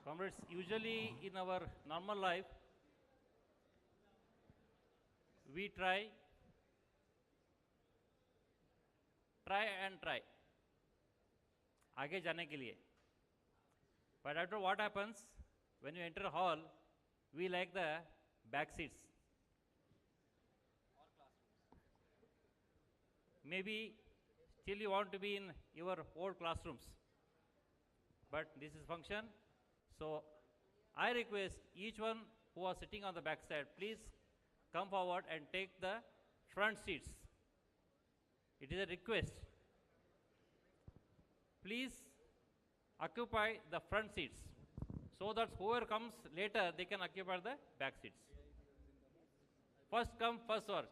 Comrades, usually in our normal life, we try and try आगे जाने के लिए. But after what happens, when you enter a hall, we like the back seats. Maybe still you want to be in your old classrooms. But this is function. So I request each one who are sitting on the back side, please come forward and take the front seats. It is a request. Please occupy the front seats so that whoever comes later, they can occupy the back seats. First come, first serve.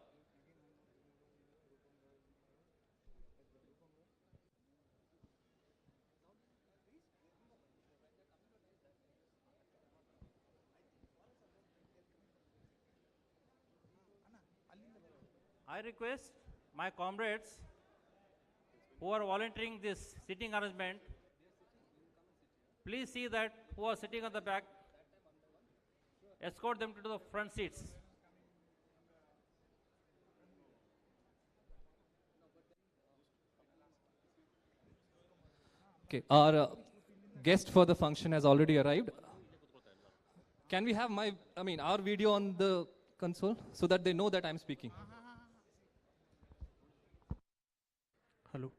I request my comrades who are volunteering this sitting arrangement, please see that who are sitting on the back, escort them to the front seats. Okay, our guest for the function has already arrived. Can we have our video on the console so that they know that I'm speaking? Hello.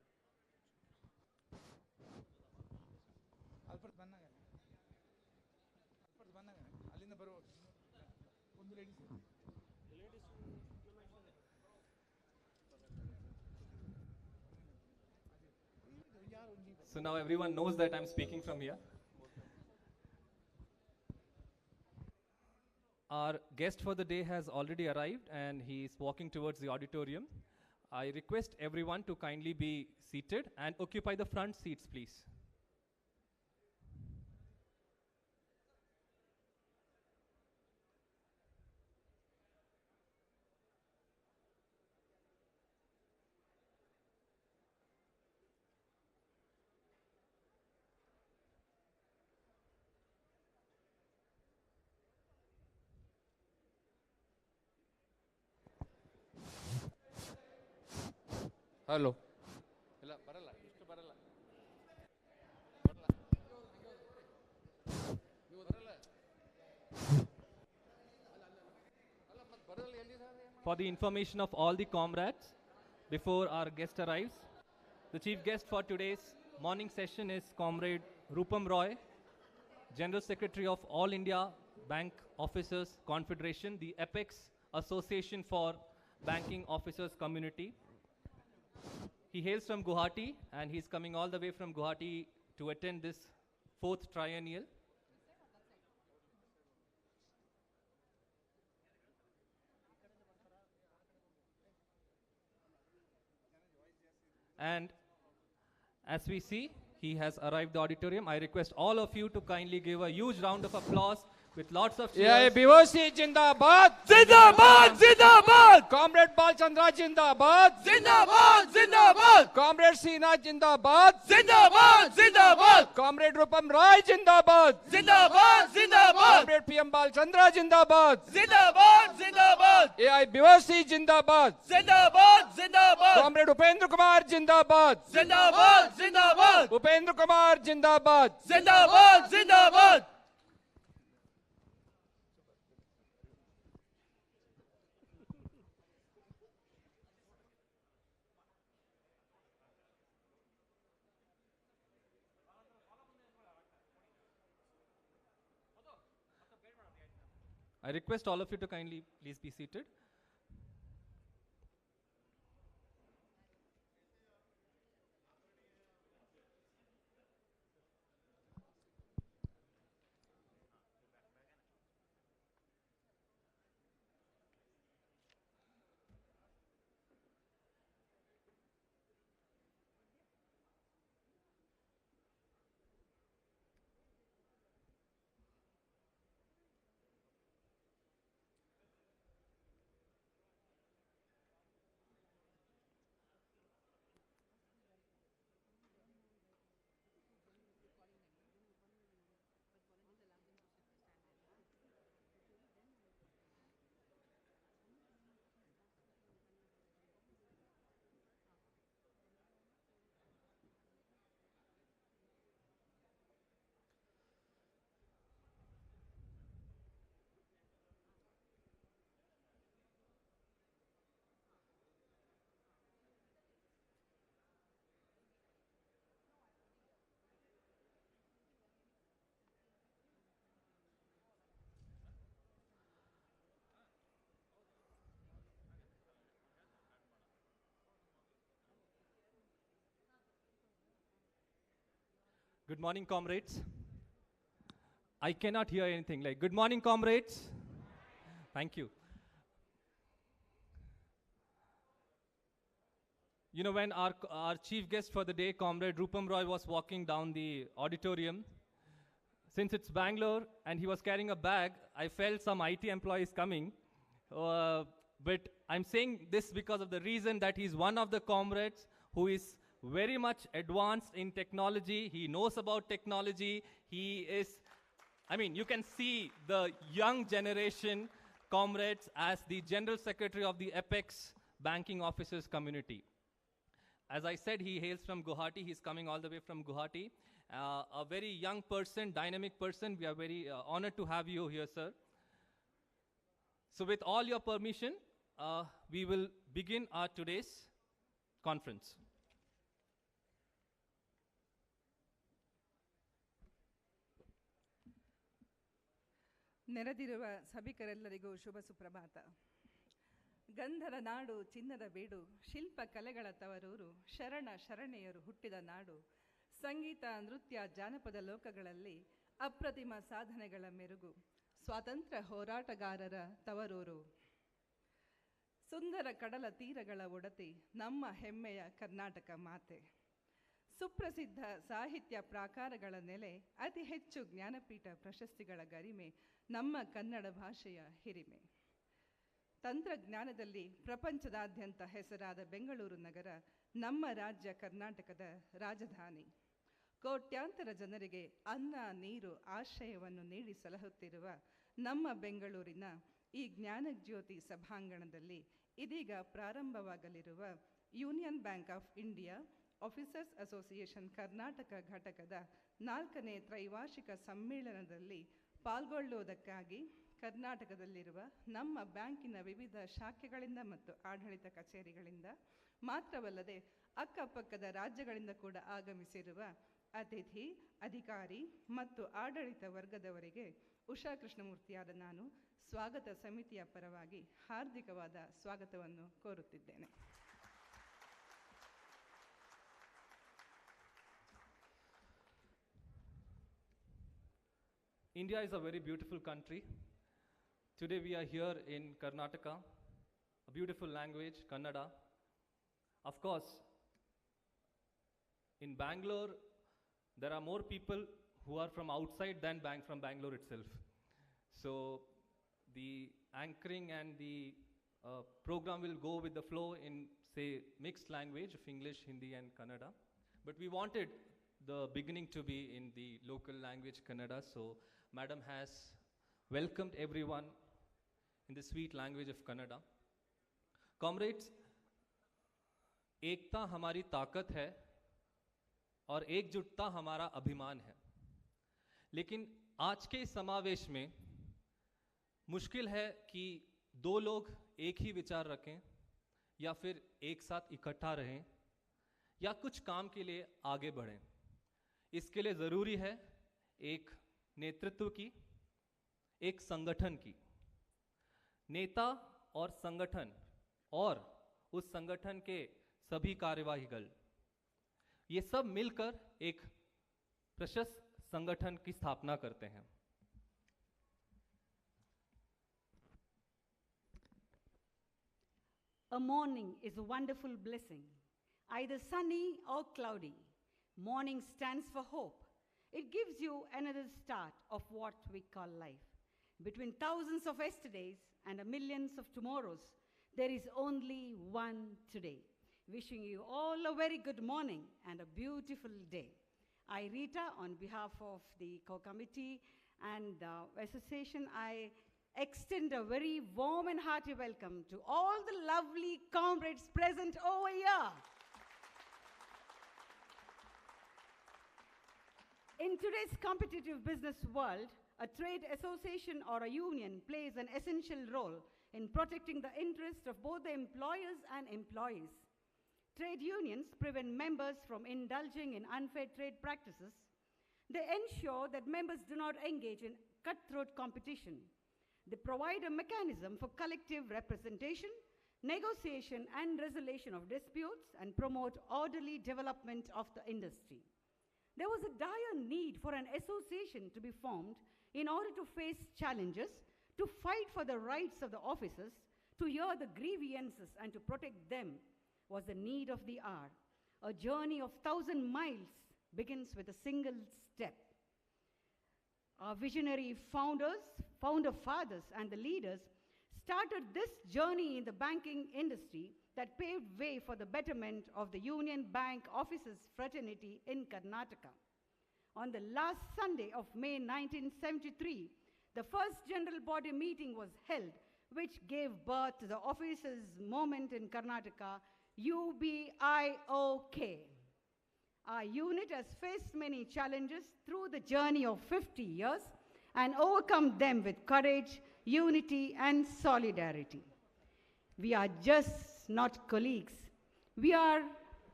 So now everyone knows that I'm speaking from here. Our guest for the day has already arrived and he is walking towards the auditorium. I request everyone to kindly be seated and occupy the front seats, please. Hello. For the information of all the comrades, before our guest arrives, the chief guest for today's morning session is Comrade Rupam Roy, General Secretary of All India Bank Officers Confederation, the Apex Association for Banking Officers Community. He hails from Guwahati and he's coming all the way from Guwahati to attend this 4th triennial. And as we see, he has arrived the auditorium. I request all of you to kindly give a huge round of applause with lots of cheers. BOC Jindabad! Zindabad! Zindabad! Comrade Balchandra Jindabad! Zindabad! Zindabad! Comrade Sina Jindabad! Zindabad! Zindabad! Comrade Rupam Rai Jindabad! Zindabad! Zindabad! Comrade PM Balchandra Jindabad! Zindabad! Zindabad! BOC Jindabad! Zindabad! Zindabad! Comrade Upendra Kumar Jindabad! Zindabad! Zindabad! Upendra Kumar Jindabad! Zindabad! Zindabad! I request all of you to kindly please be seated. Good morning, comrades. I cannot hear anything. Like, good morning, comrades. Thank you. You know, when our chief guest for the day, Comrade Rupam Roy, was walking down the auditorium, since it's Bangalore and he was carrying a bag, I felt some IT employees coming. But I'm saying this because of the reason that he's one of the comrades who is very much advanced in technology. He knows about technology. He is, I mean, you can see the young generation comrades as the General Secretary of the Apex Banking Officers Community. As I said, he hails from Guwahati. He's coming all the way from Guwahati. A very young person, dynamic person. We are very honored to have you here, sir. So with all your permission, we will begin our today's conference. ನೆರೆದಿರುವ ಸಭಿಕರೆಲ್ಲರಿಗೂ ಶುಭ ಸುಪ್ರಭಾತ. ಗಂಧದ ನಾಡು, ಚಿನ್ನದ ಬೀಡು, ಶಿಲ್ಪ ಕಲೆಗಳ ತವರೂರು, ಶರಣ ಶರಣೆಯರು ಹುಟ್ಟಿದ ನಾಡು, ಸಂಗೀತ ನೃತ್ಯ ಜಾನಪದ ಲೋಕಗಳಲ್ಲಿ ಅಪ್ರತಿಮ ಸಾಧನೆಗಳ ಮೆರುಗು, ಸ್ವಾತಂತ್ರ್ಯ ಹೋರಾಟಗಾರರ ತವರೂರು. ಸುಂದರ ಕಡಲ ತೀರಗಳ ಒಡತಿ ನಮ್ಮ ಹೆಮ್ಮೆಯ ಕರ್ನಾಟಕ ಮಾತೆ. ಸುಪ್ರಸಿದ್ಧ ಸಾಹಿತ್ಯ ಪ್ರಾಕಾರಗಳ ನೆಲೆ, ಅತಿ ಹೆಚ್ಚು ಜ್ಞಾನಪೀಠ ಪ್ರಶಸ್ತಿಗಳ ಗರಿಮೆ, ನಮ್ಮ ಕನ್ನಡ ಭಾಷೆಯ ಹಿರಿಮೆ. ತಂತ್ರಜ್ಞಾನದಲ್ಲಿ ಪ್ರಪಂಚದಾದ್ಯಂತ ಹೆಸರಾದ ಬೆಂಗಳೂರು ನಗರ ನಮ್ಮ ರಾಜ್ಯ ಕರ್ನಾಟಕದ ರಾಜಧಾನಿ. ಕೋಟ್ಯಾಂತರ ಜನರಿಗೆ ಅನ್ನ ನೀರು ಆಶ್ರಯವನ್ನು ನೀಡಿ ಸಲಹುತ್ತಿರುವ ನಮ್ಮ ಬೆಂಗಳೂರಿನ ಈ ಜ್ಞಾನಜ್ಯೋತಿ ಸಭಾಂಗಣದಲ್ಲಿ ಇದೀಗ ಪ್ರಾರಂಭವಾಗಲಿರುವ Union Bank of India officers association Karnataka ಘಟಕದ 4ನೇ ತ್ರೈವಾರ್ಷಿಕ ಸಮ್ಮೇಳನದಲ್ಲಿ ಪಾಲ್ಗೊಳ್ಳುವುದಕ್ಕಾಗಿ ಕರ್ನಾಟಕದಲ್ಲಿರುವ ನಮ್ಮ ಬ್ಯಾಂಕಿನ ವಿವಿಧ ಶಾಖೆಗಳಿಂದ ಮತ್ತು ಆಡಳಿತ ಕಚೇರಿಗಳಿಂದ ಮಾತ್ರವಲ್ಲದೆ ಅಕ್ಕಪಕ್ಕದ ರಾಜ್ಯಗಳಿಂದ ಕೂಡ ಆಗಮಿಸಿರುವ ಅತಿಥಿ, ಅಧಿಕಾರಿ ಮತ್ತು ಆಡಳಿತ ವರ್ಗದವರಿಗೆ ಉಷಾ ಕೃಷ್ಣಮೂರ್ತಿಯಾದ ನಾನು ಸ್ವಾಗತ ಸಮಿತಿಯ ಪರವಾಗಿ ಹಾರ್ದಿಕವಾದ ಸ್ವಾಗತವನ್ನು ಕೋರುತ್ತಿದ್ದೇನೆ. India is a very beautiful country. Today we are here in Karnataka, a beautiful language, Kannada. Of course, in Bangalore, there are more people who are from outside than from Bangalore itself. So the anchoring and the program will go with the flow in, say, mixed language of English, Hindi and Kannada. But we wanted the beginning to be in the local language, Kannada. So Madam has welcomed everyone in the sweet language of Kannada. Comrades, एकता हमारी ताकत है और एकजुटता हमारा अभिमान है. लेकिन आज के इस समावेश में मुश्किल है कि दो लोग एक ही विचार रखें या फिर एक साथ इकट्ठा रहें या कुछ काम के लिए आगे बढ़ें. इसके लिए ज़रूरी है एक नेतृत्व की, एक संगठन की. नेता और संगठन और उस संगठन के सभी कार्यवाही दल, ये सब मिलकर एक प्रशस्त संगठन की स्थापना करते हैं. A morning is a wonderful blessing, either sunny or cloudy. Morning stands for hope. It gives you another start of what we call life. Between thousands of yesterdays and millions of tomorrows, there is only one today. Wishing you all a very good morning and a beautiful day. I, Rita, on behalf of the co-committee and the association, I extend a very warm and hearty welcome to all the lovely comrades present over here. In today's competitive business world, a trade association or a union plays an essential role in protecting the interests of both the employers and employees. Trade unions prevent members from indulging in unfair trade practices. They ensure that members do not engage in cutthroat competition. They provide a mechanism for collective representation, negotiation and resolution of disputes, and promote orderly development of the industry. There was a dire need for an association to be formed in order to face challenges, to fight for the rights of the officers, to hear the grievances and to protect them was the need of the hour. A journey of 1,000 miles begins with a single step. Our visionary founder fathers and the leaders started this journey in the banking industry that paved way for the betterment of the Union Bank Officers Fraternity in Karnataka. On the last Sunday of May 1973, the first general body meeting was held, which gave birth to the officers' movement in Karnataka, UBIOK. Our unit has faced many challenges through the journey of 50 years and overcome them with courage, unity, and solidarity. We are just not colleagues. We are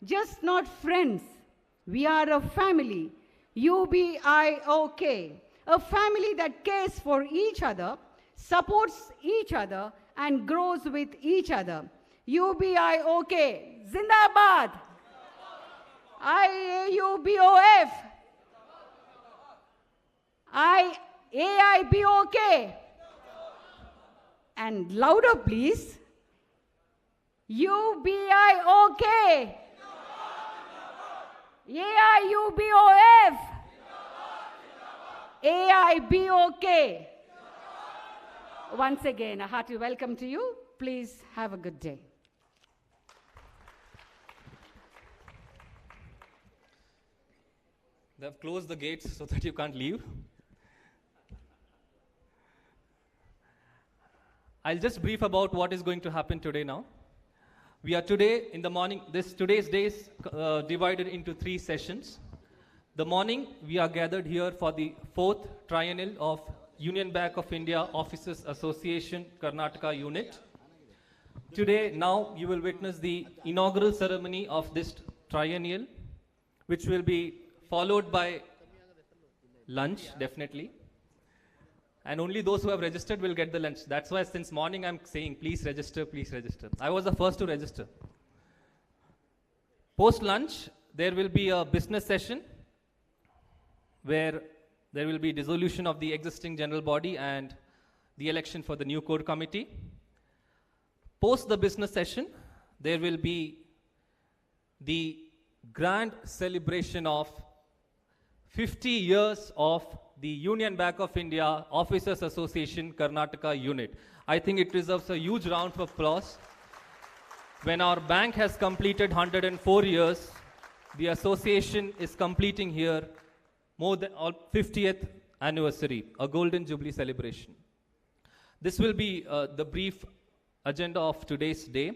just not friends. We are a family, UBIOK, a family that cares for each other, supports each other, and grows with each other. UBIOK, Zindabad! IAUBOF! AIBOK! And louder, please. UBIOK! AIUBOF! AIBOK! Once again, a hearty welcome to you. Please have a good day. They have closed the gates so that you can't leave. I'll just brief about what is going to happen today now. We are today in the morning, today's day is divided into 3 sessions. The morning, we are gathered here for the 4th triennial of Union Bank of India Officers Association Karnataka Unit. Today, now, you will witness the inaugural ceremony of this triennial, which will be followed by lunch, definitely. And only those who have registered will get the lunch. That's why since morning I'm saying, please register, please register. I was the first to register. Post lunch, there will be a business session where there will be dissolution of the existing general body and the election for the new core committee. Post the business session, there will be the grand celebration of 50 years of the Union Bank of India Officers Association Karnataka Unit. I think it deserves a huge round of applause. When our bank has completed 104 years, the association is completing here more than 50th anniversary, a golden jubilee celebration. This will be the brief agenda of today's day.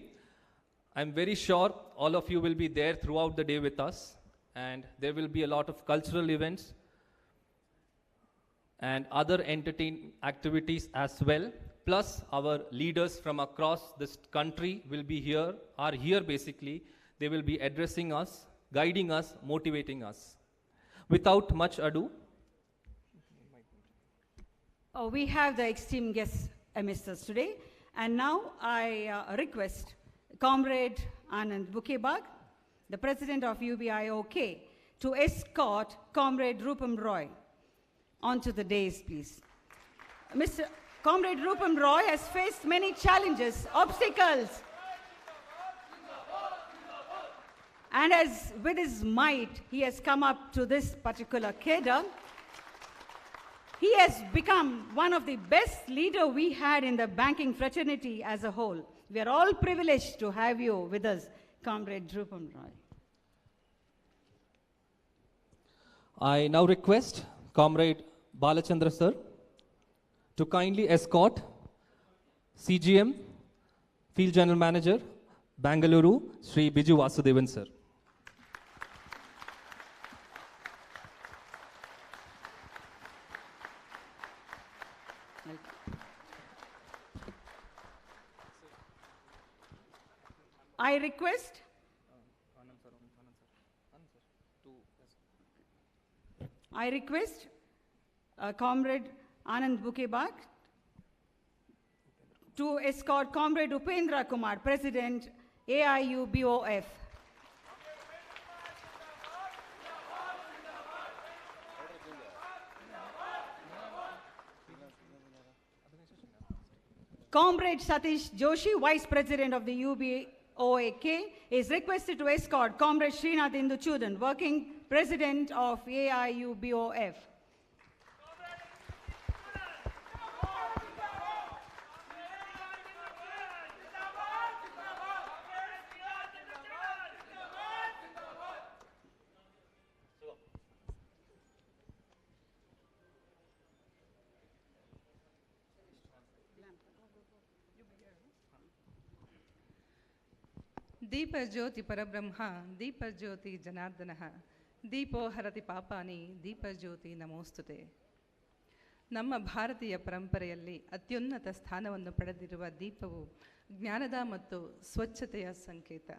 I'm very sure all of you will be there throughout the day with us, and there will be a lot of cultural events and other entertaining activities as well. Plus, our leaders from across this country will be here, are here basically. They will be addressing us, guiding us, motivating us. Without much ado, we have the esteemed guest ministers today. And now I request Comrade Anand Bukebag, the President of UBIOK, to escort Comrade Rupam Roy onto the dais, please. Comrade Rupam Roy has faced many challenges, obstacles, and as with his might, he has come up to this particular cadre. He has become one of the best leaders we had in the banking fraternity as a whole. We are all privileged to have you with us, Comrade Rupam Roy. I now request Comrade Balachandra sir to kindly escort CGM, Field General Manager, Bangalore, Sri Biju Vasudevan sir. I request Comrade Anand Bukebag to escort Comrade Upendra Kumar, President, AIUBOF. Comrade Satish Joshi, Vice President of the UBOAK, is requested to escort Comrade Srinath Induchudan, Working President of AIUBOF. ದೀಪ ಜ್ಯೋತಿ ಪರಬ್ರಹ್ಮ ದೀಪ ಜ್ಯೋತಿ ಜನಾರ್ದನಃ ದೀಪೋ ಹರತಿ ಪಾಪಾನಿ ದೀಪ ಜ್ಯೋತಿ ನಮೋಸ್ತುತೆ. ನಮ್ಮ ಭಾರತೀಯ ಪರಂಪರೆಯಲ್ಲಿ ಅತ್ಯುನ್ನತ ಸ್ಥಾನವನ್ನು ಪಡೆದಿರುವ ದೀಪವು ಜ್ಞಾನದ ಮತ್ತು ಸ್ವಚ್ಛತೆಯ ಸಂಕೇತ.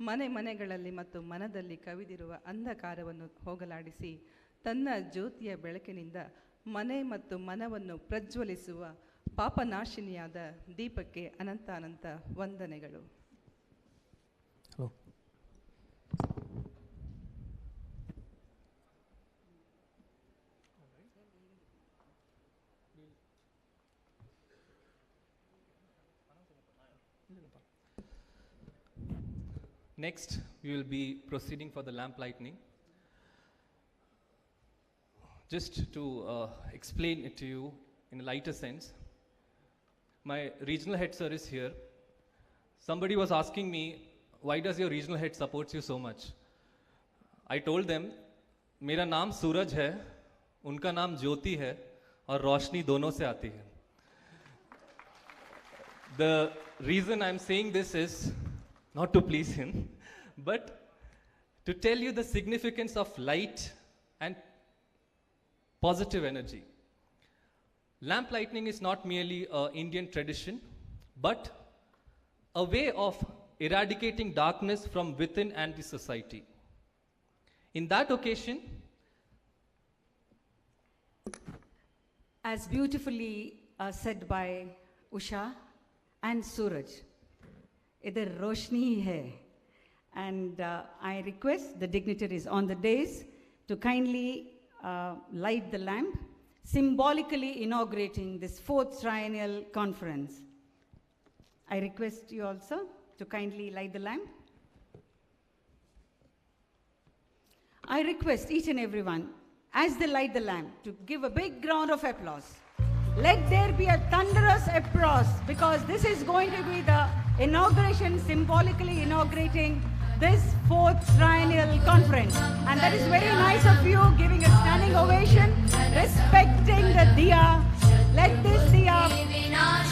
ಮನೆ ಮನೆಗಳಲ್ಲಿ ಮತ್ತು ಮನದಲ್ಲಿ ಕವಿದಿರುವ ಅಂಧಕಾರವನ್ನು ಹೋಗಲಾಡಿಸಿ ತನ್ನ ಜ್ಯೋತಿಯ ಬೆಳಕಿನಿಂದ ಮನೆ ಮತ್ತು ಮನವನ್ನು ಪ್ರಜ್ವಲಿಸುವ ಪಾಪನಾಶಿನಿಯಾದ ದೀಪಕ್ಕೆ ಅನಂತಾನಂತ ವಂದನೆಗಳು. Hello. Next, we will be proceeding for the lamp lightning. Just to explain it to you in a lighter sense, my regional head sir is here. Somebody was asking me, why does your regional head support you so much? I told them, मेरा नाम सूरज है, उनका नाम ज्योति है, और रोशनी दोनों से आती है. The reason I'm saying this is not to please him, but to tell you the significance of light and positive energy. Lamp lighting is not merely an Indian tradition, but a way of eradicating darkness from within and the society. In that occasion, as beautifully said by Usha and Suraj, idhar roshni hai. And I request the dignitaries on the dais to kindly light the lamp, symbolically inaugurating this 4th triennial conference. I request you also to kindly light the lamp. I request each and everyone, as they light the lamp, to give a big round of applause. Let there be a thunderous applause, because this is going to be the inauguration, symbolically inaugurating this 4th triennial conference. And that is very nice of you, giving a standing ovation, respecting the diya. Let this diya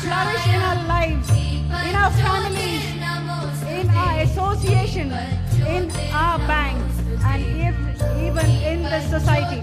flourish in our lives, in our families, in our association, in our banks, and even in the society.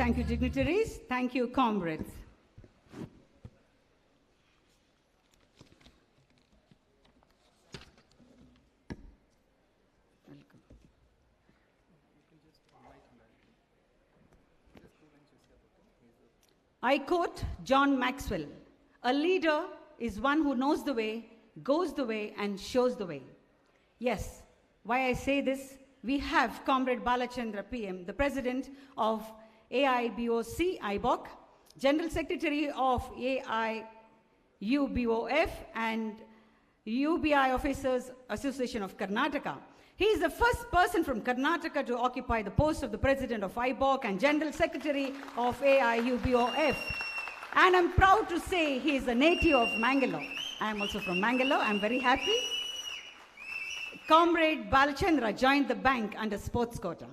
Thank you, dignitaries. Thank you, comrades. Welcome. I quote John Maxwell, "A leader is one who knows the way, goes the way, and shows the way." Yes, why I say this, we have Comrade Balachandra PM, the President of AIBOC, IBOC, General Secretary of AIUBOF, and UBI Officers Association of Karnataka. He is the first person from Karnataka to occupy the post of the President of IBOC and General Secretary of AIUBOF. And I'm proud to say he is a native of Mangalore. I am also from Mangalore. I'm very happy. Comrade Balachandra joined the bank under sports quota.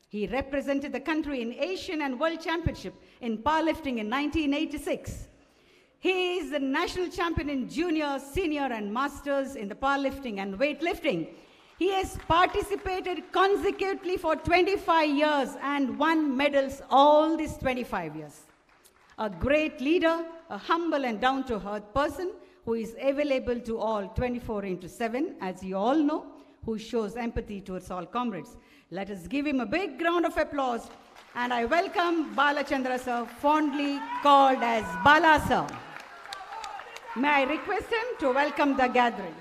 He represented the country in Asian and World Championship in powerlifting in 1986. He is the national champion in junior, senior, and masters in the powerlifting and weightlifting. He has participated consecutively for 25 years and won medals all these 25 years. A great leader, a humble and down-to-earth person who is available to all 24/7, as you all know, who shows empathy towards all comrades. Let us give him a big round of applause. And I welcome Balachandra sir, fondly called as Bala sir. May I request him to welcome the gathering.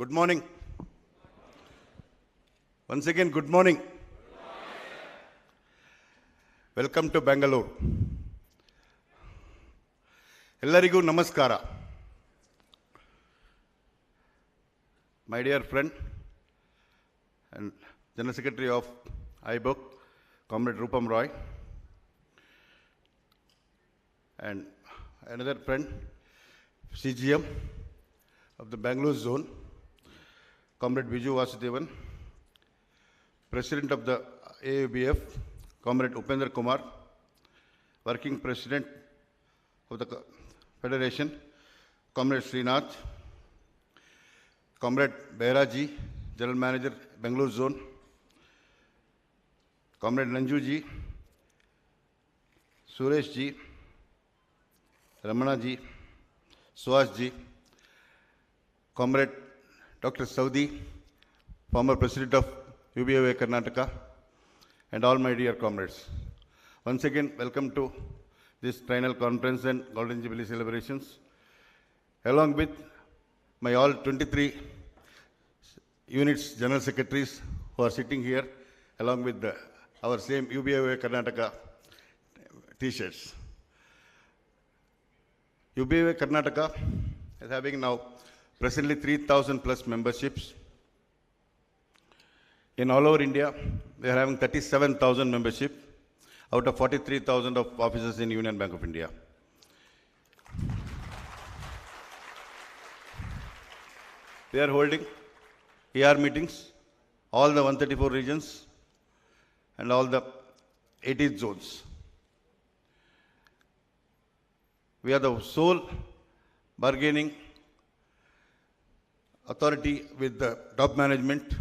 Good morning. Once again, good morning. Welcome to Bangalore. Ellarigu namaskara. My dear friend and General Secretary of IBOC, Comrade Rupam Roy, and another friend, CGM of the Bangalore zone, Comrade Viju Vasudevan, President of the AUBF, Comrade Upendra Kumar, Working President of the Federation, Comrade Srinath, Comrade Behraji, General Manager, Bangalore Zone, Comrade Nanjuji, Suresh ji, Ramana ji, Suhas ji, Comrade Dr. Saudi, former President of UBA Karnataka, and all my dear comrades. Once again, welcome to this triennial conference and Golden Jubilee celebrations. Along with my all 23 units general secretaries who are sitting here, along with our same UBA Karnataka t-shirts. UBA Karnataka is having now presently 3,000 plus memberships. In all over India, we are having 37,000 membership out of 43,000 of offices in Union Bank of India. We are holding ER meetings, all the 134 regions and all the 80 zones. We are the sole bargaining authority with the top management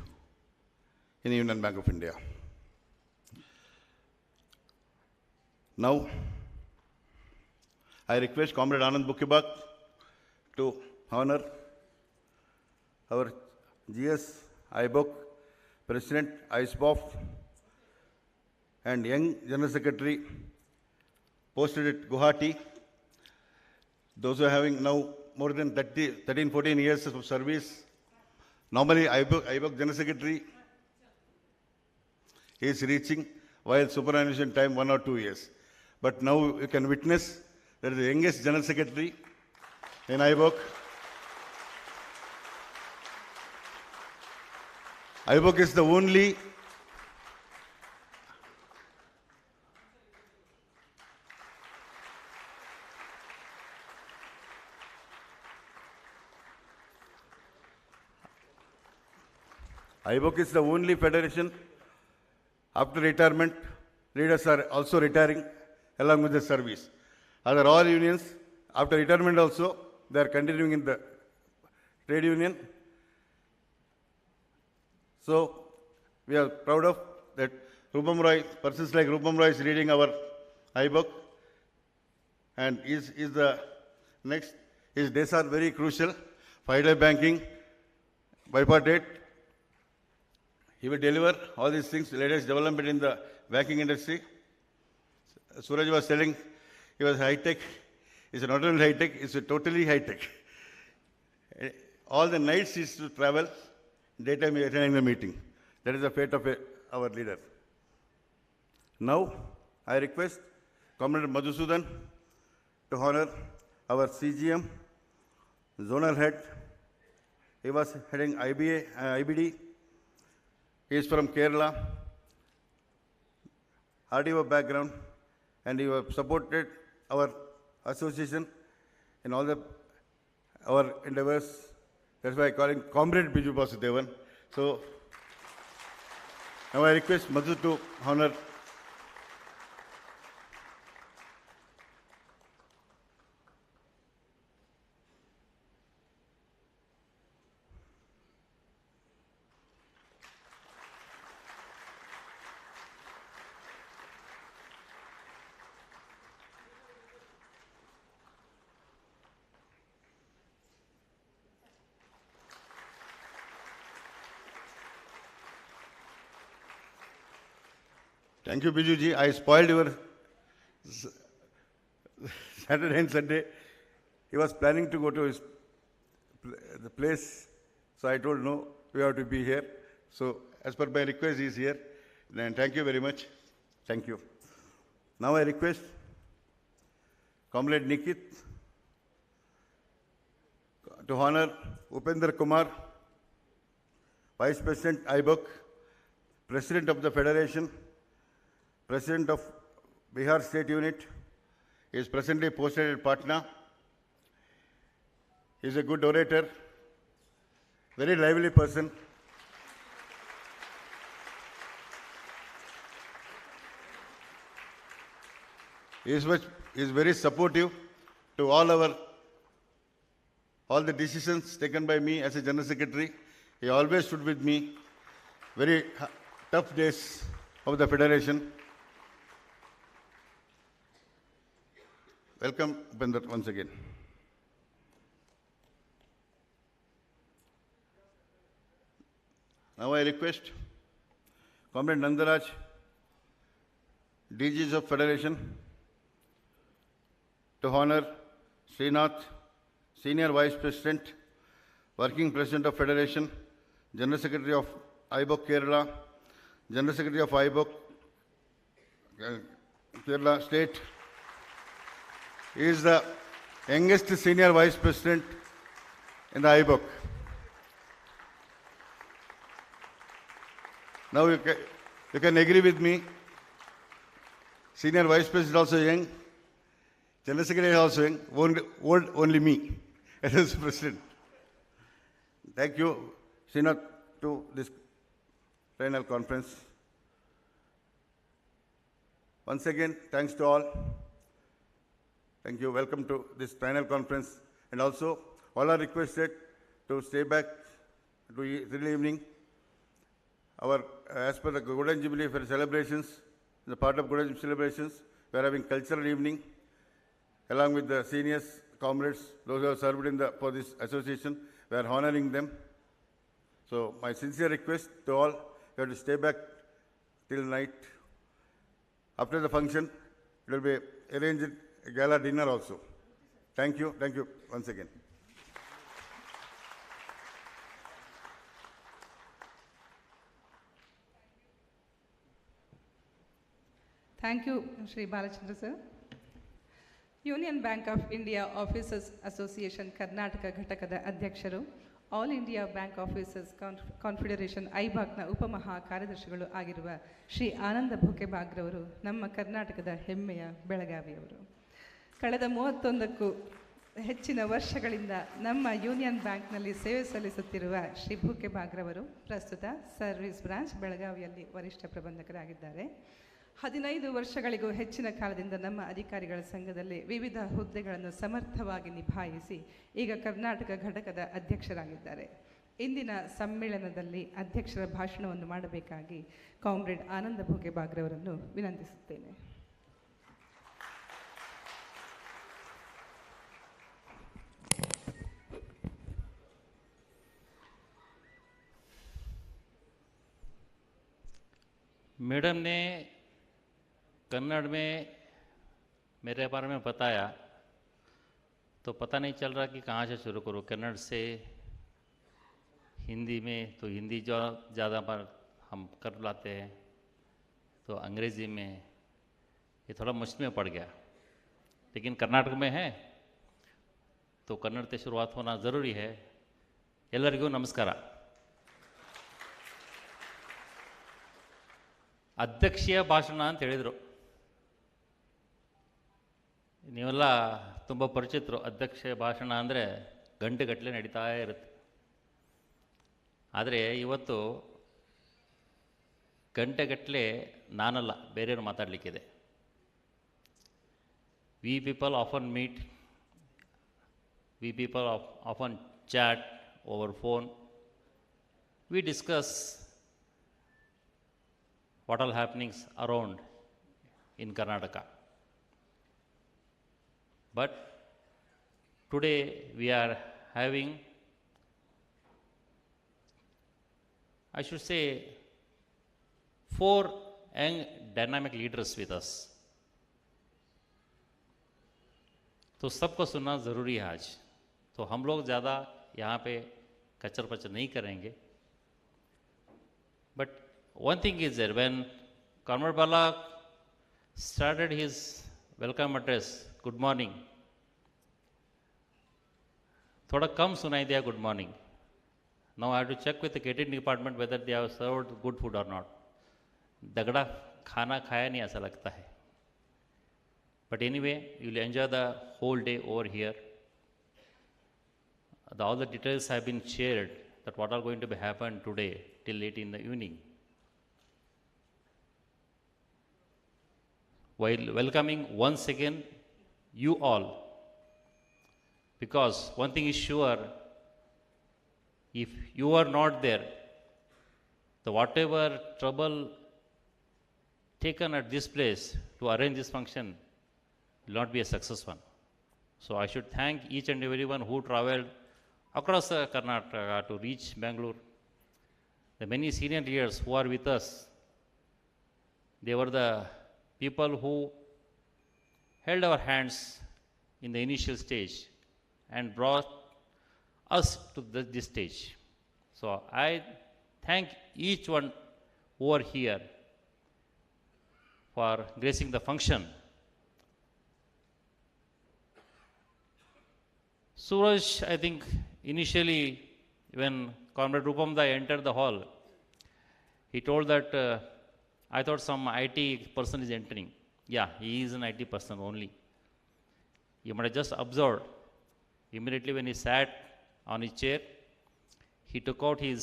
in the Union Bank of India. Now, I request Comrade Anand Bukibak to honor our GS IBOC President ISBOF and young General Secretary posted at Guwahati. Those who are having now more than 13-14 years of service. Normally, IBOC General Secretary is reaching while superannuation time 1 or 2 years. But now you can witness that the youngest General Secretary in IBOC. IBOC is the only IBOC is the only federation. After retirement, leaders are also retiring along with the service. Other all unions, after retirement also, they are continuing in the trade union. So, we are proud of that Rupam Roy, persons like Rupam Roy is leading our IBOC and is the next. His days are very crucial. 5-day banking, bipartite. He will deliver all these things, latest development in the banking industry. Suraj was telling he was high-tech. It's not only high-tech, it's totally high-tech. All the nights he used to travel, daytime he attending the meeting. That is the fate of our leader. Now, I request Comrade Madhusudan to honor our CGM, zonal head. He was heading IBD. He is from Kerala, RDO background, and he supported our association in all our endeavors. That's why I call him Comrade Biju Vasudevan. So, now I request Madhu to honor. Thank you, Bijuji. I spoiled your Saturday and Sunday. He was planning to go to the place, so I told no, we have to be here. So as per my request, he is here. And thank you very much. Thank you. Now I request Comrade Nikit to honor Upendra Kumar, Vice President IBOC, President of the Federation, President of Bihar State Unit. He is presently posted at Patna. He is a good orator, very lively person. He is very supportive to all the decisions taken by me as a General Secretary. He always stood with me. Very tough days of the Federation. Welcome, Upendra, once again. Now I request Comrade Nandaraj, DGs of Federation, to honor Srinath, Senior Vice President, Working President of Federation, General Secretary of IBOC Kerala, General Secretary of IBOC Kerala State. He is the youngest Senior Vice President in the IBOC. Now you can agree with me. Senior Vice President also young. General Secretary also young. Old only me as President. Thank you, Srinath, to this final conference. Once again, thanks to all. Thank you. Welcome to this final conference. And also, all are requested to stay back till evening. As per the Golden Jubilee for celebrations, the part of Golden Jubilee celebrations, we are having cultural evening along with the seniors, comrades, those who have served for this association. We are honoring them. So my sincere request to all, you have to stay back till night. After the function, it will be arranged a gala dinner also. Thank you once again. Thank you, Shri Balachandra sir. Union Bank of India Officers Association Karnataka Ghatakada Adhyaksharu, All India Bank Officers Confederation ಐಬಾಕ್ನ ಉಪಮಹಾ ಕಾರ್ಯದರ್ಶಿಗಳು ಆಗಿರುವ ಶ್ರೀ ಆನಂದ ಭೂಕೆಬಾಗ್ರವರು ನಮ್ಮ ಕರ್ನಾಟಕದ ಹೆಮ್ಮೆಯ ಬೆಳಗಾವಿಯವರು. ಕಳೆದ 31ಕ್ಕೂ ಹೆಚ್ಚಿನ ವರ್ಷಗಳಿಂದ ನಮ್ಮ union ಬ್ಯಾಂಕ್ನಲ್ಲಿ ಸೇವೆ ಸಲ್ಲಿಸುತ್ತಿರುವ ಶ್ರೀ ಭೂಕೆಬಾಗ್ರವರು ಪ್ರಸ್ತುತ ಸರ್ವಿಸ್ ಬ್ರಾಂಚ್ ಬೆಳಗಾವಿಯಲ್ಲಿ ವರಿಷ್ಠ ಪ್ರಬಂಧಕರಾಗಿದ್ದಾರೆ. 15 ವರ್ಷಗಳಿಗೂ ಹೆಚ್ಚಿನ ಕಾಲದಿಂದ ನಮ್ಮ ಅಧಿಕಾರಿಗಳ ಸಂಘದಲ್ಲಿ ವಿವಿಧ ಹುದ್ದೆಗಳನ್ನು ಸಮರ್ಥವಾಗಿ ನಿಭಾಯಿಸಿ ಈಗ ಕರ್ನಾಟಕ ಘಟಕದ ಅಧ್ಯಕ್ಷರಾಗಿದ್ದಾರೆ. ಇಂದಿನ ಸಮ್ಮೇಳನದಲ್ಲಿ ಅಧ್ಯಕ್ಷರ ಭಾಷಣವನ್ನು ಮಾಡಬೇಕಾಗಿ ಕಾಮ್ರೇಡ್ ಆನಂದ ಭೂಕೆಬಾಗ್ರವರನ್ನು ವಿನಂತಿಸುತ್ತೇನೆ. मैडम ने कन्नड़ में मेरे बारे में बताया तो पता नहीं चल रहा कि कहाँ से शुरू करूँ. कन्नड़ से हिंदी में तो हिंदी जो ज़्यादा पर हम कर लाते हैं, तो अंग्रेज़ी में ये थोड़ा मुश्किल में पड़ गया. लेकिन कर्नाटक में है तो कन्नड़ से शुरुआत होना ज़रूरी है. ಎಲ್ಲರಿಗೂ ನಮಸ್ಕಾರ. ಅಧ್ಯಕ್ಷೀಯ ಭಾಷಣ ಅಂತ ಹೇಳಿದರು. ನೀವೆಲ್ಲ ತುಂಬ ಪರಿಚಿತರು. ಅಧ್ಯಕ್ಷೀಯ ಭಾಷಣ ಅಂದರೆ ಗಂಟೆಗಟ್ಟಲೆ ನಡೀತಾ ಇರುತ್ತೆ. ಆದರೆ ಇವತ್ತು ಗಂಟೆಗಟ್ಟಲೆ ನಾನಲ್ಲ, ಬೇರೆಯವರು ಮಾತಾಡಲಿಕ್ಕಿದೆ. We people often meet, we people often chat over phone. We discuss what all happenings around in Karnataka. But today we are having, I should say, 4 young dynamic leaders with us. तो सबको सुनना ज़रूरी है आज. तो हम लोग ज़्यादा यहाँ पे कचर पचर नहीं करेंगे. But one thing is there, when Comrade Bala started his welcome address, good morning, थोड़ा कम सुनाई दिया good morning. Now I have to check with the catering department whether they have served good food or not. Dagda खाना खाया नहीं ऐसा लगता है. But anyway, you will enjoy the whole day over here. All the details have been shared that what are going to be happen today till late in the evening. While welcoming once again you all, because one thing is sure, if you are not there, the whatever trouble taken at this place to arrange this function will not be a success one. So I should thank each and everyone who traveled across Karnataka to reach Bangalore. The many senior leaders who are with us, they were the people who held our hands in the initial stage and brought us to this stage. So I thank each one who are here for gracing the function. Suraj, I think initially when Comrade Rupamda entered the hall, he told that I thought some IT person is entering. Yeah, he is an IT person only. You might have just observed, immediately when he sat on his chair, he took out the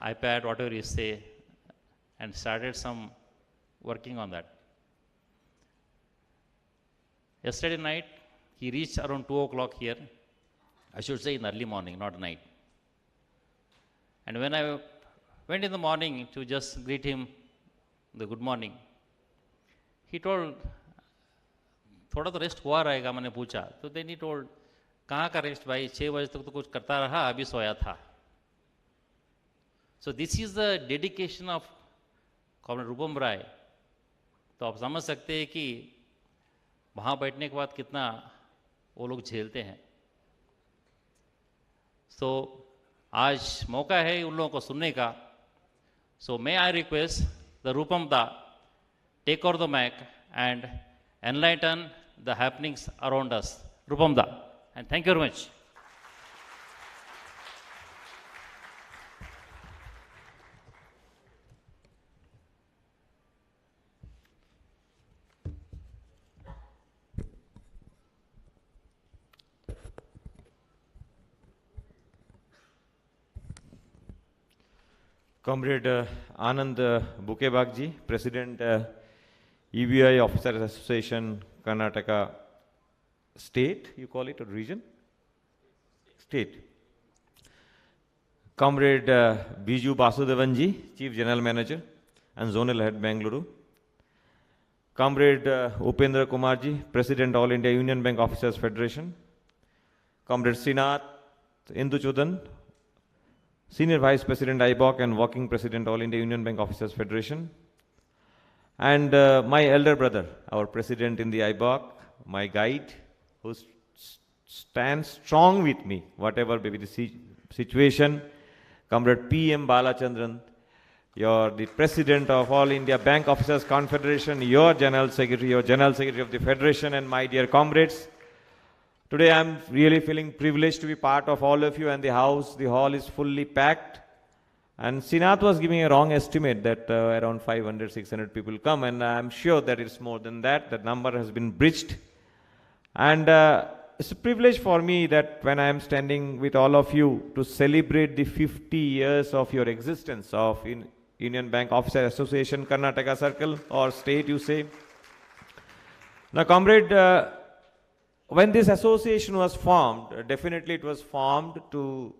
iPad, whatever you say, and started some working on that. Yesterday night, he reached around 2 o'clock here. I should say in early morning, not night. And when I went in the morning to just greet him the good morning, he told, थोड़ा तो rest हुआ रहेगा, मैंने पूछा. तो then he told, कहाँ का rest भाई, 6 बजे तक तो कुछ करता रहा, अभी सोया था. So this is the dedication of Comrade Rupam Rai. तो आप समझ सकते हैं कि वहाँ बैठने के बाद कितना वो लोग झेलते हैं. So आज मौका है उन लोगों को सुनने का. So may I request the Rupam Da take over the mic and enlighten the happenings around us. Rupam Da, and thank you very much. Comrade Anand Bukebagji, President EBI Officers Association, Karnataka State, you call it, or region? State. Comrade Biju Basudevanji, Chief General Manager and Zonal Head, Bengaluru. Comrade Upendra Kumarji, President All India Union Bank Officers Federation. Comrade Sinath Induchudan, Senior Vice President IBOC and Working President All India Union Bank Officers Federation. And my elder brother, our President in the IBOC, my guide, who stands strong with me, whatever may be the situation, Comrade P.M. Balachandran, you're the President of All India Bank Officers Confederation, your General Secretary of the Federation, and my dear comrades. Today I'm really feeling privileged to be part of all of you, and the hall is fully packed. And Sinath was giving a wrong estimate that around 500, 600 people come, and I'm sure that it's more than that. That number has been breached. And it's a privilege for me that when I am standing with all of you to celebrate the 50 years of your existence of Union Bank Officer Association, Karnataka Circle, or state you say. Now, comrade, when this association was formed, definitely it was formed to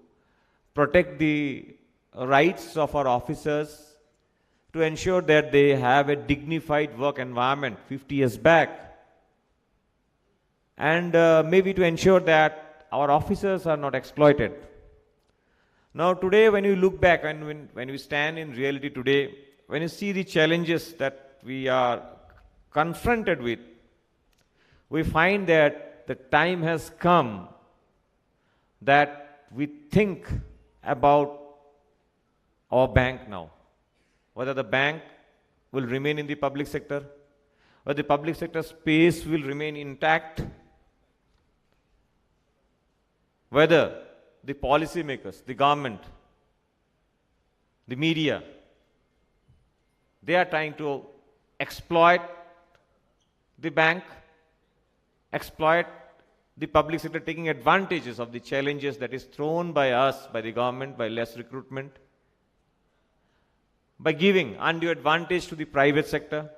protect the rights of our officers, to ensure that they have a dignified work environment 50 years back, and maybe to ensure that our officers are not exploited. Now today when you look back and when we stand in reality today, when you see the challenges that we are confronted with, we find that the time has come that we think about our bank now. Whether the bank will remain in the public sector, whether the public sector space will remain intact, whether the policymakers, the government, the media, they are trying to exploit the bank, exploit the public sector, taking advantages of the challenges that is thrown by us, by the government, by less recruitment, by giving undue advantage to the private sector.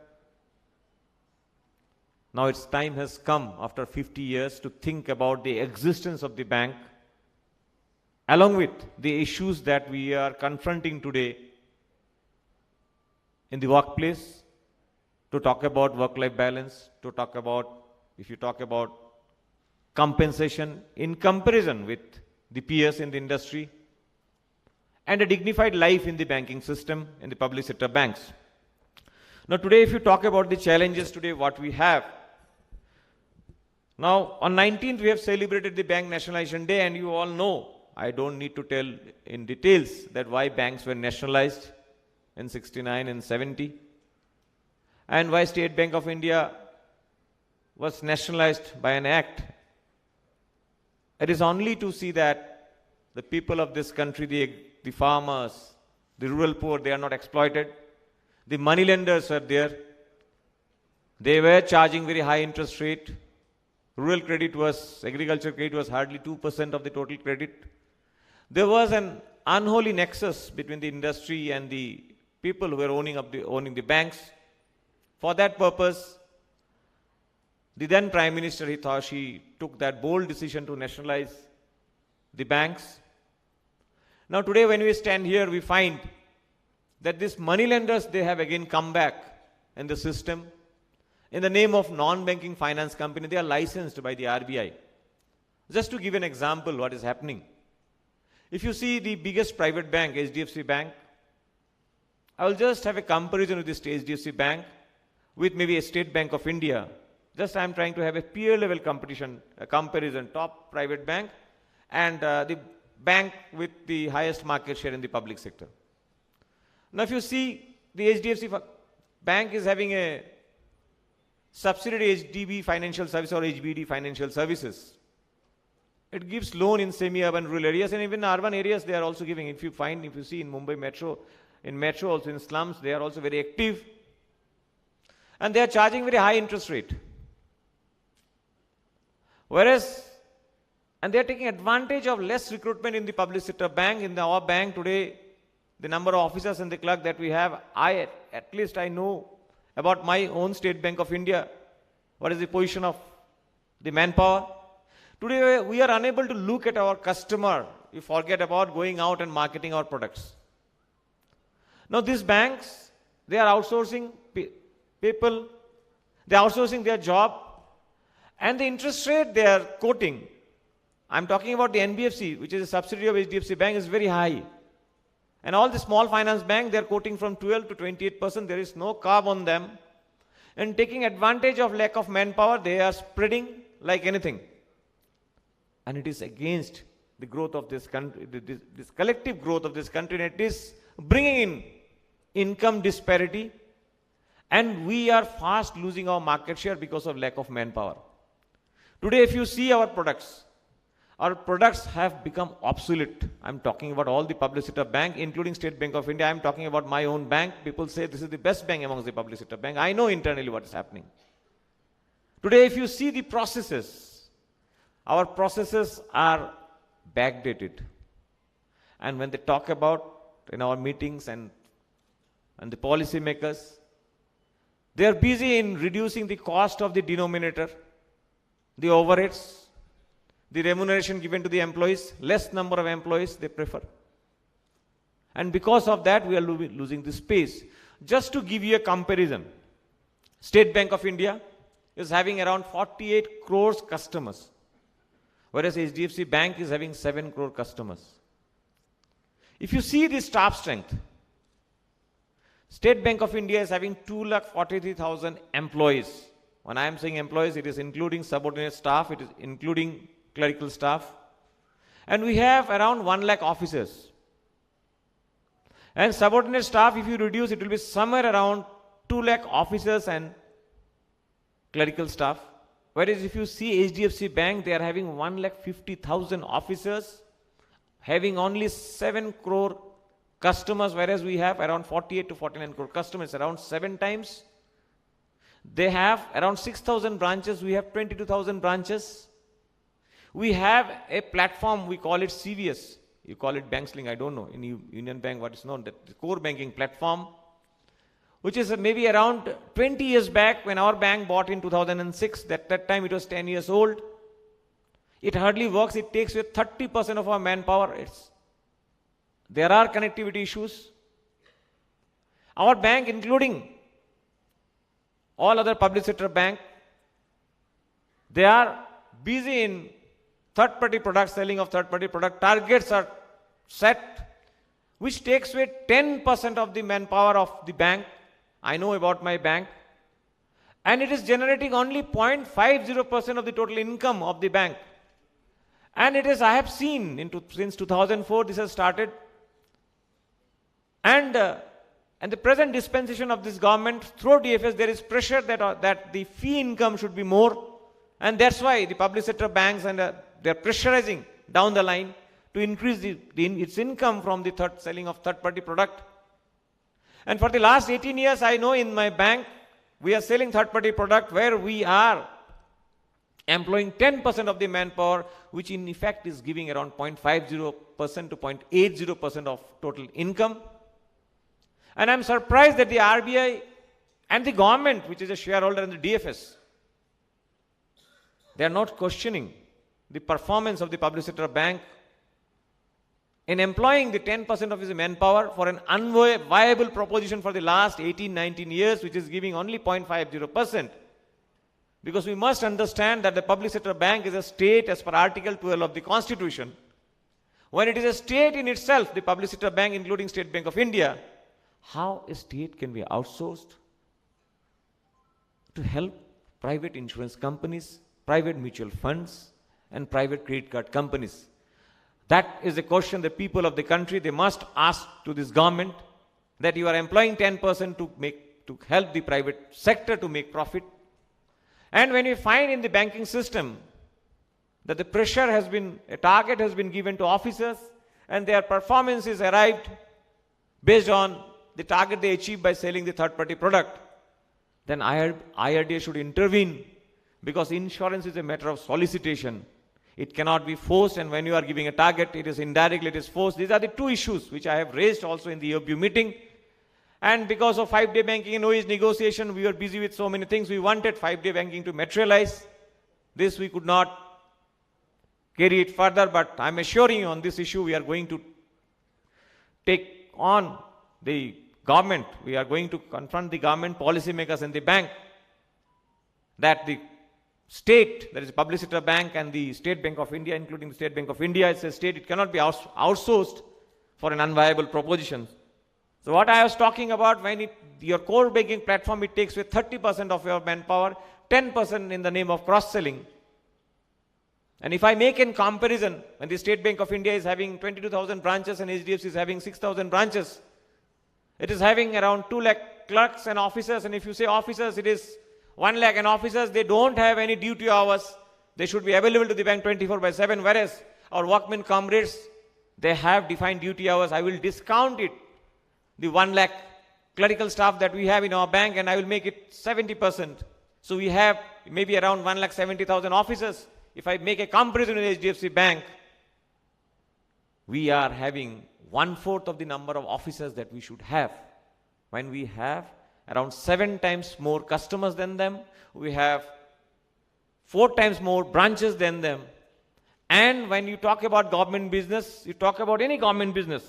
Now its time has come after 50 years to think about the existence of the bank along with the issues that we are confronting today in the workplace, to talk about work-life balance, to talk about, if you talk about compensation in comparison with the peers in the industry, and a dignified life in the banking system, in the public sector banks. Now today, if you talk about the challenges today, what we have, now on 19th we have celebrated the Bank Nationalization Day, and you all know, I don't need to tell in details that why banks were nationalized in 69 and 70, and why State Bank of India was nationalized by an act. It is only to see that the people of this country, the farmers, the rural poor, they are not exploited. The money lenders are there. They were charging very high interest rate. Rural credit was, agriculture credit was hardly 2% of the total credit. There was an unholy nexus between the industry and the people who were owning the banks. For that purpose, the then Prime Minister Hitoshi took that bold decision to nationalize the banks. Now today when we stand here, we find that these money lenders, they have again come back in the system. In the name of non-banking finance company, they are licensed by the RBI. Just to give an example what is happening. If you see the biggest private bank, HDFC Bank, I will just have a comparison with this HDFC Bank with maybe a State Bank of India. Just I am trying to have a peer level comparison, top private bank and the bank with the highest market share in the public sector. Now if you see, the HDFC Bank is having a subsidiary HDB Financial Services or HBD Financial Services. It gives loan in semi-urban rural areas, and even urban areas they are also giving. If you see in Mumbai Metro, in Metro also in slums, they are also very active. And they are charging very high interest rate. Whereas, and they are taking advantage of less recruitment in the public sector bank. In our bank today, the number of officers and the clerk that we have, at least I know about my own State Bank of India, what is the position of the manpower. Today we are unable to look at our customer. We forget about going out and marketing our products. Now these banks, they are outsourcing people, they are outsourcing their job, and the interest rate they are quoting, I'm talking about the NBFC, which is a subsidiary of HDFC Bank, is very high. And all the small finance bank, they are quoting from 12 to 28%. There is no carb on them. And taking advantage of lack of manpower, they are spreading like anything. And it is against the growth of this country, this collective growth of this country, and it is bringing in income disparity, and we are fast losing our market share because of lack of manpower. Today if you see our products have become obsolete. I'm talking about all the public sector bank, including State Bank of India. I'm talking about my own bank. People say this is the best bank amongst the public sector bank. I know internally what is happening. Today if you see the processes, our processes are backdated. And when they talk about in our meetings and the policy makers, they are busy in reducing the cost of the denominator, the overheads, the remuneration given to the employees, less number of employees they prefer. And because of that, we are losing the space. Just to give you a comparison, State Bank of India is having around 48 crores customers, whereas HDFC Bank is having 7 crore customers. If you see the staff strength, State Bank of India is having 2,43,000 employees. When I am saying employees, it is including subordinate staff, it is including clerical staff. And we have around 1 lakh officers. And subordinate staff, if you reduce, it will be somewhere around 2 lakh officers and clerical staff. Whereas if you see HDFC Bank, they are having 1,50,000 officers, having only 7 crore customers, whereas we have around 48 to 49 crore customers, around 7 times. They have around 6,000 branches, we have 22,000 branches. We have a platform, we call it CVS. You call it BankSling, I don't know. In Union Bank, what is known, that the core banking platform, which is maybe around 20 years back when our bank bought in 2006. That time it was 10 years old. It hardly works. It takes away 30% of our manpower. There are connectivity issues. Our bank, including all other public sector bank, they are busy in third-party products, selling of third-party product. Targets are set, which takes away 10% of the manpower of the bank. I know about my bank. And it is generating only 0.50% of the total income of the bank. And it is, I have seen, since 2004 this has started. And the present dispensation of this government, through DFS, there is pressure that the fee income should be more. And that's why the public sector banks, and they're pressurizing down the line to increase its income from the selling of third-party product. And for the last 18 years, I know in my bank, we are selling third-party product where we are employing 10% of the manpower, which in effect is giving around 0.50% to 0.80% of total income. And I'm surprised that the RBI and the government, which is a shareholder in the DFS, they are not questioning the performance of the public sector bank in employing the 10% of his manpower for an unviable proposition for the last 18-19 years, which is giving only 0.50%. Because we must understand that the public sector bank is a state as per Article 12 of the Constitution. When it is a state in itself, the public sector bank, including State Bank of India, how a state can be outsourced to help private insurance companies, private mutual funds, and private credit card companies? That is a question the people of the country, they must ask to this government, that you are employing 10% to help the private sector to make profit. And when we find in the banking system that the pressure has been, a target has been given to officers and their performance is arrived based on the target they achieve by selling the third-party product, then IRDA should intervene, because insurance is a matter of solicitation. It cannot be forced, and when you are giving a target, it is indirectly, it is forced. These are the two issues which I have raised also in the EOB meeting. And because of 5-day banking and OAS negotiation, we were busy with so many things. We wanted 5-day banking to materialize. This we could not carry it further, but I'm assuring you on this issue, we are going to take on the government. We are going to confront the government policymakers and the bank that the state, that is public sector bank, and the State Bank of India, including the State Bank of India, is a state, it cannot be outsourced for an unviable proposition. So what I was talking about, when your core banking platform, it takes away 30% of your manpower, 10% in the name of cross-selling. And if I make a comparison, when the State Bank of India is having 22,000 branches and HDFC is having 6,000 branches, it is having around 2 lakh clerks and officers. And if you say officers, it is 1 lakh, and officers, they don't have any duty hours. They should be available to the bank 24/7, whereas our workmen comrades, they have defined duty hours. I will discount it, the 1 lakh clerical staff that we have in our bank, and I will make it 70%. So we have maybe around 1,70,000 officers. If I make a comparison with HDFC Bank, we are having 1/4 of the number of officers that we should have. When we have around 7 times more customers than them, we have 4 times more branches than them. And when you talk about government business, you talk about any government business,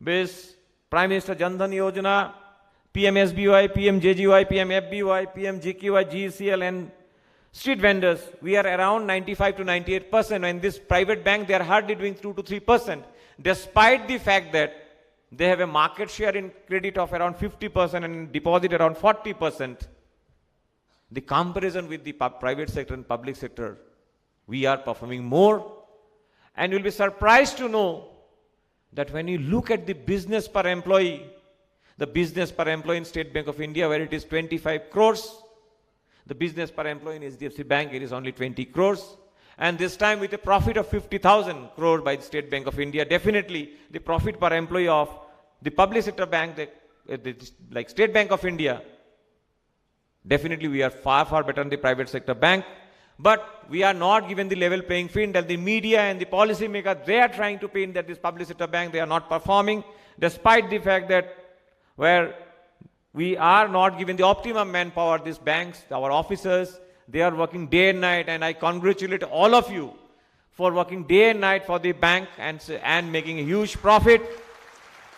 BIS, Prime Minister Jan Dhan Yojana, PMSBY, PMJGY, PMFBY, PMJQY, GECL, and street vendors, we are around 95 to 98%. And this private bank, they are hardly doing 2 to 3%, despite the fact that They have a market share in credit of around 50% and in deposit around 40%. The comparison with the private sector and public sector, we are performing more. And you'll be surprised to know that when you look at the business per employee, the business per employee in State Bank of India, where it is 25 crores, the business per employee in HDFC Bank, it is only 20 crores. And this time with a profit of 50,000 crore by the State Bank of India, definitely the profit per employee of the public sector bank, like State Bank of India, definitely we are far, far better than the private sector bank. But we are not given the level playing field, and the media and the policy makers, they are trying to paint that this public sector bank, they are not performing, despite the fact that where we are not given the optimum manpower, these banks, our officers, they are working day and night, and I congratulate all of you for working day and night for the bank and making a huge profit.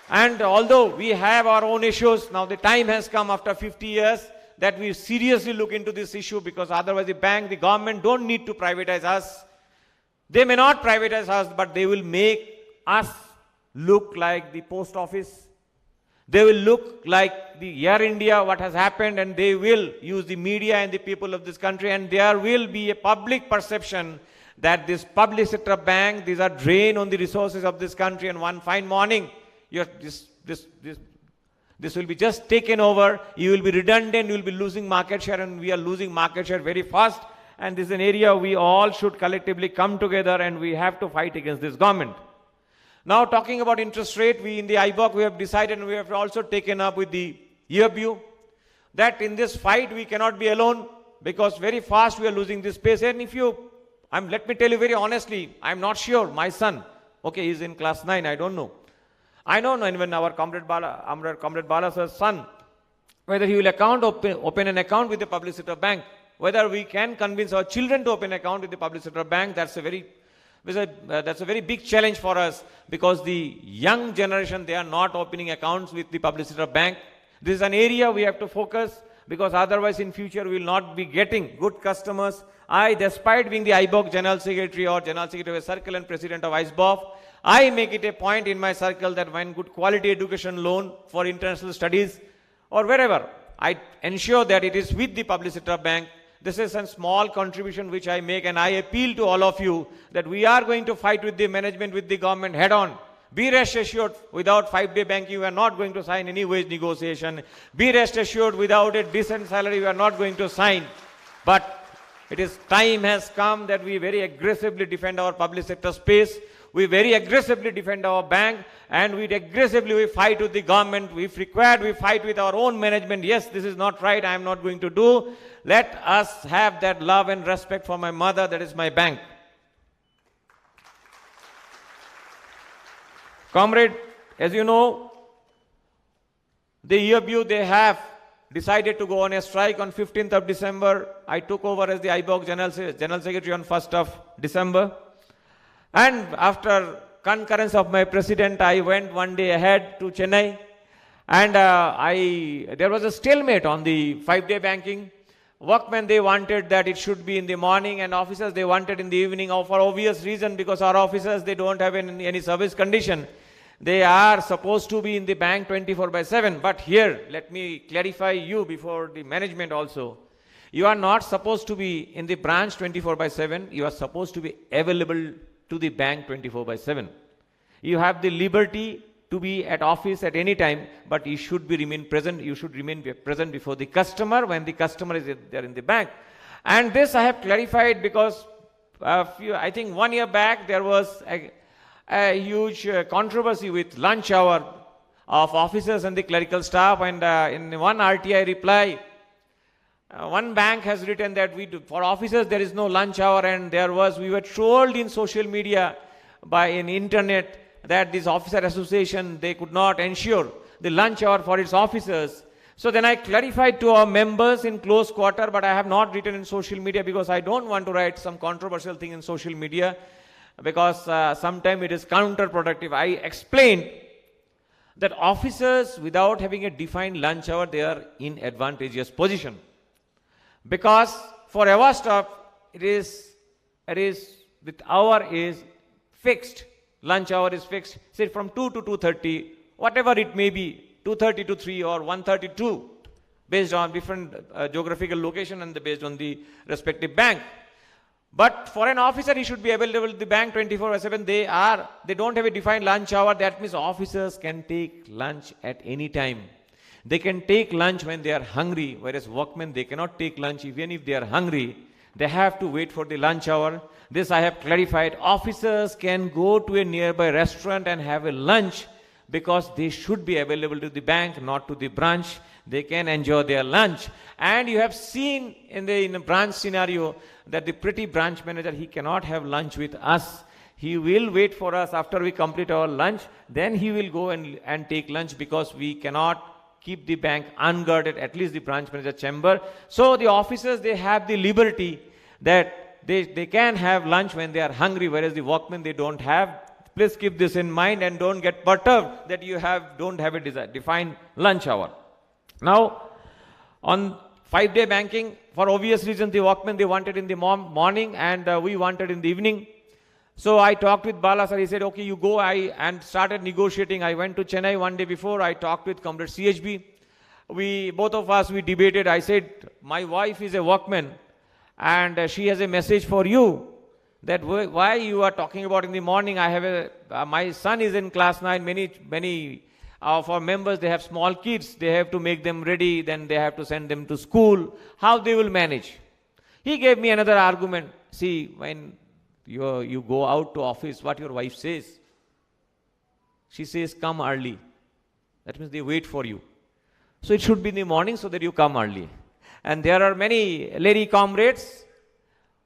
And although we have our own issues, now the time has come after 50 years that we seriously look into this issue, because otherwise the bank, the government don't need to privatize us. They may not privatize us, but they will make us look like the post office. They will look like the Air India, what has happened, and they will use the media and the people of this country, and there will be a public perception that this public sector bank, these are drain on the resources of this country, and one fine morning, this will be just taken over, you will be redundant, you will be losing market share, and we are losing market share very fast. And this is an area we all should collectively come together, and we have to fight against this government. Now talking about interest rate, we in the IBOC, we have decided, and we have also taken up with the EBU, that in this fight we cannot be alone, because very fast we are losing this space. And if you, let me tell you very honestly, I'm not sure, my son, okay, he's in class 9, I don't know. I don't know when our Comrade Bala's son, whether he will open an account with the public sector bank, whether we can convince our children to open an account with the public sector bank, that's a very big challenge for us, because the young generation, they are not opening accounts with the public sector bank. This is an area we have to focus, because otherwise in future we will not be getting good customers. Despite being the IBOC General Secretary or General Secretary of a Circle and President of ISBOF, I make it a point in my circle that when good quality education loan for international studies or wherever, I ensure that it is with the public sector bank. This is a small contribution which I make, and I appeal to all of you that we are going to fight with the management, with the government head on. Be rest assured, without 5-day banking, we are not going to sign any wage negotiation. Be rest assured, without a decent salary, we are not going to sign. But time has come that we very aggressively defend our public sector space. We very aggressively defend our bank, and we fight with the government. If required, we fight with our own management. Yes, this is not right, I am not going to do. Let us have that love and respect for my mother, that is my bank. Comrade, as you know, the EBU, they have decided to go on a strike on 15th of December. I took over as the IBOC General Secretary on 1st of December. And after concurrence of my president, I went one day ahead to Chennai, and there was a stalemate on the 5-day banking. Workmen, they wanted that it should be in the morning, and officers, they wanted in the evening, for obvious reason, because our officers, they don't have any service condition. They are supposed to be in the bank 24/7. But here, let me clarify you before the management also. You are not supposed to be in the branch 24/7. You are supposed to be available to the bank 24/7. You have the liberty to be at office at any time, but you should remain present. You should remain present before the customer when the customer is there in the bank. And this I have clarified because I think 1 year back there was a huge controversy with lunch hour of officers and the clerical staff, and in one RTI reply, one bank has written that for officers there is no lunch hour, and we were trolled in social media in internet that this officer association, they could not ensure the lunch hour for its officers. So then I clarified to our members in close quarter, but I have not written in social media because I don't want to write some controversial thing in social media, because sometimes it is counterproductive. I explained that officers, without having a defined lunch hour, they are in advantageous position. Because for our staff, it is with our is fixed. Lunch hour is fixed. Say from 2 to 2:30 whatever it may be, 2:30 to 3 or 1:30 to 2, based on different geographical location and based on the respective bank. But for an officer, he should be available at the bank 24/7. They don't have a defined lunch hour. That means officers can take lunch at any time. They can take lunch when they are hungry, whereas workmen, they cannot take lunch even if they are hungry. They have to wait for the lunch hour. This I have clarified. Officers can go to a nearby restaurant and have a lunch because they should be available to the bank, not to the branch. They can enjoy their lunch. And you have seen in a branch scenario that the pretty branch manager, he cannot have lunch with us. He will wait for us after we complete our lunch. Then he will go and take lunch, because we cannot keep the bank unguarded, at least the branch manager chamber. So the officers, they have the liberty that they can have lunch when they are hungry, whereas the workmen, they don't have. Please keep this in mind and don't get perturbed that you don't have a defined lunch hour. Now, on 5-day banking, for obvious reasons, the workmen, they wanted in the morning and we wanted in the evening. So I talked with Bala sir. He said, okay, you go. And started negotiating. I went to Chennai one day before. I talked with Comrade CHB. Both of us, we debated. I said, my wife is a workman and she has a message for you, that why you are talking about in the morning. I have my son is in class 9. Many of our members, they have small kids. They have to make them ready. Then they have to send them to school. How they will manage? He gave me another argument. See, when you go out to office, what your wife says? She says, come early. That means they wait for you. So it should be in the morning so that you come early. And there are many lady comrades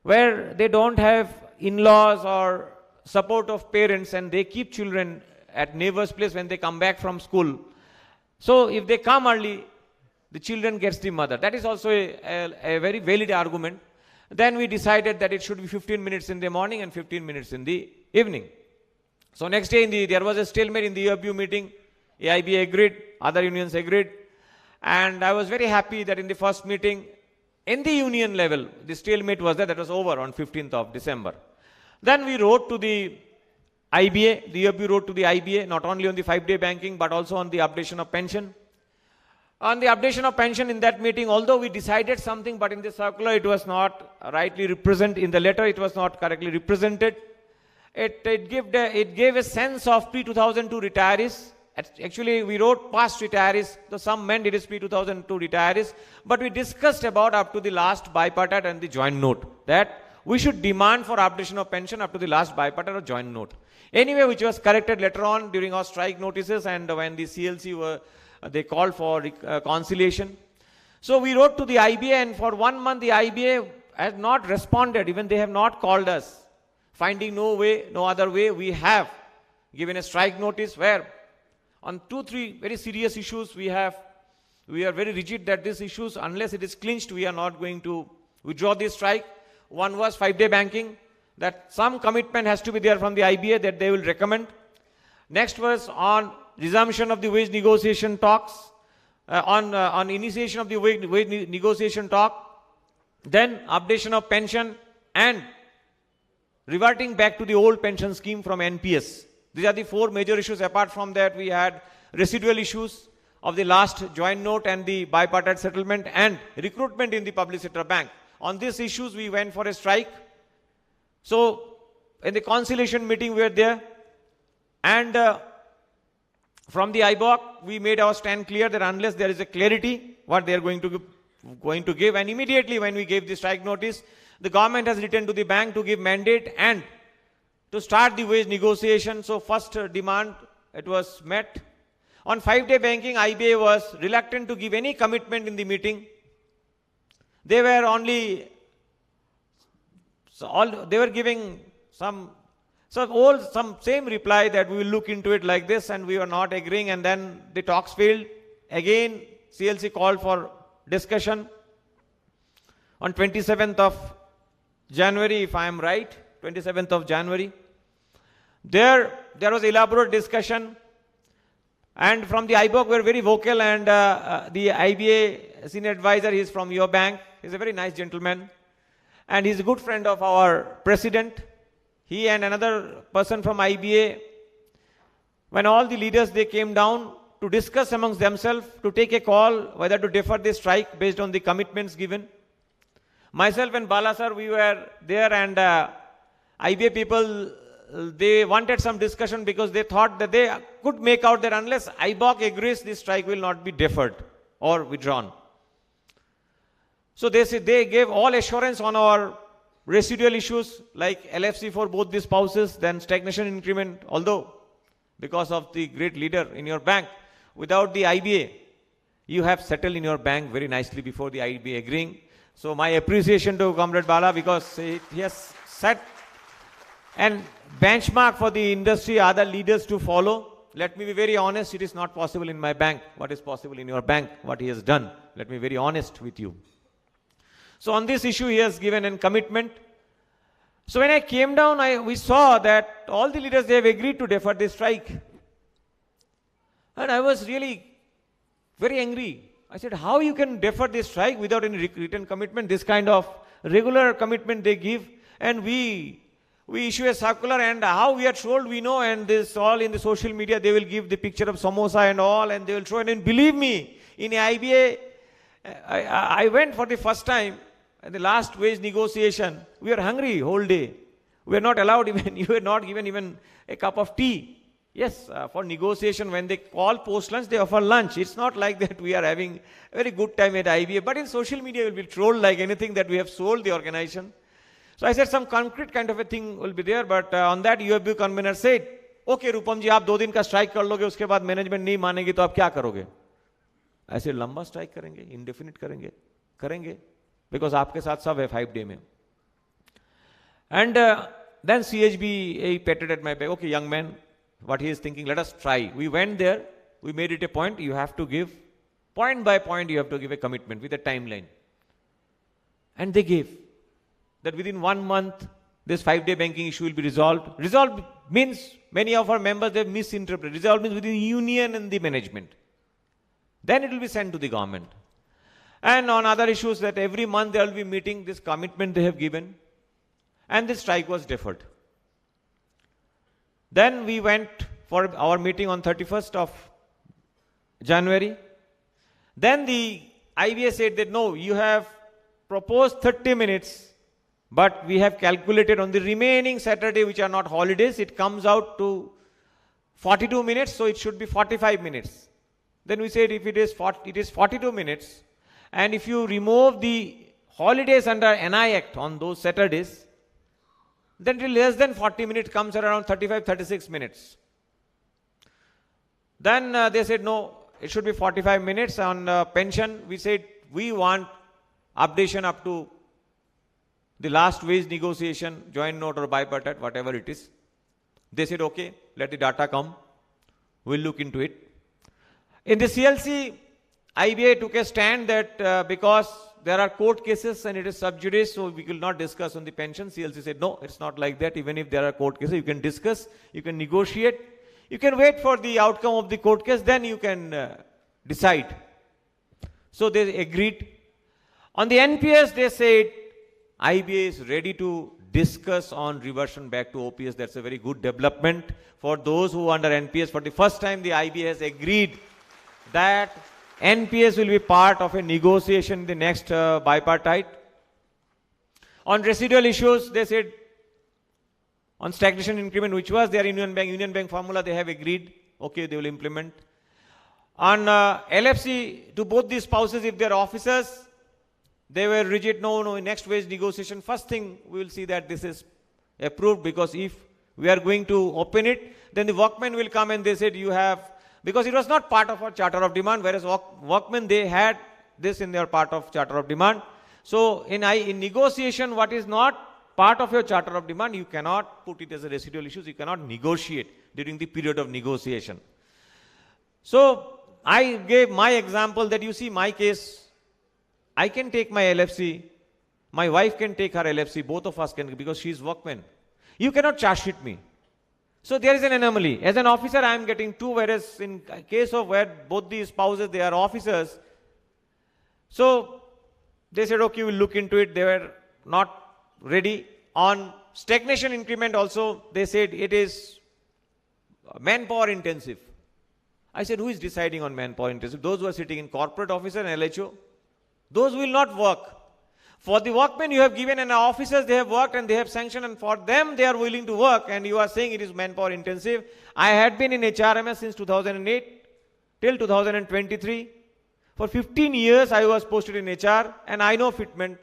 where they don't have in-laws or support of parents, and they keep children at neighbor's place when they come back from school. So if they come early, the children gets the mother. That is also a very valid argument. Then we decided that it should be 15 minutes in the morning and 15 minutes in the evening. So next day there was a stalemate in the ERBU meeting. AIB agreed, other unions agreed. And I was very happy that in the first meeting, in the union level, the stalemate was there. That was over on 15th of December. Then we wrote to the IBA, the ERBU wrote to the IBA, not only on the 5-day banking, but also on the updation of pension. On the updation of pension in that meeting, although we decided something, but in the circular it was not rightly represented. In the letter it was not correctly represented. It gave a sense of pre-2002 retirees. Actually, we wrote past retirees, though some meant it is pre-2002 retirees. But we discussed about up to the last bipartite and the joint note, that we should demand for updation of pension up to the last bipartite or joint note. Anyway, which was corrected later on during our strike notices and when the CLC they called for conciliation. So we wrote to the IBA, and for 1 month the IBA has not responded. Even they have not called us. Finding no other way, we have given a strike notice where on 2-3 very serious issues we are very rigid that these issues, unless it is clinched, we are not going to withdraw this strike. One was 5-day banking, that some commitment has to be there from the IBA that they will recommend. Next was on resumption of the wage negotiation talks, on initiation of the wage negotiation talk, then updation of pension and reverting back to the old pension scheme from NPS. These are the 4 major issues. Apart from that, we had residual issues of the last joint note and the bipartite settlement and recruitment in the public sector bank. On these issues, we went for a strike. So in the conciliation meeting, we were there, and from the IBOC, we made our stand clear that unless there is a clarity what they are going to give, and immediately when we gave the strike notice, the government has written to the bank to give mandate and to start the wage negotiation. So first demand, it was met. On 5-day banking, IBA was reluctant to give any commitment in the meeting. They were only, they were giving some same reply that we will look into it like this, and we were not agreeing, and then the talks failed. Again, CLC called for discussion on 27th of January, if I am right, 27th of January. There was elaborate discussion, and from the IBOC we were very vocal, and the IBA senior advisor, he is from your bank. He's a very nice gentleman, and he's a good friend of our president. He and another person from IBA, when all the leaders, they came down to discuss amongst themselves, to take a call whether to defer the strike based on the commitments given. Myself and Bala sir, we were there, and IBA people, they wanted some discussion because they thought that they could make out that unless IBOC agrees, this strike will not be deferred or withdrawn. So they gave all assurance on our residual issues like LFC for both the spouses, then stagnation increment, although because of the great leader in your bank, without the IBA, you have settled in your bank very nicely before the IBA agreeing. So my appreciation to Comrade Bala, because he has set and benchmark for the industry, other leaders to follow. Let me be very honest, it is not possible in my bank. What is possible in your bank, what he has done. Let me be very honest with you. So on this issue, he has given a commitment. So when I came down, we saw that all the leaders, they have agreed to defer this strike. And I was really very angry. I said, how you can defer this strike without any written commitment? This kind of regular commitment they give, and we issue a circular, and how we are told, we know, and this all in the social media, they will give the picture of samosa and all, and they will show it. And believe me, in IBA, I went for the first time, at the last wage negotiation, we were hungry whole day. We were not allowed even, you were not given even a cup of tea. Yes, for negotiation, when they call post-lunch, they offer lunch. It's not like that we are having a very good time at IBA, but in social media, we will be trolled like anything that we have sold the organization. So I said some concrete kind of a thing will be there, but on that, UFB convener said, okay, Rupam ji, आप 2 दिन का strike कर लोगे, उसके बाद management नहीं मानेगी, तो आप क्या करोगे? I said, लंबा strike करेंगे, indefinite करेंगे, because आपके साथ सब है 5 day में. And then CHB, he patted at my back, okay, young man, what he is thinking, let us try. We went there, we made it a point, you have to give, point by point, you have to give a commitment with a timeline. And they gave. That within 1 month, this 5-day banking issue will be resolved. Resolved means many of our members, they have misinterpreted. Resolved means within the union and the management. Then it will be sent to the government. And on other issues, that every month they will be meeting this commitment they have given. And this strike was deferred. Then we went for our meeting on 31st of January. Then the IBA said that no, you have proposed 30 minutes. But we have calculated on the remaining Saturday, which are not holidays, it comes out to 42 minutes, so it should be 45 minutes. Then we said if it is 42 minutes, and if you remove the holidays under NI Act on those Saturdays, then it is less than 40 minutes, comes around 35-36 minutes. Then they said no, it should be 45 minutes. On pension, we said we want updation up to the last wage negotiation, joint note or bipartite, whatever it is. They said, okay, let the data come. We'll look into it. In the CLC, IBA took a stand that because there are court cases and it is sub judice, so we will not discuss on the pension. CLC said, no, it's not like that. Even if there are court cases, you can discuss, you can negotiate. You can wait for the outcome of the court case, then you can decide. So they agreed. On the NPS, they said, IBA is ready to discuss on reversion back to OPS. That's a very good development. For those who are under NPS, for the first time, the IBA has agreed that NPS will be part of a negotiation in the next bipartite. On residual issues, they said, on stagnation increment, which was their Union Bank formula, they have agreed. Okay, they will implement. On LFC, to both the spouses, if they are officers, they were rigid, no, in next wage negotiation, first thing we will see that this is approved, because if we are going to open it, then the workmen will come and they said you have, because it was not part of our charter of demand, whereas workmen, they had this in their part of charter of demand. So in negotiation, what is not part of your charter of demand, you cannot put it as a residual issue, you cannot negotiate during the period of negotiation. So I gave my example that you see my case, I can take my LFC, my wife can take her LFC, both of us can, because she is workman. You cannot charge sheet me. So there is an anomaly. As an officer, I am getting 2, whereas in case of where both the spouses, they are officers. So they said, okay, we'll look into it. They were not ready. On stagnation increment also, they said it is manpower intensive. I said, who is deciding on manpower intensive? Those who are sitting in corporate officer and LHO, those will not work. For the workmen you have given and officers, they have worked and they have sanctioned, and for them they are willing to work, and you are saying it is manpower intensive. I had been in HRMS since 2008 till 2023. For 15 years I was posted in HR, and I know fitment.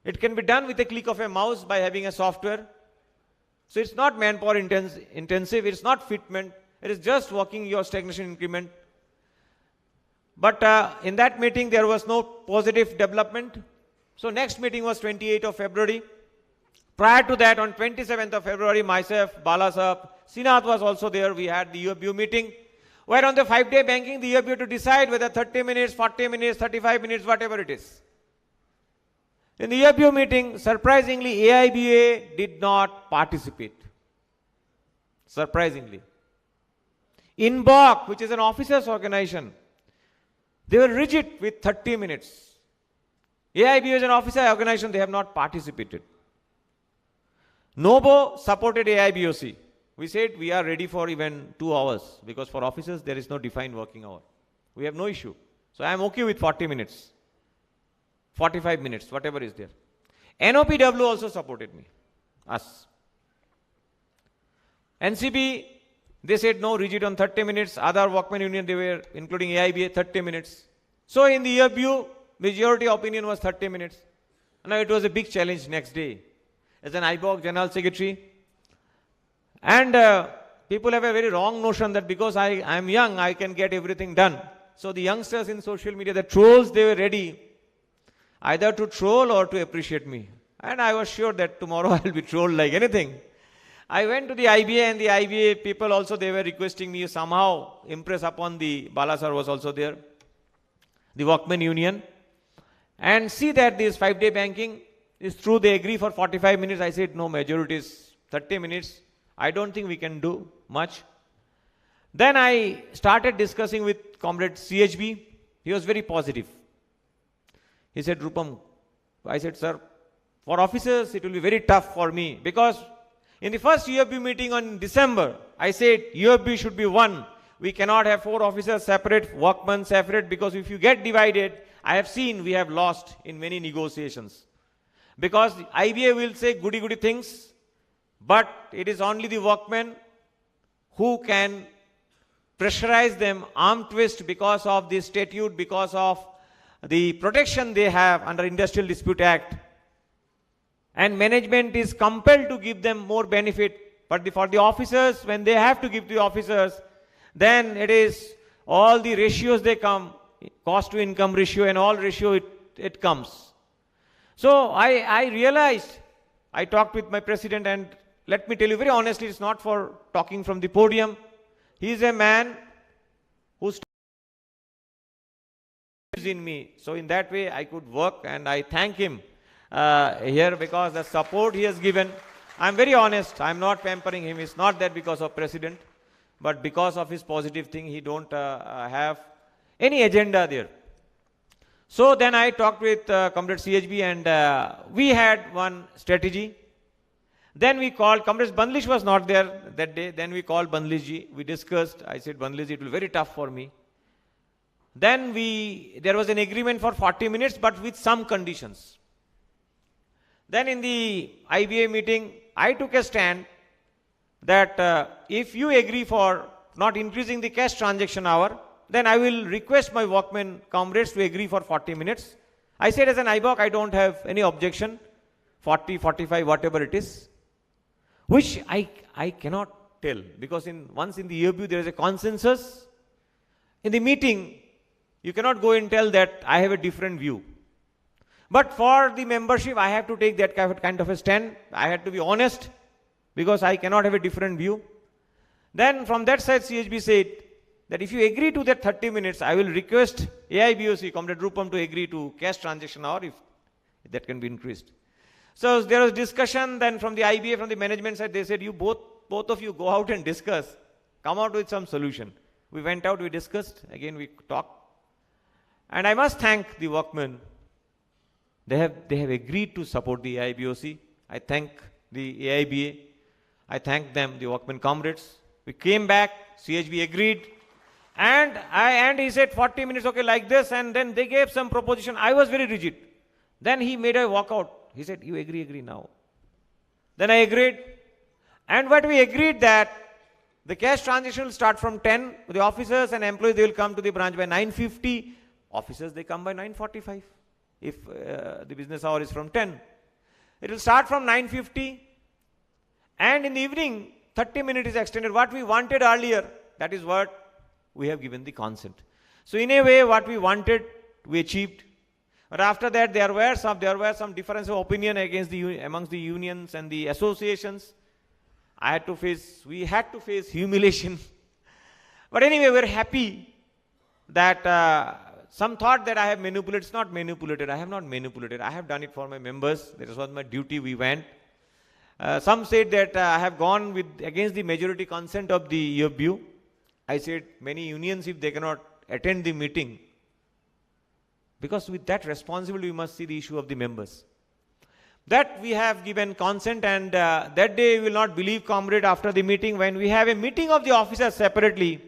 It can be done with a click of a mouse by having a software. So it's not manpower intensive, it's not fitment, it is just working your stagnation increment. But in that meeting there was no positive development. So next meeting was 28th of February. Prior to that, on 27th of February, myself, Balasaheb, Sinath was also there. We had the UFBU meeting, where on the 5-day banking, the UFBU to decide whether 30 minutes, 40 minutes, 35 minutes, whatever it is. In the UFBU meeting, surprisingly, AIBA did not participate. Surprisingly. INBOC, which is an officers' organization, they were rigid with 30 minutes. AIBA is an officer organization, they have not participated. NOBO supported AIBOC. We said we are ready for even 2 hours, because for officers there is no defined working hour. We have no issue. So I am okay with 40 minutes, 45 minutes, whatever is there. NOPW also supported me, us. NCB, they said no, rigid on 30 minutes. Other workmen union, they were, including AIBA, 30 minutes. So in the UFBU, majority opinion was 30 minutes. Now it was a big challenge next day. As an IBOC General Secretary, and people have a very wrong notion that because I am young, I can get everything done. So the youngsters in social media, the trolls, they were ready either to troll or to appreciate me. And I was sure that tomorrow I will be trolled like anything. I went to the IBA, and the IBA people also, they were requesting me somehow impress upon the Balasaheb was also there, the Workmen Union, and see that this 5-day banking is true. They agree for 45 minutes. I said no, majority is 30 minutes. I don't think we can do much. Then I started discussing with Comrade CHB. He was very positive. He said, Rupam, I said, sir, for officers it will be very tough for me, because in the first UFB meeting on December, I said UFB should be one. We cannot have 4 officers separate, workmen separate, because if you get divided, I have seen we have lost in many negotiations. Because the IBA will say goody things, but it is only the workmen who can pressurize them, arm twist, because of the statute, because of the protection they have under Industrial Dispute Act. And management is compelled to give them more benefit. But for the officers, when they have to give to the officers, then it is all the ratios they come, cost to income ratio and all ratio it comes. So I realized, I talked with my president, and let me tell you very honestly, it's not for talking from the podium. He is a man who believes in me. So in that way I could work, and I thank him here, because the support he has given. I'm very honest, I'm not pampering him. It's not that because of president, but because of his positive thing. He don't have any agenda there. So then I talked with Comrade CHB, and we had one strategy. Then we called, Comrade Bandlish was not there that day. Then we called Bandlish ji. We discussed. I said, Bandlish ji, it will be very tough for me. Then there was an agreement for 40 minutes, but with some conditions. Then in the IBA meeting, I took a stand that if you agree for not increasing the cash transaction hour, then I will request my workmen comrades to agree for 40 minutes. I said as an IBOC, I don't have any objection, 40, 45, whatever it is, which I cannot tell, because once in the UFBU there is a consensus. In the meeting, you cannot go and tell that I have a different view. But for the membership, I have to take that kind of a stand. I had to be honest, because I cannot have a different view. Then from that side, CHB said that if you agree to that 30 minutes, I will request AIBOC, Comrade Rupam, to agree to cash transaction hour if that can be increased. So there was discussion. Then from the IBA, from the management side, they said, you both of you go out and discuss, come out with some solution. We went out, we discussed, again we talked. And I must thank the workmen. They have agreed to support the AIBOC. I thank the AIBA. I thank them, the workmen comrades. We came back, CHB agreed. And he said 40 minutes, okay, like this. And then they gave some proposition. I was very rigid. Then he made a walkout. He said, you agree now. Then I agreed. And what we agreed that the cash transaction will start from 10. The officers and employees, they will come to the branch by 9:50. Officers, they come by 9:45. If the business hour is from 10. It will start from 9:50. And in the evening, 30 minutes is extended. What we wanted earlier, that is what we have given the consent. So in a way, what we wanted, we achieved. But after that, there were some difference of opinion amongst the unions and the associations. We had to face humiliation. But anyway, we're happy that some thought that I have manipulated. It's not manipulated. I have not manipulated. I have done it for my members. That was my duty. We went. Some said that I have gone against the majority consent of the UFBU. I said many unions, if they cannot attend the meeting, because with that responsibility we must see the issue of the members. That we have given consent, and that day you will not believe, comrade, after the meeting, when we have a meeting of the officers separately,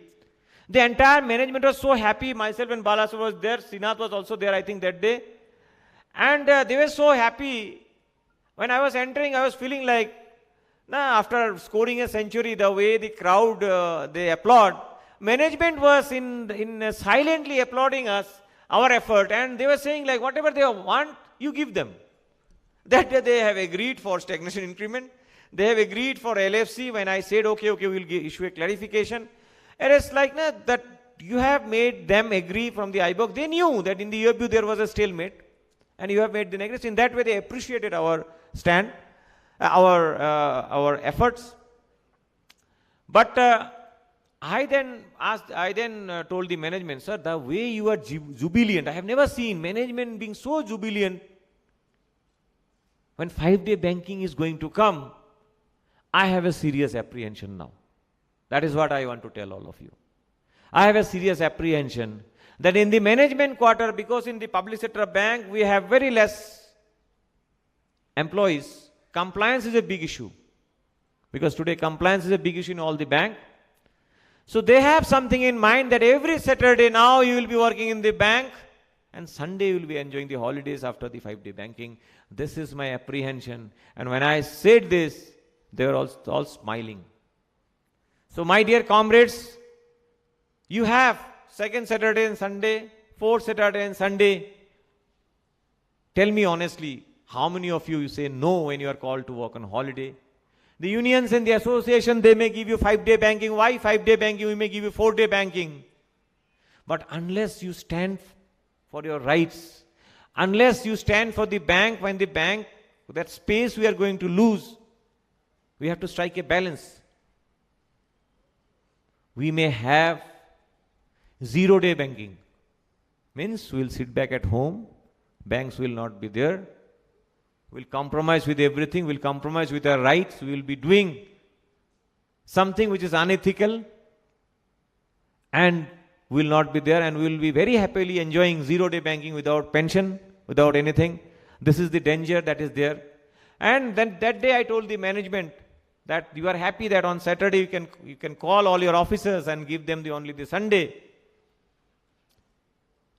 the entire management was so happy. Myself and Balasur was there, Srinath was also there, I think, that day. And they were so happy. When I was entering, I was feeling like, after scoring a century, the way the crowd, they applaud, management was in silently applauding us, our effort, and they were saying like, whatever they want, you give them. That day they have agreed for stagnation increment. They have agreed for LFC. When I said, okay, we'll issue a clarification. And it's like that you have made them agree from the IBOC. They knew that in the UFBU there was a stalemate, and you have made the agreement. In that way, they appreciated our stand, our efforts. But I then told the management, sir, the way you are jubilant, I have never seen management being so jubilant. When 5-day banking is going to come, I have a serious apprehension now. That is what I want to tell all of you. I have a serious apprehension that in the management quarter, because in the public sector bank, we have very less employees, compliance is a big issue. Because today compliance is a big issue in all the bank. So they have something in mind that every Saturday now you will be working in the bank, and Sunday you will be enjoying the holidays after the 5-day banking. This is my apprehension. And when I said this, they were all smiling. So my dear comrades, you have second Saturday and Sunday, fourth Saturday and Sunday. Tell me honestly, how many of you say no when you are called to work on holiday? The unions and the association, they may give you 5-day banking. Why 5-day banking? We may give you 4-day banking. But unless you stand for your rights, unless you stand for the bank, when the bank, that space we are going to lose, we have to strike a balance. We may have 0-day banking. Means we will sit back at home, banks will not be there, we'll compromise with everything, we'll compromise with our rights, we will be doing something which is unethical, and will not be there, and we will be very happily enjoying 0-day banking without pension, without anything. This is the danger that is there. And then that day I told the management that you are happy that on Saturday you can call all your officers and give them only the Sunday.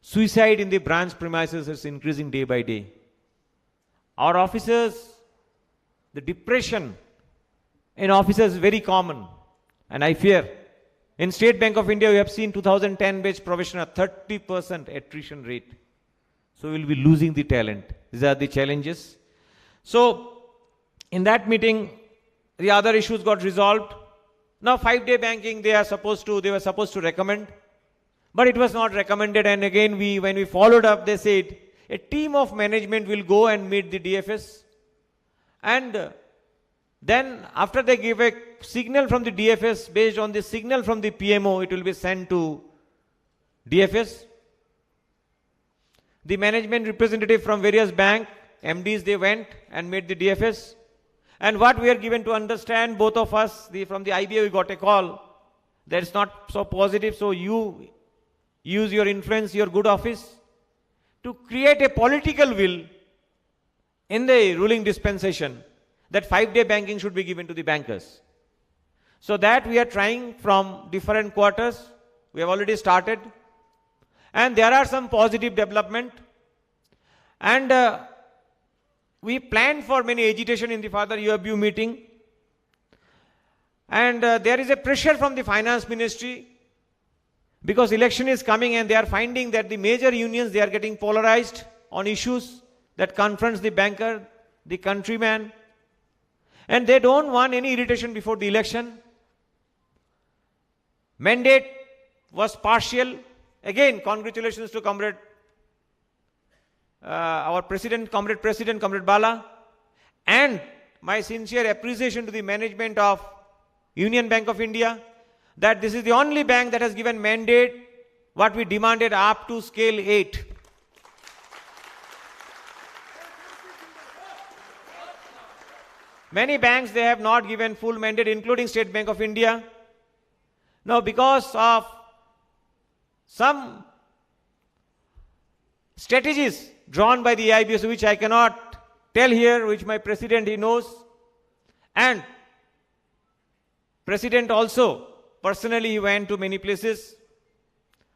Suicide in the branch premises is increasing day by day. Our officers, the depression in officers is very common, and I fear. In State Bank of India, we have seen 2010 batch professional 30% attrition rate. So we will be losing the talent. These are the challenges. So in that meeting, the other issues got resolved. Now 5-day banking, they were supposed to recommend, but it was not recommended. And again, when we followed up, they said a team of management will go and meet the DFS, and then after they give a signal from the DFS, based on the signal from the PMO, it will be sent to DFS. The management representative from various bank MDs, they went and made the DFS. And what we are given to understand, both of us, from the IBA, we got a call that it's not so positive. So you use your influence, your good office, to create a political will in the ruling dispensation that 5-day banking should be given to the bankers. So that we are trying from different quarters. We have already started. And there are some positive development. And we planned for many agitation in the further UFBU meeting. And there is a pressure from the finance ministry because election is coming and they are finding that the major unions, they are getting polarized on issues that confronts the banker, the countryman. And they don't want any irritation before the election. Mandate was partial. Again, congratulations to Comrade, our President, Comrade Bala. And my sincere appreciation to the management of Union Bank of India, that this is the only bank that has given mandate what we demanded up to scale 8. Many banks, they have not given full mandate, including State Bank of India. Now, because of some strategies drawn by the IBS, which I cannot tell here, which my president, he knows, and president also, personally, he went to many places.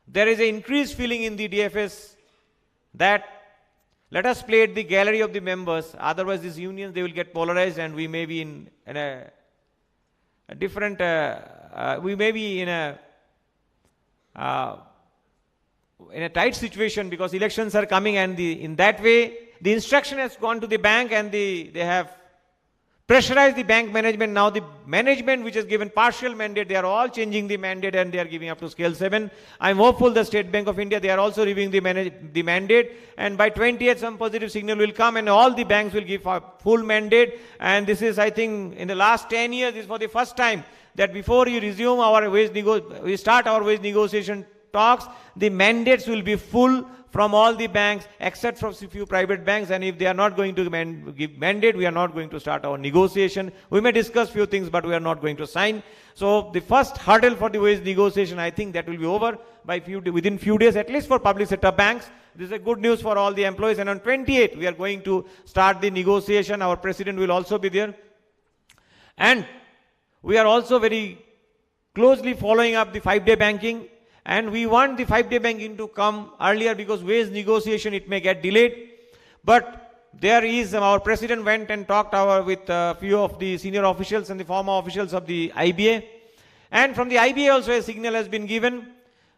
There is an increased feeling in the DFS that let us play at the gallery of the members, otherwise these unions, they will get polarized and we may be in a different, we may be in a tight situation because elections are coming, and in that way, the instruction has gone to the bank and they have pressurized the bank management. Now the management which has given partial mandate, they are all changing the mandate and they are giving up to scale 7. I am hopeful the State Bank of India, they are also reviewing the mandate, and by 20th some positive signal will come and all the banks will give a full mandate. And this is, I think, in the last 10 years, this is for the first time that before you resume our we start our wage negotiation talks, the mandates will be full from all the banks except from a few private banks, and if they are not going to give mandate, we are not going to start our negotiation. We may discuss few things, but we are not going to sign. So the first hurdle for the wage negotiation, I think that will be over by within few days, at least for public sector banks. This is a good news for all the employees, and on 28th we are going to start the negotiation. Our president will also be there, and we are also very closely following up the 5-day banking. And we want the 5-day banking to come earlier because wage negotiation, it may get delayed. But there is, our president went and talked with a few of the senior officials and the former officials of the IBA. And from the IBA also a signal has been given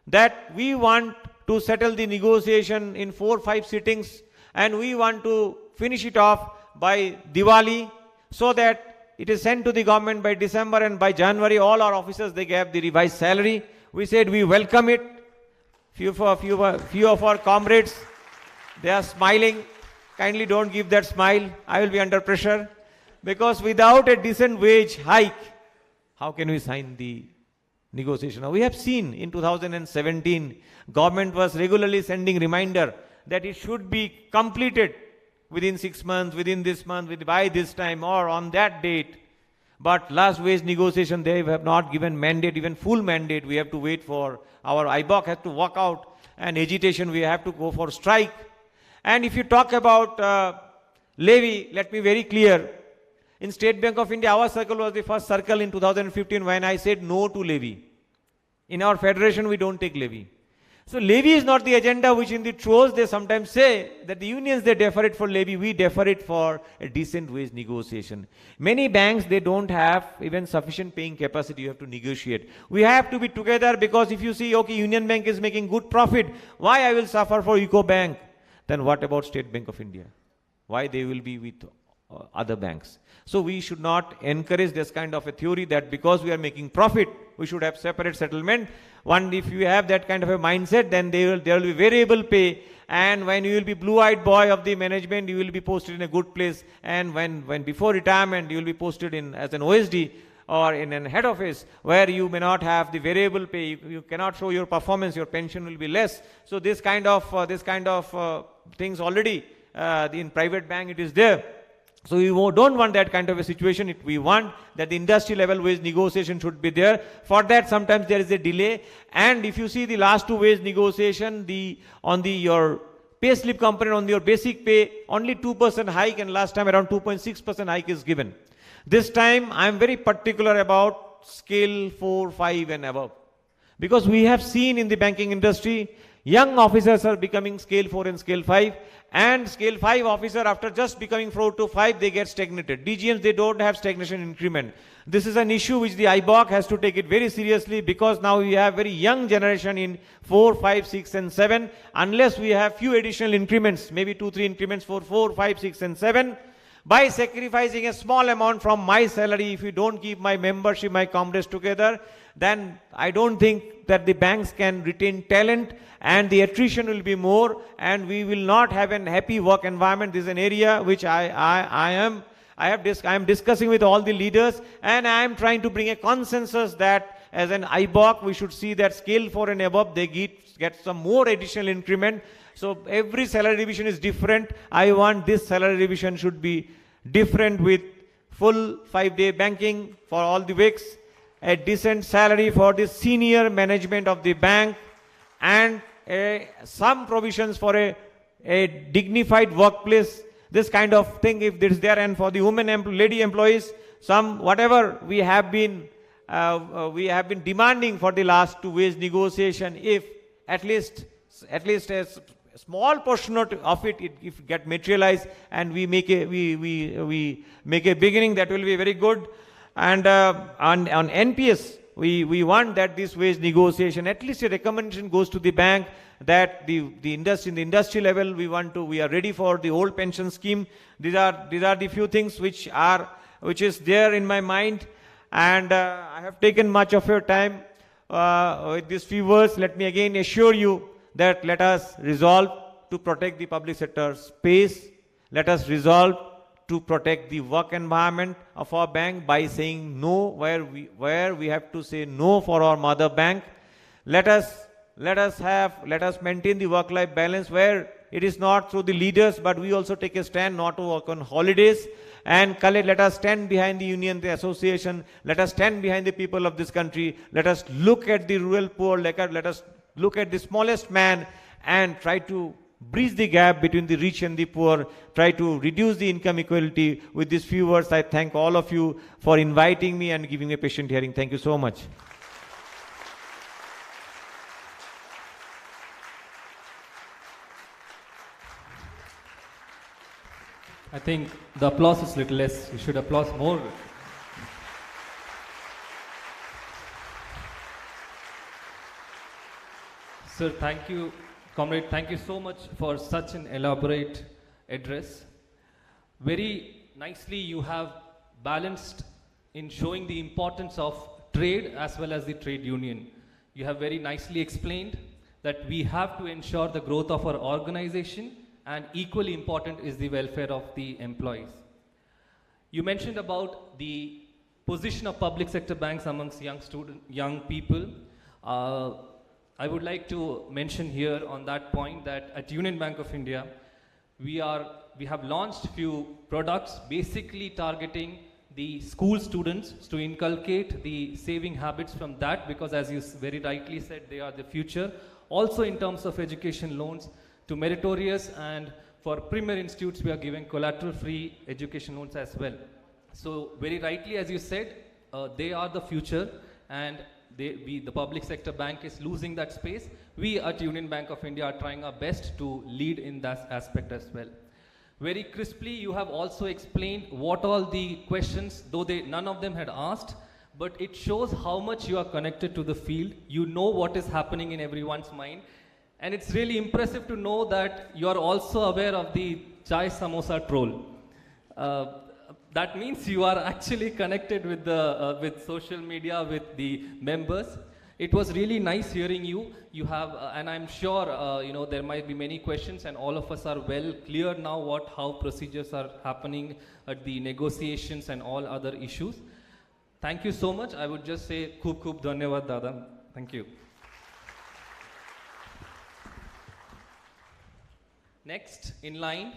that we want to settle the negotiation in 4 or 5 sittings. And we want to finish it off by Diwali so that it is sent to the government by December, and by January all our officers, they get the revised salary. We said we welcome it. Few of our comrades, they are smiling. Kindly don't give that smile. I will be under pressure. Because without a decent wage hike, how can we sign the negotiation? Now, we have seen in 2017, government was regularly sending reminder that it should be completed within 6 months, within this month, by this time or on that date. But last wage negotiation, they have not given mandate, even full mandate. We have to wait for our IBOC has to walk out, and agitation, we have to go for strike. And if you talk about levy, let me be very clear. In State Bank of India, our circle was the first circle in 2015 when I said no to levy. In our federation, we don't take levy. So levy is not the agenda, which in the throes they sometimes say that the unions, they defer it for levy, we defer it for a decent wage negotiation. Many banks, they don't have even sufficient paying capacity, you have to negotiate. We have to be together, because if you see, okay, Union Bank is making good profit, why I will suffer for UCO Bank? Then what about State Bank of India? Why they will be with other banks? So we should not encourage this kind of a theory that because we are making profit, we should have separate settlement. One, if you have that kind of a mindset, then there will be variable pay, and when you will be blue-eyed boy of the management, you will be posted in a good place, and when before retirement, you will be posted in as an OSD or in a head office where you may not have the variable pay, you cannot show your performance, your pension will be less. So this kind of things already in private bank it is there. So we don't want that kind of a situation. We want that the industry level wage negotiation should be there. For that, sometimes there is a delay. And if you see the last 2 wage negotiation, your pay slip component on your basic pay, only 2% hike, and last time around 2.6% hike is given. This time, I am very particular about scale 4, 5 and above. Because we have seen in the banking industry, young officers are becoming scale 4 and scale 5, and scale 5 officer after just becoming 4 to 5, they get stagnated. DGMs, they don't have stagnation increment. This is an issue which the IBOC has to take it very seriously, because now we have very young generation in 4, 5, 6 and 7. Unless we have few additional increments, maybe 2, 3 increments for 4, 5, 6 and 7, by sacrificing a small amount from my salary, if you don't keep my membership, my comrades together, then I don't think that the banks can retain talent, and the attrition will be more, and we will not have an happy work environment. This is an area which I am discussing with all the leaders, and I am trying to bring a consensus that as an IBOC, we should see that scale 4 and above, they get some more additional increment. So every salary revision is different. I want this salary revision should be different, with full 5-day banking for all the weeks, a decent salary for the senior management of the bank, and some provisions for a dignified workplace. This kind of thing, if there is there, and for the lady employees, some whatever we have been demanding for the last 2 wage negotiation, if at least a small portion of it if get materialized, and we make a beginning, that will be very good. And on NPS, we want that this wage negotiation, at least a recommendation goes to the bank, that the industry, in the industry level, we are ready for the old pension scheme. These are the few things which is there in my mind, and I have taken much of your time with these few words. Let me again assure you that let us resolve to protect the public sector space. Let us resolve to protect the work environment of our bank by saying no where we have to say no for our mother bank. Let us maintain the work-life balance where it is not through the leaders, but we also take a stand not to work on holidays. And let us stand behind the union, the association. Let us stand behind the people of this country. Let us look at the rural poor. Let us look at the smallest man and try to bridge the gap between the rich and the poor, try to reduce the income equality. With these few words, I thank all of you for inviting me and giving me a patient hearing. Thank you so much. I think the applause is little less. You should applaud more. Sir, thank you. Comrade, thank you so much for such an elaborate address. Very nicely you have balanced in showing the importance of trade as well as the trade union. You have very nicely explained that we have to ensure the growth of our organization, and equally important is the welfare of the employees. You mentioned about the position of public sector banks amongst young people. I would like to mention here on that point that at Union Bank of India, we have launched few products basically targeting the school students to inculcate the saving habits from that, because as you very rightly said, they are the future. Also in terms of education loans to meritorious, and for premier institutes, we are giving collateral-free education loans as well. So very rightly, as you said, they are the future, and the public sector bank is losing that space. We at Union Bank of India are trying our best to lead in that aspect as well. Very crisply, you have also explained what all the questions, though none of them had asked, but it shows how much you are connected to the field. You know what is happening in everyone's mind. And it's really impressive to know that you are also aware of the chai samosa troll. That means you are actually connected with social media, with the members. It was really nice hearing you. You have, and I'm sure there might be many questions, and all of us are well clear now how procedures are happening at the negotiations and all other issues. Thank you so much. I would just say, khub khub dhanyawad dada. Thank you. Next in line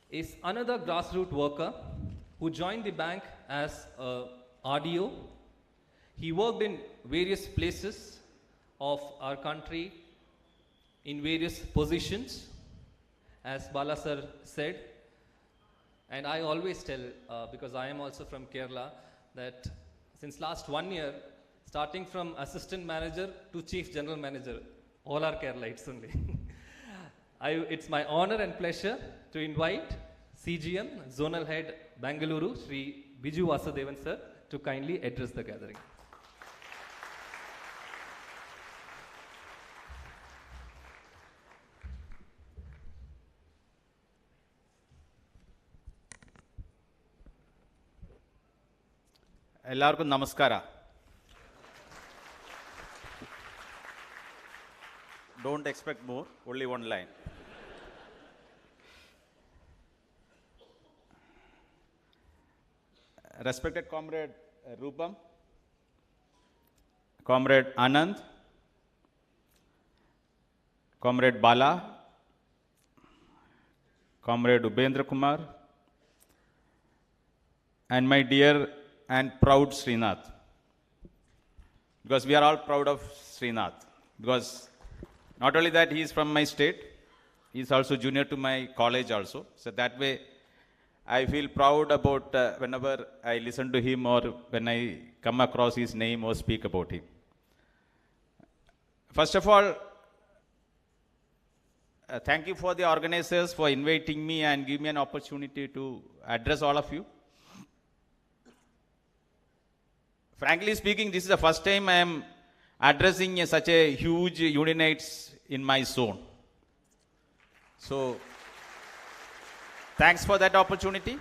is another grassroots worker who joined the bank as RDO. He worked in various places of our country in various positions, as Bala sir said. And I always tell, because I am also from Kerala, that Since last 1 year, starting from assistant manager to chief general manager, all are Keralites only. It's my honor and pleasure to invite CGM, Zonal Head Bangalore, Sri Biju Vasudevan sir, to kindly address the gathering. ಎಲ್ಲರಿಗೂ ನಮಸ್ಕಾರ. Don't expect more, only one line. Respected Comrade Rupam, Comrade Anand, Comrade Bala, Comrade Ubendra Kumar, and my dear and proud Srinath, because we are all proud of Srinath, because not only that he is from my state, he is also junior to my college also, so that way I feel proud about whenever I listen to him or when I come across his name or speak about him. First of all, thank you for the organizers for inviting me and give me an opportunity to address all of you. Frankly speaking, this is the first time I am addressing such a huge unionites in my zone. So, thanks for that opportunity.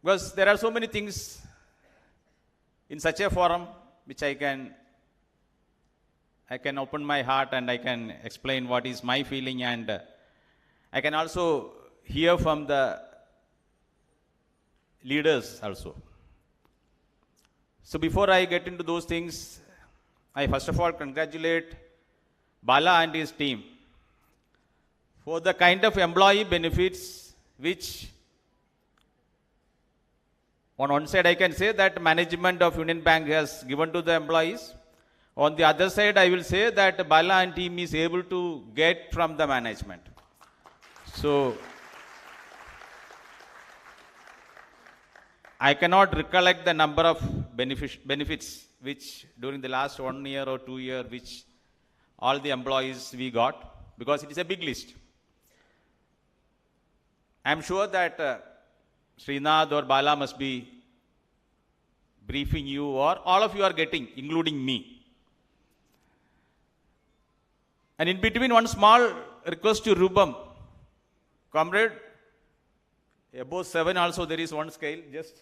Because there are so many things in such a forum which I can open my heart and I can explain what is my feeling, and I can also hear from the leaders also. So before I get into those things, I first of all congratulate Bala and his team for the kind of employee benefits which on one side I can say that management of Union Bank has given to the employees. On the other side, I will say that Bala and team is able to get from the management. So I cannot recollect the number of benefits which during the last 1 year or 2 years which all the employees we got, because it is a big list. I am sure that Srinath or Bala must be briefing you, or all of you are getting, including me. And in between, one small request to Rupam, comrade, above 7 also there is one scale, just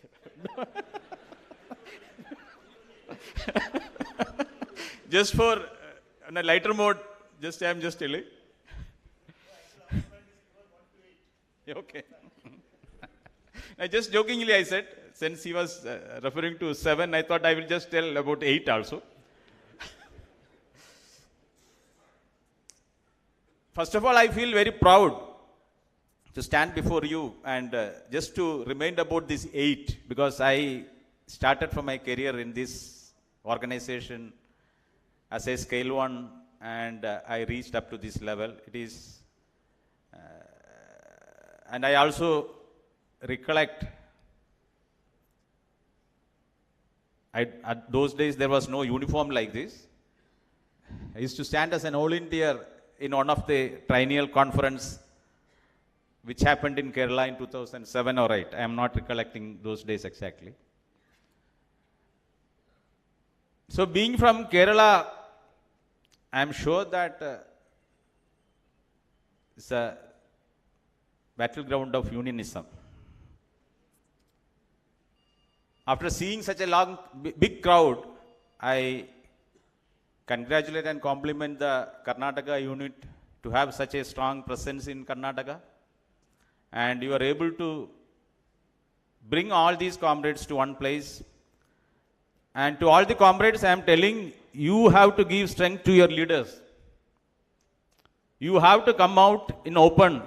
just for on a lighter mode, just I am just telling. Okay. I just jokingly I said, since he was referring to 7, I thought I will just tell about 8 also. First of all, I feel very proud to stand before you and just to remind about this 8, because I started from my career in this organization as a scale 1 and I reached up to this level. It is, and I also recollect, at those days there was no uniform like this. I used to stand as an All India in one of the triennial conference which happened in Kerala in 2007 or 8. I am not recollecting those days exactly. So being from Kerala, I am sure that it's a battleground of unionism. After seeing such a big crowd, I congratulate and compliment the Karnataka unit to have such a strong presence in Karnataka. And you are able to bring all these comrades to one place. And to all the comrades, I am telling, you have to give strength to your leaders. You have to come out in open.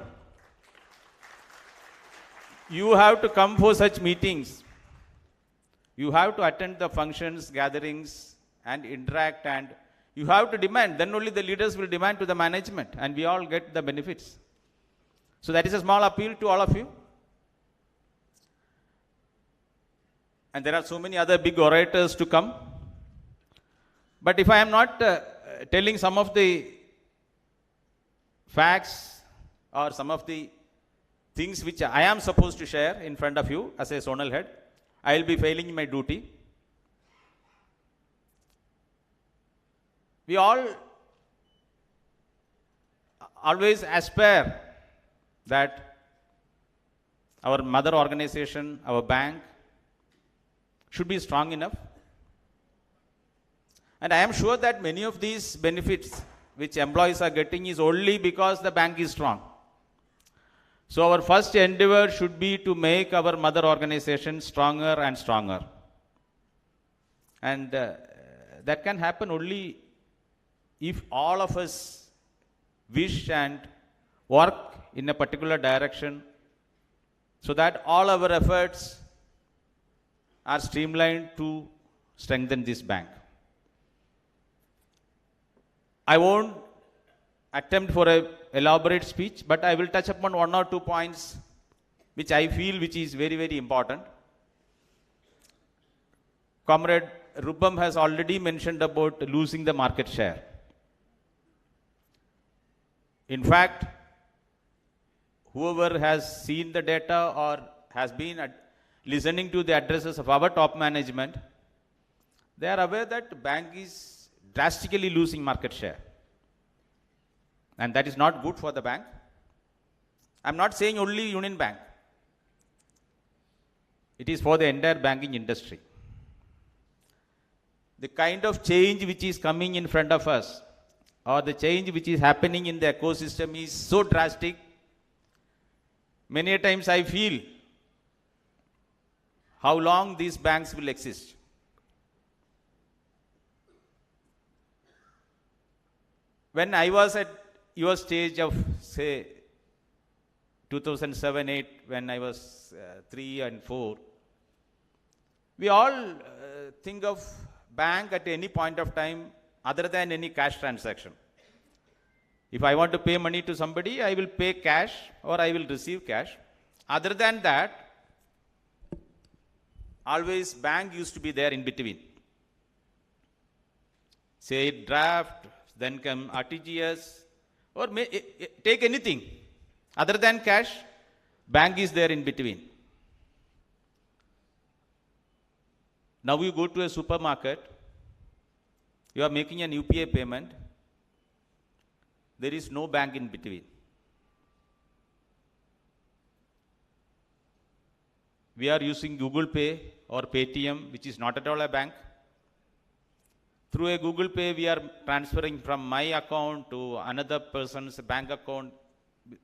You have to come for such meetings. You have to attend the functions, gatherings, and interact, and you have to demand. Then only the leaders will demand to the management, and we all get the benefits. So that is a small appeal to all of you. and there are so many other big orators to come. But if I am not telling some of the facts or some of the things which I am supposed to share in front of you as a zonal head, I will be failing in my duty. We all always aspire that our mother organization, our bank, should be strong enough. And I am sure that many of these benefits which employees are getting is only because the bank is strong. So our first endeavor should be to make our mother organization stronger and stronger. And that can happen only if all of us wish and work in a particular direction, so that all our efforts are streamlined to strengthen this bank. I won't attempt for an elaborate speech, but I will touch upon one or two points which I feel which is very, very important. Comrade Rupam has already mentioned about losing the market share. In fact, whoever has seen the data or has been listening to the addresses of our top management, they are aware that the bank is drastically losing market share. And that is not good for the bank. I'm not saying only Union Bank. It is for the entire banking industry. The kind of change which is coming in front of us, or the change which is happening in the ecosystem, is so drastic. Many a times I feel how long these banks will exist. When I was at your stage of, say, 2007-8, when I was 3 and 4, we all think of bank at any point of time other than any cash transaction. If I want to pay money to somebody, I will pay cash or I will receive cash. Other than that, always bank used to be there in between. Say draft, then come RTGS, or take anything. Other than cash, bank is there in between. Now you go to a supermarket, you are making an UPI payment, there is no bank in between. We are using Google Pay or Paytm, which is not at all a bank. Through a Google Pay, we are transferring from my account to another person's bank account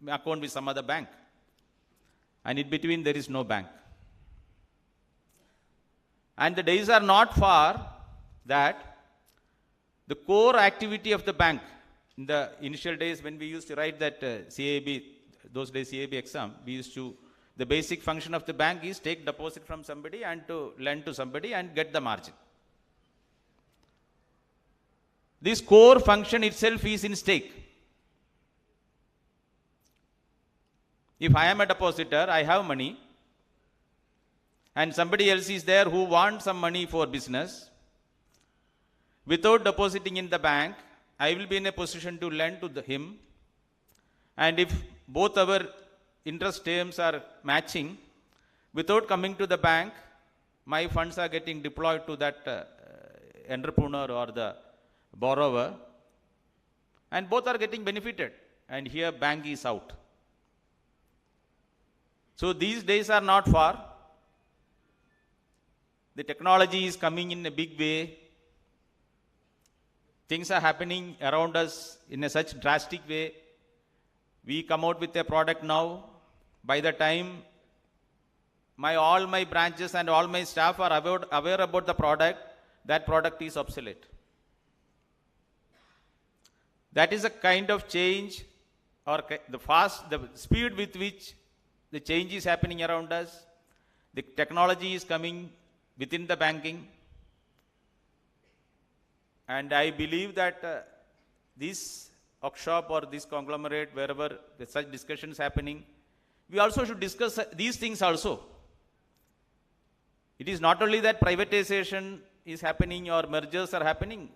with some other bank. And in between, there is no bank. And the days are not far that the core activity of the bank, in the initial days when we used to write that CAB, those days CAB exam, we used to, the basic function of the bank is take deposit from somebody and to lend to somebody and get the margin. This core function itself is in stake. If I am a depositor, I have money, and somebody else is there who wants some money for business, without depositing in the bank, I will be in a position to lend to him. And if both our interest terms are matching, without coming to the bank, my funds are getting deployed to that entrepreneur or the borrower, and both are getting benefited, and here bank is out. So these days are not far. The technology is coming in a big way. Things are happening around us in a such drastic way. We come out with a product now. By the time all my branches and all my staff are aware about the product, that product is obsolete. That is a kind of change, or the speed with which the change is happening around us. The technology is coming within the banking. And I believe that this workshop or this conglomerate, wherever there's such discussions happening, we also should discuss these things also. It is not only that privatization is happening or mergers are happening,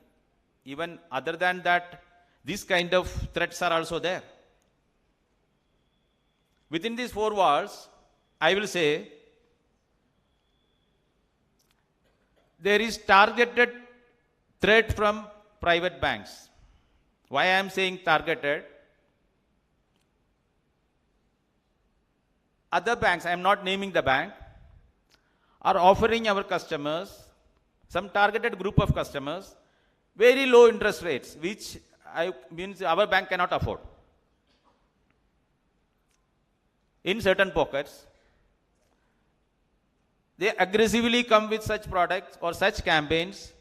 even other than that, these kind of threats are also there. Within these four walls, I will say, there is targeted threat from private banks. Why I am saying targeted? Other banks, I am not naming the bank, are offering our customers, some targeted group of customers, very low interest rates, which means our bank cannot afford. In certain pockets, they aggressively come with such products or such campaigns,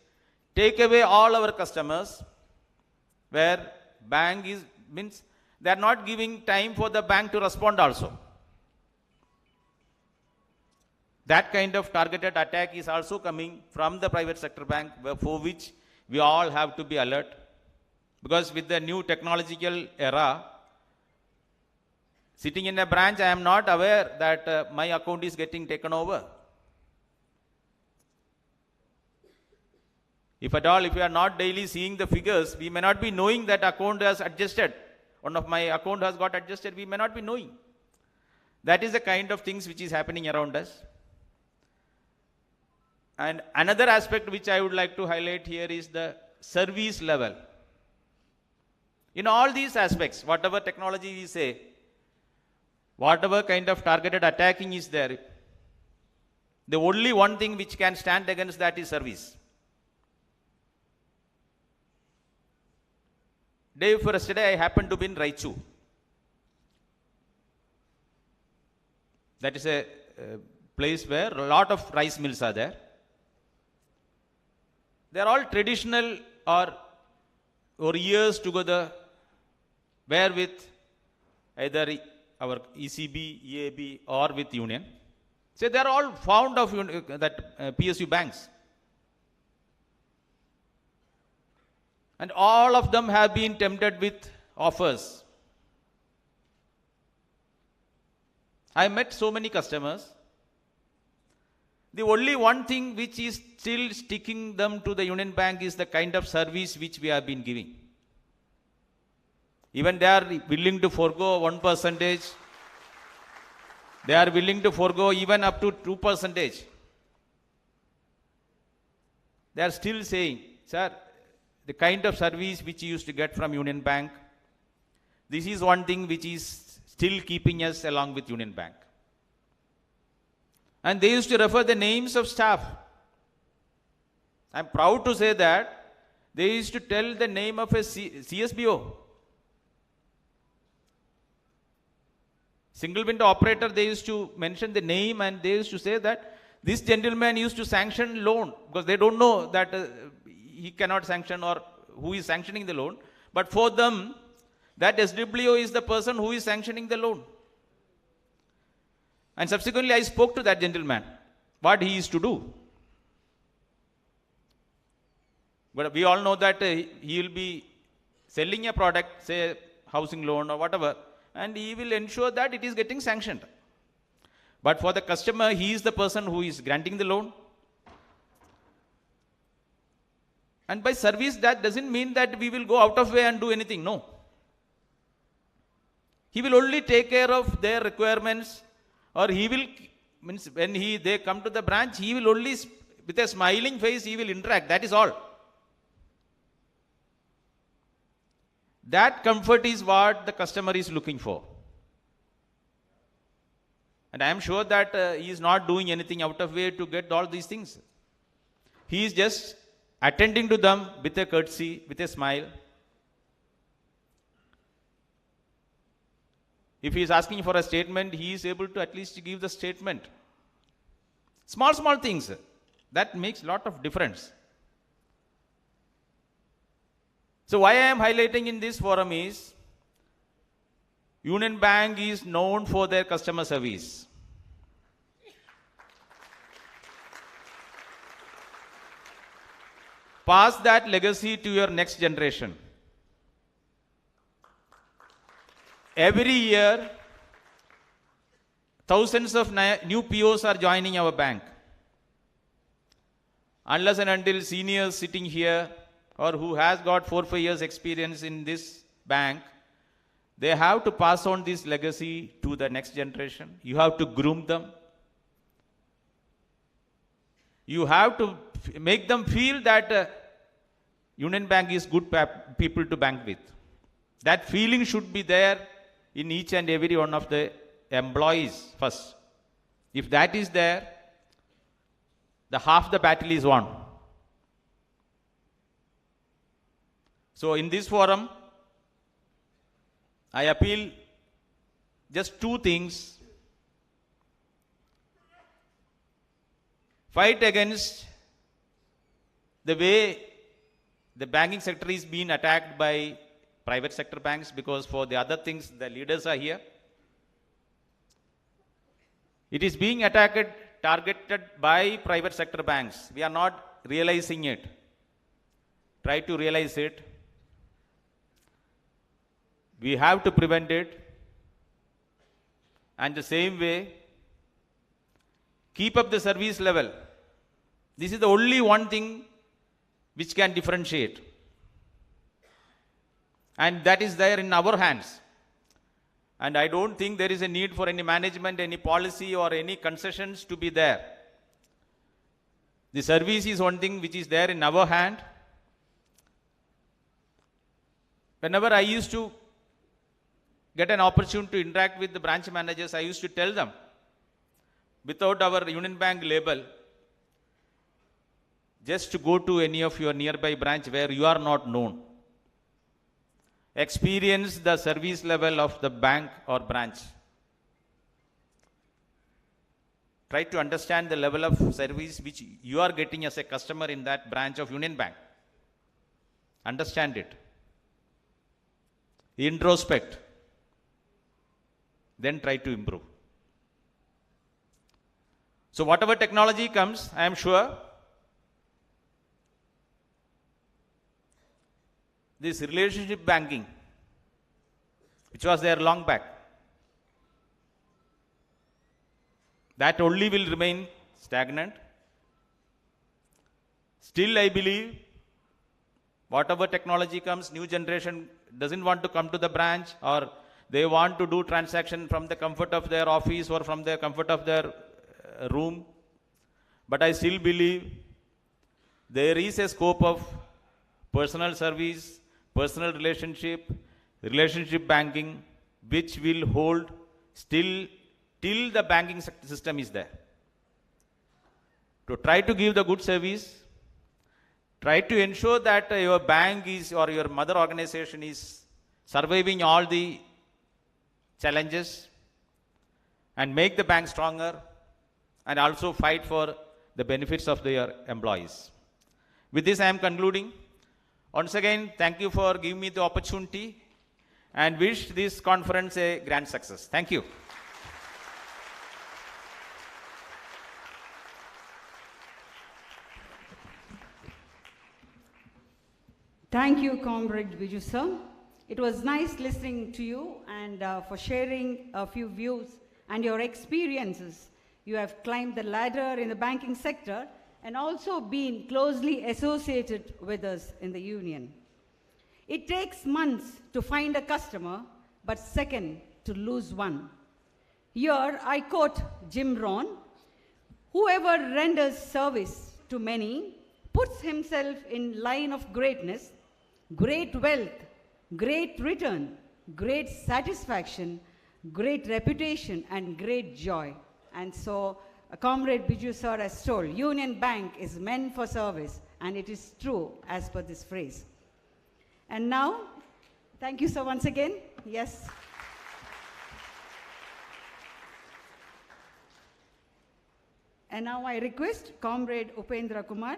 take away all our customers, where bank is, means they are not giving time for the bank to respond also. That kind of targeted attack is also coming from the private sector bank, for which we all have to be alert. Because with the new technological era, sitting in a branch, I am not aware that my account is getting taken over. If at all, if we are not daily seeing the figures, we may not be knowing that account has adjusted. One of my account has got adjusted, we may not be knowing. That is the kind of things which is happening around us. And another aspect which I would like to highlight here is the service level. In all these aspects, whatever technology we say, whatever kind of targeted attacking is there, the only one thing which can stand against that is service. Day before yesterday, I happened to be in Raichu. That is a place where a lot of rice mills are there. They are all traditional or years together, where with either our ECB, EAB or with Union. So they are all found of that PSU banks. And all of them have been tempted with offers. I met so many customers. The only one thing which is still sticking them to the Union Bank is the kind of service which we have been giving. Even they are willing to forego 1%. They are willing to forego even up to 2%. They are still saying, sir, the kind of service which you used to get from Union Bank, this is one thing which is still keeping us along with Union Bank. And they used to refer the names of staff. I am proud to say that they used to tell the name of a CSBO. Single window operator, they used to mention the name and they used to say that this gentleman used to sanction loan, because they don't know that he cannot sanction or who is sanctioning the loan. But for them, that SWO is the person who is sanctioning the loan. And subsequently, I spoke to that gentleman, what he used to do. But we all know that he will be selling a product, say housing loan or whatever, and he will ensure that it is getting sanctioned. But for the customer, he is the person who is granting the loan. And by service, that doesn't mean that we will go out of way and do anything. No. He will only take care of their requirements, or he will, means when they come to the branch, he will only, with a smiling face, he will interact. That is all. That comfort is what the customer is looking for. And I am sure that he is not doing anything out of way to get all these things. He is just attending to them with a courtesy, with a smile. If he is asking for a statement, he is able to at least give the statement. Small things. That makes a lot of difference. So why I am highlighting in this forum is, Union Bank is known for their customer service. Pass that legacy to your next generation. Every year, thousands of new POs are joining our bank. unless and until seniors sitting here or who has got 4 or 5 years experience in this bank, they have to pass on this legacy to the next generation. You have to groom them. You have to make them feel that Union Bank is good people to bank with. That feeling should be there in each and every one of the employees first. If that is there, the half the battle is won. So in this forum, I appeal just 2 things. Fight against the way the banking sector is being attacked by private sector banks, because for the other things the leaders are here. It is being attacked, targeted by private sector banks. We are not realizing it. Try to realize it. We have to prevent it. And the same way, keep up the service level. This is the only one thing which can differentiate. And that is there in our hands. And I don't think there is a need for any management, any policy or any concessions to be there. The service is one thing which is there in our hand. Whenever I used to get an opportunity to interact with the branch managers, I used to tell them, without our Union Bank label, just to go to any of your nearby branch where you are not known. Experience the service level of the bank or branch. Try to understand the level of service which you are getting as a customer in that branch of Union Bank. Understand it. Introspect. Then try to improve. So whatever technology comes, I am sure this relationship banking, which was there long back, that only will remain stagnant. Still, I believe whatever technology comes, new generation doesn't want to come to the branch, or they want to do transaction from the comfort of their office or from the comfort of their room. But I still believe there is a scope of personal service, personal relationship, relationship banking, which will hold still till the banking system is there. To try to give the good service, try to ensure that your bank is, or your mother organization is surviving all the challenges, and make the bank stronger, and also fight for the benefits of their employees. With this, I am concluding. Once again, thank you for giving me the opportunity, and wish this conference a grand success. Thank you. Thank you, Comrade Viju sir. It was nice listening to you and for sharing a few views and your experiences. You have climbed the ladder in the banking sector and also been closely associated with us in the union. It takes months to find a customer, but second to lose one. Here I quote Jim Rohn: "Whoever renders service to many puts himself in line of greatness, great wealth, great return, great satisfaction, great reputation, and great joy." And so, Comrade Biju sir has told, Union Bank is meant for service, and it is true as per this phrase. And now, thank you sir once again. Yes. And now I request Comrade Upendra Kumar,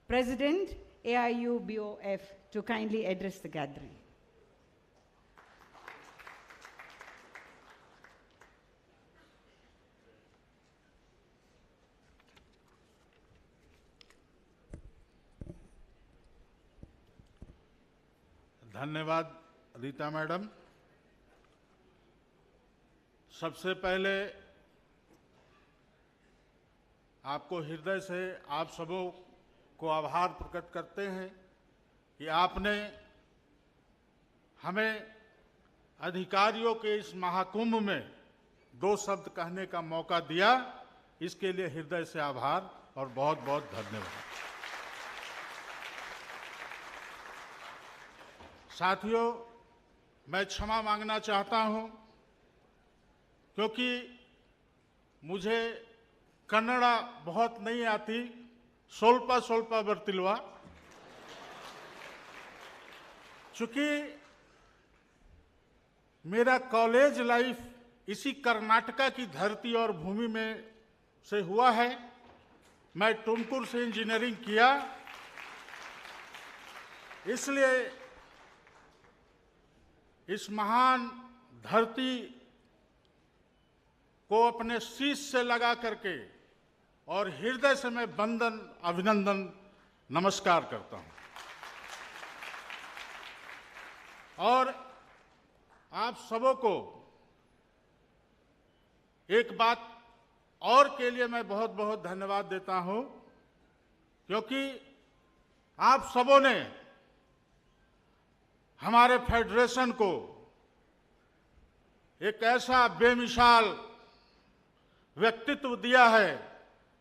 President, AIU BOF, to kindly address the gathering. धन्यवाद Rita madam. सबसे पहले आपको हृदय से आप सबों को आभार प्रकट करते हैं कि आपने हमें अधिकारियों के इस महाकुंभ में 2 शब्द कहने का मौका दिया। इसके लिए हृदय से आभार और बहुत बहुत धन्यवाद। साथियों, मैं क्षमा मांगना चाहता हूं क्योंकि मुझे कन्नड़ा बहुत नहीं आती, ಸ್ವಲ್ಪ ಬರ್ತಿಲ್ವಾ। चूंकि मेरा कॉलेज लाइफ इसी कर्नाटका की धरती और भूमि में से हुआ है। मैं तुमकुर से इंजीनियरिंग किया, इसलिए इस महान धरती को अपने शीश से लगा करके और हृदय से मैं वंदन, अभिनंदन, नमस्कार करता हूं। और आप सबों को एक बात और के लिए मैं बहुत बहुत धन्यवाद देता हूं, क्योंकि आप सबों ने हमारे फेडरेशन को एक ऐसा बेमिसाल व्यक्तित्व दिया है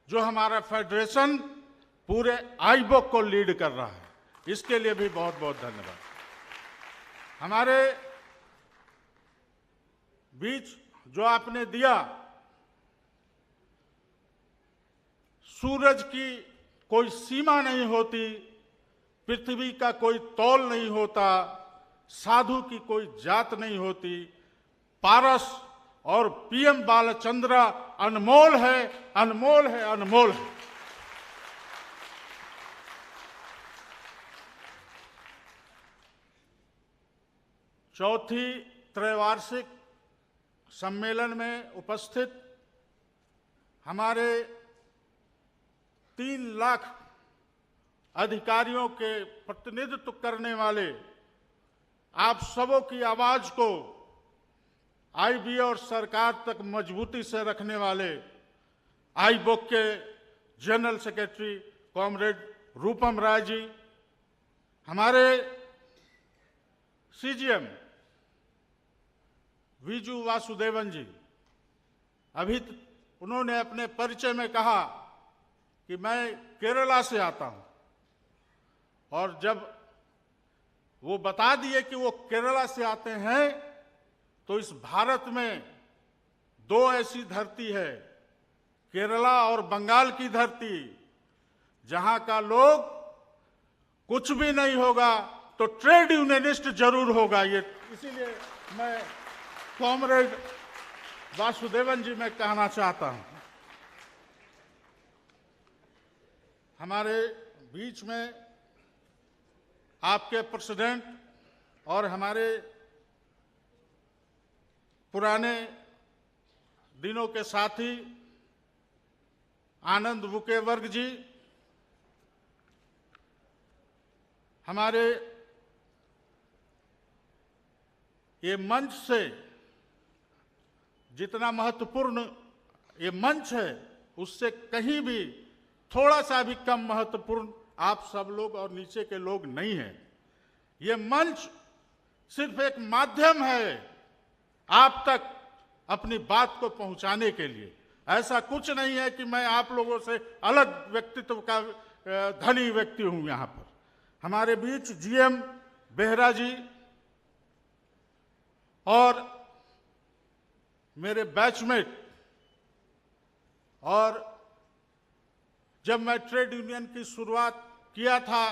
जो हमारा फेडरेशन पूरे आईबॉक को लीड कर रहा है। इसके लिए भी बहुत बहुत धन्यवाद। हमारे बीच जो आपने दिया, सूरज की कोई सीमा नहीं होती, पृथ्वी का कोई तौल नहीं होता, साधु की कोई जात नहीं होती, पारस और पीएम बालचंद्र अनमोल है, अनमोल है, अनमोल है। चौथी त्रैवार्षिक सम्मेलन में उपस्थित हमारे 3 लाख अधिकारियों के प्रतिनिधित्व करने वाले आप सबों की आवाज को आईबी और सरकार तक मजबूती से रखने वाले आईबॉक के जनरल सेक्रेटरी कॉमरेड रूपम राय जी, हमारे सीजीएम विजू वासुदेवन जी, अभी उन्होंने अपने परिचय में कहा कि मैं केरला से आता हूं, और जब वो बता दिए कि वो केरला से आते हैं तो इस भारत में 2 ऐसी धरती है, केरला और बंगाल की धरती, जहां का लोग कुछ भी नहीं होगा तो ट्रेड यूनियनिस्ट जरूर होगा। ये इसीलिए मैं कॉमरेड वासुदेवन जी में कहना चाहता हूं। हमारे बीच में आपके प्रेसिडेंट और हमारे पुराने दिनों के साथी आनंद बुके वर्ग जी, हमारे ये मंच से जितना महत्वपूर्ण ये मंच है, उससे कहीं भी थोड़ा सा भी कम महत्वपूर्ण आप सब लोग और नीचे के लोग नहीं हैं। ये मंच सिर्फ एक माध्यम है आप तक अपनी बात को पहुंचाने के लिए। ऐसा कुछ नहीं है कि मैं आप लोगों से अलग व्यक्तित्व का धनी व्यक्ति हूं। यहां पर हमारे बीच जीएम बेहरा जी और मेरे बैचमेट, और जब मैं ट्रेड यूनियन की शुरुआत किया था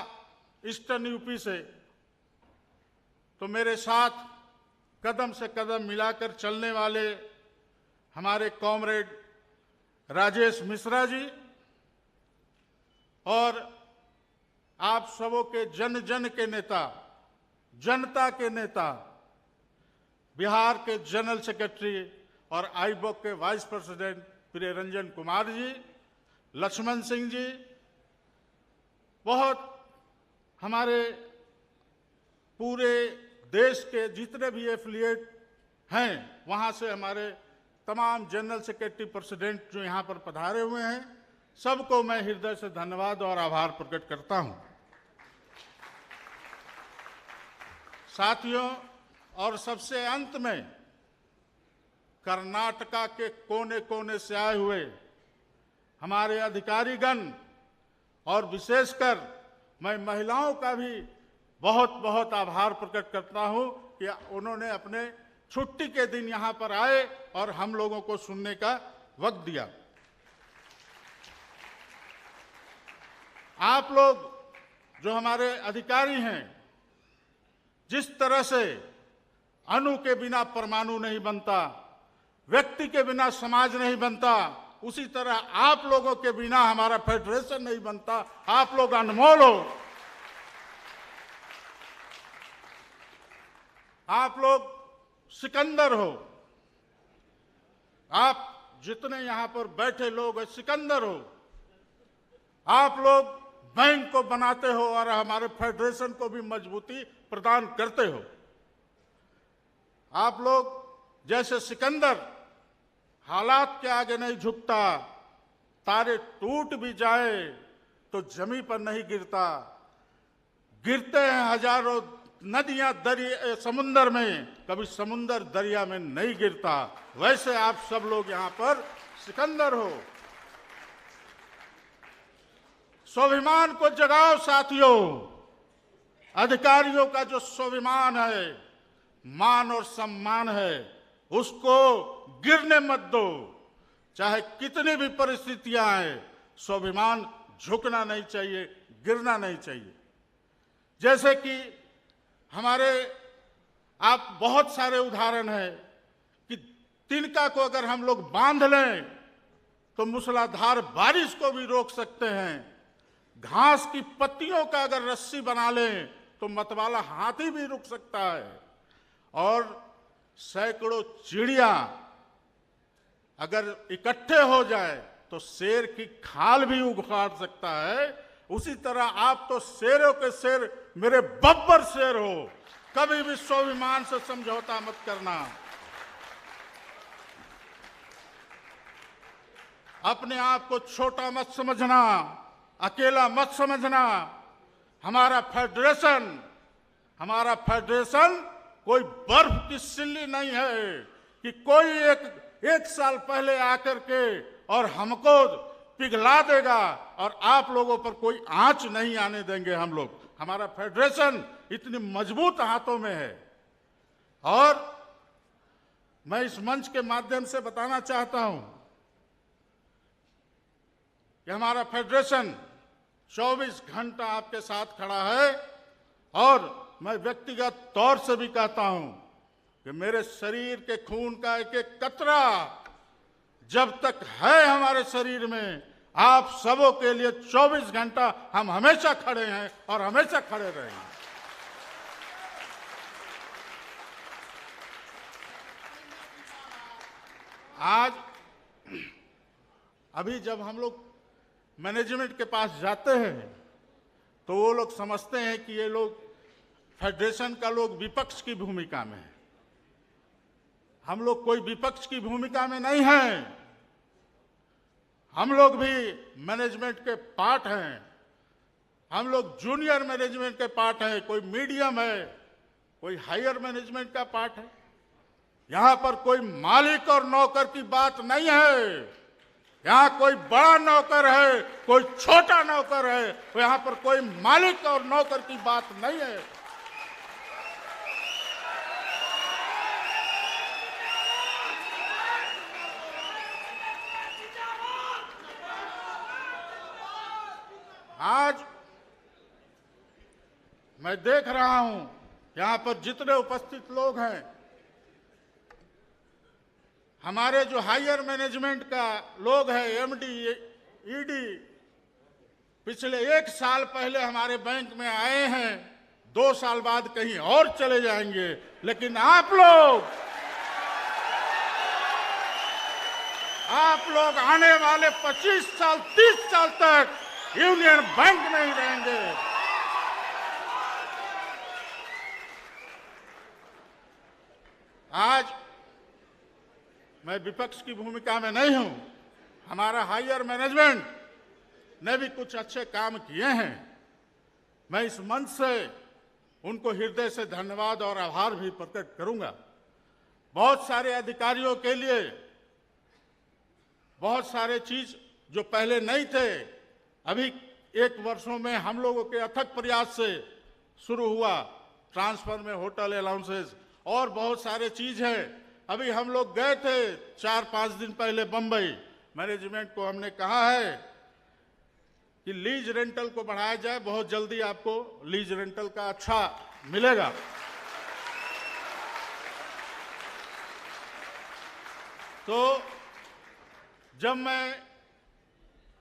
ईस्टर्न यूपी से, तो मेरे साथ कदम से कदम मिलाकर चलने वाले हमारे कॉमरेड राजेश मिश्रा जी और आप सबों के जन जन के नेता, जनता के नेता, बिहार के जनरल सेक्रेटरी और आईबॉक के वाइस प्रेसिडेंट प्रिय रंजन कुमार जी, लक्ष्मण सिंह जी, बहुत हमारे पूरे देश के जितने भी एफिलिएट हैं, वहां से हमारे तमाम जनरल सेक्रेटरी प्रेसिडेंट जो यहां पर पधारे हुए हैं, सबको मैं हृदय से धन्यवाद और आभार प्रकट करता हूं। साथियों, और सबसे अंत में कर्नाटका के कोने कोने से आए हुए हमारे अधिकारीगण और विशेषकर मैं महिलाओं का भी बहुत बहुत आभार प्रकट करता हूं कि उन्होंने अपने छुट्टी के दिन यहां पर आए और हम लोगों को सुनने का वक्त दिया। आप लोग जो हमारे अधिकारी हैं, जिस तरह से अणु के बिना परमाणु नहीं बनता, व्यक्ति के बिना समाज नहीं बनता, उसी तरह आप लोगों के बिना हमारा फेडरेशन नहीं बनता। आप लोग अनमोल हो। आप लोग सिकंदर हो। आप जितने यहां पर बैठे लोग हैं सिकंदर हो। आप लोग बैंक को बनाते हो और हमारे फेडरेशन को भी मजबूती प्रदान करते हो। आप लोग जैसे सिकंदर हालात के आगे नहीं झुकता, तारे टूट भी जाए तो जमीन पर नहीं गिरता, गिरते हैं हजारों नदियां दरिया समुंदर में, कभी समुंदर दरिया में नहीं गिरता। वैसे आप सब लोग यहां पर सिकंदर हो। स्वाभिमान को जगाओ साथियों। अधिकारियों का जो स्वाभिमान है, मान और सम्मान है, उसको गिरने मत दो। चाहे कितनी भी परिस्थितियां आए, स्वाभिमान झुकना नहीं चाहिए, गिरना नहीं चाहिए। जैसे कि हमारे आप बहुत सारे उदाहरण हैं कि तिनका को अगर हम लोग बांध लें तो मूसलाधार बारिश को भी रोक सकते हैं। घास की पत्तियों का अगर रस्सी बना लें तो मतवाला हाथी भी रुक सकता है। और सैकड़ों चिड़िया अगर इकट्ठे हो जाए तो शेर की खाल भी उखाड़ सकता है। उसी तरह आप तो शेरों के शेर, मेरे बब्बर शेर हो। कभी भी स्वाभिमान से समझौता मत करना। अपने आप को छोटा मत समझना, अकेला मत समझना। हमारा फेडरेशन कोई बर्फ की सिल्ली नहीं है कि कोई एक साल पहले आकर के और हमको पिघला देगा और आप लोगों पर कोई आंच नहीं आने देंगे हम लोग। हमारा फेडरेशन इतनी मजबूत हाथों में है। और मैं इस मंच के माध्यम से बताना चाहता हूं कि हमारा फेडरेशन 24 घंटा आपके साथ खड़ा है। और मैं व्यक्तिगत तौर से भी कहता हूं कि मेरे शरीर के खून का एक एक कतरा जब तक है हमारे शरीर में, आप सबों के लिए 24 घंटा हम हमेशा खड़े हैं और हमेशा खड़े रहेंगे। आज अभी जब हम लोग मैनेजमेंट के पास जाते हैं तो वो लोग समझते हैं कि ये लोग फेडरेशन का लोग विपक्ष की भूमिका में है। हम लोग कोई विपक्ष की भूमिका में नहीं हैं। हम लोग भी मैनेजमेंट के पार्ट हैं। हम लोग जूनियर मैनेजमेंट के पार्ट हैं। कोई मीडियम है, कोई हायर मैनेजमेंट का पार्ट है। यहां पर कोई मालिक और नौकर की बात नहीं है। यहां कोई बड़ा नौकर है, कोई छोटा नौकर है। यहां पर कोई मालिक और नौकर की बात नहीं है। आज मैं देख रहा हूं यहां पर जितने उपस्थित लोग हैं, हमारे जो हायर मैनेजमेंट का लोग हैं, एमडी, ईडी, पिछले 1 साल पहले हमारे बैंक में आए हैं, 2 साल बाद कहीं और चले जाएंगे। लेकिन आप लोग आने वाले 25 साल 30 साल तक यूनियन बैंक में ही रहेंगे। आज मैं विपक्ष की भूमिका में नहीं हूं। हमारा हायर मैनेजमेंट ने भी कुछ अच्छे काम किए हैं, मैं इस मंच से उनको हृदय से धन्यवाद और आभार भी प्रकट करूंगा। बहुत सारे अधिकारियों के लिए बहुत सारे चीज जो पहले नहीं थे, अभी 1 वर्षों में हम लोगों के अथक प्रयास से शुरू हुआ। ट्रांसफर में होटल अलाउंसेस और बहुत सारे चीज है। अभी हम लोग गए थे 4-5 दिन पहले बंबई, मैनेजमेंट को हमने कहा है कि लीज रेंटल को बढ़ाया जाए, बहुत जल्दी आपको लीज रेंटल का अच्छा मिलेगा। तो जब मैं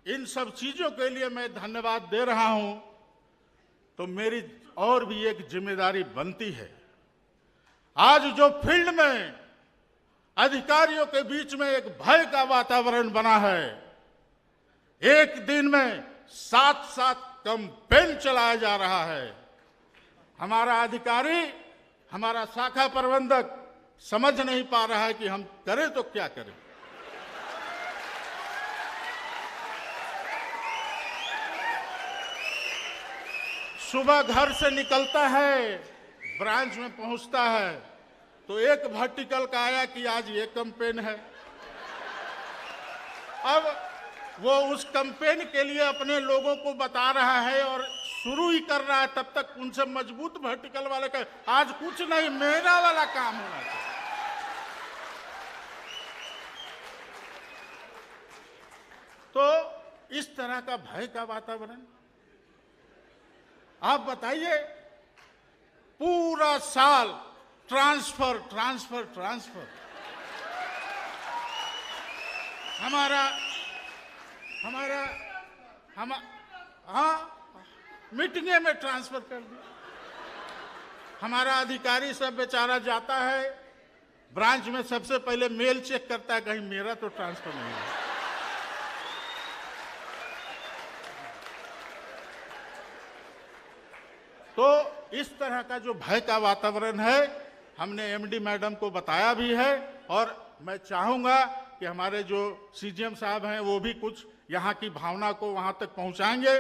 इन सब चीजों के लिए मैं धन्यवाद दे रहा हूं, तो मेरी और भी एक जिम्मेदारी बनती है। आज जो फील्ड में अधिकारियों के बीच में एक भय का वातावरण बना है, एक दिन में 7-7 कैंपेन चलाया जा रहा है। हमारा अधिकारी, हमारा शाखा प्रबंधक समझ नहीं पा रहा है कि हम करें तो क्या करें। सुबह घर से निकलता है, ब्रांच में पहुंचता है, तो एक वर्टिकल का आया कि आज ये कैंपेन है। अब वो उस कैंपेन के लिए अपने लोगों को बता रहा है और शुरू ही कर रहा है, तब तक उनसे मजबूत वर्टिकल वाले का आज कुछ नहीं, मेरा वाला काम होना चाहिए। तो इस तरह का भय का वातावरण, आप बताइए, पूरा साल ट्रांसफर ट्रांसफर ट्रांसफर, मीटिंगे में ट्रांसफर कर दिया। हमारा अधिकारी सब बेचारा जाता है ब्रांच में, सबसे पहले मेल चेक करता है, कहीं मेरा तो ट्रांसफर नहीं है। तो इस तरह का जो भय का वातावरण है, हमने एमडी मैडम को बताया भी है, और मैं चाहूंगा कि हमारे जो सीजीएम साहब हैं वो भी कुछ यहाँ की भावना को वहां तक पहुंचाएंगे।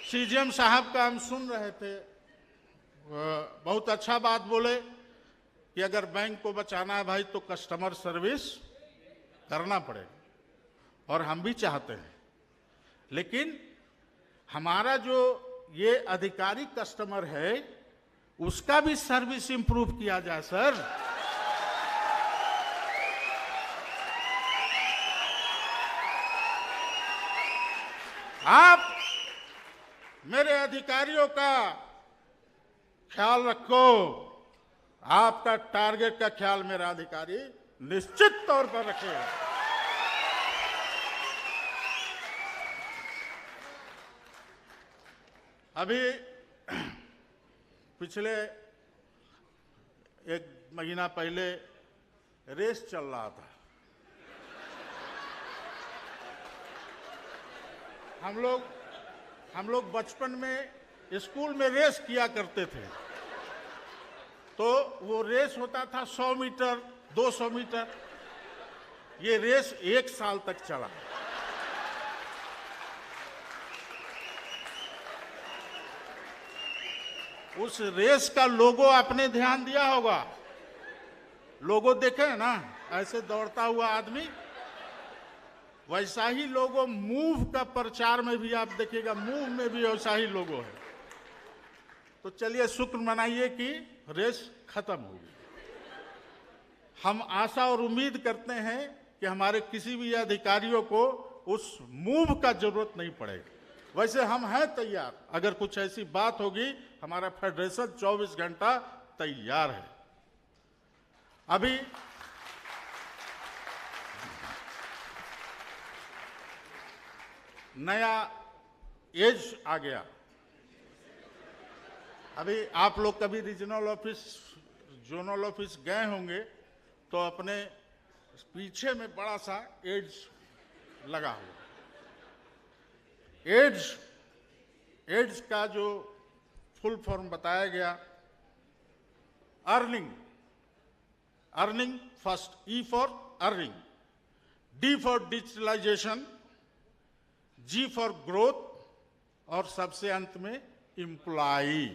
सीजीएम साहब का हम सुन रहे थे, बहुत अच्छा बात बोले कि अगर बैंक को बचाना है भाई तो कस्टमर सर्विस करना पड़ेगा, और हम भी चाहते हैं। लेकिन हमारा जो ये अधिकारी कस्टमर है, उसका भी सर्विस इंप्रूव किया जाए सर। आप मेरे अधिकारियों का ख्याल रखो, आपका टारगेट का ख्याल मेरा अधिकारी निश्चित तौर पर रखेगा। अभी पिछले 1 महीना पहले रेस चल रहा था। हम लोग बचपन में स्कूल में रेस किया करते थे। तो वो रेस होता था 100 मीटर, 200 मीटर। ये रेस 1 साल तक चला। उस रेस का लोगो आपने ध्यान दिया होगा, लोगो देखे ना, ऐसे दौड़ता हुआ आदमी, वैसा ही लोगो मूव का प्रचार में भी आप देखिएगा, मूव में भी वैसा ही लोगो है। तो चलिए शुक्र मनाइए कि रेस खत्म हो गई। हम आशा और उम्मीद करते हैं कि हमारे किसी भी अधिकारियों को उस मूव का जरूरत नहीं पड़ेगी। वैसे हम हैं तैयार, अगर कुछ ऐसी बात होगी, हमारा फेडरेशन 24 घंटा तैयार है। अभी नया एज आ गया। अभी आप लोग कभी रीजनल ऑफिस, जोनल ऑफिस गए होंगे तो अपने पीछे में बड़ा सा एज लगा हुआ। एड्स का जो फुल फॉर्म बताया गया, earning earning first, E for earning, D for digitalization, G for growth और सबसे अंत में एम्प्लॉई।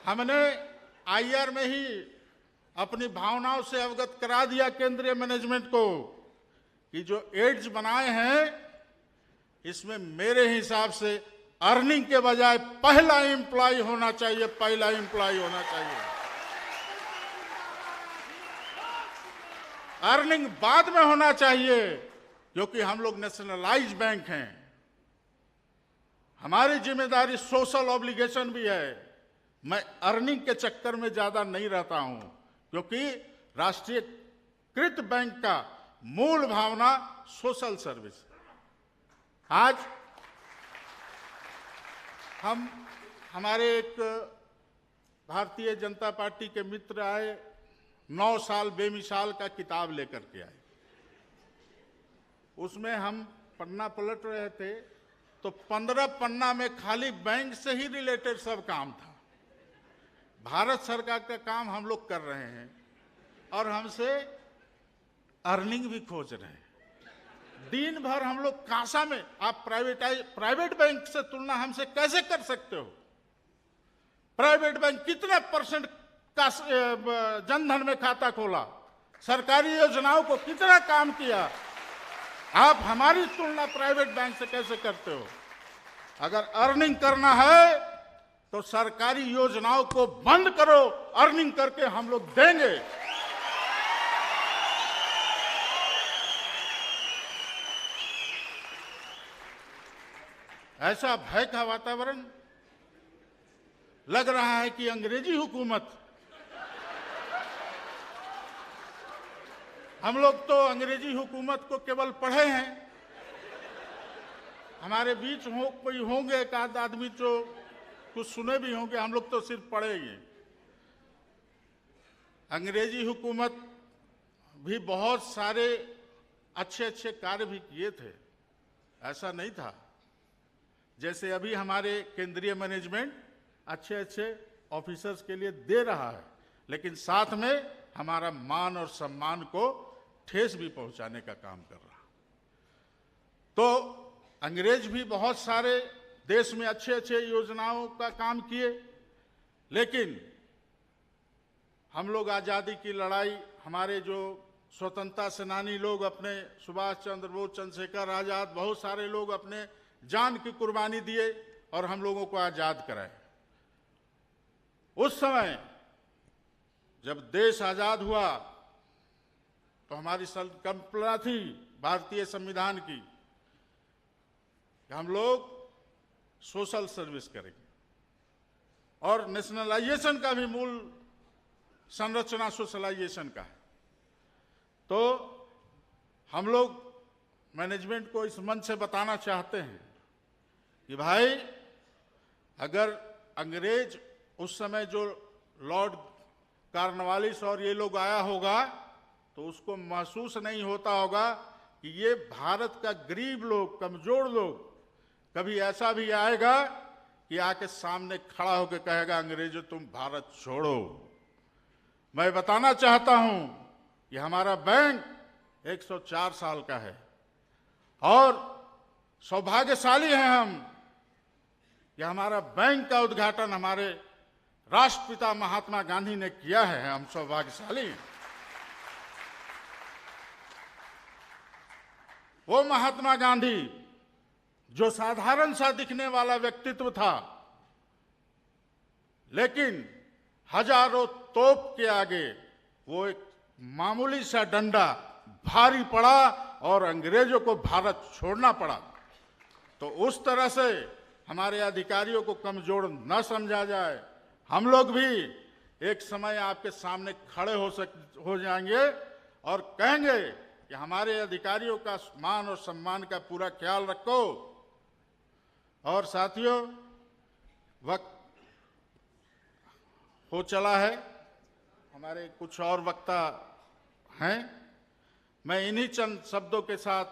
हमने आईआर में ही अपनी भावनाओं से अवगत करा दिया केंद्रीय मैनेजमेंट को कि जो एड्स बनाए हैं इसमें मेरे हिसाब से अर्निंग के बजाय पहला एम्प्लॉय होना चाहिए, पहला एम्प्लॉय होना चाहिए। अर्निंग बाद में होना चाहिए, क्योंकि हम लोग नेशनलाइज बैंक हैं, हमारी जिम्मेदारी सोशल ऑब्लिगेशन भी है। मैं अर्निंग के चक्कर में ज्यादा नहीं रहता हूं, क्योंकि राष्ट्रीयकृत बैंक का मूल भावना सोशल सर्विस। आज हमारे एक भारतीय जनता पार्टी के मित्र आए, 9 साल बेमिसाल का किताब लेकर के आए। उसमें हम पन्ना पलट रहे थे तो 15 पन्ना में खाली बैंक से ही रिलेटेड सब काम था। भारत सरकार का काम हम लोग कर रहे हैं और हमसे अर्निंग भी खोज रहे हैं। दिन भर हम लोग कासा में, आप प्राइवेट बैंक से तुलना हमसे कैसे कर सकते हो? प्राइवेट बैंक कितने % का जनधन में खाता खोला, सरकारी योजनाओं को कितना काम किया, आप हमारी तुलना प्राइवेट बैंक से कैसे करते हो? अगर अर्निंग करना है तो सरकारी योजनाओं को बंद करो, अर्निंग करके हम लोग देंगे। ऐसा भय का वातावरण लग रहा है कि अंग्रेजी हुकूमत, हम लोग तो अंग्रेजी हुकूमत को केवल पढ़े हैं, हमारे बीच कोई होंगे एक आध आदमी जो कुछ सुने भी होंगे, हम लोग तो सिर्फ पढ़े ही। अंग्रेजी हुकूमत भी बहुत सारे अच्छे अच्छे कार्य भी किए थे, ऐसा नहीं था। जैसे अभी हमारे केंद्रीय मैनेजमेंट अच्छे अच्छे ऑफिसर्स के लिए दे रहा है, लेकिन साथ में हमारा मान और सम्मान को ठेस भी पहुंचाने का काम कर रहा। तो अंग्रेज भी बहुत सारे देश में अच्छे अच्छे योजनाओं का काम किए, लेकिन हम लोग आज़ादी की लड़ाई, हमारे जो स्वतंत्रता सेनानी लोग, अपने सुभाष चंद्र बोस, चंद्रशेखर आजाद, बहुत सारे लोग अपने जान की कुर्बानी दिए और हम लोगों को आजाद कराए। उस समय जब देश आजाद हुआ तो हमारी कल्पना थी भारतीय संविधान की कि हम लोग सोशल सर्विस करेंगे, और नेशनलाइजेशन का भी मूल संरचना सोशलाइजेशन का है। तो हम लोग मैनेजमेंट को इस मंच से बताना चाहते हैं कि भाई, अगर अंग्रेज उस समय जो लॉर्ड कार्नवालिस और ये लोग आया होगा तो उसको महसूस नहीं होता होगा कि ये भारत का गरीब लोग, कमजोर लोग, कभी ऐसा भी आएगा कि आके सामने खड़ा होकर कहेगा अंग्रेजों तुम भारत छोड़ो। मैं बताना चाहता हूं कि हमारा बैंक 104 साल का है और सौभाग्यशाली हैं हम कि हमारा बैंक का उद्घाटन हमारे राष्ट्रपिता महात्मा गांधी ने किया है। हम सौभाग्यशाली हैं। वो महात्मा गांधी जो साधारण सा दिखने वाला व्यक्तित्व था, लेकिन हजारों तोप के आगे वो एक मामूली सा डंडा भारी पड़ा और अंग्रेजों को भारत छोड़ना पड़ा। तो उस तरह से हमारे अधिकारियों को कमजोर न समझा जाए। हम लोग भी एक समय आपके सामने खड़े हो जाएंगे और कहेंगे कि हमारे अधिकारियों का मान और सम्मान का पूरा ख्याल रखो। और साथियों, वक्त हो चला है, हमारे कुछ और वक्ता हैं। मैं इन्हीं चंद शब्दों के साथ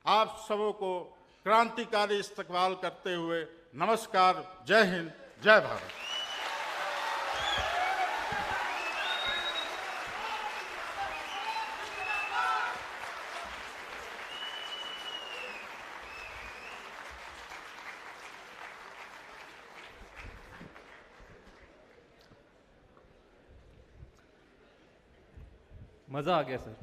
आप सबों को क्रांतिकारी इस्तकबाल करते हुए नमस्कार, जय हिंद, जय भारत। मजा आ गया सर।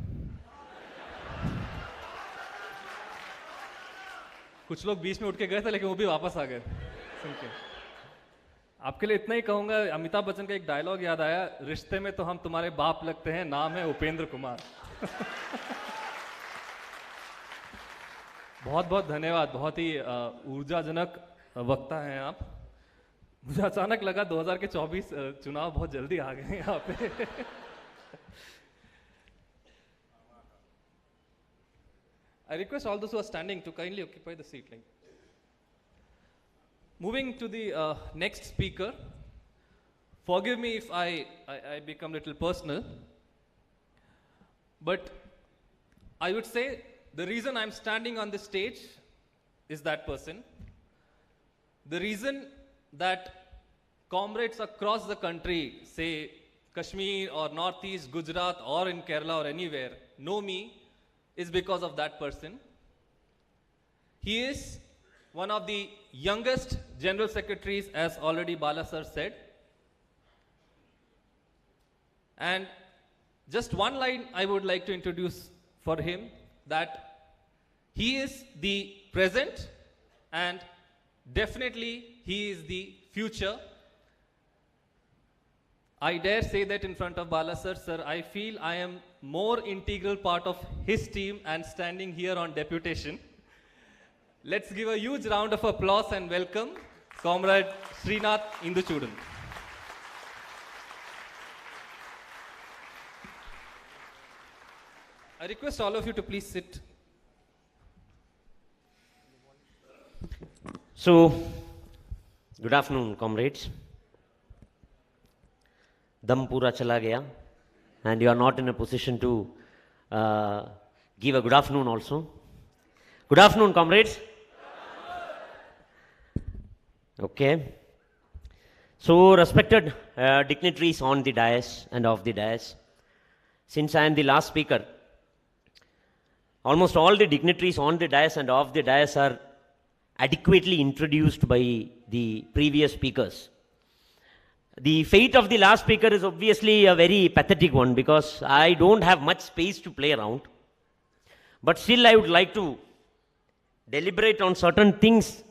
कुछ लोग बीच में उठ के गए थे लेकिन वो भी वापस आ गए सुन के। आपके लिए इतना ही कहूंगा, अमिताभ बच्चन का एक डायलॉग याद आया, रिश्ते में तो हम तुम्हारे बाप लगते हैं, नाम है उपेंद्र कुमार। बहुत बहुत धन्यवाद, बहुत ही ऊर्जाजनक वक्ता हैं आप। मुझे अचानक लगा 2024 चुनाव बहुत जल्दी आ गए यहाँ पे। I request all those who are standing to kindly occupy the seat. Moving to the next speaker. Forgive me if I become a little personal, but I would say the reason I'm standing on this stage is that person. The reason that comrades across the country, say Kashmir or Northeast, Gujarat or in Kerala or anywhere, know me is because of that person. He is one of the youngest general secretaries, as already Bala sir said. And just one line I would like to introduce for him, that he is the present and definitely he is the future. I dare say that in front of Bala sir, I feel I am more integral part of his team and standing here on deputation. Let's give a huge round of applause and welcome Comrade Srinath Induchudan. I request all of you to please sit. So, good afternoon, comrades. Dam pura chala gaya, and you are not in a position to give a good afternoon also. Good afternoon, comrades. Okay. So, respected dignitaries on the dais and off the dais, since I am the last speaker, almost all the dignitaries on the dais and off the dais are adequately introduced by the previous speakers. The fate of the last speaker is obviously a very pathetic one because I don't have much space to play around. But still I would like to deliberate on certain things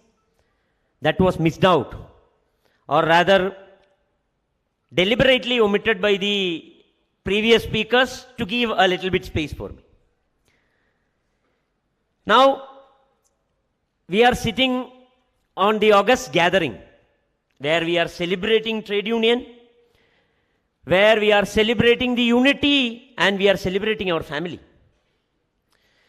that was missed out, or rather deliberately omitted by the previous speakers to give a little bit space for me. Now, we are sitting on the August gathering where we are celebrating trade union, where we are celebrating the unity and we are celebrating our family.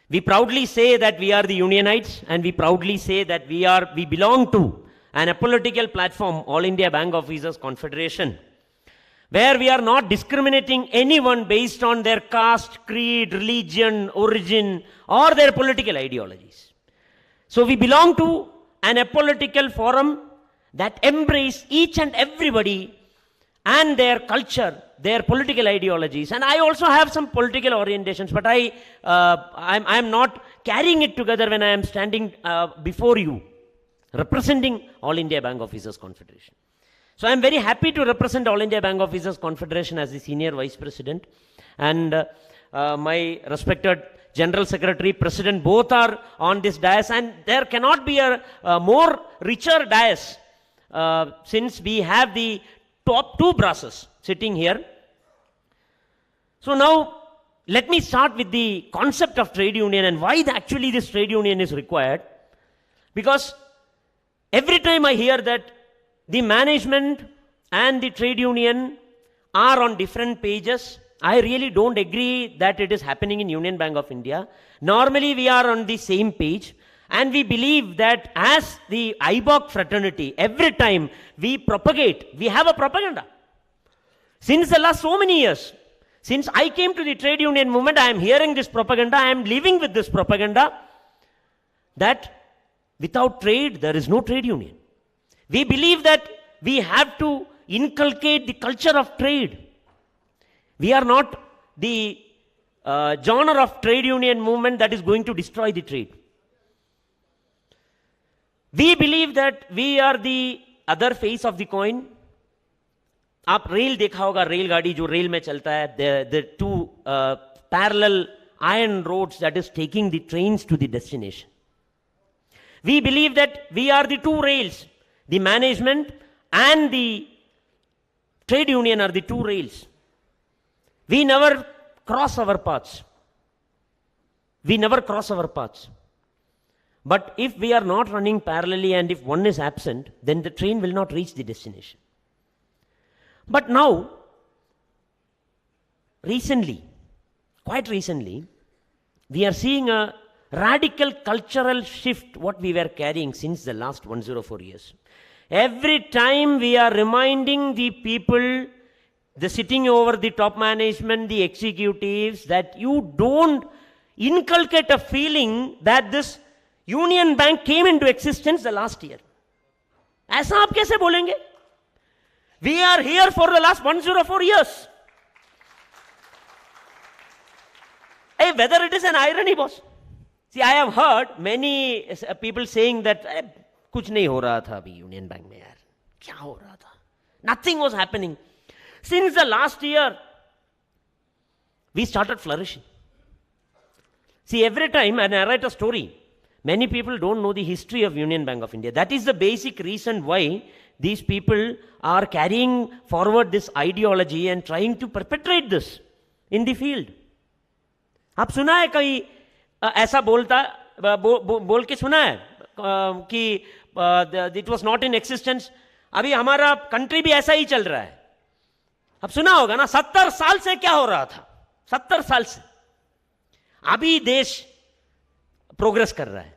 We proudly say that we are the Unionites, and we proudly say that we belong to an apolitical platform, All India Bank Officers Confederation, where we are not discriminating anyone based on their caste, creed, religion, origin, or their political ideologies. So we belong to an apolitical forum that embrace each and everybody and their culture, their political ideologies. And I also have some political orientations, but I'm not carrying it together when I am standing before you, representing All India Bank Officers Confederation. So I'm very happy to represent All India Bank Officers Confederation as the Senior Vice President. And my respected General Secretary, President, both are on this dais. And there cannot be a more richer dais since we have the top two brasses sitting here. So now, let me start with the concept of trade union and why actually this trade union is required. Because every time I hear that the management and the trade union are on different pages, I really don't agree that it is happening in Union Bank of India. Normally, we are on the same page. And we believe that as the IBOC fraternity, every time we propagate, we have a propaganda. Since the last so many years, since I came to the trade union movement, I am hearing this propaganda, I am living with this propaganda, that without trade, there is no trade union. We believe that we have to inculcate the culture of trade. We are not the genre of trade union movement that is going to destroy the trade. We believe that we are the other face of the coin. आप rail देखा होगा, रेलगाड़ी जो rail में चलता है, the two parallel iron roads that is taking the trains to the destination. We believe that we are the two rails. The management and the trade union are the two rails. We never cross our paths. We never cross our paths. But if we are not running parallelly and if one is absent, then the train will not reach the destination. But now, quite recently, we are seeing a radical cultural shift what we were carrying since the last 104 years. Every time we are reminding the people, the sitting over the top management, the executives, that you don't inculcate a feeling that this Union Bank came into existence the last year. ऐसा आप कैसे बोलेंगे? We are here for the last 104 years. Hey, whether it is an irony, boss. See, I have heard many people saying that कुछ नहीं हो रहा था अभी यूनियन बैंक में यार. क्या हो रहा था? Nothing was happening. Since the last year, we started flourishing. See, every time I narrate a story, many people don't know the history of Union Bank of India. That is the basic reason why these people are carrying forward this ideology and trying to perpetrate this in the field. आप सुना है कहीं ऐसा बोल के सुना है कि it was not in existence? अभी हमारा कंट्री भी ऐसा ही चल रहा है. अब सुना होगा ना, 70 साल से क्या हो रहा था? 70 साल से अभी देश प्रोग्रेस कर रहा है.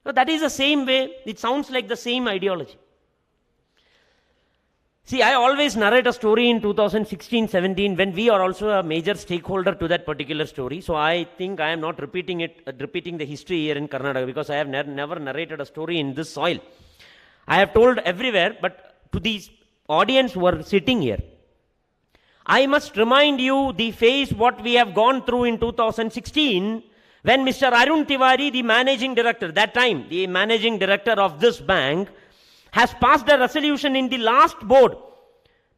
So that is the same way. It sounds like the same ideology. See, I always narrate a story in 2016-17 when we are also a major stakeholder to that particular story. So I think I am not repeating the history here in Karnataka, because I have never narrated a story in this soil. I have told everywhere, but to these audience who are sitting here, I must remind you the phase what we have gone through in 2016 when Mr. Arun Tiwari, the managing director, that time the managing director of this bank, has passed a resolution in the last board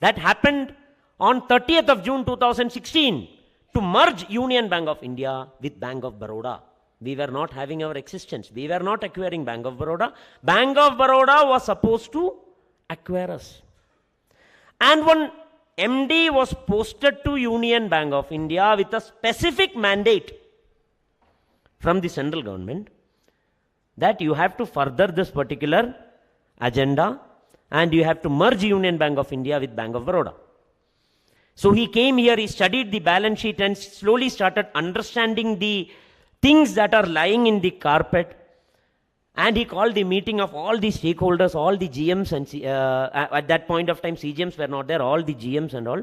that happened on 30th of June 2016 to merge Union Bank of India with Bank of Baroda. We were not having our existence. We were not acquiring Bank of Baroda. Bank of Baroda was supposed to acquire us. And one MD was posted to Union Bank of India with a specific mandate from the central government that you have to further this particular agenda and you have to merge Union Bank of India with Bank of Baroda. So he came here, he studied the balance sheet and slowly started understanding the things that are lying in the carpet, and he called the meeting of all the stakeholders, all the GMs, and at that point of time CGMs were not there, all the GMs and all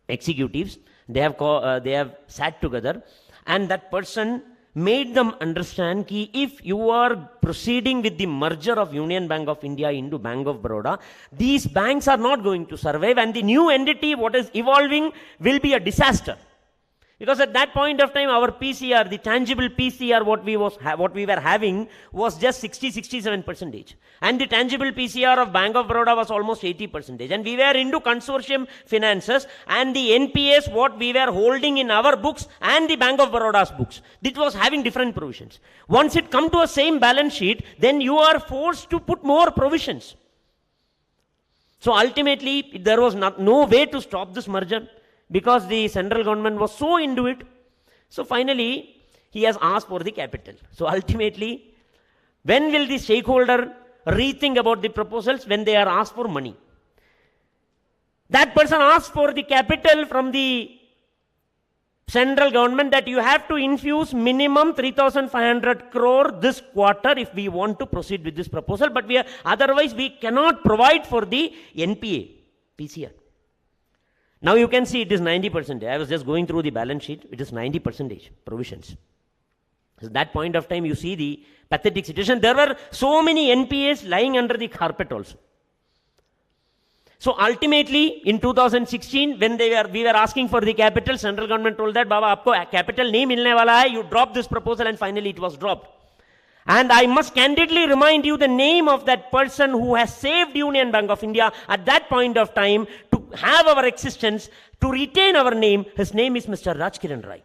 executives, they have sat together, and that person made them understand that if you are proceeding with the merger of Union Bank of India into Bank of Baroda, these banks are not going to survive, and the new entity what is evolving will be a disaster. Because at that point of time, our PCR, the tangible PCR what we were having was just 60-67%. And the tangible PCR of Bank of Baroda was almost 80%. And we were into consortium finances, and the NPAs what we were holding in our books and the Bank of Baroda's books, it was having different provisions. Once it come to a same balance sheet, then you are forced to put more provisions. So ultimately, there was no way to stop this merger, because the central government was so into it. So finally, he has asked for the capital. So ultimately, when will the stakeholder rethink about the proposals? When they are asked for money. That person asked for the capital from the central government that you have to infuse minimum 3,500 crore this quarter if we want to proceed with this proposal. But otherwise we cannot provide for the NPA, PCR. Now you can see it is 90%. I was just going through the balance sheet. It is 90% provisions. So at that point of time, you see the pathetic situation. There were so many NPAs lying under the carpet also. So ultimately, in 2016, when we were asking for the capital, central government told that, Baba, aapko capital nahi milne wala hai. You drop this proposal, and finally it was dropped. And I must candidly remind you the name of that person who has saved Union Bank of India at that point of time to have our existence, to retain our name. His name is Mr. Rajkiran Rai.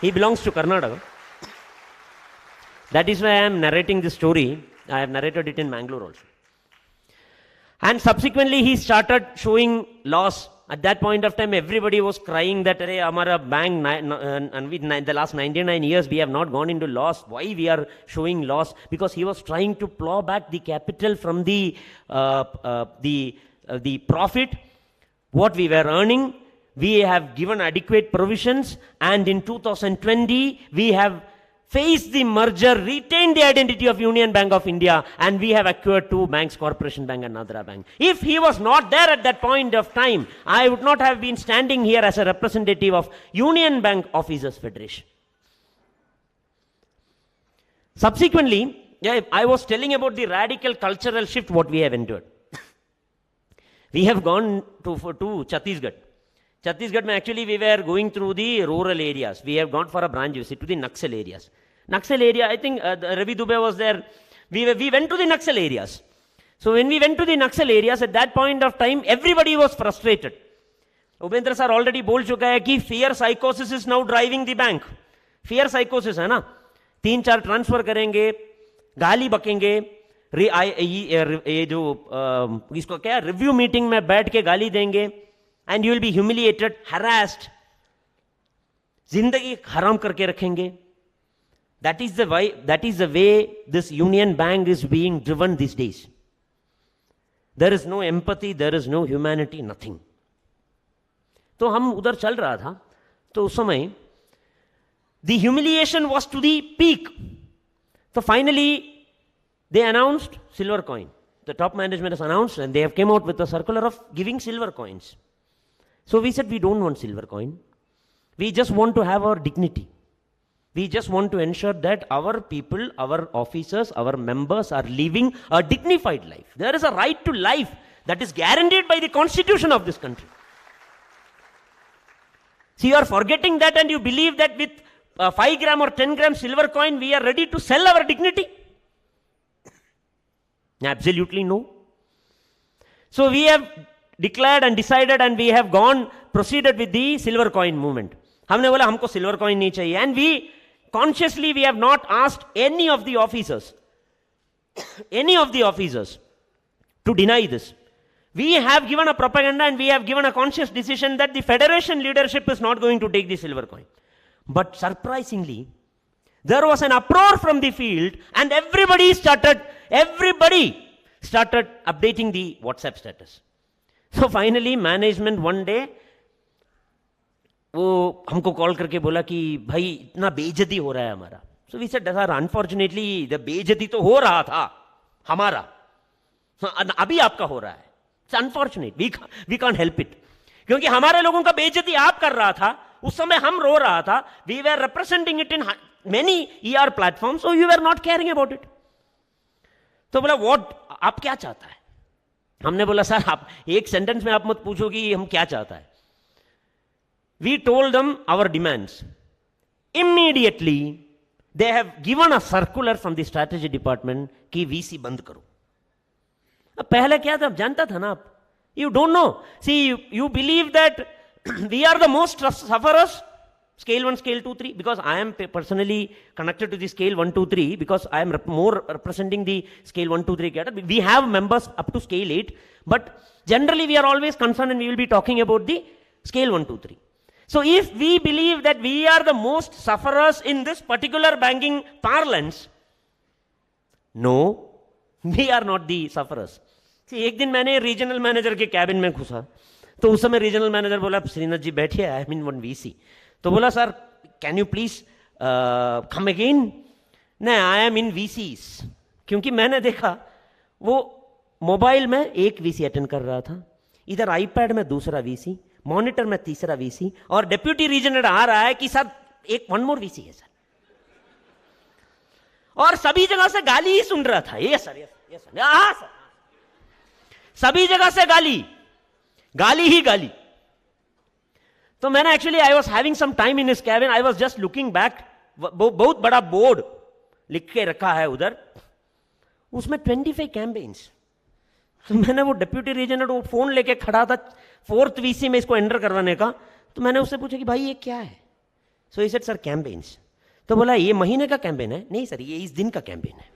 He belongs to Karnataka. That is why I am narrating this story. I have narrated it in Mangalore also. And subsequently he started showing loss. At that point of time, everybody was crying that Amara bank, and in the last 99 years, we have not gone into loss. Why we are showing loss? Because he was trying to plow back the capital from the profit, what we were earning. We have given adequate provisions, and in 2020, we have faced the merger, retained the identity of Union Bank of India, and we have acquired two banks, Corporation Bank and Nadra Bank. If he was not there at that point of time, I would not have been standing here as a representative of Union Bank Officers Federation. Subsequently, I was telling about the radical cultural shift what we have endured. We have gone to Chhattisgarh. Chhattisgarh, actually, we were going through the rural areas. We have gone for a branch visit to the Naxal areas. Naxal area, I think Ravi Dubey was there. We went to the Naxal areas. So when we went to the Naxal areas, at that point of time, everybody was frustrated. Ubendra sir already बोल चुका है कि fear psychosis is now driving the bank. Fear psychosis है ना? 3-4 transfer करेंगे, गाली बकेंगे, ये जो इसको क्या review meeting में बैठ के गाली देंगे, and you will be humiliated, harassed. जिंदगी हराम करके रखेंगे. That is the way this Union Bank is being driven these days. There is no empathy, there is no humanity, nothing. तो हम उधर चल रहा था, तो उस समय the humiliation was to the peak. So finally they announced silver coin. The top management has announced, and they have came out with a circular of giving silver coins. So we said we don't want silver coin. We just want to have our dignity. We just want to ensure that our people, our officers, our members are living a dignified life. There is a right to life that is guaranteed by the constitution of this country. So you are forgetting that, and you believe that with 5 gram or 10 gram silver coin, we are ready to sell our dignity? Absolutely no. So we have declared and decided, and we have proceeded with the silver coin movement. हमने बोला हमको silver coin नहीं चाहिए, and we consciously have not asked any of the officers to deny this. We have given a propaganda, and we have given a conscious decision that the federation leadership is not going to take the silver coin. But surprisingly, there was an uproar from the field, and everybody started updating the WhatsApp status. So finally, management one day वो हमको call करके बोला कि भाई इतना बेइज्जती हो रहा है हमारा. So we said, sir, unfortunately, the बेइज्जती तो हो रहा था हमारा, अभी आपका हो रहा है. It's unfortunate. We can't help it. क्योंकि हमारे लोगों का बेइज्जती आप कर रहा था, उस समय हम रो रहा था. We were representing it in many ER platforms, so you were not caring about it. तो बोला what आप क्या चाहता है? हमने बोला सर आप एक सेंटेंस में आप मत पूछो कि हम क्या चाहता है. We told them our demands. Immediately, they have given a circular from the strategy department कि VC बंद करो. अब पहले क्या था, जानता था ना आप? You don't know. See, you believe that we are the most sufferers. Scale 1, scale 2, 3. Because I am personally connected to the scale 1, 2, 3. Because I am more representing the scale 1, 2, 3 category. We have members up to scale 8. But generally we are always concerned, and we will be talking about the scale 1, 2, 3. So if we believe that we are the most sufferers in this particular banking parlance, no, we are not the sufferers. See, एक दिन मैंने regional manager के cabin में घुसा, तो उस समय regional manager बोला श्रीनाथ जी बैठिए, I am in one VC. तो बोला sir can you please come again. नहीं, आई एम इन वीसीज. क्योंकि मैंने देखा वो मोबाइल में एक वीसी अटेंड कर रहा था, इधर आईपैड में दूसरा वीसी, मॉनिटर में तीसरा वीसी, और डेप्यूटी रीजनल आ रहा है कि सर एक वन मोर वीसी है सर, और सभी जगह से गाली ही सुन रहा था. ये सर, ये सर, हाँ सर, सभी जगह से गाली ही गाली. तो मैंने actually I was having some time in his cabin, I was just looking back. बहुत बड़ा बोर्ड लिख के रखा है उधर, उसमें 25 कैंपेन्स. तो मैंने वो डेप्यूटी रीजनल वो फोन लेके खड़ा था 4th वीसी में इसको एंटर करवाने का. तो मैंने उससे पूछा कि भाई ये क्या है, सो ही सेड सर कैंपेन्स. तो बोला ये महीने का कैंपेन है? नहीं सर, ये इस दिन का कैंपेन है.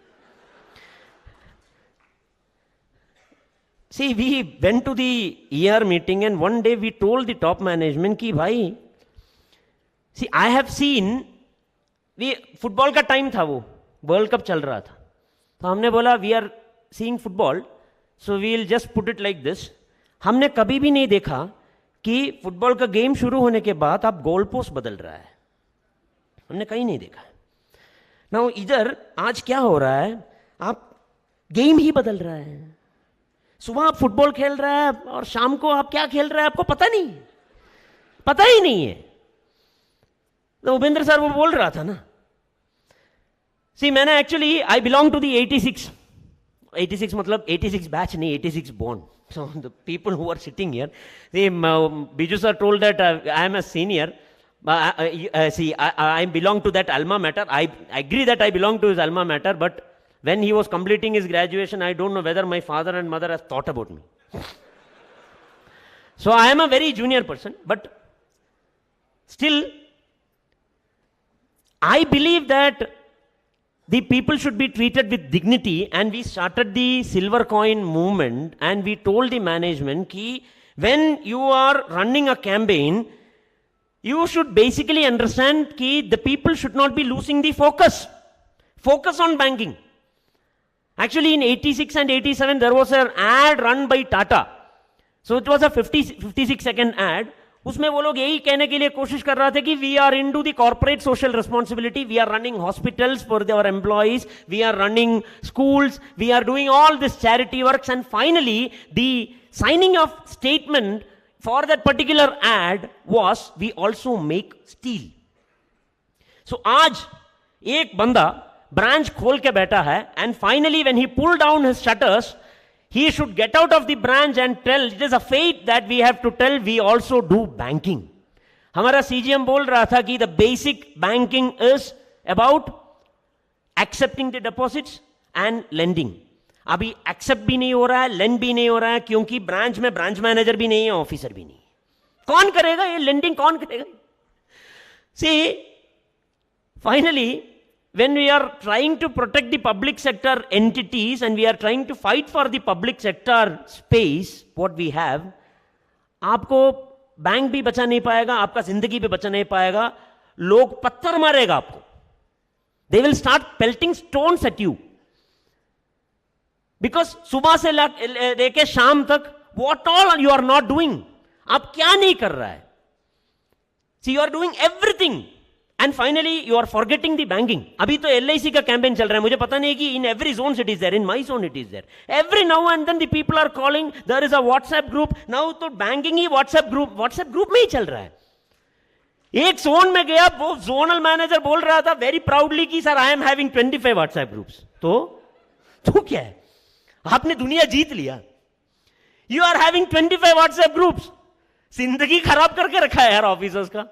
See, we went to the ER meeting and one day we told the top management कि भाई, see, I have seen, football का टाइम था, वो वर्ल्ड कप चल रहा था, तो हमने बोला we are seeing football, so we will just put it like this. हमने कभी भी नहीं देखा कि फुटबॉल का गेम शुरू होने के बाद आप गोल पोस्ट बदल रहा है. हमने कहीं नहीं देखा. नाउ इधर आज क्या हो रहा है, आप गेम ही बदल रहा है. सुबह आप फुटबॉल खेल रहा है और शाम को आप क्या खेल रहा है आपको पता नहीं, पता ही नहीं है. तो उपेंद्र सर वो बोल रहा था ना. सी मैंने actually I belong to the 86 मतलब 86 बैच नहीं, 86 born. So the people who are sitting here, Biju sir told that I am a senior. See, I belong to that alma mater. I agree that I belong to his alma mater, but when he was completing his graduation, I don't know whether my father and mother have thought about me. So I am a very junior person, but still, I believe that the people should be treated with dignity, and we started the silver coin movement, and we told the management ki when you are running a campaign, you should basically understand ki the people should not be losing the focus. Focus on banking. Actually, in 86 and 87, there was an ad run by Tata. So it was a 56-second ad. उसमें वो लोग यही कहने के लिए कोशिश कर रहा था कि we are into the corporate social responsibility, we are running hospitals for their employees, we are running schools, we are doing all this charity works, and finally the signing of statement for that particular ad was we also make steel. So आज एक बंदा branch खोल के बैठा है, and finally when he pulled down his shutters, he should get out of the branch and tell, it is a fate that we have to tell we also do banking. हमारा CGM बोल रहा था कि the basic banking is about accepting the deposits and lending. अभी accept भी नहीं हो रहा है, lend भी नहीं हो रहा है, क्योंकि ब्रांच में ब्रांच मैनेजर भी नहीं है, ऑफिसर भी नहीं है. कौन करेगा ये lending, कौन करेगा? See, finally, when we are trying to protect the public sector entities and we are trying to fight for the public sector space, what we have, आपको बैंक भी बचा नहीं पाएगा, आपका जिंदगी भी बचा नहीं पाएगा, लोग पत्थर मारेगा आपको. They will start pelting stones at you. Because सुबह से लेके शाम तक, what all you are not doing, आप क्या नहीं कर रहा है. See, you are doing everything. And finally, you are forgetting the banking. अभी तो LIC का कैंपेन चल रहा है, मुझे पता नहीं कि in every zone it is there, in my zone it is there. Every now and then the people are calling, there is a WhatsApp group. Now तो banking ही WhatsApp group में ही चल रहा है. एक जोन में गया, वो जोनल मैनेजर बोल रहा था very proudly कि sir I am having 25 WhatsApp groups. तो क्या है? आपने दुनिया जीत लिया. You are having 25 WhatsApp groups. जिंदगी खराब करके रखा है यार ऑफिसर्स का.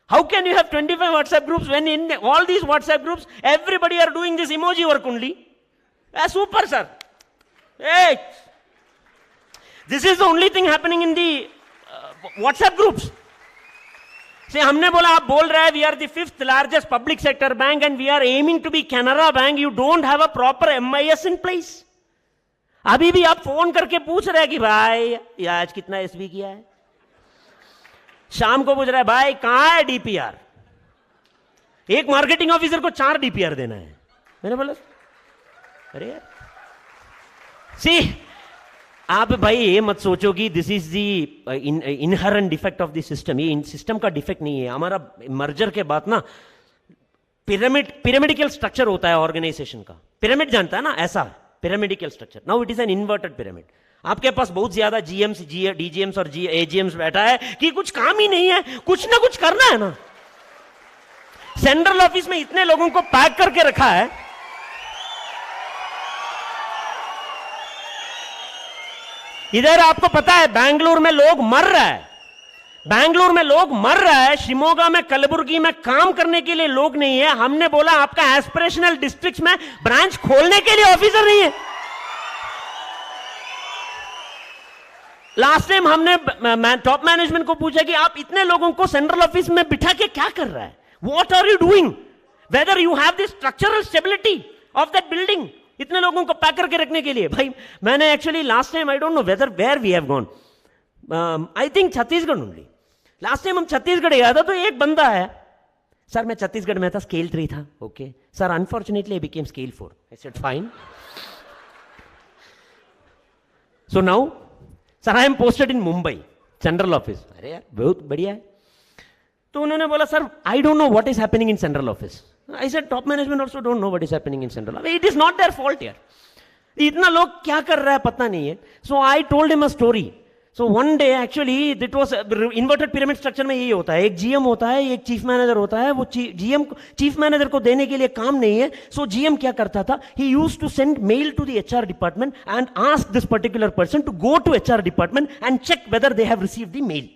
How can you have 25 WhatsApp groups when in all these WhatsApp groups, everybody are doing this emoji work only? Super, sir. Hey, this is the only thing happening in the WhatsApp groups. See, हमने बोला, आप बोल रहे हैं, we are the 5th largest public sector bank and we are aiming to be Canara Bank. You don't have a proper MIS in place. अभी भी आप phone करके पूछ रहे हैं कि भाई आज कितना एसबी किया है. शाम को पूछ रहा है भाई कहां है डीपीआर. एक मार्केटिंग ऑफिसर को 4 डीपीआर देना है. मैंने बोला अरे यार, सी आप भाई ये मत सोचो कि this is the inherent defect of the system. ये इन सिस्टम का डिफेक्ट नहीं है. हमारा मर्जर के बाद ना पिरामिडिकल स्ट्रक्चर होता है ऑर्गेनाइजेशन का. पिरामिड जानता है ना, ऐसा pyramidical structure. Now it is an inverted pyramid. आपके पास बहुत ज्यादा जीएम्स, डीजीएम्स और एजीएम्स बैठा है कि कुछ काम ही नहीं है, कुछ ना कुछ करना है ना. सेंट्रल ऑफिस में इतने लोगों को पैक करके रखा है. इधर आपको पता है बैंगलोर में लोग मर रहा है, बैंगलोर में लोग मर रहा है, शिमोगा में, कलबुर्गी में काम करने के लिए लोग नहीं है. हमने बोला आपका एस्पिरेशनल डिस्ट्रिक्ट में ब्रांच खोलने के लिए ऑफिसर नहीं है. लास्ट टाइम हमने टॉप मैनेजमेंट को पूछा कि आप इतने लोगों को सेंट्रल ऑफिस में बिठा के क्या कर रहा है. What are you doing? Whether you have the structural stability of that building. इतने लोगों को पैक करके रखने के लिए भाई मैंने actually last time I don't know whether where we have gone I think Chhattisgarh only last time हम छत्तीसगढ़ गया था तो एक बंदा है सर मैं छत्तीसगढ़ में था स्केल 3 था okay sir unfortunately I became scale 4 I said fine so now sir I am posted in Mumbai central office अरे यार बहुत बढ़िया है तो उन्होंने बोला sir I don't know what is happening in central office I said top management also don't know what is happening in central. It is not their fault here. इतना लोग क्या कर रहा है पता नहीं है. So I told him a story. So one day actually it was inverted pyramid structure में यही होता है. एक GM होता है, एक chief manager होता है. वो GM chief manager को देने के लिए काम नहीं है. So GM क्या करता था? He used to send mail to the HR department and ask this particular person to go to HR department and check whether they have received the mail.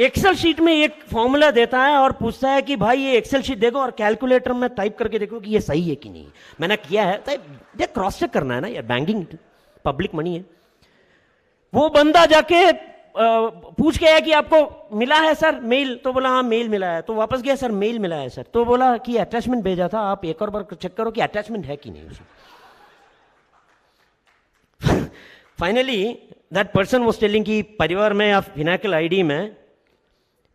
Excel sheet में एक formula देता है और पूछता है कि भाई ये एक्सेल शीट देखो और कैलकुलेटर में टाइप करके देखो कि ये सही है कि नहीं. मैंने किया है तो क्रॉस चेक करना है ना यार बैंकिंग पब्लिक मनी है. वो बंदा जाके पूछ के आया कि आपको मिला है सर मेल तो बोला हाँ मेल मिला है. तो वापस गया सर मेल मिला है सर तो बोला कि अटैचमेंट भेजा था आप एक और बार चेक करो कि अटैचमेंट है कि नहीं. Finally that person was telling कि परिवार में या फिनाकल आईडी में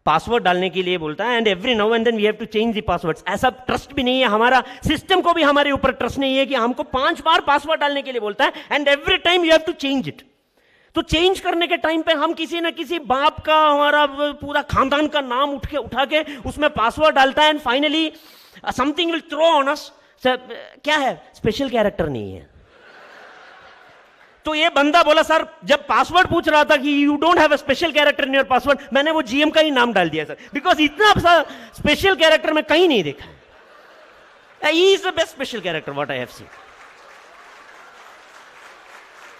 पासवर्ड डालने के लिए बोलता है and every now and then we have to change the passwords. ऐसा ट्रस्ट भी नहीं है हमारा सिस्टम को भी हमारे ऊपर ट्रस्ट नहीं है कि हमको 5 बार पासवर्ड डालने के लिए बोलता है and every time you have to change it. तो चेंज करने के टाइम पे हम किसी ना किसी बाप का हमारा पूरा खानदान का नाम उठा के उसमें पासवर्ड डालता है and finally something will throw on us. क्या है स्पेशल कैरेक्टर नहीं है. तो ये बंदा बोला सर जब पासवर्ड पूछ रहा था कि you don't have a special character in your password मैंने वो जीएम का ही नाम डाल दिया सर बिकॉज इतना स्पेशल कैरेक्टर मैं कहीं नहीं देखा. He is the best special character what I have seen.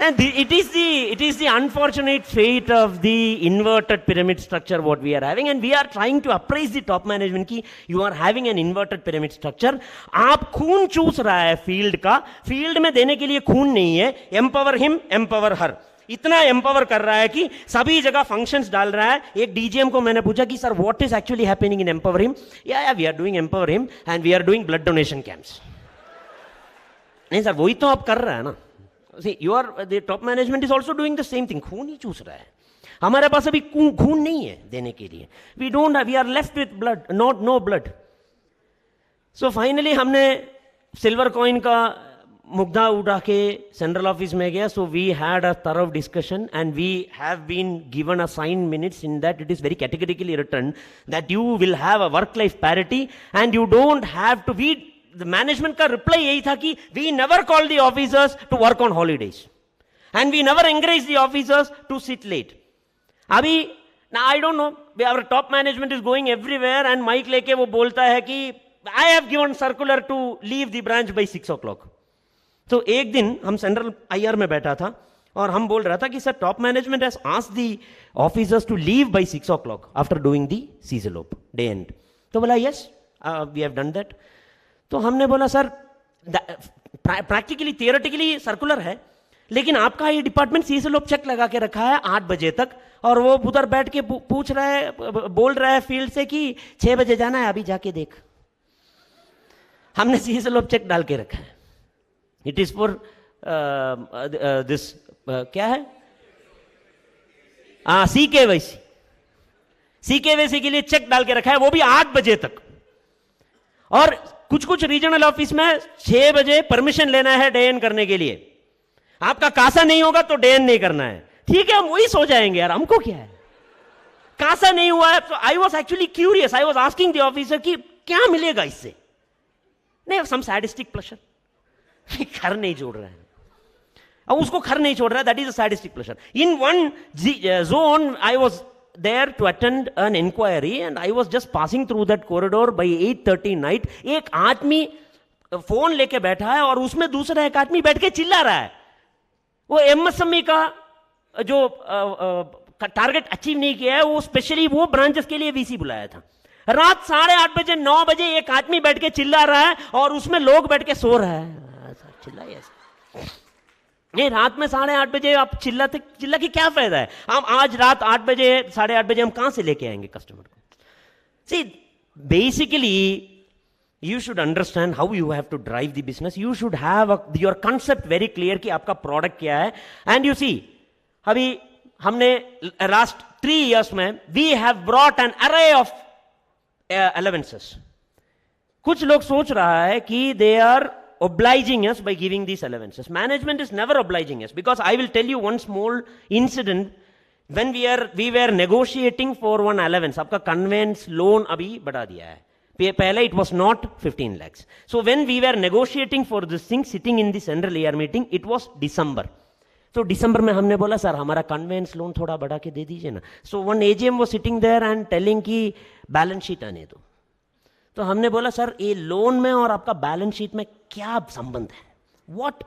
And it is the unfortunate fate of the inverted pyramid structure what we are having and we are trying to appraise the top management कि you are having an inverted pyramid structure. आप खून चूस रहा है field का field में देने के लिए खून नहीं है. empower him empower her इतना एम्पावर कर रहा है कि सभी जगह फंक्शंस डाल रहा है. एक डीजीएम को मैंने पूछा कि sir what is actually happening in empower him. Yeah we are doing empower him and we are doing blood donation camps. नहीं सर वही तो आप कर रहा है ना. See, the top management is also doing the same thing. खून ही चूस रहा है. हमारे पास अभी खून नहीं है देने के लिए. We are left with blood, no blood. So finally हमने सिल्वर कॉइन का मुद्दा उठा के सेंट्रल ऑफिस में गया. So we had a thorough discussion and we have been given assigned minutes in that it is very categorically written that you will have a work-life parity and you don't have to be. The management का reply यही था कि we never call the officers to work on holidays and we never encourage the officers to sit late. अभी now I don't know our top management is going everywhere and mic लेके वो बोलता है कि I have given circular to leave the branch by 6 o'clock. तो एक दिन हम सेंट्रल IR में बैठा था और हम बोल रहा था कि sir top management has asked the officers to leave by 6 o'clock after doing the CSLOP day end. तो बोला yes we have done that. तो हमने बोला सर प्रैक्टिकली थियोरेटिकली सर्कुलर है लेकिन आपका ये डिपार्टमेंट सीएसएलओ चेक लगा के रखा है 8 बजे तक और वो उधर बैठ के पूछ रहा है बोल रहा है फील्ड से कि 6 बजे जाना है अभी जाके देख. हमने सीएसएलओ चेक डाल के रखा है. इट इज फॉर दिस क्या है सीकेवाईसी के लिए चेक डाल के रखा है वो भी 8 बजे तक. और कुछ रीजनल ऑफिस में 6 बजे परमिशन लेना है डे एन करने के लिए. आपका कासा नहीं होगा तो डे एन नहीं करना है. ठीक है हम वही सो जाएंगे यार हमको क्या है. कासा नहीं हुआ है तो I was actually curious. I was asking the officer कि क्या मिलेगा इससे. नहीं सम सैडिस्टिक प्लेजर. खर नहीं छोड़ रहा है अब उसको खर नहीं छोड़ रहा है. That is a sadistic pleasure. In one zone I was there to attend an inquiry and I was just passing through that corridor by 8:30 night. एक आदमी फोन लेके बैठा है और उसमें दूसरा एक आदमी बैठ के चिल्ला रहा है. वो एमएसएमई का जो टारगेट अचीव नहीं किया है वो स्पेशली वो ब्रांचेस के लिए वीसी बुलाया था. रात 8:30 बजे 9 बजे एक आदमी बैठ के चिल्ला रहा है और उसमें लोग बैठ के सो रहा है. चिल्लाइए नहीं, रात में 8:30 बजे आप चिल्ला के क्या फायदा है? हम आज रात 8 बजे 8:30 बजे हम कहां से लेके आएंगे कस्टमर को? See basically you should understand how you have to drive the business. You should have your concept very clear कि आपका product क्या है. And you see, अभी हमने last 3 years में we have brought an array of allowances. कुछ लोग सोच रहा है कि they are obliging us by giving these allowances. Management is never obliging us, because I will tell you one small incident. When we were negotiating for one allowance, आपका conveyance loan अभी बढ़ा दिया है. पहले it was not 15 lakhs. So when we were negotiating for this thing, sitting in the central AR meeting, it was December. So December में हमने बोला sir हमारा conveyance loan थोड़ा बढ़ा के दे दीजिए ना. So one AGM was sitting there and telling कि balance sheet आने दो. तो हमने बोला सर ये लोन में और आपका बैलेंस शीट में क्या संबंध है? What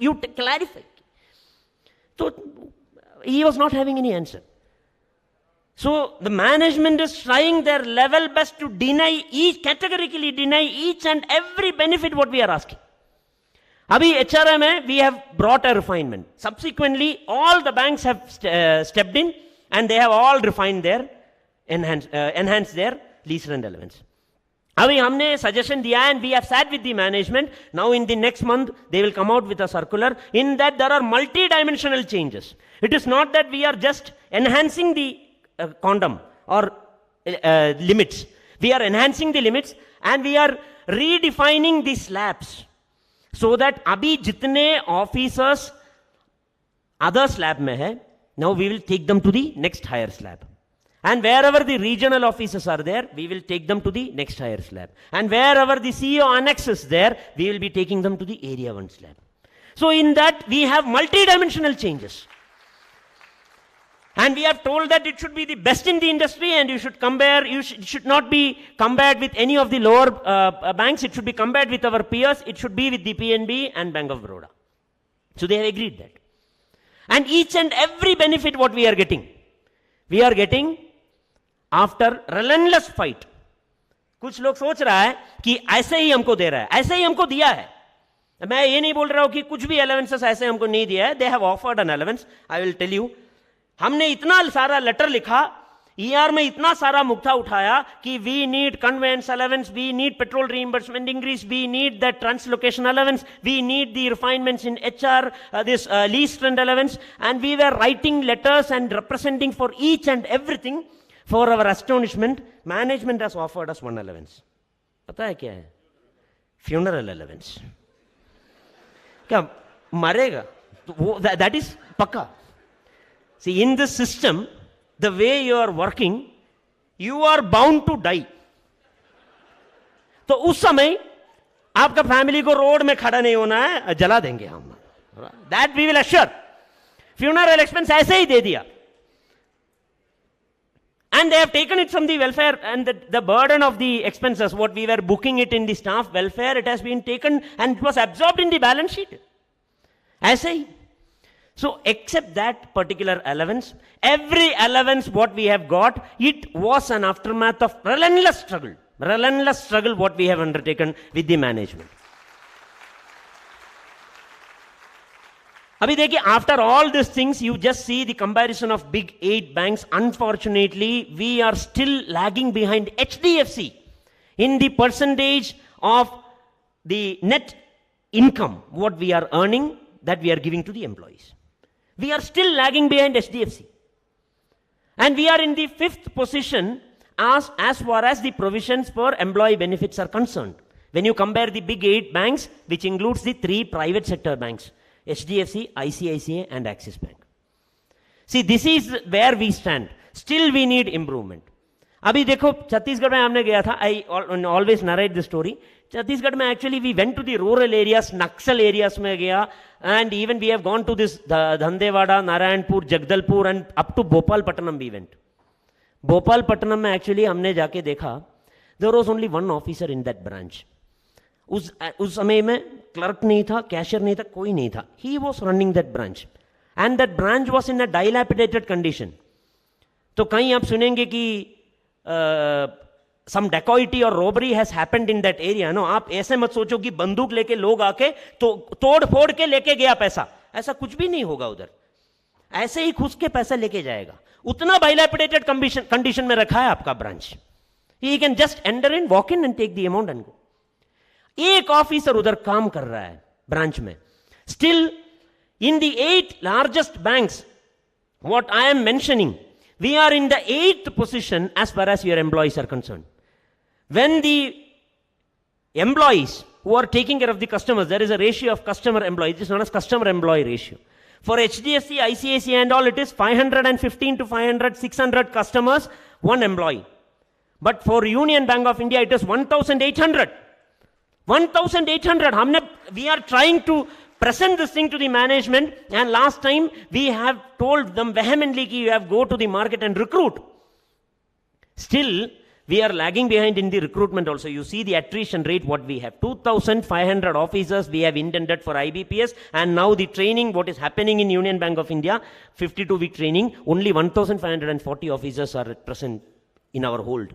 you clarify. So he was not having any answer. So the management is trying their level best to categorically deny each and every benefit what we are asking. Abhi HRM mein we have brought a refinement. Subsequently, all the banks have stepped in and they have all refined their enhanced their lease rent allowance. Abhi humne suggestion diya and we have sat with the management. Now in the next month they will come out with a circular. In that there are multi-dimensional changes. It is not that we are just enhancing the quantum or limits. We are enhancing the limits and we are redefining the slabs so that abhi jitne officers other slab mein hai, now we will take them to the next higher slab. And wherever the regional officers are there, we will take them to the next higher slab. And wherever the CEO annex is there, we will be taking them to the area 1 slab. So in that we have multi-dimensional changes. And we have told that it should be the best in the industry and you should compare, should not be compared with any of the lower banks. It should be compared with our peers. It should be with the PNB and Bank of Baroda. So they have agreed that. And each and every benefit what we are getting after relentless fight. कुछ लोग सोच रहा है कि ऐसे ही हमको दे रहा है, ऐसे ही हमको दिया है. मैं ये नहीं बोल रहा हूं कि कुछ भी allowances ऐसे हमको नहीं दिया है. They have offered an allowance. I will tell you. हमने इतना सारा लेटर लिखा, ER में इतना सारा मुद्दा उठाया कि we need conveyance allowance, we need petrol reimbursement increase, we need that translocation allowance, we need the refinements in HR, this lease rent allowance, and we were writing letters and representing for each and everything. For our astonishment, management has offered us one allowance. पता है क्या है? Funeral allowance. क्या मरेगा? That is पक्का. See, in this system, the way you are working, you are bound to die. तो उस समय आपका फैमिली को रोड में खड़ा नहीं होना है, जला देंगे हम. That we will assure. Funeral expense ऐसे ही दे दिया. And they have taken it from the welfare and the burden of the expenses, what we were booking it in the staff welfare, it has been taken and it was absorbed in the balance sheet. ऐसे ही. So except that particular allowance, every allowance what we have got, it was an aftermath of relentless struggle what we have undertaken with the management. Abhi dekhiye, after all these things, you just see the comparison of big 8 banks. Unfortunately, we are still lagging behind HDFC in the percentage of the net income what we are earning that we are giving to the employees. We are still lagging behind HDFC. And we are in the 5th position as far as the provisions for employee benefits are concerned. When you compare the big 8 banks, which includes the 3 private sector banks, HDFC, ICICI and Axis Bank. See, this is where we stand. Still we need improvement. अभी देखो छत्तीसगढ़ में हमने गया था. I always narrate the story. Chhattisgarh में actually we went to the rural areas, Naxal areas में गया, and even we have gone to this Dhandewada, Narayanpur, Jagdalpur and up to Bhopalpatnam we went. Bhopalpatnam में actually हमने जाके देखा, there was only one officer in that branch. उस समय में clerk नहीं था, कैशियर नहीं था, कोई नहीं था. He was running that branch. And that branch was in a dilapidated condition. तो कहीं आप सुनेंगे कि some dacoity or robbery has happened in that area. No, आप ऐसे मत सोचो कि बंदूक लेके लोग आके तो तोड़ फोड़ के लेके गया पैसा. ऐसा कुछ भी नहीं होगा उधर, ऐसे ही घुस के पैसा लेके जाएगा। उतना बाइलैपिडेटेड कंडीशन में रखा है आपका branch, he can just enter in, walk in and take the amount and go. एक ऑफिसर उधर काम कर रहा है ब्रांच में। Still in the 8 largest banks what I am mentioning, we are in the 8th position as far as your employees are concerned. When the employees who are taking care of the customers, there is a ratio of customer employee, it is known as customer employee ratio. For HDFC, ICICI and all, it is 515 to 500, 600 customers, one employee. But for Union Bank of India, it is 1,800. 1,800. We are trying to present this thing to the management, and last time we have told them vehemently that you have go to the market and recruit. Still, we are lagging behind in the recruitment also. You see the attrition rate what we have. 2,500 officers we have intended for IBPS, and now the training what is happening in Union Bank of India, 52-week training, only 1,540 officers are at present in our hold.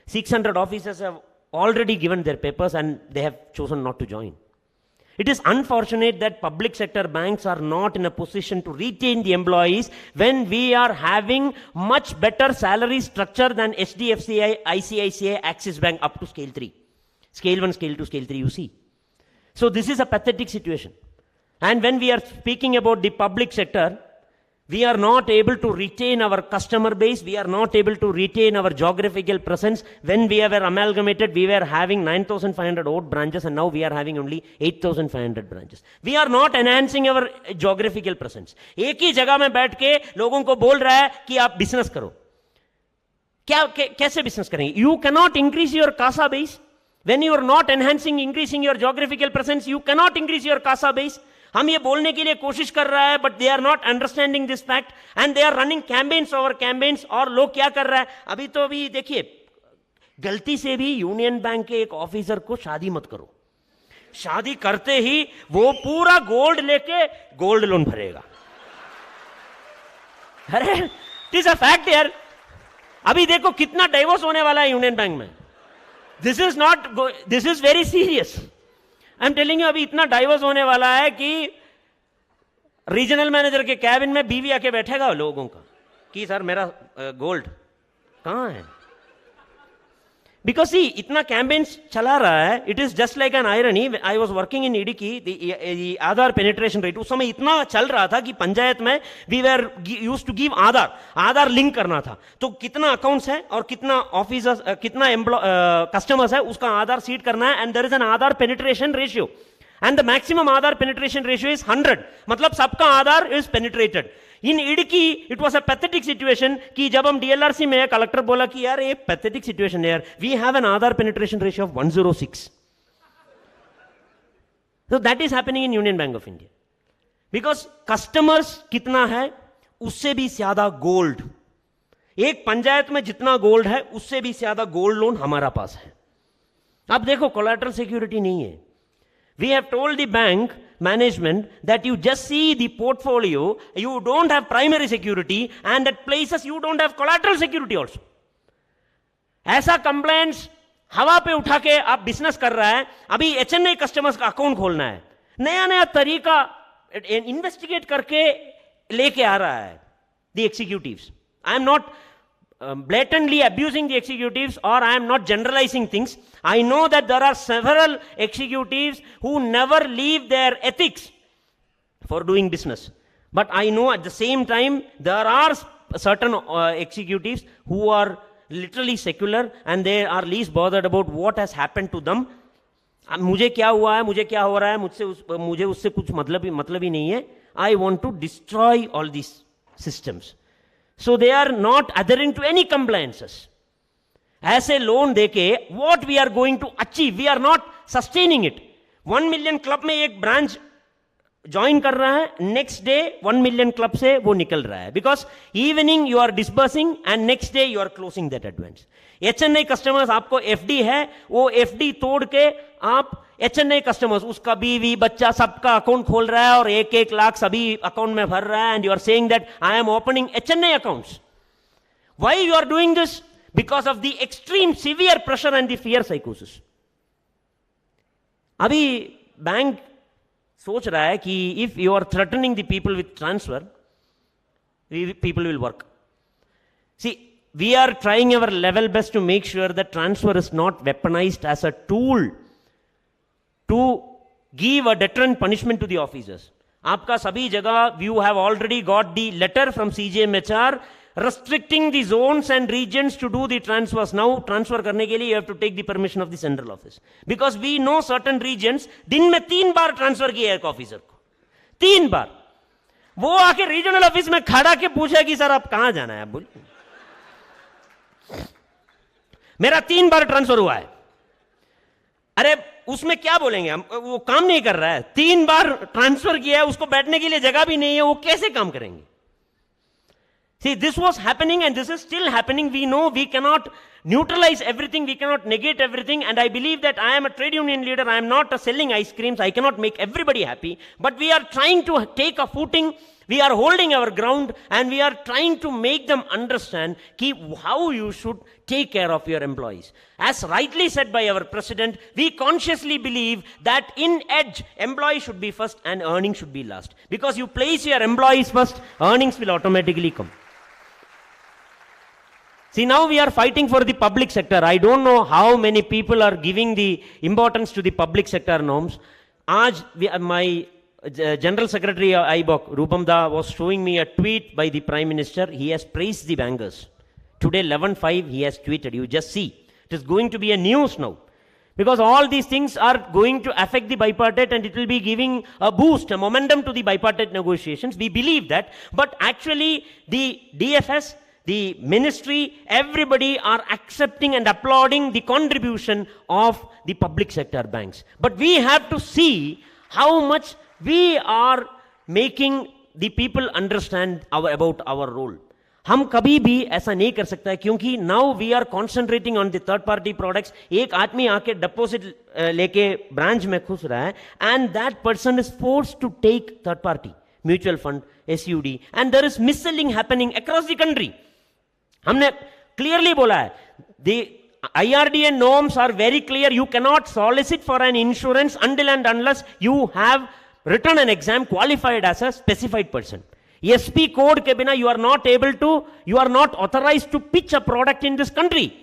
600 officers have already given their papers and they have chosen not to join. It is unfortunate that public sector banks are not in a position to retain the employees when we are having much better salary structure than HDFC, ICICI, Axis Bank up to scale 3. Scale 1, scale 2, scale 3, you see. So this is a pathetic situation. And when we are speaking about the public sector, we are not able to retain our customer base, we are not able to retain our geographical presence. When we were amalgamated, we were having 9,500 odd branches, and now we are having only 8,500 branches. We are not enhancing our geographical presence. एक ही जगह में बैठ के लोगों को बोल रहा है कि आप बिजनेस करो। कैसे बिजनेस करेंगे? You cannot increase your CASA base. When you are not increasing your geographical presence, you cannot increase your CASA base. हम ये बोलने के लिए कोशिश कर रहा है, but they are not understanding this fact and they are running campaigns over campaigns. और लोग क्या कर रहा है अभी, तो अभी देखिए, गलती से भी यूनियन बैंक के एक ऑफिसर को शादी मत करो। शादी करते ही वो पूरा गोल्ड लेके गोल्ड लोन भरेगा। अरे इट इज अ फैक्ट यार। अभी देखो कितना डाइवोर्स होने वाला है यूनियन बैंक में। This is very serious. I am telling you, अभी इतना डाइवर्स होने वाला है कि रीजनल मैनेजर के कैबिन में बीवी आके बैठेगा लोगों का कि सर मेरा गोल्ड कहां है। बिकॉज सी इतना कैंपेन्स चला रहा है, it is just like an irony. I was working in Idukki, Aadhaar penetration rate उस समय इतना चल रहा था कि पंचायत में we were used to give Aadhaar link करना था। तो कितना अकाउंट्स है और कितना ऑफिसर्स, कितना कस्टमर्स है, उसका आधार सीट करना है, and there is an Aadhaar penetration ratio, and the maximum Aadhaar penetration ratio is 100। मतलब सबका Aadhaar is penetrated. In Idukki it was a pathetic situation कि जब हम डीएलआरसी में, कलेक्टर बोला कि यार ये पैथेटिक सिचुएशन है यार, we have an Aadhaar penetration ratio of 106। So that is happening in Union Bank of India. Because customers कितना है उससे भी ज्यादा गोल्ड, एक पंचायत में जितना गोल्ड है उससे भी ज्यादा गोल्ड लोन हमारा पास है। अब देखो कोलैटरल सिक्योरिटी नहीं है। We have told the bank management that you just see the portfolio, you don't have primary security, and at places you don't have collateral security also. ऐसा कंप्लेंट्स हवा पे उठा के आप बिजनेस कर रहा है। अभी HNI कस्टमर्स का अकाउंट खोलना है, नया नया तरीका इन्वेस्टिगेट करके लेके आ रहा है the executives. I am not blatantly abusing the executives, or I am not generalizing things. I know that there are several executives who never leave their ethics for doing business. But I know at the same time there are certain executives who are literally secular and they are least bothered about what has happened to them. मुझे क्या हुआ है, मुझे क्या हो रहा है, मुझे उससे कुछ मतलब ही नहीं है। I want to destroy all these systems. So they are not adhering to any compliances. ऐसे लोन देके what we are going to achieve, we are not sustaining it. 1 million club में एक ब्रांच ज्वाइन कर रहा है, next day 1 million club से वो निकल रहा है, because evening you are disbursing and next day you are closing that advance. HNI customers आपको FD है, वो FD तोड़ के आप HNI कस्टमर्स, उसका बीवी बच्चा सबका अकाउंट खोल रहा है और 1-1 लाख सभी अकाउंट में भर रहा है, and you are saying that I am opening HNI accounts. Why you are doing this? Because of the extreme severe pressure and the fear साइकोसिस। अभी बैंक सोच रहा है कि if you are threatening the people with transfer, people will work. See, we are trying our level best to make sure that transfer is not weaponized as a tool to give a deterrent punishment to the officers. आपका सभी जगह you have already got the letter from CJMHR restricting the zones and regions to do the transfers. Now transfer करने के लिए you have to take the permission of the central office, because we know certain regions दिन में 3 बार transfer किया एक officer को, 3 बार. वो आके रीजनल ऑफिस में खड़ा के पूछा कि सर आप कहां जाना है, आप बोलिए. मेरा 3 बार ट्रांसफर हुआ है. अरे उसमें क्या बोलेंगे हम, वो काम नहीं कर रहा है, 3 बार ट्रांसफर किया है, उसको बैठने के लिए जगह भी नहीं है, वो कैसे काम करेंगे? See, this was happening and this is still happening. We know we cannot neutralize everything, we cannot negate everything, and I believe that I am a trade union leader, I am not selling ice creams, I cannot make everybody happy, but we are trying to take a footing, we are holding our ground, and we are trying to make them understand how you should take care of your employees. As rightly said by our president, we consciously believe that in edge, employees should be first and earnings should be last. Because you place your employees first, earnings will automatically come. See, now we are fighting for the public sector. I don't know how many people are giving the importance to the public sector norms. My General Secretary IBOC, Rupam Da, was showing me a tweet by the Prime Minister. He has praised the bankers. Today, 11/5, he has tweeted. You just see. It is going to be a news now. Because all these things are going to affect the bipartite and it will be giving a boost, a momentum to the bipartite negotiations. We believe that. But actually, the DFS, the ministry, everybody are accepting and applauding the contribution of the public sector banks. But we have to see how much we are making the people understand about our role. हम कभी भी ऐसा नहीं कर सकता है, क्योंकि now we are concentrating on the third party products. एक आदमी आके deposit लेके branch में घुस रहा है, and that person is forced to take third party mutual fund, SUD, and there is mis-selling happening across the country. हमने clearly बोला है, the IRDA norms are very clear. You cannot solicit for an insurance until and unless you have written an exam, qualified as a specified person. SP code के बिना you are not authorized to pitch a product in this country.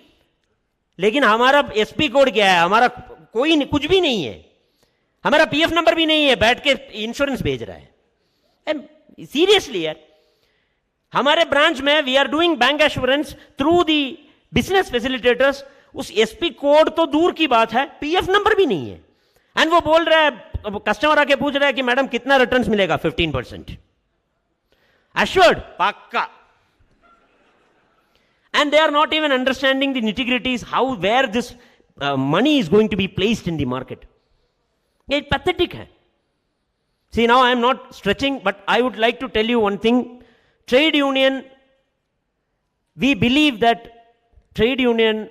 लेकिन हमारा SP code क्या है? हमारा कुछ भी नहीं है, हमारा PF नंबर भी नहीं है, बैठ के इंश्योरेंस भेज रहा है. सीरियसली यार, हमारे ब्रांच में we are doing bank assurance through the business facilitators. उस SP कोड तो दूर की बात है, PF नंबर भी नहीं है. एंड वो बोल रहा है, कस्टमर आके पूछ रहा है कि मैडम कितना रिटर्न्स मिलेगा? 15% assured, pakka. And they are not even understanding the nitty-gritties, where this money is going to be placed in the market. It's pathetic hai. See, now I am not stretching, but I would like to tell you one thing. Trade union, we believe that trade union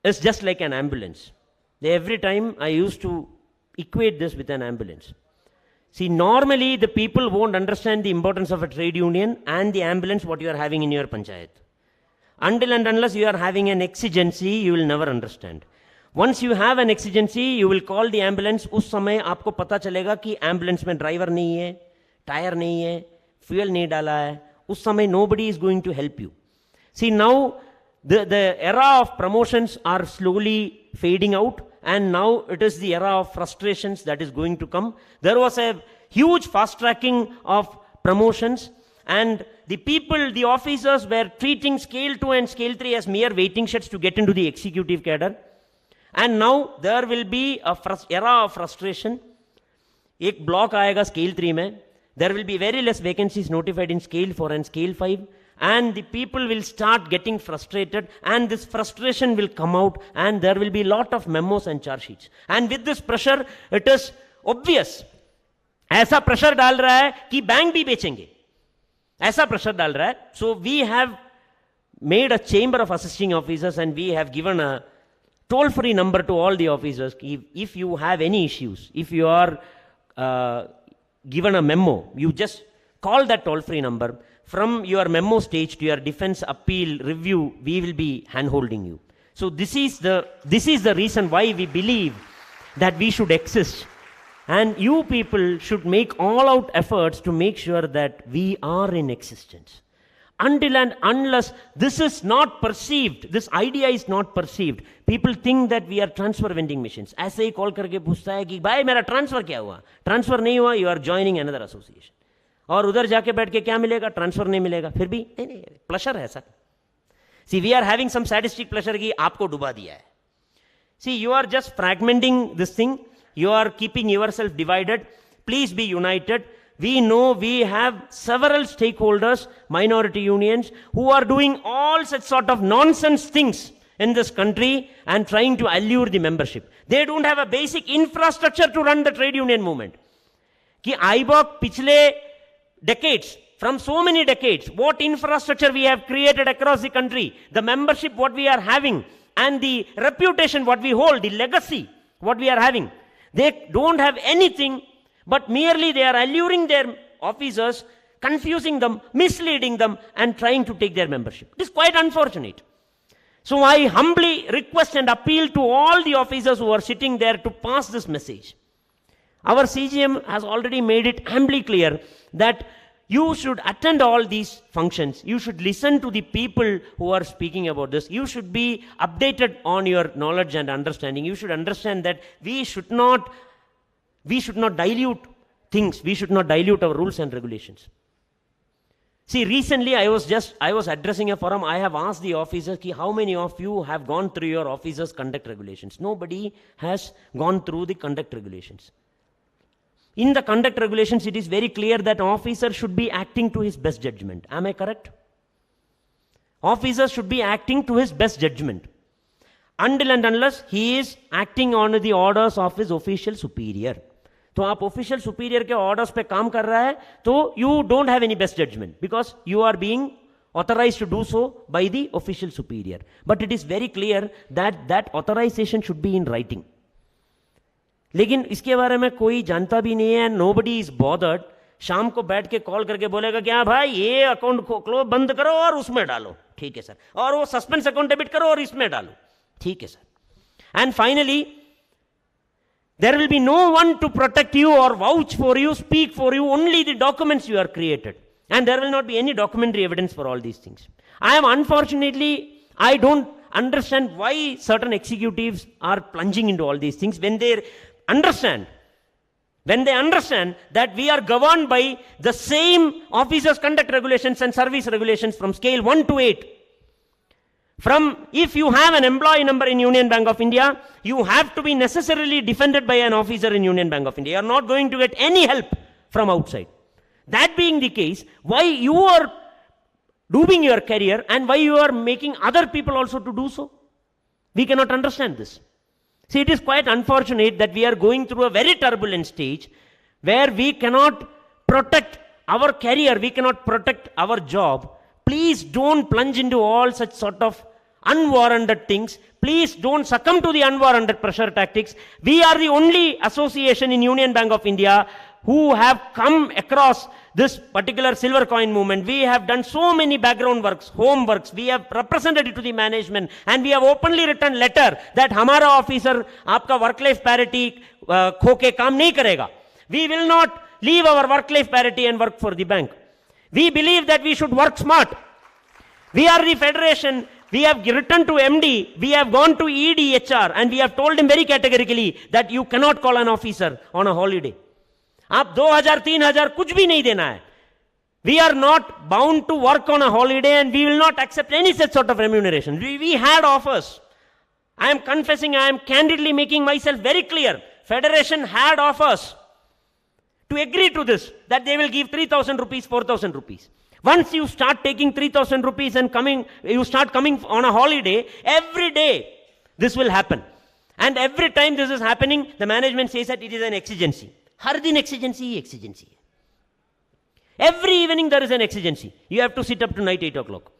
is just like an ambulance. Every time I used to equate this with an ambulance. See, normally the people won't understand the importance of a trade union and the ambulance what you are having in your panchayat. Until and unless you are having an exigency, you will never understand. Once you have an exigency, you will call the ambulance. उस समय आपको पता चलेगा कि ambulance में driver नहीं है, tire नहीं है, fuel नहीं डाला है. उस समय nobody is going to help you. See, now the era of promotions are slowly fading out. And now it is the era of frustrations that is going to come. There was a huge fast tracking of promotions, and the people, the officers were treating scale 2 and scale 3 as mere waiting sheds to get into the executive cadre. And now there will be a era of frustration. एक block आएगा scale 3 में. There will be very less vacancies notified in scale 4 and scale 5. And the people will start getting frustrated, and this frustration will come out, and there will be a lot of memos and charge sheets. And with this pressure, it is obvious. ऐसा pressure डाल रहा है कि bank भी बेचेंगे. ऐसा pressure डाल रहा है. So we have made a chamber of assisting officers, and we have given a toll-free number to all the officers. If you have any issues, if you are given a memo, you just call that toll-free number. From your memo stage to your defense appeal review, we will be hand-holding you. So this is the reason why we believe that we should exist And you people should make all out efforts to make sure that we are in existence. Until and unless this is not perceived, this idea is not perceived, people think that we are transfer vending machines. ऐसे ही call करके पूछता है कि भाई मेरा transfer क्या हुआ? Transfer नहीं हुआ, you are joining another association. और उधर जाके बैठ के क्या मिलेगा? ट्रांसफर नहीं मिलेगा. फिर भी नहीं, प्लेजर है sir. See, we are having some sadistic pleasure कि आपको डुबा दिया है. See, you are just fragmenting this thing. You are keeping yourself divided. Please be united. We know we have several stakeholders, minority unions, who are doing all such sort of nonsense things in this country and trying to allure the membership. They don't have a basic infrastructure to run the trade union movement. Ki IBOC पिछले decades, from so many decades, what infrastructure we have created across the country, the membership what we are having, and the reputation what we hold, the legacy what we are having. They don't have anything, but merely they are alluring their officers, confusing them, misleading them, and trying to take their membership. It is quite unfortunate. So I humbly request and appeal to all the officers who are sitting there to pass this message. Our CGM has already made it amply clear that you should attend all these functions. You should listen to the people who are speaking about this. You should be updated on your knowledge and understanding. You should understand that we should not dilute things. We should not dilute our rules and regulations. See, recently I was addressing a forum. I have asked the officers, how many of you have gone through your officers' conduct regulations? Nobody has gone through the conduct regulations. In the conduct regulations, it is very clear that officer should be acting to his best judgment. Am I correct? Officer should be acting to his best judgment. Until and unless he is acting on the orders of his official superior. तो आप official superior के orders पे काम कर रहा है, तो you don't have any best judgment because you are being authorized to do so by the official superior. But it is very clear that that authorization should be in writing. लेकिन इसके बारे में कोई जानता भी नहीं है. Nobody is bothered. शाम को बैठ के कॉल करके बोलेगा क्या भाई ये अकाउंट खोलो बंद करो और उसमें डालो. ठीक है सर. और वो सस्पेंस अकाउंट डेबिट करो और इसमें डालो. ठीक है sir. And finally, there will be no one to protect you or vouch for you, speak for you, only the documents you are created. And there will not be any documentary evidence for all these things. I don't understand why certain executives are plunging into all these things when they understand that we are governed by the same officers' conduct regulations and service regulations from scale 1 to 8. From if you have an employee number in Union Bank of India, you have to be necessarily defended by an officer in Union Bank of India. You are not going to get any help from outside. That being the case, why you are doing your career and why you are making other people also to do so? We cannot understand this. See, it is quite unfortunate that we are going through a very turbulent stage where we cannot protect our career, we cannot protect our job. Please don't plunge into all such sort of unwarranted things. Please don't succumb to the unwarranted pressure tactics. We are the only association in Union Bank of India who have come across this particular silver coin movement. We have done so many background works, homeworks. We have represented it to the management and we have openly written letter that हमारा officer आपका work-life parity खोके काम नहीं करेगा. We will not leave our work-life parity and work for the bank. We believe that we should work smart. We are the federation. We have written to MD. We have gone to EDHR and we have told him very categorically that you cannot call an officer on a holiday. आप 2000-3000 कुछ भी नहीं देना है. We are not bound to work on a holiday and we will not accept any such sort of remuneration. We had offers. I am confessing, I am candidly making myself very clear. Federation had offers to agree to this, that they will give 3,000 rupees, 4,000 rupees. Once you start taking 3,000 rupees and you start coming on a holiday, every day this will happen. And every time this is happening, the management says that it is an exigency. हर दिन exigency. Every evening there is an exigency. You have to sit up to night 8 o'clock.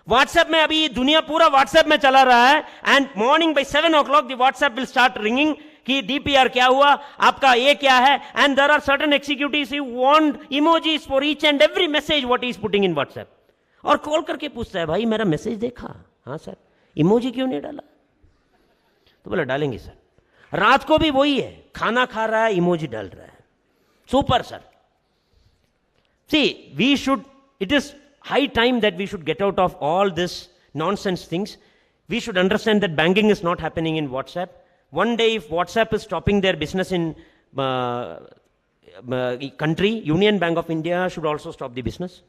WhatsApp में अभी दुनिया पूरा WhatsApp में चला रहा है and morning by 7 o'clock the WhatsApp will start ringing कि DPR क्या हुआ, आपका ये क्या है, and there are certain executives who want emojis for each and every message what he is putting in WhatsApp. और कॉल करके पूछता है भाई मेरा मैसेज देखा? हाँ सर. इमोजी क्यों नहीं डाला? तो बोला डालेंगे सर. रात को भी वही है, खाना खा रहा है, इमोजी डाल रहा है. Super, sir. See, it is high time that we should get out of all this nonsense things. We should understand that banking is not happening in WhatsApp. One day, if WhatsApp is stopping their business in country, Union Bank of India should also stop the business.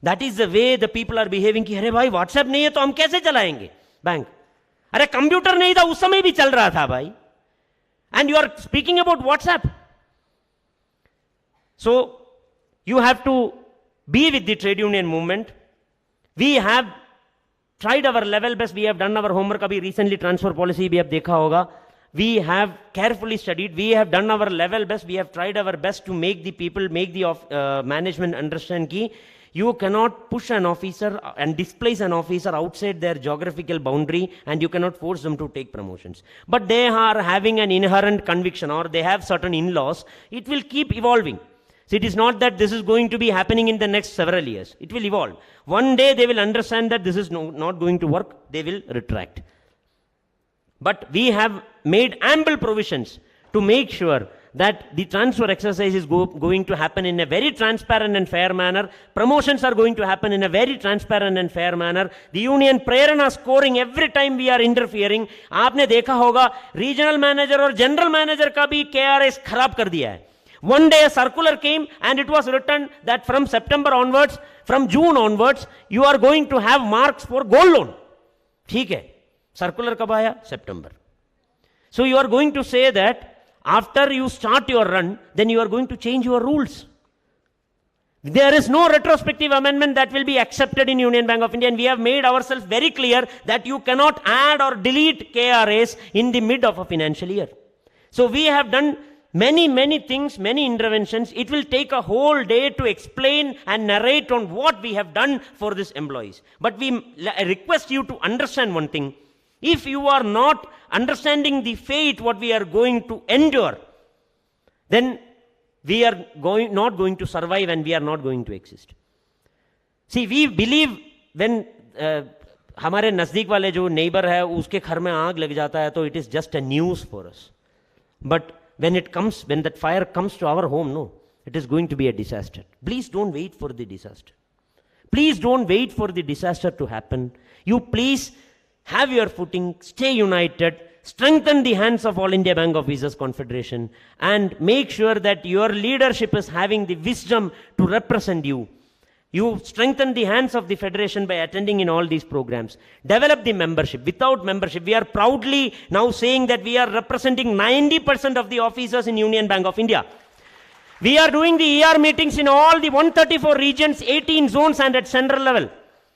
That is the way the people are behaving. कि अरे भाई WhatsApp नहीं है तो हम कैसे चलाएंगे bank? अरे कंप्यूटर नहीं था उस समय भी चल रहा था भाई. And you are speaking about WhatsApp. So you have to be with the trade union movement. We have tried our level best. We have done our homework. अभी recently transfer policy भी आप देखा होगा. We have carefully studied. We have done our level best. We have tried our best to make the people, make the management understand कि you cannot push an officer and displace an officer outside their geographical boundary, and you cannot force them to take promotions. But they are having an inherent conviction, or they have certain in-laws. It will keep evolving. So it is not that this is going to be happening in the next several years. It will evolve. One day they will understand that this is not going to work. They will retract. But we have made ample provisions to make sure that the transfer exercise is going to happen in a very transparent and fair manner. Promotions are going to happen in a very transparent and fair manner. The union prerana scoring every time we are interfering. आपने देखा होगा regional manager और general manager का भी KRS खराब कर दिया है. One day a circular came and it was written that from September onwards, from June onwards, you are going to have marks for gold loan. ठीक है. Circular कब आया? September. So you are going to say that after you start your run, then you are going to change your rules. There is no retrospective amendment that will be accepted in Union Bank of India, and we have made ourselves very clear that you cannot add or delete KRAs in the mid of a financial year. So we have done many things, many interventions. It will take a whole day to explain and narrate on what we have done for these employees. But I request you to understand one thing. If you are not understanding the fate what we are going to endure, then we are not going to survive and we are not going to exist. See, we believe when हमारे नजदीक वाले जो neighbor है उसके घर में आग लग जाता है तो it is just a news for us. But when that fire comes to our home, no, it is going to be a disaster. Please don't wait for the disaster. Please don't wait for the disaster to happen. You please have your footing, stay united, strengthen the hands of All India Bank Officers Confederation, and make sure that your leadership is having the wisdom to represent you. You strengthen the hands of the federation by attending in all these programs. Develop the membership. Without membership, we are proudly now saying that we are representing 90% of the officers in Union Bank of India. We are doing the ER meetings in all the 134 regions, 18 zones, and at central level.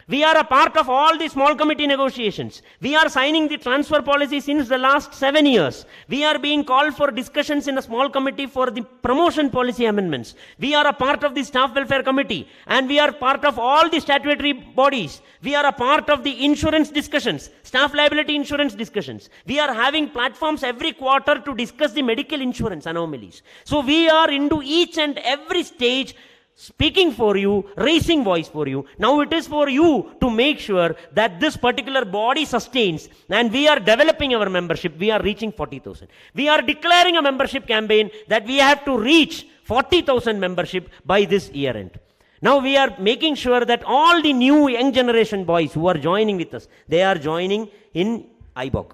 We are a part of all the small committee negotiations. We are signing the transfer policy since the last 7 years. We are being called for discussions in a small committee for the promotion policy amendments. We are a part of the staff welfare committee, and we are part of all the statutory bodies. We are a part of the insurance discussions, staff liability insurance discussions. We are having platforms every quarter to discuss the medical insurance anomalies. So we are into each and every stage, speaking for you, raising voice for you. Now it is for you to make sure that this particular body sustains, and we are developing our membership. We are reaching 40,000. We are declaring a membership campaign that we have to reach 40,000 membership by this year end. Now we are making sure that all the new young generation boys who are joining with us, they are joining in IBOC.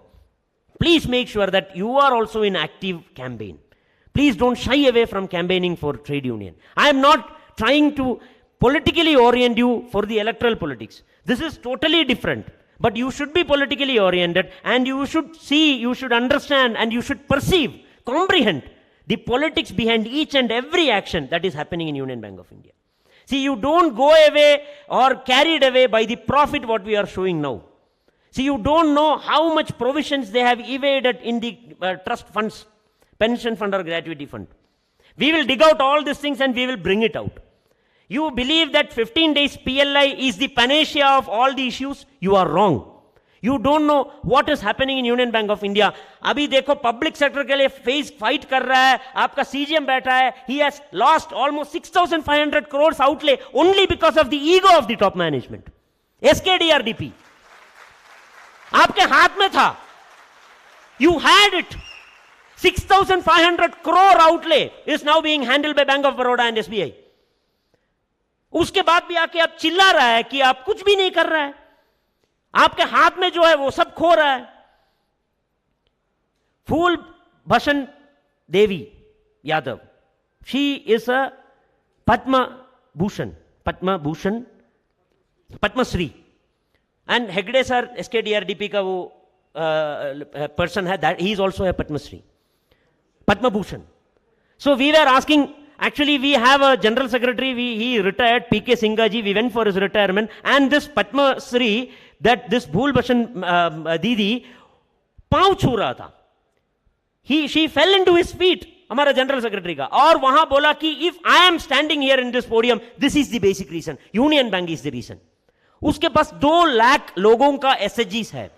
Please make sure that you are also in active campaign. Please don't shy away from campaigning for trade union. I am not trying to politically orient you for the electoral politics. This is totally different. But you should be politically oriented, and you should see, you should understand, and you should perceive, comprehend the politics behind each and every action that is happening in Union Bank of India. See, you don't go away or carried away by the profit what we are showing now. See, you don't know how much provisions they have evaded in the trust funds, pension fund or gratuity fund. We will dig out all these things and we will bring it out. You believe that 15 days PLI is the panacea of all the issues? You are wrong. You don't know what is happening in Union Bank of India. अभी देखो public sector के लिए fight कर रहा है, आपका CGM बैठा है, he has lost almost 6,500 crores outlay only because of the ego of the top management. SKDRDP. आपके हाथ में था. You had it. 6,500 crore outlay is now being handled by Bank of Baroda and SBI. उसके बाद भी आके आप चिल्ला रहा है कि आप कुछ भी नहीं कर रहा है, आपके हाथ में जो है वो सब खो रहा है. फूल भशन देवी Yadav, she is a Padma Bhushan, Padma Shri, and Hegde sir SKDRDP का वो person है, that he is also a Padma Shri, Padma Bhushan. So we were asking, actually we have a general secretary, he retired, PK Singha ji, we went for his retirement, and this Padma Shri, that this Bhul Bhushan Didi पांव छू रहा था. She fell into his feet, हमारा general secretary का, और वहां बोला कि if I am standing here in this podium, this is the basic reason, union bank is the reason. उसके पास 2 लाख लोगों का एसएचजीस है.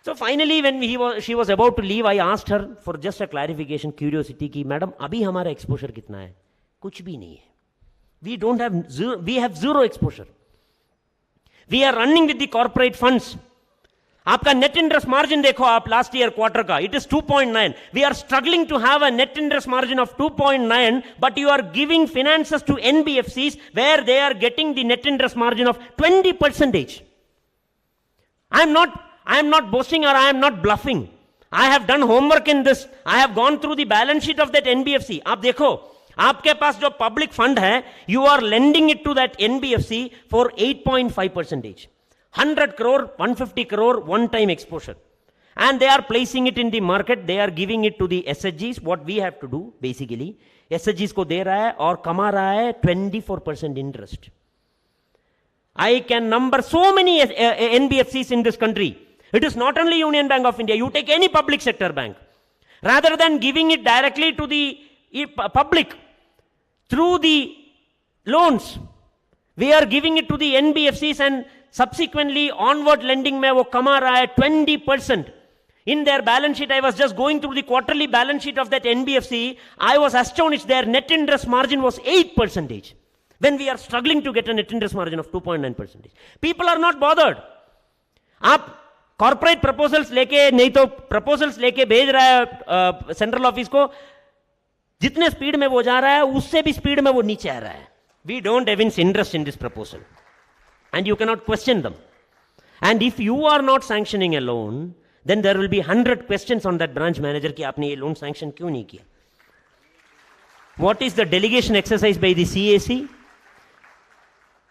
So finally when she was about to leave, I asked her for just a clarification, curiosity कि madam अभी हमारा exposure कितना है? कुछ भी नहीं है. We have zero exposure. We are running with the corporate funds. आपका नेट इंटरेस्ट मार्जिन देखो आप लास्ट ईयर क्वार्टर का, it is 2.9. We are struggling to have a net interest margin of 2.9, but you are giving finances to NBFCs where they are getting the net interest margin of 20%. I am not boasting or I am not bluffing. I have done homework in this. I have gone through the balance sheet of that NBFC. आप देखो, आपके पास जो public fund है, you are lending it to that NBFC for 8.5%. 100 crore, 150 crore, one-time exposure. And they are placing it in the market. They are giving it to the SHGs. What we have to do, basically, SHGs को दे रहा है और कमा रहा है 24% interest. I can number so many NBFCs in this country. It is not only Union Bank of India. You take any public sector bank. Rather than giving it directly to the public through the loans, we are giving it to the NBFCs and subsequently onward lending में वो कमा रहा है 20%. In their balance sheet, I was just going through the quarterly balance sheet of that NBFC. I was astonished. Their net interest margin was 8%. When we are struggling to get a net interest margin of 2.9%. People are not bothered. आप corporate proposals लेके, नहीं तो proposals लेके भेज रहा है central office को, जितने स्पीड में वो जा रहा है उससे भी स्पीड में वो नीचे आ रहा है. We don't evince interest in this proposal. And you cannot question them. And if you are not sanctioning a loan, then there will be 100 questions on that branch manager कि आपने ये loan sanction क्यों नहीं किया. What is the delegation exercise by the CAC?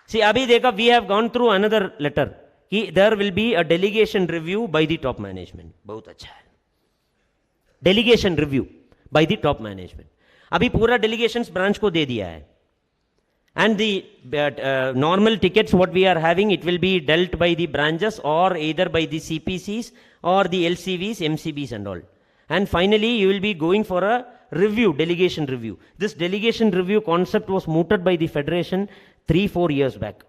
See, अभी देखा, we have gone through another letter कि there will be a delegation review by the top management. बहुत अच्छा है. Delegation review by the top management. अभी पूरा delegations branch को दे दिया है. And the normal tickets what we are having, it will be dealt by the branches or either by the CPCs or the LCVs, MCBs and all. And finally, you will be going for a review, delegation review. This delegation review concept was mooted by the Federation 3-4 years back.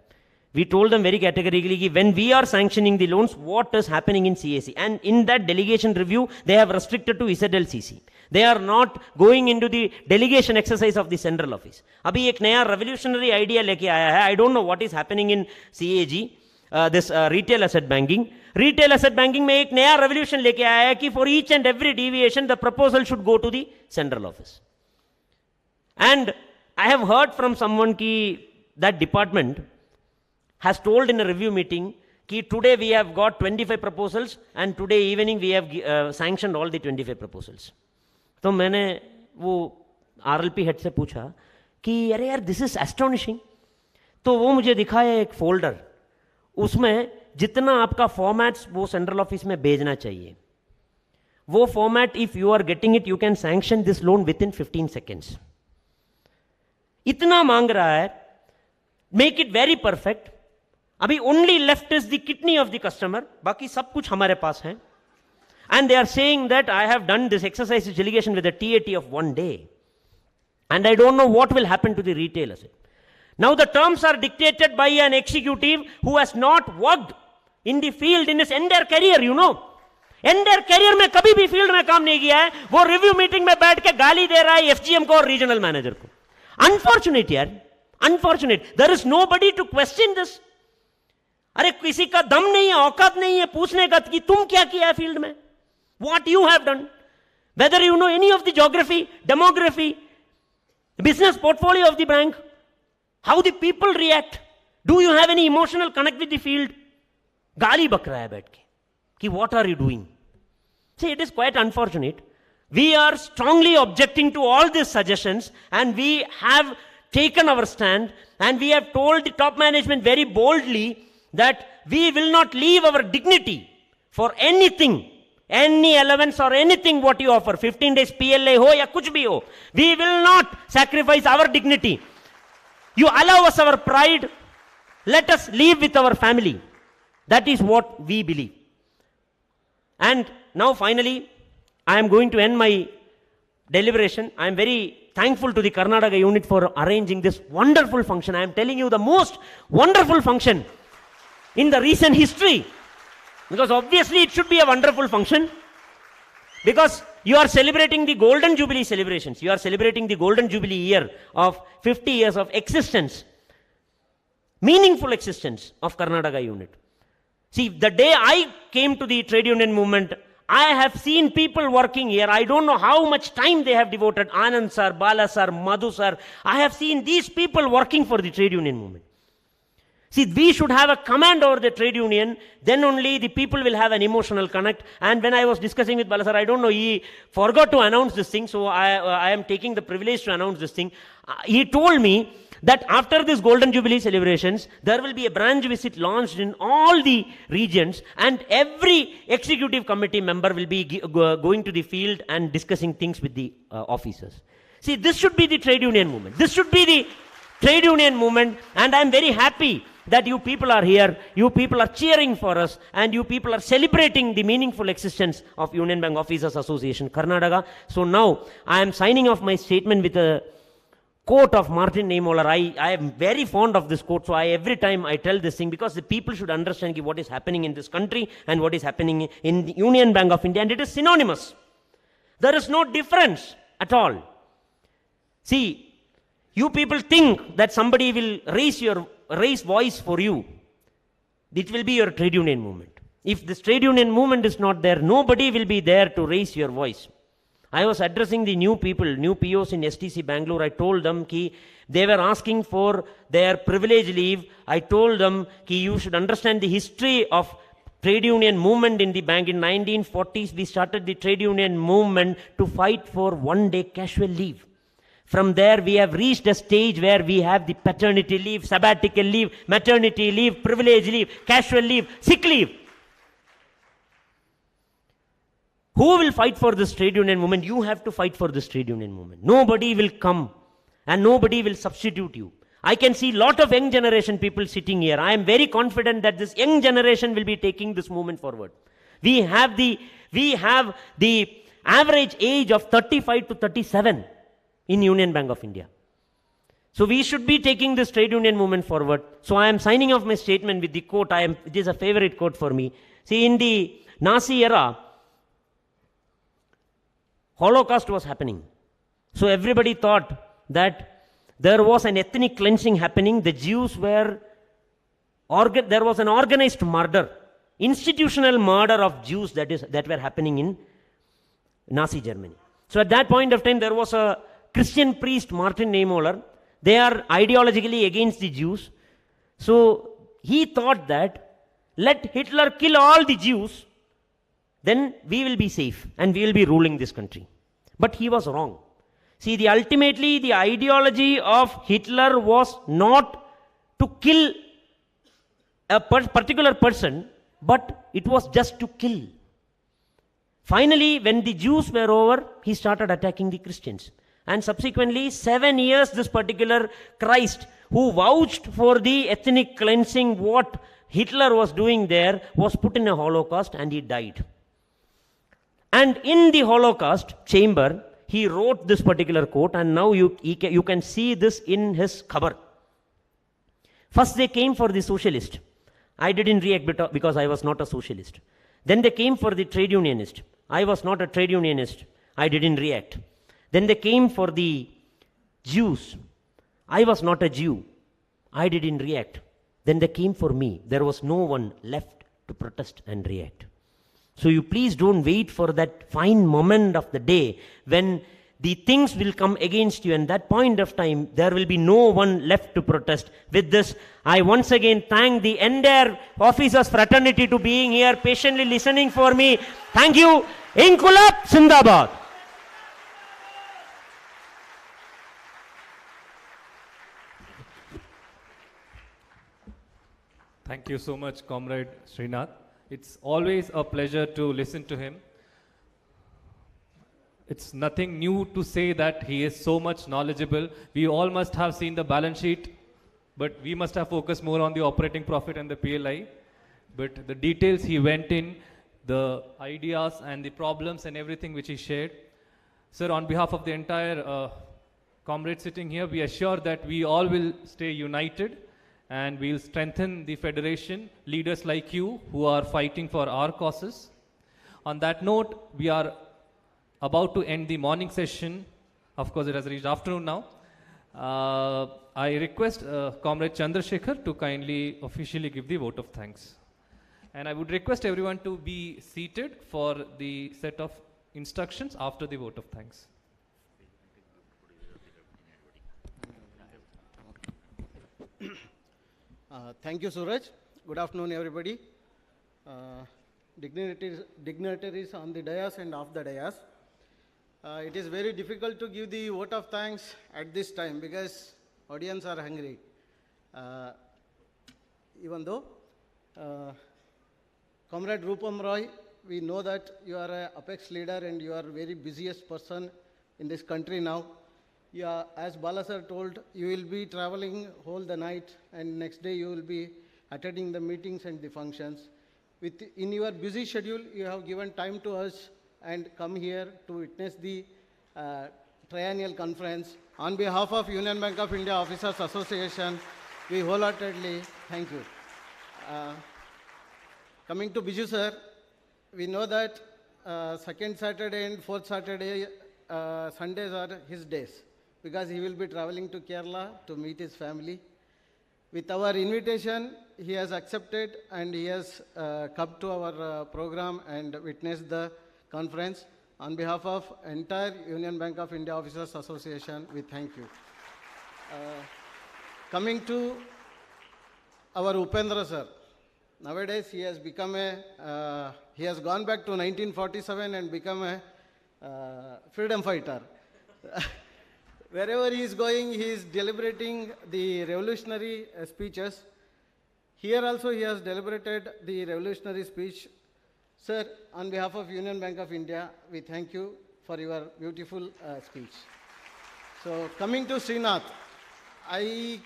We told them very categorically, when we are sanctioning the loans, what is happening in CAC? And in that delegation review, they have restricted to ZLCC. They are not going into the delegation exercise of the central office. अभी एक नया revolutionary idea लेके आया है. I don't know what is happening in CAG, this retail asset banking. Retail asset banking में एक नया revolution लेके आया है कि for each and every deviation, the proposal should go to the central office. And I have heard from someone कि that department has told in a review meeting कि today we have got 25 proposals and today evening we have sanctioned all the 25 proposals. तो मैंने वो RLP head से पूछा कि अरे यार दिस इज एस्टोनिशिंग. तो वो मुझे दिखाया एक फोल्डर, उसमें जितना आपका फॉर्मेट्स वो सेंट्रल ऑफिस में भेजना चाहिए, वो format if you are getting it you can sanction this loan within 15 seconds. इतना मांग रहा है, मेक इट वेरी परफेक्ट. अभी only left is the kidney of the customer, बाकी सब कुछ हमारे पास है. And they are saying that I have done this exercise delegation with a TAT of 1 day. And I don't know what will happen to the retail asset. Now the terms are dictated by an executive who has not worked in the field in his entire career, you know. Entire career में कभी भी field में काम नहीं किया है. वो review meeting में बैठ के गाली दे रहा है FGM को और regional manager को. Unfortunate यार. Unfortunate. There is nobody to question this. अरे किसी का दम नहीं है, औकात नहीं है पूछने का कि तुम क्या किया है फील्ड में. What you have done, whether you know any of the geography, demography, business portfolio of the bank, how the people react, do you have any emotional connect with the field? Gali bak raha hai baith ke, ki what are you doing? See, it is quite unfortunate. We are strongly objecting to all these suggestions, and we have taken our stand, and we have told the top management very boldly that we will not leave our dignity for anything, any allowance or anything what you offer, 15 days PLA ho ya kuch bhi ho. We will not sacrifice our dignity. You allow us our pride, let us live with our family. That is what we believe. And now finally, I am going to end my deliberation. I am very thankful to the Karnataka unit for arranging this wonderful function. I am telling you, the most wonderful function in the recent history. Because obviously it should be a wonderful function. Because you are celebrating the Golden Jubilee celebrations. You are celebrating the Golden Jubilee year of 50 years of existence. Meaningful existence of Karnataka unit. See, the day I came to the trade union movement, I have seen people working here. I don't know how much time they have devoted. Anand sir, Bala sir, Madhu sir. I have seen these people working for the trade union movement. See, we should have a command over the trade union. Then only the people will have an emotional connect. And when I was discussing with Bala sir, I don't know, he forgot to announce this thing. So I am taking the privilege to announce this thing. He told me that after this Golden Jubilee celebrations, there will be a branch visit launched in all the regions, and every executive committee member will be going to the field and discussing things with the officers. See, this should be the trade union movement. This should be the trade union movement, and I am very happy that you people are here, you people are cheering for us, and you people are celebrating the meaningful existence of Union Bank Officers Association, Karnataka. So now, I am signing off my statement with a quote of Martin Niemöller. I am very fond of this quote, so every time I tell this thing, because the people should understand what is happening in this country and what is happening in the Union Bank of India, and it is synonymous. There is no difference at all. See, you people think that somebody will raise voice for you. It will be your trade union movement. If this trade union movement is not there, nobody will be there to raise your voice. I was addressing the new people, new POs in STC Bangalore. I told them that they were asking for their privilege leave. I told them that you should understand the history of trade union movement in the bank. In 1940s, we started the trade union movement to fight for one-day casual leave. From there, we have reached a stage where we have the paternity leave, sabbatical leave, maternity leave, privilege leave, casual leave, sick leave. Who will fight for this trade union movement? You have to fight for this trade union movement. Nobody will come and nobody will substitute you. I can see a lot of young generation people sitting here. I am very confident that this young generation will be taking this movement forward. We have the average age of 35 to 37 in Union Bank of India. So we should be taking this trade union movement forward. So I am signing off my statement with the quote. It is a favorite quote for me. See, in the Nazi era, Holocaust was happening. So everybody thought that there was an ethnic cleansing happening. The Jews were, there was an organized murder, institutional murder of Jews that were happening in Nazi Germany. So at that point of time, there was a Christian priest, Martin Niemöller. They are ideologically against the Jews. So he thought that let Hitler kill all the Jews, then we will be safe and we will be ruling this country. But he was wrong. See, ultimately the ideology of Hitler was not to kill a particular person, but it was just to kill. Finally, when the Jews were over, he started attacking the Christians. And subsequently, 7 years, this particular Christ, who vouched for the ethnic cleansing, what Hitler was doing there, was put in a Holocaust and he died. And in the Holocaust chamber, he wrote this particular quote, and now you can see this in his cover. First they came for the socialist. I didn't react because I was not a socialist. Then they came for the trade unionist. I was not a trade unionist. I didn't react. Then they came for the Jews. I was not a Jew. I didn't react. Then they came for me. There was no one left to protest and react. So you please don't wait for that fine moment of the day when the things will come against you, and that point of time there will be no one left to protest. With this, I once again thank the entire officers fraternity to being here, patiently listening for me. Thank you. Inkulab Zindabad. Thank you so much, Comrade Srinath. It's always a pleasure to listen to him. It's nothing new to say that he is so much knowledgeable. We all must have seen the balance sheet, but we must have focused more on the operating profit and the PLI. But the details he went in, the ideas and the problems and everything which he shared. Sir, on behalf of the entire comrades sitting here, we assure that we all will stay united and we'll strengthen the federation, leaders like you who are fighting for our causes. On that note, we are about to end the morning session. Of course, it has reached afternoon now. I request Comrade Chandrasekhar to kindly officially give the vote of thanks. And I would request everyone to be seated for the set of instructions after the vote of thanks. Thank you, Suraj. Good afternoon, everybody. Dignitaries on the dais and off the dais. It is very difficult to give the vote of thanks at this time because audience are hungry. Even though, Comrade Rupam Roy, we know that you are an apex leader and you are very busiest person in this country now. Yeah, as Bala sir told, you will be traveling whole the night and next day you will be attending the meetings and the functions. In your busy schedule, you have given time to us and come here to witness the triennial conference. On behalf of Union Bank of India Officers Association, we wholeheartedly thank you. Coming to Biju sir, we know that second Saturday and fourth Saturday, Sundays are his days because he will be traveling to Kerala to meet his family. With our invitation, he has accepted and he has come to our program and witnessed the conference. On behalf of entire Union Bank of India Officers Association, we thank you. Coming to our Upendra sir, nowadays he has become he has gone back to 1947 and become a freedom fighter. Wherever he is going, he is deliberating the revolutionary speeches. Here also he has deliberated the revolutionary speech. Sir, on behalf of Union Bank of India, we thank you for your beautiful speech. So coming to Srinath, I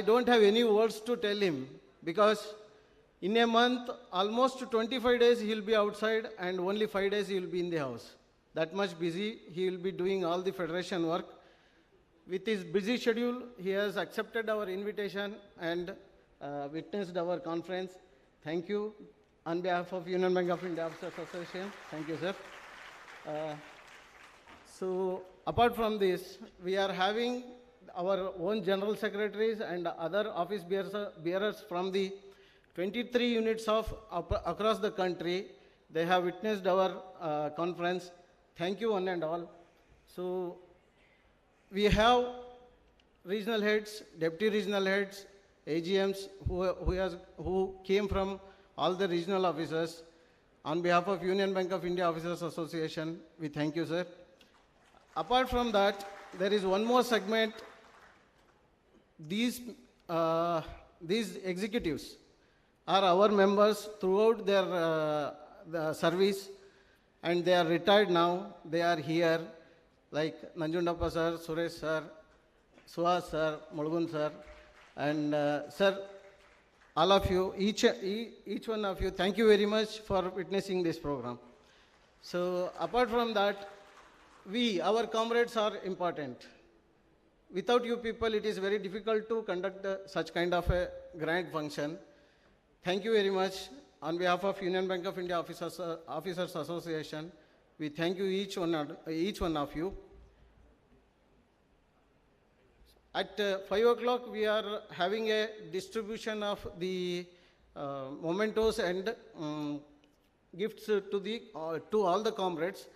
don't have any words to tell him because in a month, almost 25 days he will be outside and only 5 days he will be in the house. That much busy, he will be doing all the federation work. With his busy schedule, he has accepted our invitation and witnessed our conference. Thank you. On behalf of Union Bank of India Officers Association, thank you, sir. So, apart from this, we are having our own general secretaries and other office bearers from the 23 units of across the country. They have witnessed our conference. Thank you, one and all. So, we have regional heads, deputy regional heads, AGMs who came from all the regional officers. On behalf of Union Bank of India Officers Association, we thank you, sir. Apart from that, there is one more segment. These executives are our members throughout their service, and they are retired now. They are here, like Nanjundappa sir, Suresh sir, Suhas sir, Mulgun sir, and sir, all of you, each one of you, thank you very much for witnessing this program. So apart from that, our comrades are important. Without you people, it is very difficult to conduct such kind of a grand function. Thank you very much. On behalf of Union Bank of India Officers Association, we thank you each one of you. At 5 o'clock, we are having a distribution of the mementos and gifts to all the comrades.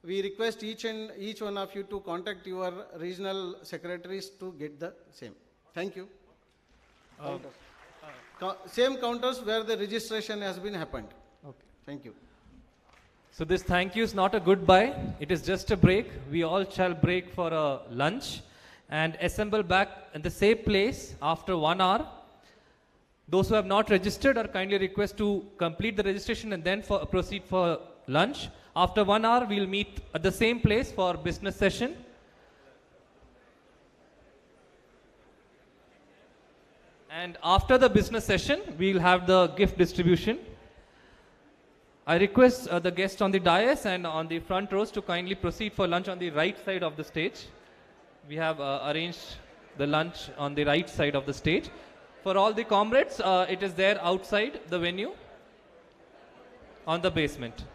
We request each one of you to contact your regional secretaries to get the same. Thank you. Same counters where the registration has been happened. Okay. Thank you. So this thank you is not a goodbye. It is just a break. We all shall break for a lunch and assemble back in the same place after 1 hour. Those who have not registered are kindly requested to complete the registration and then proceed for lunch. After 1 hour, we'll meet at the same place for business session. And after the business session, we'll have the gift distribution. I request the guests on the dais and on the front rows to kindly proceed for lunch on the right side of the stage. We have arranged the lunch on the right side of the stage. For all the comrades, it is there outside the venue on the basement.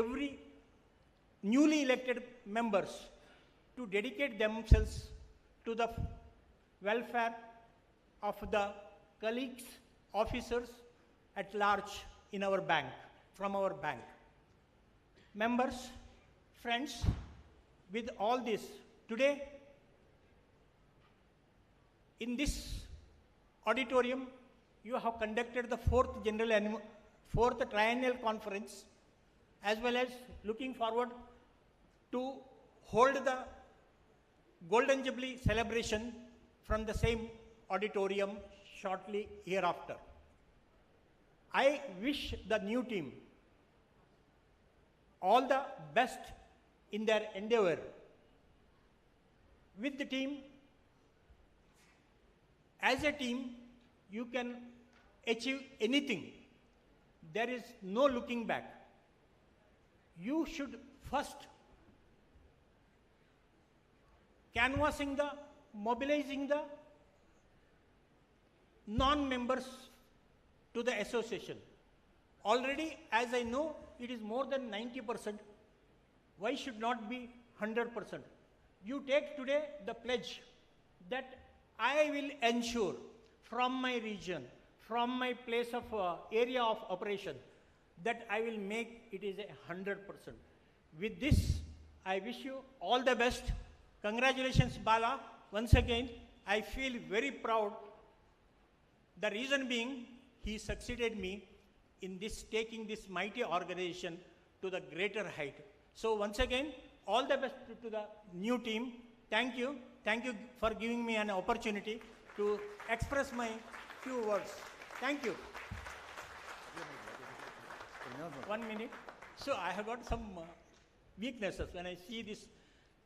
every newly elected members to dedicate themselves to the welfare of the colleagues, officers at large in our bank, from our bank. Members, friends, with all this, today in this auditorium, you have conducted the fourth triennial conference, as well as looking forward to hold the Golden Jubilee celebration from the same auditorium shortly hereafter. I wish the new team all the best in their endeavor. With the team, as a team, you can achieve anything. There is no looking back. You should first mobilizing the non-members to the association. Already, as I know, it is more than 90%. Why should not be 100%? You take today the pledge that I will ensure from my region, from my place of area of operation, that I will make it is 100%. With this, I wish you all the best. Congratulations, Bala. Once again, I feel very proud. The reason being, he succeeded me in this, taking this mighty organization to the greater height. So once again, all the best to the new team. Thank you. Thank you for giving me an opportunity to express my few words. Thank you. 1 minute. So I have got some weaknesses. When I see this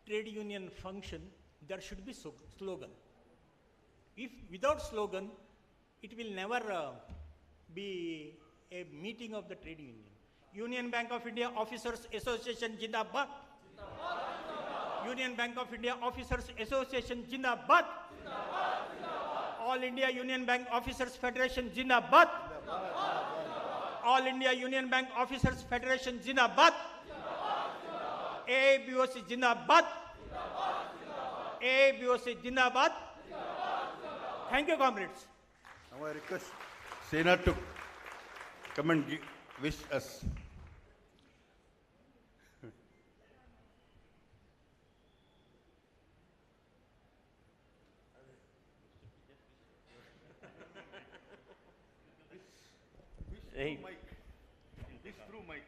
trade union function, there should be slogan. If without slogan, it will never be a meeting of the trade union. Union Bank of India Officers Association Jindabad. Union Bank of India Officers Association Jindabad. All India Union Bank Officers Federation Jindabad. All India Union Bank Officers Federation Jindabad. ABOC Jindabad. ABOC Jindabad. Thank you, comrades. Now I request Sena to come and wish us. Hey. This through mic.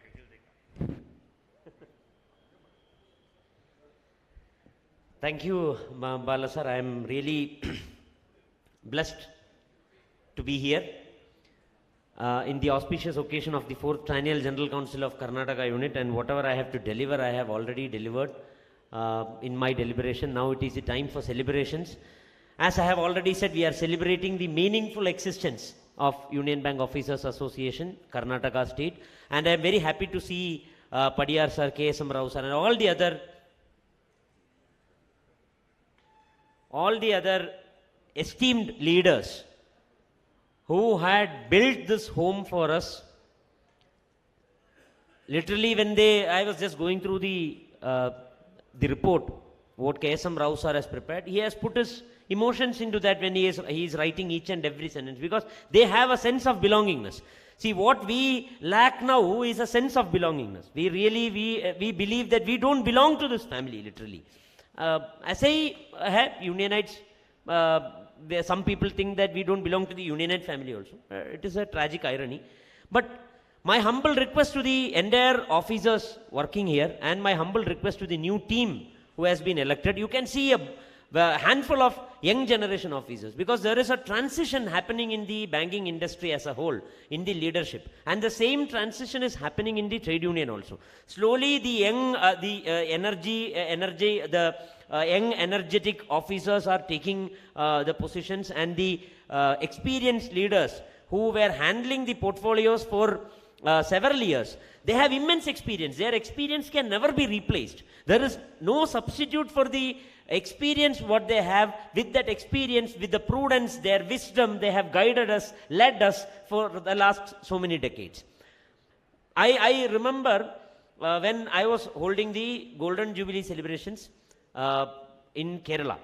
Thank you, Bala sir. I am really blessed to be here in the auspicious occasion of the 4th Triennial General Council of Karnataka Unit, and whatever I have to deliver, I have already delivered in my deliberation. Now it is the time for celebrations. As I have already said, we are celebrating the meaningful existence of Union Bank Officers Association, Karnataka State, and I am very happy to see Padiyar sir, KSM Rao sir, and all the other esteemed leaders who had built this home for us. Literally, when I was just going through the report, what KSM Rao sir has prepared, he has put his emotions into that when he is writing each and every sentence, because they have a sense of belongingness. See, what we lack now is a sense of belongingness. We believe that we don't belong to this family, literally. As I have Unionites, some people think that we don't belong to the Unionite family also. It is a tragic irony. But my humble request to the entire officers working here, and my humble request to the new team who has been elected, you can see a handful of young generation officers, because there is a transition happening in the banking industry as a whole, in the leadership, and the same transition is happening in the trade union also. Slowly the young young energetic officers are taking the positions, and the experienced leaders who were handling the portfolios for several years, they have immense experience. Their experience can never be replaced. There is no substitute for the experience what they have. With that experience, with the prudence, their wisdom, they have guided us, led us for the last so many decades. I remember when I was holding the Golden Jubilee celebrations in Kerala.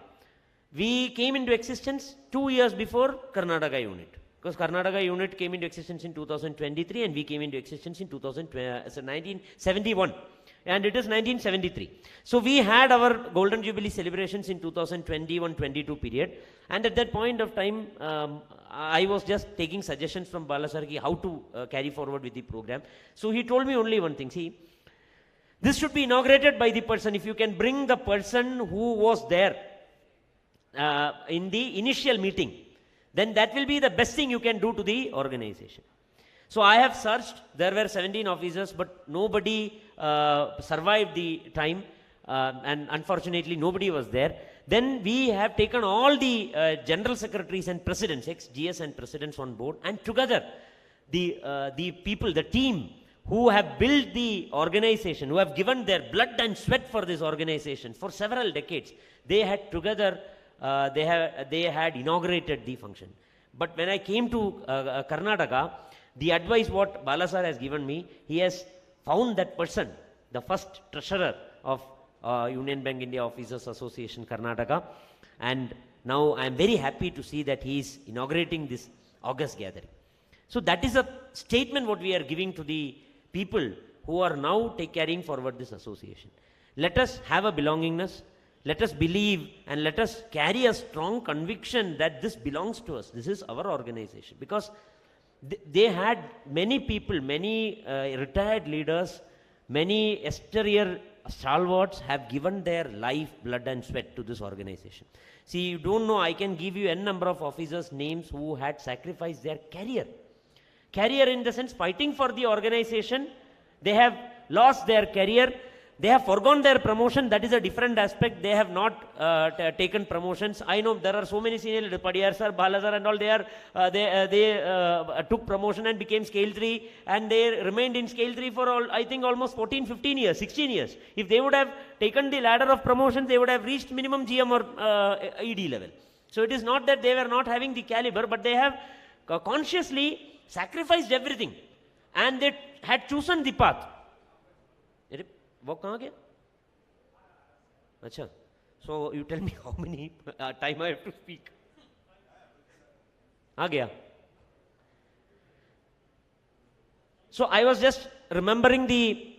We came into existence 2 years before Karnataka unit. Because Karnataka unit came into existence in 2023 and we came into existence in 1971. And it is 1973. So we had our Golden Jubilee celebrations in 2021-22 period. And at that point of time, I was just taking suggestions from Balasarki how to carry forward with the program. So he told me only one thing. See, this should be inaugurated by the person. If you can bring the person who was there in the initial meeting, then that will be the best thing you can do to the organization. So I have searched. There were 17 officers, but nobody survived the time, and unfortunately nobody was there. Then we have taken all the general secretaries and presidents, ex-GS and presidents on board, and together the people, the team who have built the organization, who have given their blood and sweat for this organization for several decades, they had together, they had inaugurated the function. But when I came to Karnataka, the advice what Balasar has given me, he has found that person, the first treasurer of Union Bank India Officers Association Karnataka, and now I am very happy to see that he is inaugurating this August gathering. So that is a statement what we are giving to the people who are now carrying forward this association. Let us have a belongingness, let us believe, and let us carry a strong conviction that this belongs to us. This is our organization. Because they had many people, many retired leaders, many exterior stalwarts have given their life, blood and sweat to this organization. See, you don't know, I can give you n number of officers' names who had sacrificed their career. Career in the sense fighting for the organization. They have lost their career. They have forgone their promotion. That is a different aspect. They have not taken promotions. I know there are so many senior leaders, Padiyar sir, Balasar and all, they took promotion and became scale 3, and they remained in scale 3 for all, I think almost 14, 15 years, 16 years. If they would have taken the ladder of promotion, they would have reached minimum GM or ED level. So it is not that they were not having the caliber, but they have consciously sacrificed everything, and they had chosen the path. वो कहाँ गया? अच्छा, so you tell me how many time I have to speak. आ गया. So I was just remembering the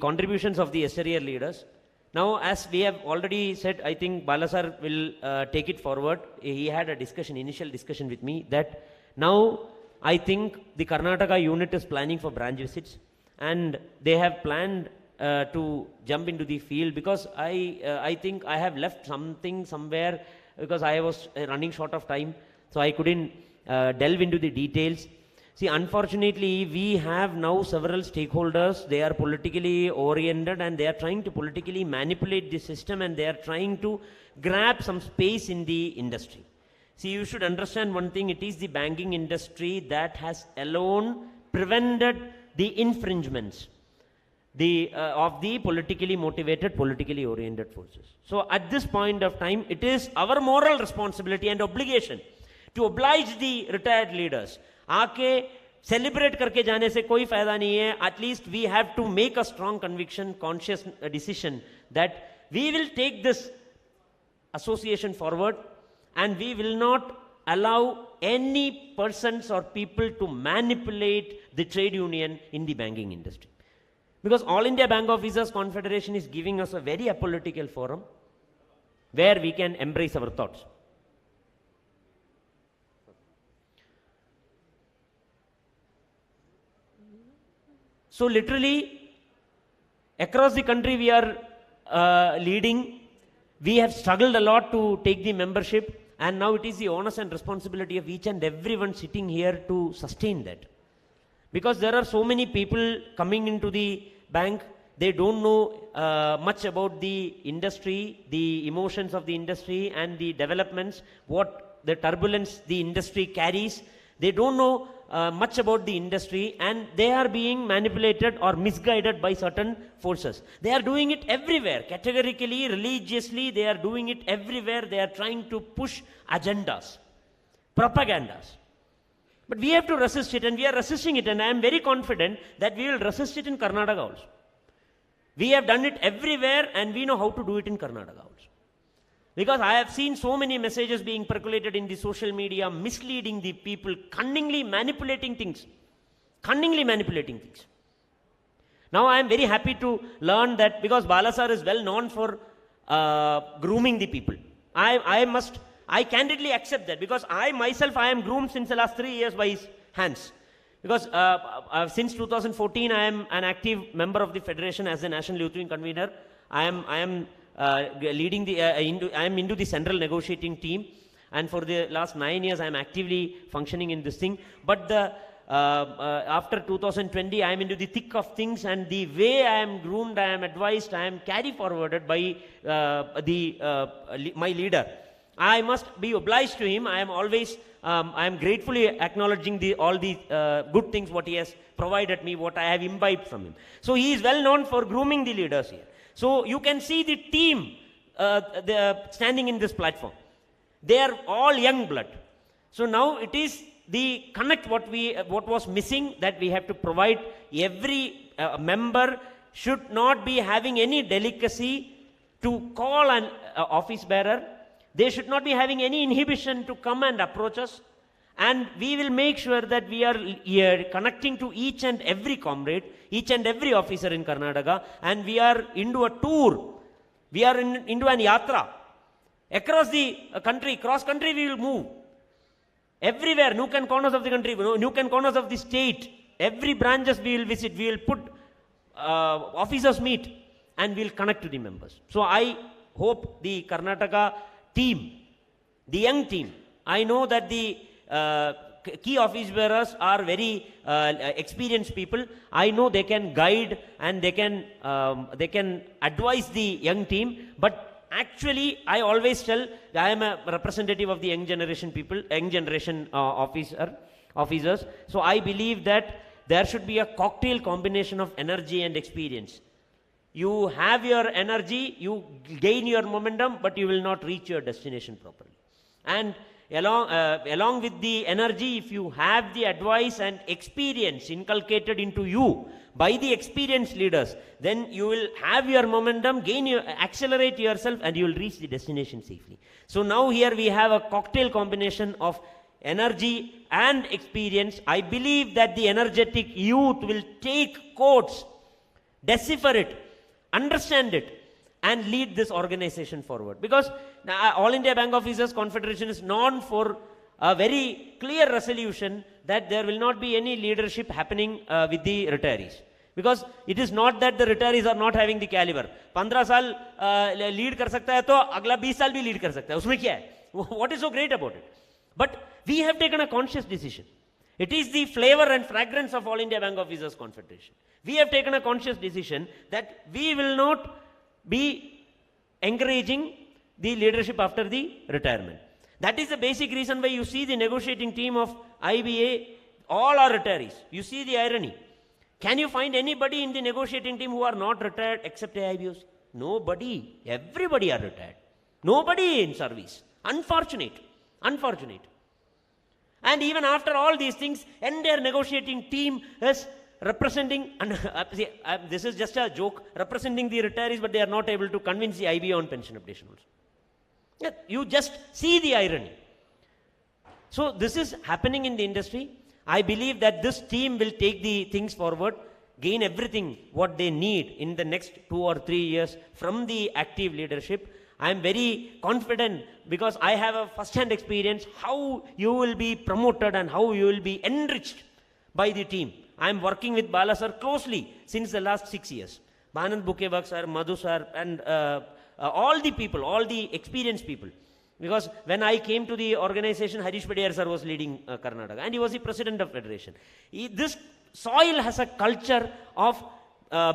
contributions of the exterior leaders. Now, as we have already said, I think Balasar will take it forward. He had a discussion, initial discussion with me, that now I think the Karnataka unit is planning for branch visits. And they have planned to jump into the field, because I think I have left something somewhere, because I was running short of time, so I couldn't delve into the details. See, unfortunately, we have now several stakeholders. They are politically oriented and they are trying to politically manipulate the system, and they are trying to grab some space in the industry. See, you should understand one thing. It is the banking industry that has alone prevented the infringements of the politically motivated, politically oriented forces. So at this point of time, it is our moral responsibility and obligation to oblige the retired leaders. आके celebrate करके जाने से कोई फायदा नहीं है. At least we have to make a strong conviction, conscious decision that we will take this association forward, and we will not allow any persons or people to manipulate the trade union in the banking industry. Because All India Bank Officers Confederation is giving us a very apolitical forum where we can embrace our thoughts. So literally, across the country we are leading. We have struggled a lot to take the membership. And now it is the onus and responsibility of each and everyone sitting here to sustain that. Because there are so many people coming into the bank, they don't know much about the industry, the emotions of the industry and the developments, what the turbulence the industry carries. They don't know much about the industry, and they are being manipulated or misguided by certain forces. They are doing it everywhere, categorically, religiously, they are doing it everywhere. They are trying to push agendas, propagandas. But we have to resist it, and we are resisting it, and I am very confident that we will resist it in Karnataka also. We have done it everywhere, and we know how to do it in Karnataka also. Because I have seen so many messages being percolated in the social media, misleading the people, cunningly manipulating things. Cunningly manipulating things. Now I am very happy to learn that, because Balasar is well known for grooming the people. I candidly accept that, because I myself, I am groomed since the last 3 years by his hands. Because since 2014, I am an active member of the Federation as a National Youth Wing convener. I am leading the, I am into the central negotiating team. And for the last 9 years, I am actively functioning in this thing. But after 2020, I am into the thick of things, and the way I am groomed, I am advised, I am carry forwarded by my leader. I must be obliged to him. I am always, I am gratefully acknowledging all the good things what he has provided me, what I have imbibed from him. So he is well known for grooming the leaders here. So you can see the team standing in this platform. They are all young blood. So now it is the connect what was missing, that we have to provide. Every member should not be having any delicacy to call an office bearer. They should not be having any inhibition to come and approach us. And we will make sure that we are connecting to each and every comrade, each and every officer in Karnataka, and we are into a tour. We are into an yatra. Across the country, cross country we will move. Everywhere, nook and corners of the country, nook and corners of the state, every branches we will visit, we will put officers meet, and we will connect to the members. So I hope the Karnataka team, the young team, I know that the key office bearers are very experienced people. I know they can guide and they can advise the young team. But actually, I always tell, I am a representative of the young generation people, young generation officers. So I believe that there should be a cocktail combination of energy and experience. You have your energy, you gain your momentum, but you will not reach your destination properly. And along with the energy, if you have the advice and experience inculcated into you by the experienced leaders, then you will have your momentum, accelerate yourself, and you will reach the destination safely. So now here we have a cocktail combination of energy and experience. I believe that the energetic youth will take codes, decipher it, understand it, and lead this organization forward. Because All India Bank Officers Confederation is known for a very clear resolution that there will not be any leadership happening with the retirees. Because it is not that the retirees are not having the caliber. 15 साल lead कर सकता है तो अगला 20 साल भी lead कर सकता है. उसमें क्या है? What is so great about it? But we have taken a conscious decision. It is the flavor and fragrance of All India Bank Officers Confederation. We have taken a conscious decision that we will not be encouraging the leadership after the retirement. That is the basic reason why you see the negotiating team of IBA, all are retirees. You see the irony. Can you find anybody in the negotiating team who are not retired except AIBOs? Nobody. Everybody are retired. Nobody in service. Unfortunate. Unfortunate. And even after all these things, entire negotiating team is representing, and this is just a joke, representing the retirees, but they are not able to convince the IBA on pension updation also. Yeah, you just see the irony. So this is happening in the industry. I believe that this team will take the things forward, gain everything what they need in the next 2 or 3 years from the active leadership. I am very confident because I have a first-hand experience how you will be promoted and how you will be enriched by the team. I am working with Bala sir closely since the last 6 years. Banand Bukevak sir, Madhu sir, and all the people, all the experienced people. Because when I came to the organization, Harish Padiyar sir was leading Karnataka, and he was the president of Federation. This soil has a culture of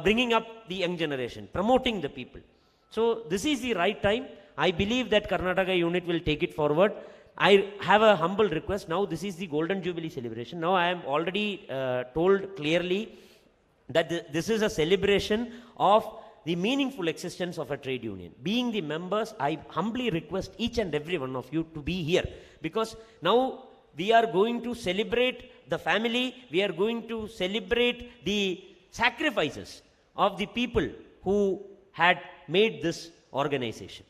bringing up the young generation, promoting the people. So this is the right time. I believe that Karnataka unit will take it forward. I have a humble request. Now this is the Golden Jubilee celebration. Now I am already told clearly that this is a celebration of the meaningful existence of a trade union. Being the members, I humbly request each and every one of you to be here. Because now we are going to celebrate the family, we are going to celebrate the sacrifices of the people who had made this organization.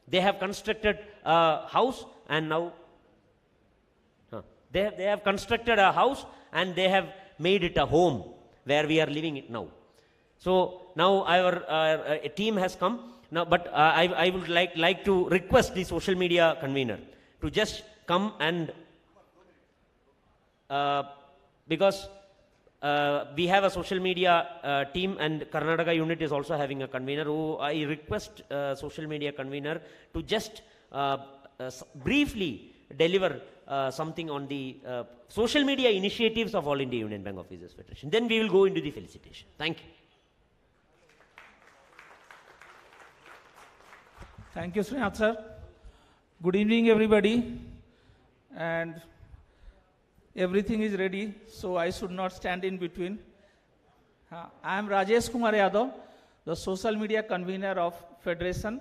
They have constructed a house and now they have constructed a house and they have made it a home where we are living it now. So now our team has come now, but I would like to request the social media convener to just come and because we have a social media team and Karnataka unit is also having a convener who I request social media convener to just briefly deliver something on the social media initiatives of All India Union Bank Officers Federation. Then we will go into the felicitation. Thank you. Thank you, Srinath sir. Good evening, everybody. And everything is ready, so I should not stand in between. I am Rajesh Kumar Yadav, the social media convener of Federation.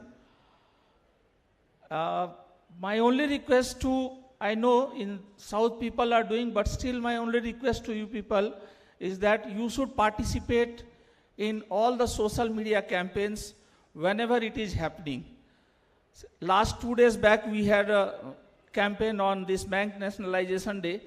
My only request to, I know in South people are doing, but still my only request to you people is that you should participate in all the social media campaigns whenever it is happening. Last 2 days back, we had a campaign on this Bank Nationalization Day.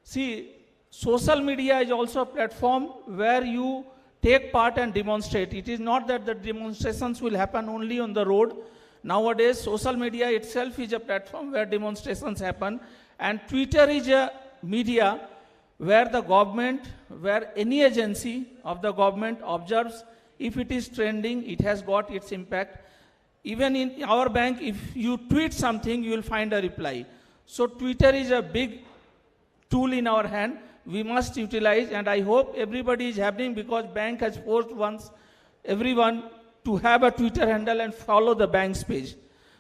See, social media is also a platform where you take part and demonstrate. It is not that the demonstrations will happen only on the road. Nowadays, social media itself is a platform where demonstrations happen. And Twitter is a media where the government, where any agency of the government observes if it is trending, it has got its impact. Even in our bank, if you tweet something, you will find a reply. So Twitter is a big tool in our hand. We must utilize, and I hope everybody is happening because bank has forced everyone to have a Twitter handle and follow the bank's page.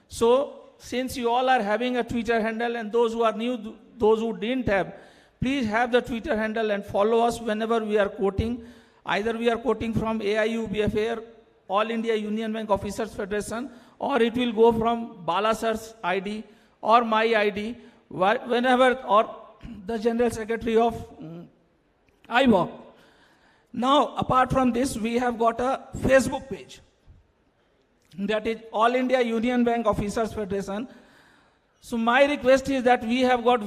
So since you all are having a Twitter handle and those who are new, those who didn't have, please have the Twitter handle and follow us whenever we are quoting. Either we are quoting from AIU, BFA, All India Union Bank Officers Federation, or it will go from Bala sir's ID or my ID, whenever, or the General Secretary of IBOC. Now, apart from this, we have got a Facebook page. That is All India Union Bank Officers Federation. So my request is that we have got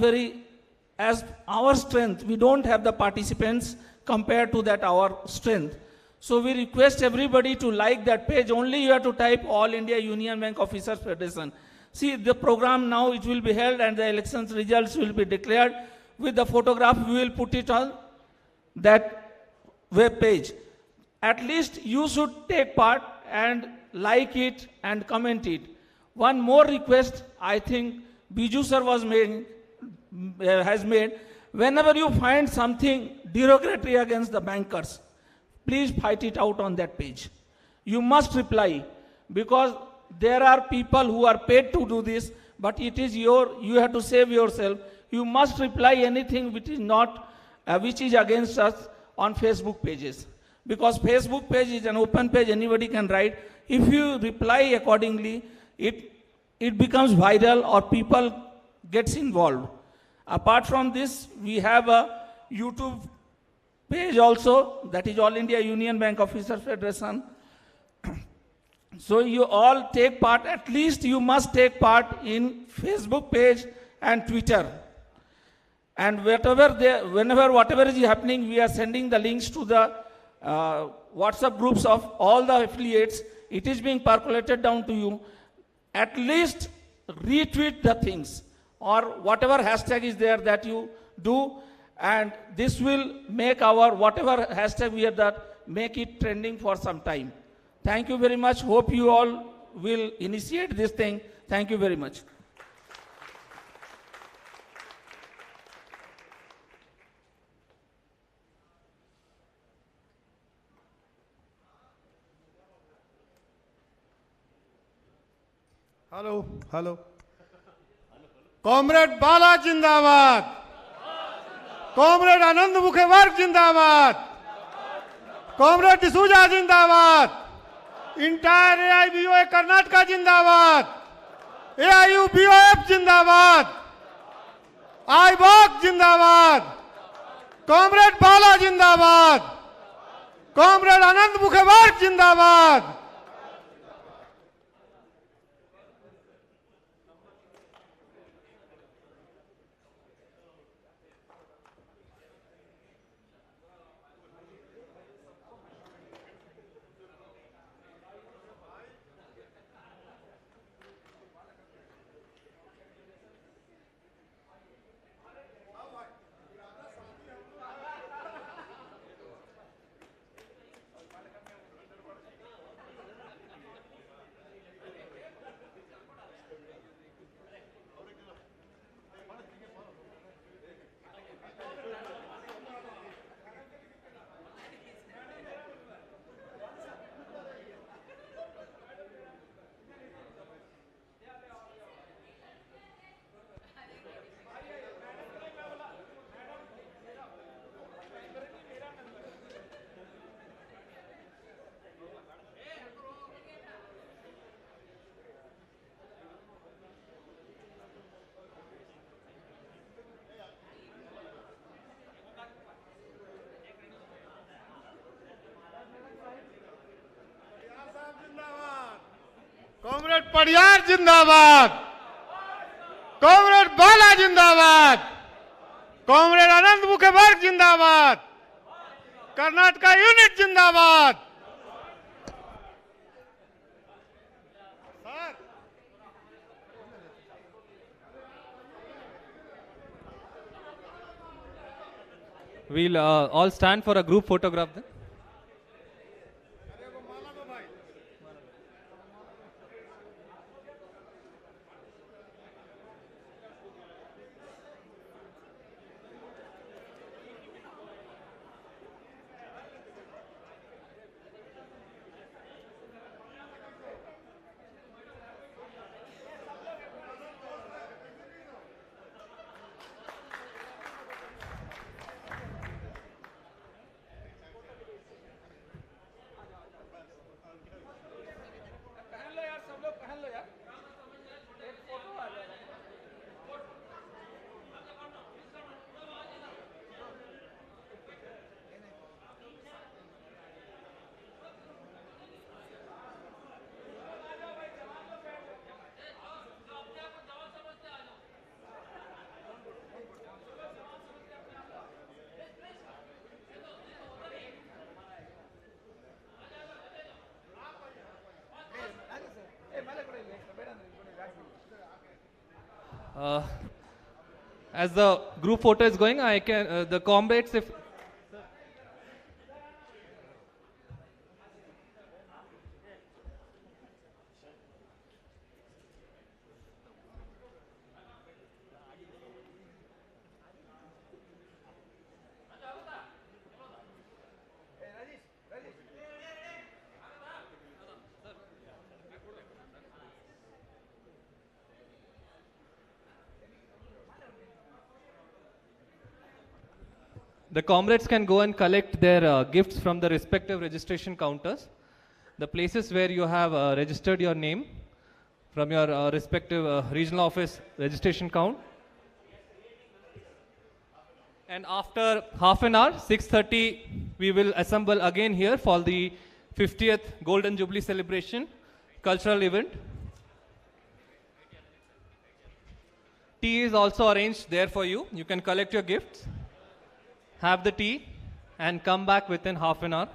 as our strength, we don't have the participants compared to that our strength. So we request everybody to like that page. Only you have to type All India Union Bank Officers Federation. See, the program now, it will be held and the elections results will be declared. With the photograph, we will put it on that web page. At least you should take part and like it and comment it. One more request, I think Biju sir has made. Whenever you find something derogatory against the bankers, please fight it out on that page. You must reply, because there are people who are paid to do this, but it is you have to save yourself. You must reply anything which is not, which is against us on Facebook pages. Because Facebook page is an open page, anybody can write. If you reply accordingly, it becomes viral or people gets involved. Apart from this, we have a YouTube page also, that is All India Union Bank Officers Federation. So you all take part, at least you must take part in Facebook page and Twitter. And whatever is happening, we are sending the links to the WhatsApp groups of all the affiliates. It is being percolated down to you. At least retweet the things or whatever hashtag is there that you do. And this will make our, whatever hashtag we have that, make it trending for some time. Thank you very much. Hope you all will initiate this thing. Thank you very much. Hello hello comrade Bala जिंदाबाद comrade आनंद मुखेवर्ग जिंदाबाद comrade D'Souza जिंदाबाद entire एआईबीओए Karnataka जिंदाबाद AIU बीओएफ जिंदाबाद आईबॉक जिंदाबाद, comrade Bala जिंदाबाद, comrade अनंत मुखर्जी जिंदाबाद। Comrade Padiyar जिंदाबाद, comrade Bala जिंदाबाद, कॉमरेड अनंत मुखर्जी जिंदाबाद, कर्नाटका यूनिट जिंदाबाद। We'll all stand for a group photograph then. As the group photo is going, I can the comrades, if the comrades can go and collect their gifts from the respective registration counters, the places where you have registered your name from your respective regional office registration count. And after half an hour, 6:30, we will assemble again here for the 50th Golden Jubilee celebration cultural event. Tea is also arranged there for you. You can collect your gifts, have the tea, and come back within half an hour.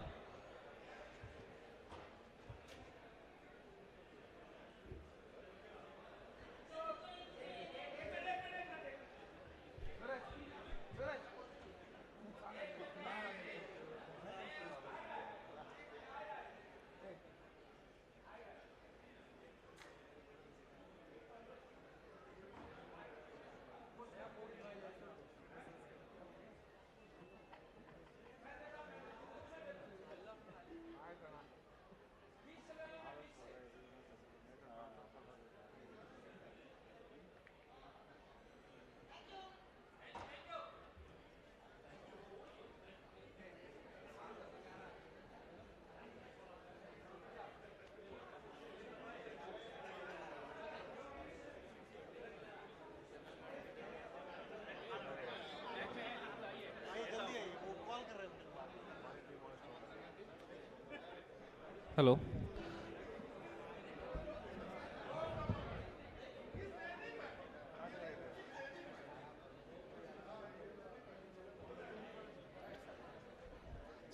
Hello.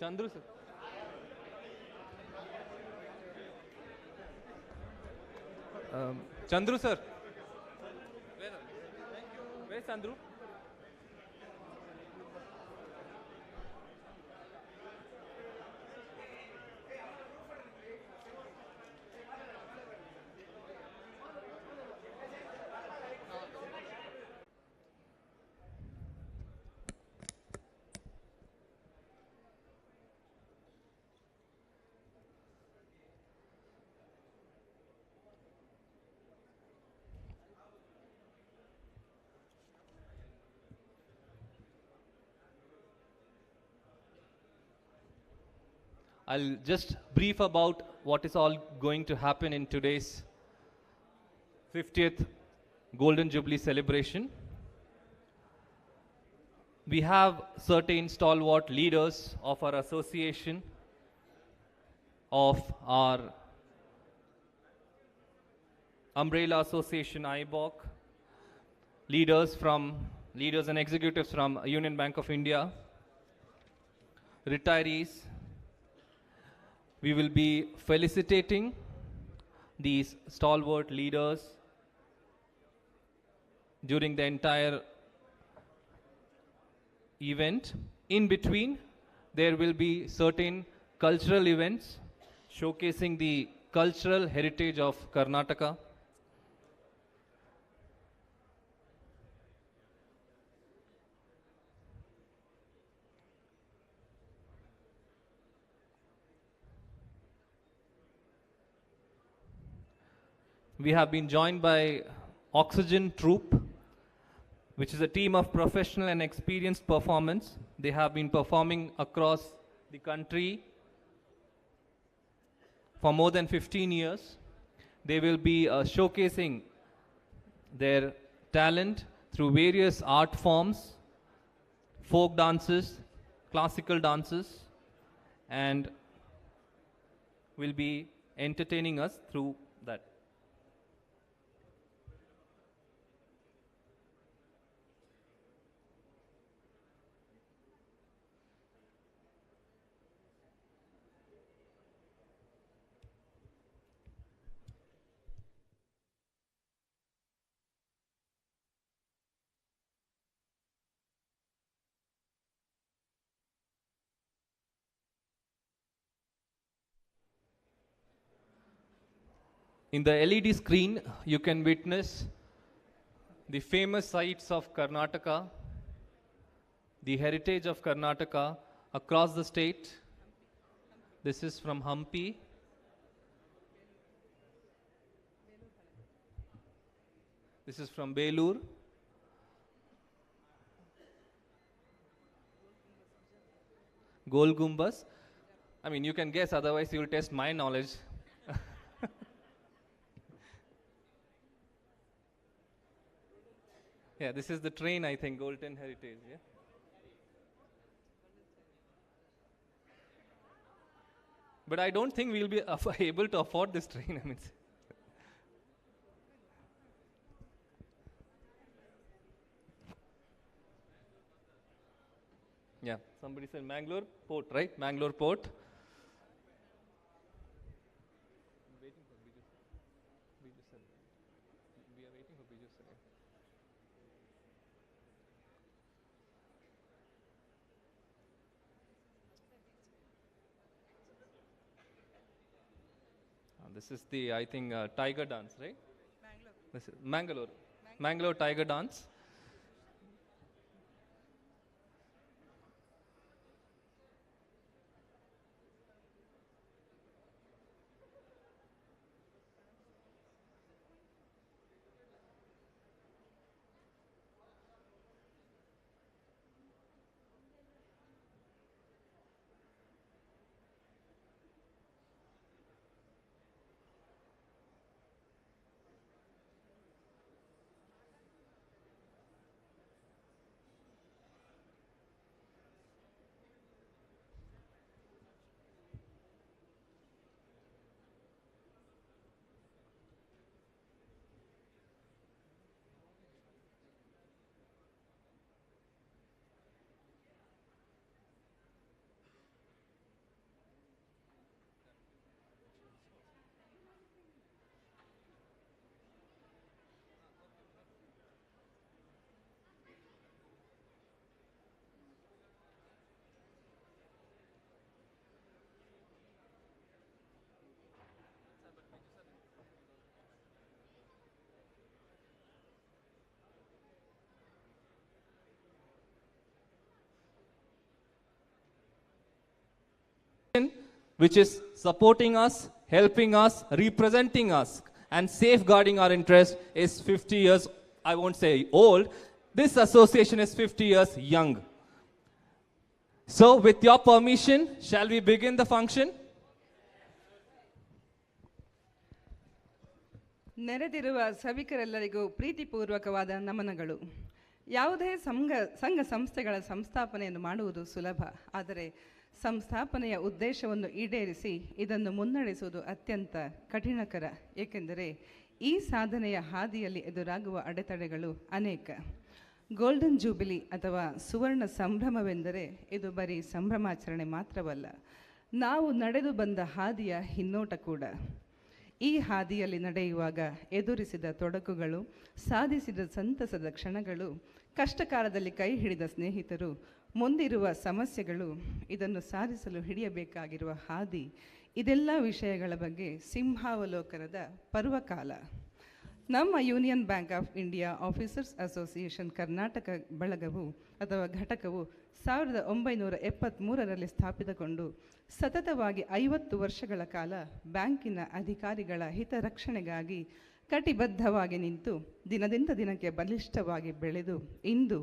Chandru sir. Chandru sir. Where's Chandru? I'll just brief about what is all going to happen in today's 50th Golden Jubilee celebration. We have certain stalwart leaders of our association, of our umbrella association IBOC, leaders and executives from Union Bank of India, retirees. We will be felicitating these stalwart leaders during the entire event. In between, there will be certain cultural events showcasing the cultural heritage of Karnataka. We have been joined by Oxygen Troop, which is a team of professional and experienced performance. They have been performing across the country for more than 15 years. They will be showcasing their talent through various art forms, folk dances, classical dances, and will be entertaining us through that. In the LED screen, you can witness the famous sites of Karnataka, the heritage of Karnataka across the state. This is from Hampi. This is from Belur. Gol Gumbas. I mean, you can guess, otherwise you will test my knowledge. Yeah, this is the train, I think, Golden Heritage, yeah? But I don't think we'll be able to afford this train, I mean. Yeah, somebody said Mangalore Port, right? Mangalore Port. This is the, I think, tiger dance, right? Mangalore. This is Mangalore. Mangalore tiger dance. which is supporting us, helping us, representing us, and safeguarding our interest, is 50 years, I won't say old, this association is 50 years young. So with your permission, shall we begin the function? ನೆರೆದಿರುವ ಸಭಿಕರೆಲ್ಲರಿಗೂ ಪ್ರೀತಿಪೂರ್ವಕವಾದ ನಮನಗಳು. ಯಾವುದೇ ಸಂಘ ಸಂಸ್ಥೆಗಳ ಸಂಸ್ಥಾಪನೆಯನ್ನು ಮಾಡುವುದು ಸುಲಭ, ಆದರೆ ಸಂಸ್ಥಾಪನೆಯ ಉದ್ದೇಶವನ್ನು ಈಡೇರಿಸಿ ಇದನ್ನು ಮುನ್ನಡೆಸುವುದು ಅತ್ಯಂತ ಕಠಿಣಕರ. ಏಕೆಂದರೆ ಈ ಸಾಧನೆಯ ಹಾದಿಯಲ್ಲಿ ಎದುರಾಗುವ ಅಡೆತಡೆಗಳು ಅನೇಕ. ಗೋಲ್ಡನ್ ಜೂಬಿಲಿ ಅಥವಾ ಸುವರ್ಣ ಸಂಭ್ರಮವೆಂದರೆ ಇದು ಬರೀ ಸಂಭ್ರಮಾಚರಣೆ ಮಾತ್ರವಲ್ಲ, ನಾವು ನಡೆದು ಬಂದ ಹಾದಿಯ ಹಿನ್ನೋಟ ಕೂಡ. ಈ ಹಾದಿಯಲ್ಲಿ ನಡೆಯುವಾಗ ಎದುರಿಸಿದ ತೊಡಕುಗಳು, ಸಾಧಿಸಿದ ಸಂತಸದ ಕ್ಷಣಗಳು, ಕಷ್ಟಕಾಲದಲ್ಲಿ ಕೈ ಹಿಡಿದ ಸ್ನೇಹಿತರು, ಮುಂದಿರುವ ಸಮಸ್ಯೆಗಳು, ಇದನ್ನು ಸಾಧಿಸಲು ಹಿಡಿಯಬೇಕಾಗಿರುವ ಹಾದಿ, ಇದೆಲ್ಲ ವಿಷಯಗಳ ಬಗ್ಗೆ ಸಿಂಹಾವಲೋಕನದ ಪರ್ವಕಾಲ. ನಮ್ಮ Union Bank of India officers association Karnataka ಬಳಗವು ಅಥವಾ ಘಟಕವು 1973ರಲ್ಲಿ ಸ್ಥಾಪಿತಗೊಂಡು ಸತತವಾಗಿ 50 ವರ್ಷಗಳ ಕಾಲ ಬ್ಯಾಂಕಿನ ಅಧಿಕಾರಿಗಳ ಹಿತರಕ್ಷಣೆಗಾಗಿ ಕಟಿಬದ್ಧವಾಗಿ ನಿಂತು ದಿನದಿಂದ ದಿನಕ್ಕೆ ಬಲಿಷ್ಠವಾಗಿ ಬೆಳೆದು ಇಂದು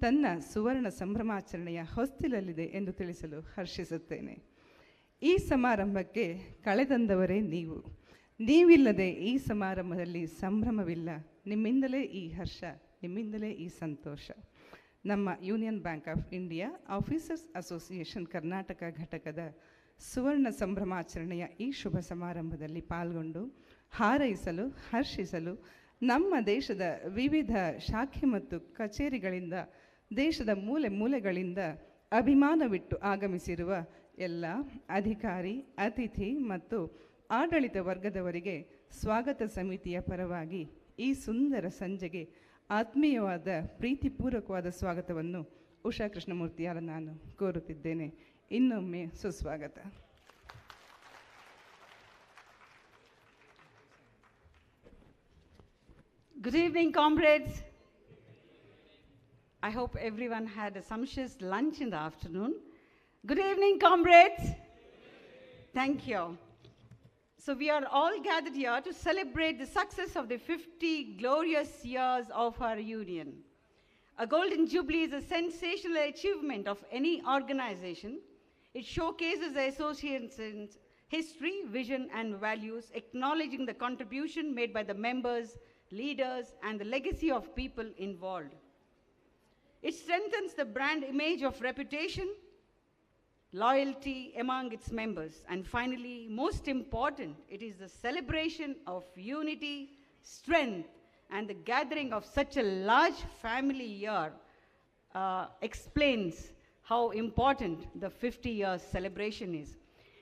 ತನ್ನ ಸುವರ್ಣ ಸಂಭ್ರಮಾಚರಣೆಯ ಹೊಸ್ತಿಲಲ್ಲಿದೆ ಎಂದು ತಿಳಿಸಲು ಹರ್ಷಿಸುತ್ತೇನೆ. ಈ ಸಮಾರಂಭಕ್ಕೆ ಕಳೆತಂದವರೇ ನೀವು. ನೀವಿಲ್ಲದೆ ಈ ಸಮಾರಂಭದಲ್ಲಿ ಸಂಭ್ರಮವಿಲ್ಲ. ನಿಮ್ಮಿಂದಲೇ ಈ ಹರ್ಷ, ನಿಮ್ಮಿಂದಲೇ ಈ ಸಂತೋಷ. ನಮ್ಮ Union Bank of India officers association Karnataka ಘಟಕದ ಸುವರ್ಣ ಸಂಭ್ರಮಾಚರಣೆಯ ಈ ಶುಭ ಸಮಾರಂಭದಲ್ಲಿ ಪಾಲ್ಗೊಂಡು ಹಾರೈಸಲು, ಹರ್ಷಿಸಲು ನಮ್ಮ ದೇಶದ ವಿವಿಧ ಶಾಖೆ ಮತ್ತು ಕಚೇರಿಗಳಿಂದ, ದೇಶದ ಮೂಲೆ ಮೂಲೆಗಳಿಂದ ಅಭಿಮಾನವಿಟ್ಟು ಆಗಮಿಸಿರುವ ಎಲ್ಲ ಅಧಿಕಾರಿ, ಅತಿಥಿ ಮತ್ತು ಆಡಳಿತ ವರ್ಗದವರಿಗೆ ಸ್ವಾಗತ ಸಮಿತಿಯ ಪರವಾಗಿ ಈ ಸುಂದರ ಸಂಜೆಗೆ ಆತ್ಮೀಯವಾದ ಪ್ರೀತಿಪೂರ್ವಕವಾದ ಸ್ವಾಗತವನ್ನು ಉಷಾ ಕೃಷ್ಣಮೂರ್ತಿಯಾರ ನಾನು ಕೋರುತ್ತಿದ್ದೇನೆ. ಇನ್ನೊಮ್ಮೆ ಸುಸ್ವಾಗತ. Good evening, comrades. I hope everyone had a sumptuous lunch in the afternoon. Good evening, comrades. Thank you. So we are all gathered here to celebrate the success of the 50 glorious years of our union. A golden jubilee is a sensational achievement of any organization. It showcases the association's history, vision, and values, acknowledging the contribution made by the members, leaders, and the legacy of people involved. It strengthens the brand image of reputation, loyalty among its members, and finally, most important, it is the celebration of unity, strength, and the gathering of such a large family here explains how important the 50 years celebration is.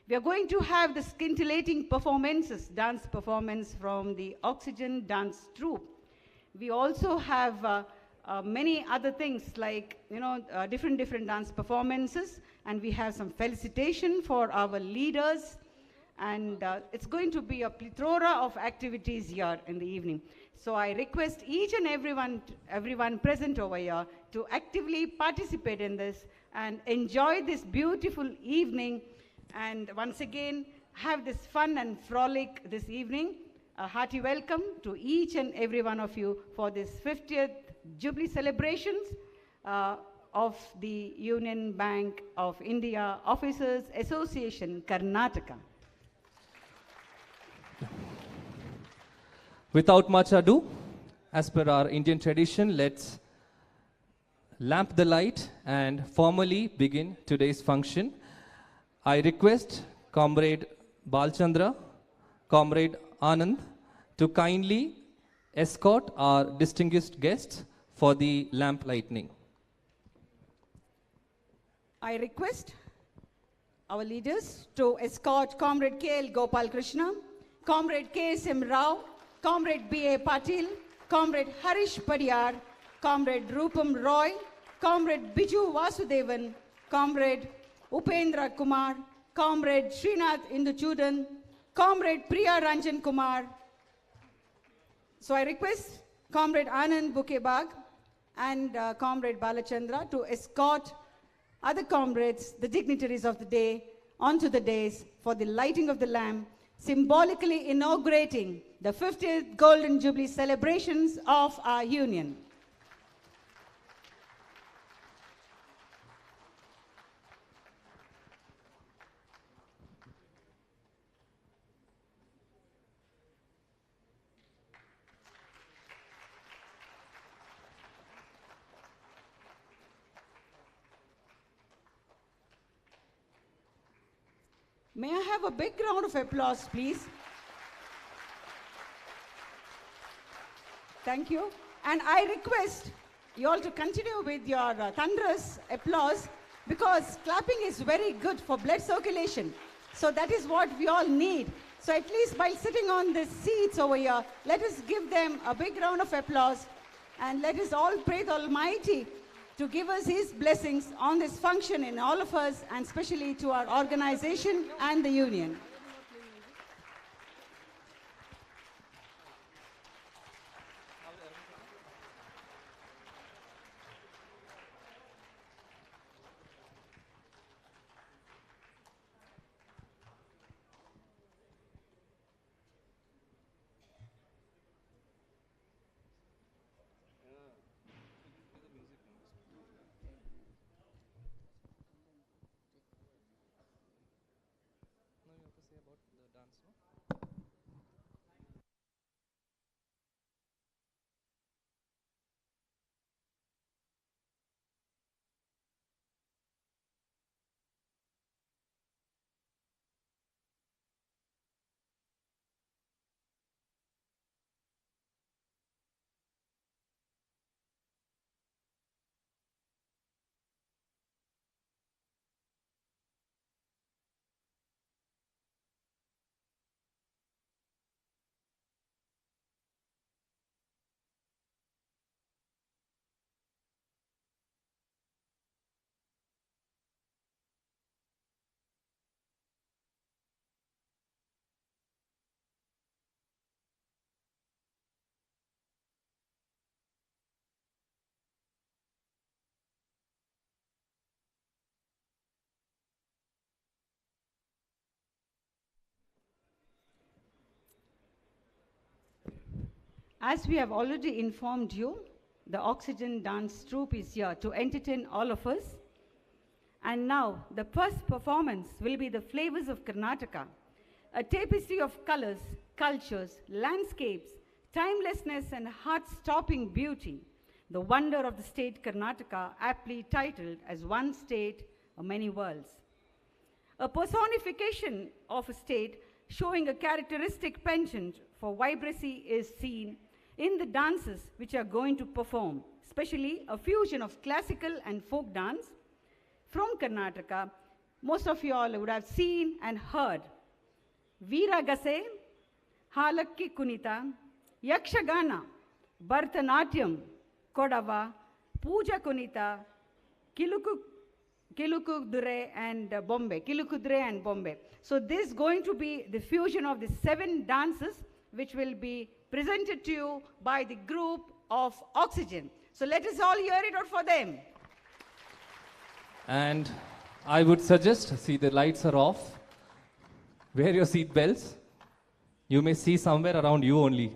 We are going to have the scintillating performances, dance performance from the Oxygen Dance Troupe. We also have many other things like, different dance performances, and we have some felicitation for our leaders, and it's going to be a plethora of activities here in the evening. So I request each and everyone present over here to actively participate in this and enjoy this beautiful evening, and once again have this fun and frolic this evening. A hearty welcome to each and every one of you for this 50th Jubilee celebrations of the Union Bank of India Officers Association, Karnataka. Without much ado, as per our Indian tradition, let's lamp the light and formally begin today's function. I request Comrade Balchandra, Comrade Anand to kindly escort our distinguished guests for the lamp lighting. I request our leaders to escort Comrade K.L. Gopal Krishna, Comrade K.S.M. Rao, Comrade B.A. Patil, Comrade Harish Padiyar, Comrade Rupam Roy, Comrade Biju Vasudevan, Comrade Upendra Kumar, Comrade Srinath Induchudan, Comrade Priya Ranjan Kumar. So I request Comrade Anand Bukebag and Comrade Balachandra to escort other comrades, the dignitaries of the day, onto the dais for the lighting of the lamp, symbolically inaugurating the 50th Golden Jubilee celebrations of our union. May I have a big round of applause, please? Thank you. And I request you all to continue with your thunderous applause, because clapping is very good for blood circulation. So that is what we all need. So at least by sitting on the seats over here, let us give them a big round of applause, and let us all pray the Almighty to give us His blessings on this function in all of us, and especially to our organization and the union. As we have already informed you, the Oxygen Dance Troupe is here to entertain all of us. And now, the first performance will be the Flavors of Karnataka, a tapestry of colors, cultures, landscapes, timelessness, and heart-stopping beauty. The wonder of the state Karnataka, aptly titled as One State, Many Worlds. A personification of a state showing a characteristic penchant for vibrancy is seen in the dances which are going to perform, especially a fusion of classical and folk dance from Karnataka. Most of you all would have seen and heard Veeragase, Halakki Kunita, Yakshagana, Bharatanatyam, Kodava, Puja Kunita, Kilukudure and Bombay. So this is going to be the fusion of the 7 dances which will be presented to you by the group of Oxygen. So let us all hear it out for them. And I would suggest, see the lights are off. Wear your seat belts. You may see somewhere around you only.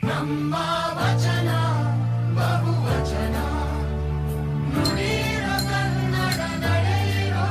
ನಮ್ಮ ವಚನ ಬಹುವಚನ ನುಡಿರೋ ಕನ್ನಡ ನಡೆಯಿರೋ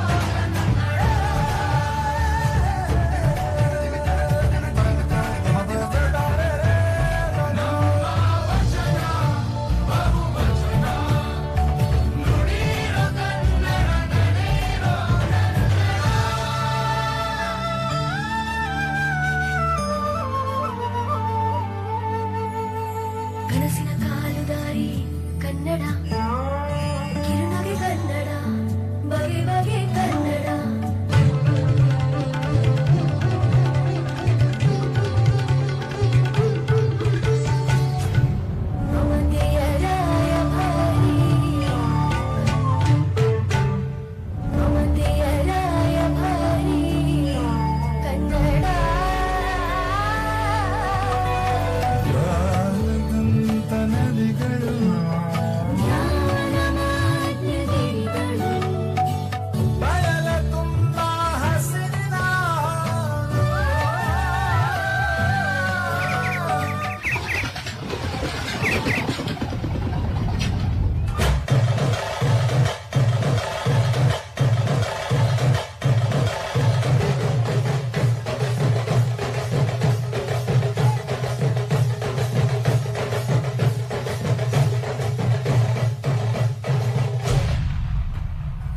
ಕನಸಿನ ಕಾಲುದಾರಿ ಕನ್ನಡ ಕಿರುನಗೆ ಕನ್ನಡ ಬಗೆ ಬಗೆ ಕನ್ನಡ ಮಮತೆಯ ರಾಯಭಾರಿ ಮಮತೆಯ ರಾಯಭಾರಿ ಕನ್ನಡ ನದಿಗಳು ಬಯಲ ತುಂಬ ಹಸಿರಿನ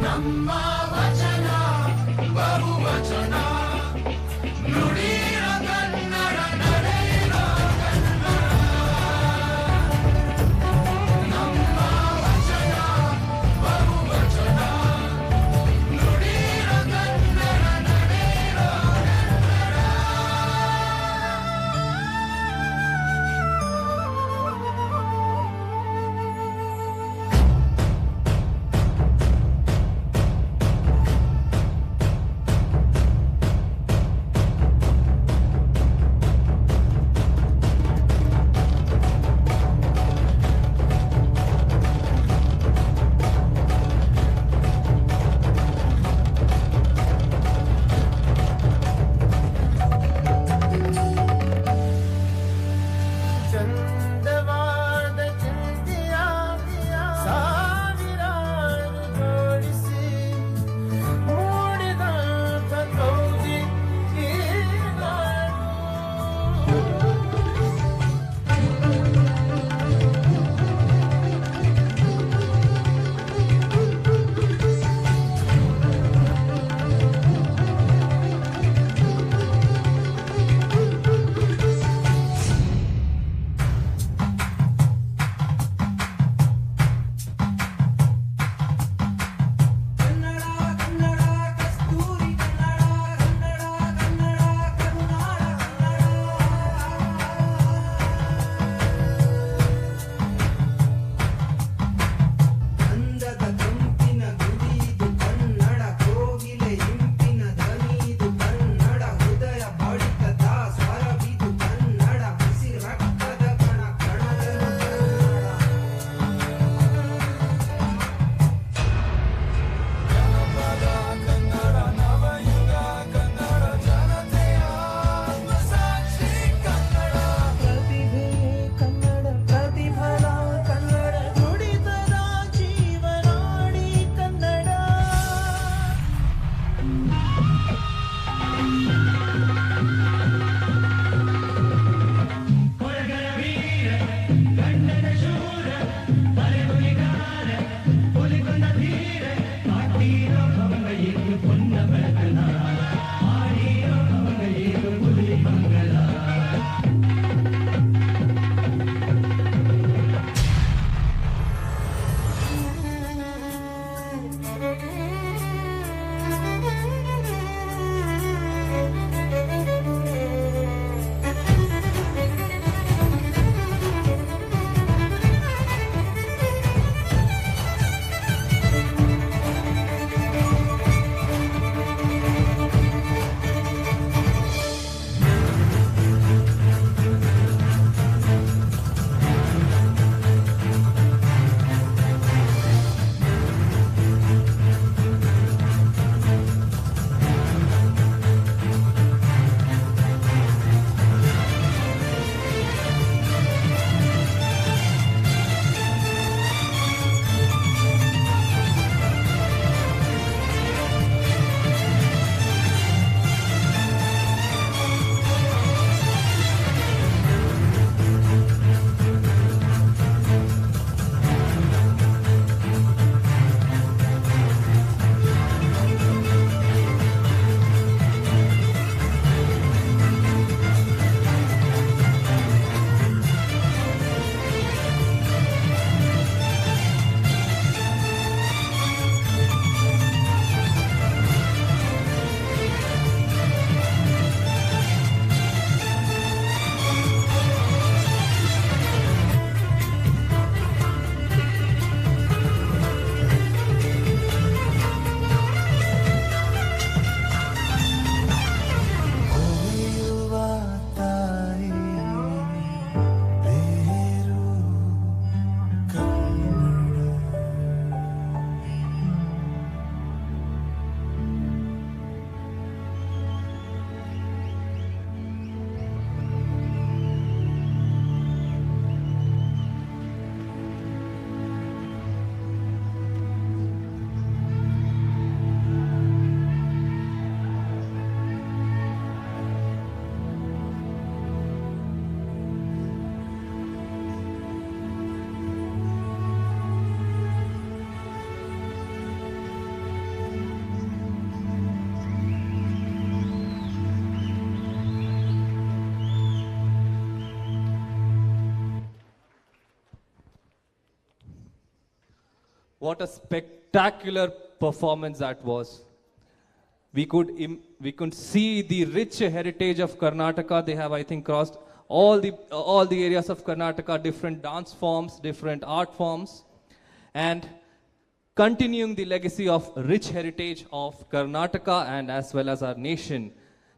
ನಮ್ಮ ವಚನ ಬಹುವಚನ ನುಡಿರೋ ಕನ್ನಡ ನಡೆಯಿರೋ ಕನ್ನಡ ನಮ್ಮ ವಚನ ಬಹುವಚನ ನುಡಿರೋ Kannada ನಡೆಯಿರೋ What a spectacular performance that was. We could see the rich heritage of Karnataka. They have, I think, crossed all the areas of Karnataka, different dance forms, different art forms, and continuing the legacy of rich heritage of Karnataka and as well as our nation.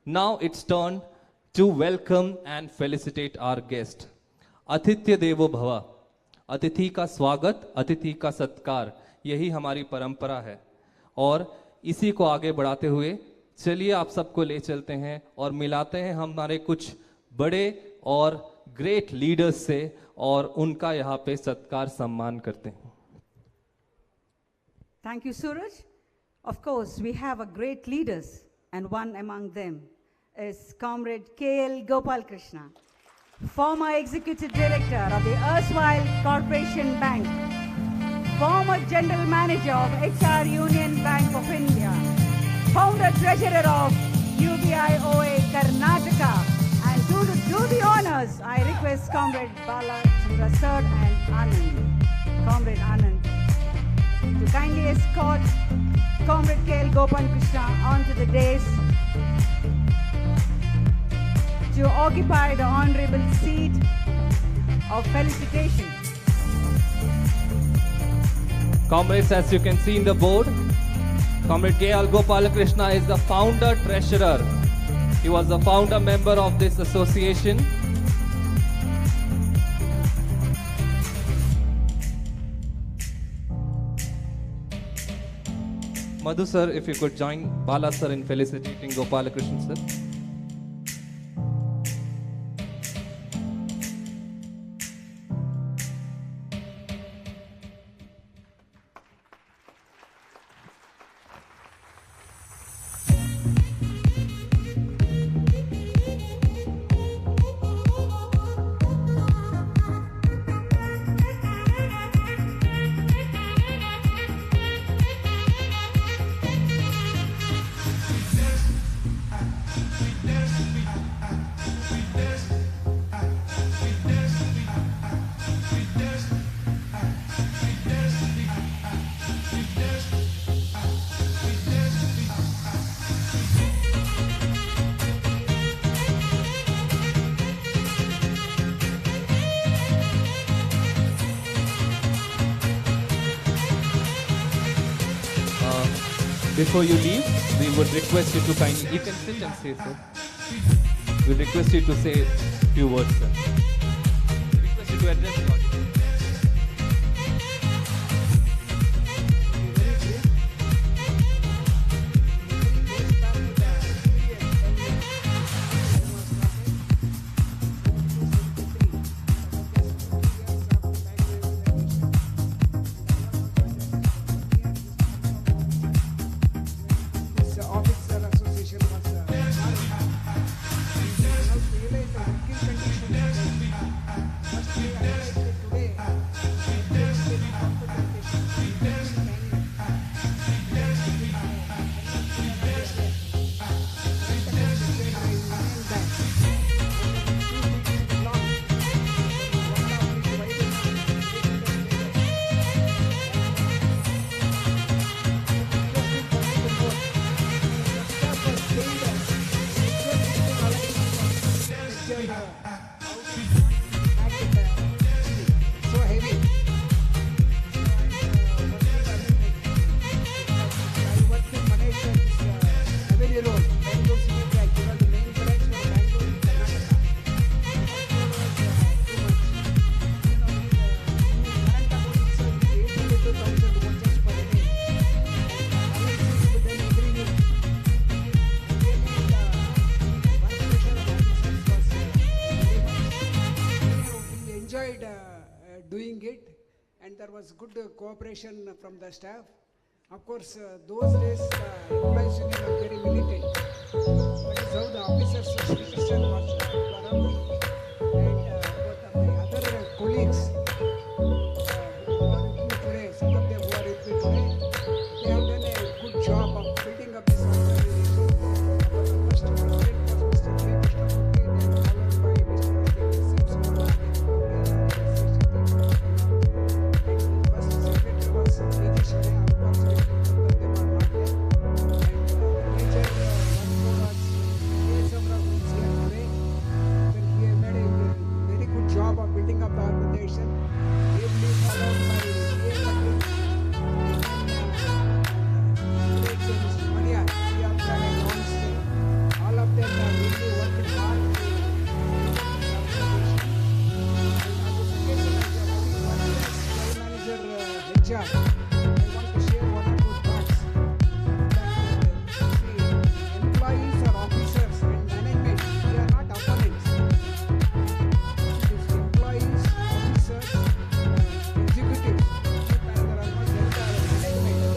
Now it's turn to welcome and felicitate our guest. Atithya Devo Bhava. अतिथि का स्वागत, अतिथि का सत्कार, यही हमारी परंपरा है। और इसी को आगे बढ़ाते हुए चलिए आप सबको ले चलते हैं और मिलाते हैं हमारे कुछ बड़े और ग्रेट लीडर्स से और उनका यहाँ पे सत्कार सम्मान करते हैं। Thank you, Suraj. Of course, we have a great leaders, and one among them is Comrade K.L. Gopal Krishna, former Executive Director of the erstwhile Corporation Bank, former General Manager of HR Union Bank of India, founder Treasurer of UBIOA Karnataka, and to do the honors, I request Comrade Bala Chandra Sir and Anand, Comrade Anand, to kindly escort Comrade K.L. Gopal Krishna onto the dais to occupy the honorable seat of felicitation. Comrades, as you can see in the board, Comrade K.L. Gopal Krishna is the founder treasurer. He was the founder member of this association. Madhu sir, if you could join Bala sir in felicitating Gopala Krishna sir. Before you leave, we would request you to kindly, you can sit and say sir. We request you to say a few words sir. We request you to address the audience. Doing it, and there was good cooperation from the staff. Of course, those days employees union were very militant. That is how the officers' association was formed. And my other colleagues who are with me today, some of them who are with me today, they have done a good job of building up this organization. The first president was Mr. K. Krishnamurthy, then followed by Mr. K. Simpson. First secretary was of the organization, ably followed by A. Patil, great Mr. Maria. We also had a long stay. All of them have really worked hard to develop this organization. And on this occasion, as we are having one less general manager HR, I want to share one or two thoughts. Employees or officers and management, they are not opponents. These employees, officers, executives, and there are not management.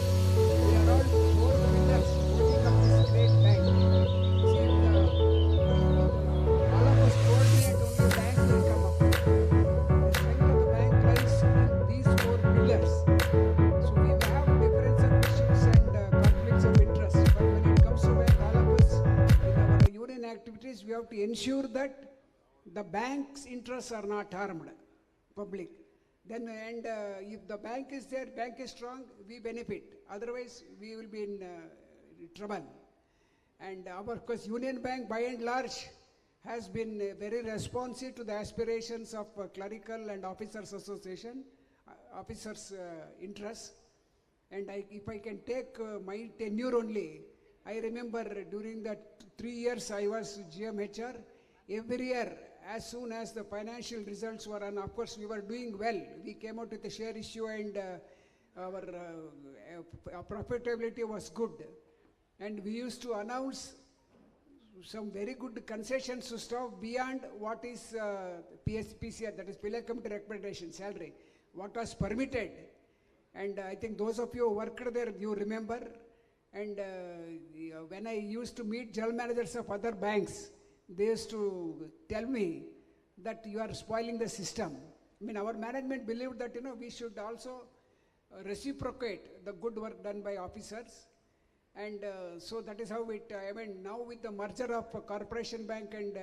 They are all four pillars holding up this great bank. See, all of us coordinate, only bank will come up. The strength of the bank lies in these four pillars. So we may have difference of issues and conflicts of interest, but when it comes to bank, all of us in our union activities, we have to ensure that the bank's interests are not harmed, public. Then, and if the bank is there, bank is strong, we benefit. Otherwise, we will be in trouble. And of course, Union Bank, by and large, has been very responsive to the aspirations of clerical and officers association, officers' interests. And if I can take my tenure only, I remember during that 3 years I was GMHR, every year, as soon as the financial results were, and of course we were doing well, we came out with a share issue and our profitability was good. And we used to announce some very good concessions to staff beyond what is PCR, that is Pillar Committee recommendation salary, what was permitted. And I think those of you who worked there, you remember. And when I used to meet general managers of other banks, they used to tell me that you are spoiling the system. I mean, our management believed that, we should also reciprocate the good work done by officers. And so that is how it, now with the merger of Corporation Bank and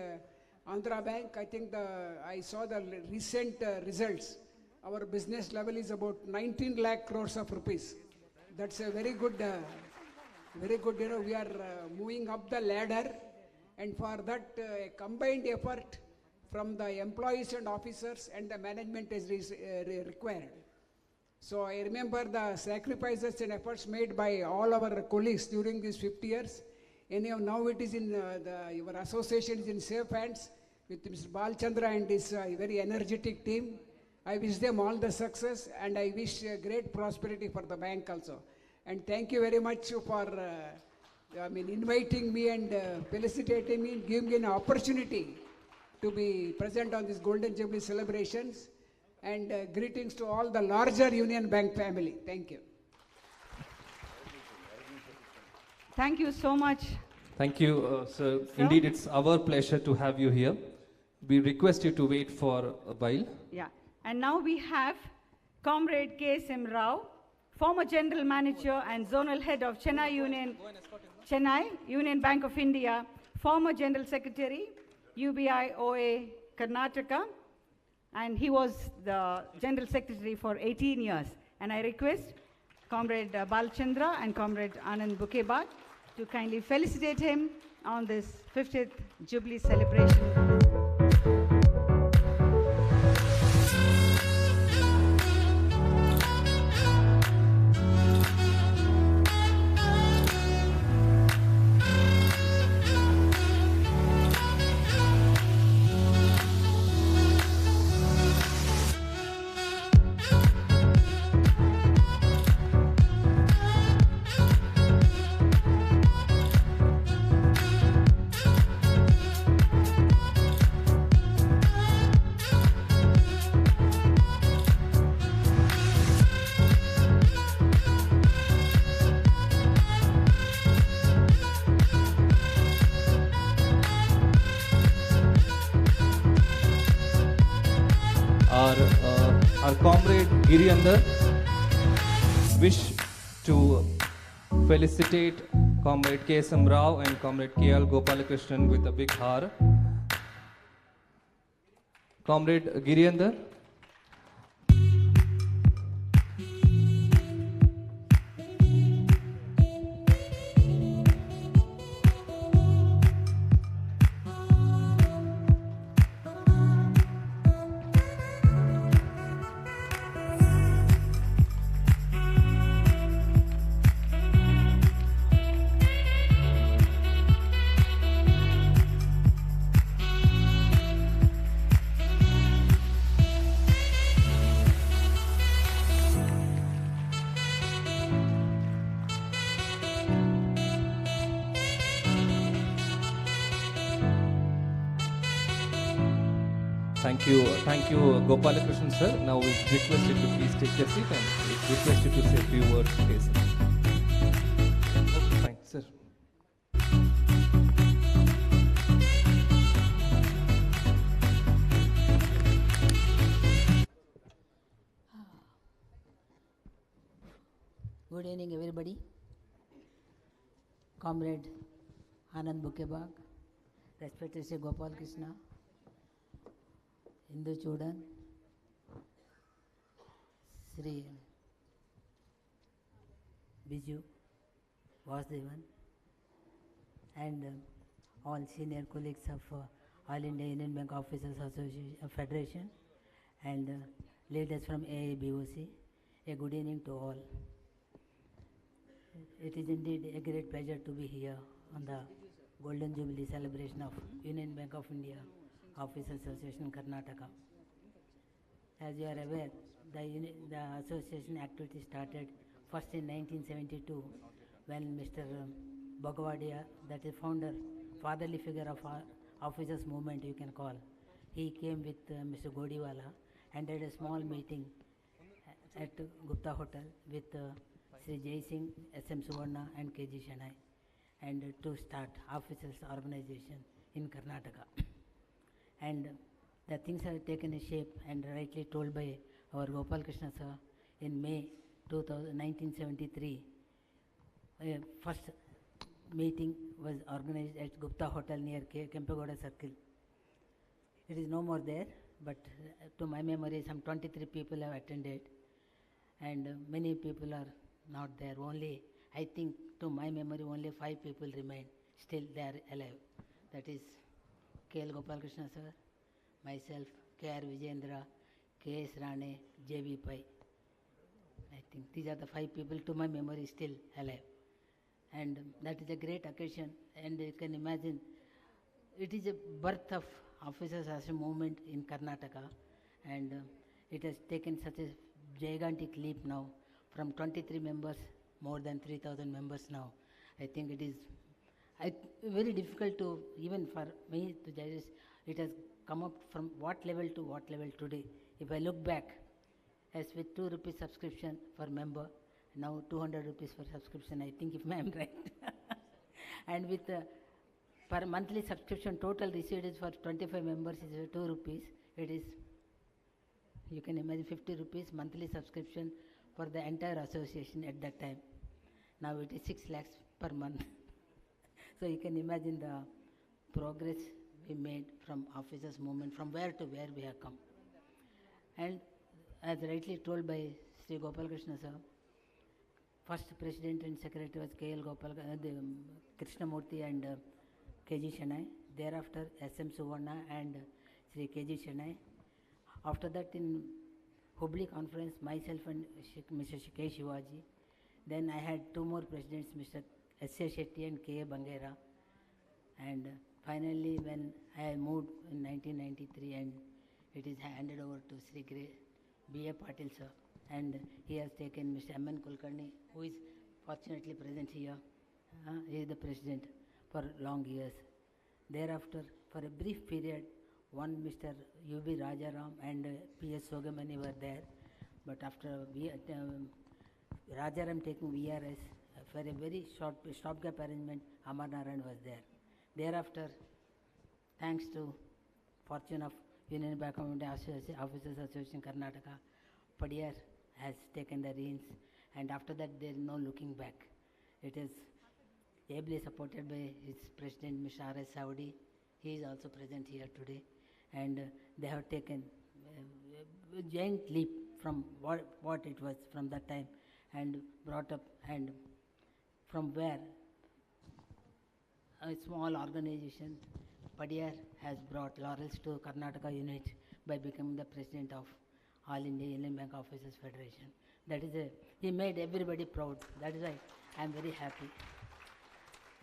Andhra Bank, I think I saw the recent results. Our business level is about 19 lakh crores of rupees. That's a very good, we are moving up the ladder. And for that, a combined effort from the employees and officers and the management is required. So I remember the sacrifices and efforts made by all our colleagues during these 50 years. Anyhow, now it is in your association is in safe hands with Mr. Balchandra and his very energetic team. I wish them all the success, and I wish great prosperity for the bank also. And thank you very much for inviting me and felicitating me and giving me an opportunity to be present on this Golden Jubilee celebrations. And greetings to all the larger Union Bank family. Thank you. Thank you so much. Thank you, sir. Indeed, it's our pleasure to have you here. We request you to wait for a while. Yeah. And now we have Comrade K.S.M. Rao, former General Manager and Zonal Head of Chennai Union Bank of India, former General Secretary, UBI OA Karnataka, and he was the General Secretary for 18 years. And I request Comrade Balchandra and Comrade Anand Bukebat to kindly felicitate him on this 50th Jubilee celebration. Our comrade Giriander wish to felicitate Comrade K.S.M. Rao and Comrade K.L. Gopalakrishnan with a big har. Comrade Giriander. Thank you, Gopalakrishnan sir. Now we request you to please take your seat and request you to say a few words, please. Okay, fine, sir. Good evening, everybody. Comrade Anand Bukebag, respected Sri Gopal Krishna, Hindu Chudan, Sri Biju Vasudevan, and all senior colleagues of All India Union Bank Officers Association Federation, and leaders from AIBOC. A good evening to all. It is indeed a great pleasure to be here on the Golden Jubilee celebration of Union Bank of India Officers Association Karnataka. As you are aware, the association activity started first in 1972 when Mr. Bhagavadia, that is founder, fatherly figure of our officers movement you can call, he came with Mr. Godiwala and had a small meeting at Gupta Hotel with Sri Jai Singh, SM Suvarna and KG Shanai, and to start officers organization in Karnataka. And the things have taken a shape, and rightly told by our Gopal Krishna sir, in May 1973, first meeting was organized at Gupta Hotel near Kempegoda Circle. It is no more there, but to my memory some 23 people have attended, and many people are not there. Only, I think to my memory, only 5 people remain. Still they are alive. That is K.L. Gopal Krishna sir, myself, K.R. Vijayendra, K.S. Rane, J.V. Pai. I think these are the 5 people to my memory still alive. And that is a great occasion, and you can imagine it is a birth of officers as a movement in Karnataka, and it has taken such a gigantic leap now. From 23 members, more than 3,000 members now. I think it is very difficult to, even for me to judge, it has come up from what level to what level today. If I look back, as with 2 rupees subscription for member, now 200 rupees for subscription, I think, if I am right. And with per monthly subscription, total received is for 25 members is 2 rupees. It is, you can imagine, 50 rupees monthly subscription for the entire association at that time. Now it is 6 lakhs per month. So you can imagine the progress we made from officers movement, from where to where we have come. And as rightly told by Sri Gopal Krishna sir, first president and secretary was K.L. Krishnamurthy and K.G. Shanai. Thereafter SM Suvarna and Sri K.G. Shanai. After that in Hubli conference, myself and Mr. K. Shivaji. Then I had 2 more presidents, Mr. S.A. Shetty and K. Bangera. And finally, when I moved in 1993, and it is handed over to Sri B.A. Patil sir, and he has taken Mr. M.N. Kulkarni, who is fortunately present here. He is the president for long years. Thereafter, for a brief period, one Mr. U.B. Rajaram and P.S. Sogamani were there, but after Rajaram taking VRS, for a very short stopgap arrangement, Amar Narayan was there. Thereafter, thanks to fortune of Union Bank of India Officers Association Karnataka, Padiyar has taken the reins, and after that there is no looking back. It is ably supported by its president, Mr. R.S. Saudi. He is also present here today. And they have taken a giant leap from what it was from that time, and brought up, and from where a small organization, Padiyar has brought laurels to Karnataka unit by becoming the president of All India Union Bank Officers Federation. That is he made everybody proud. That is why I am very happy.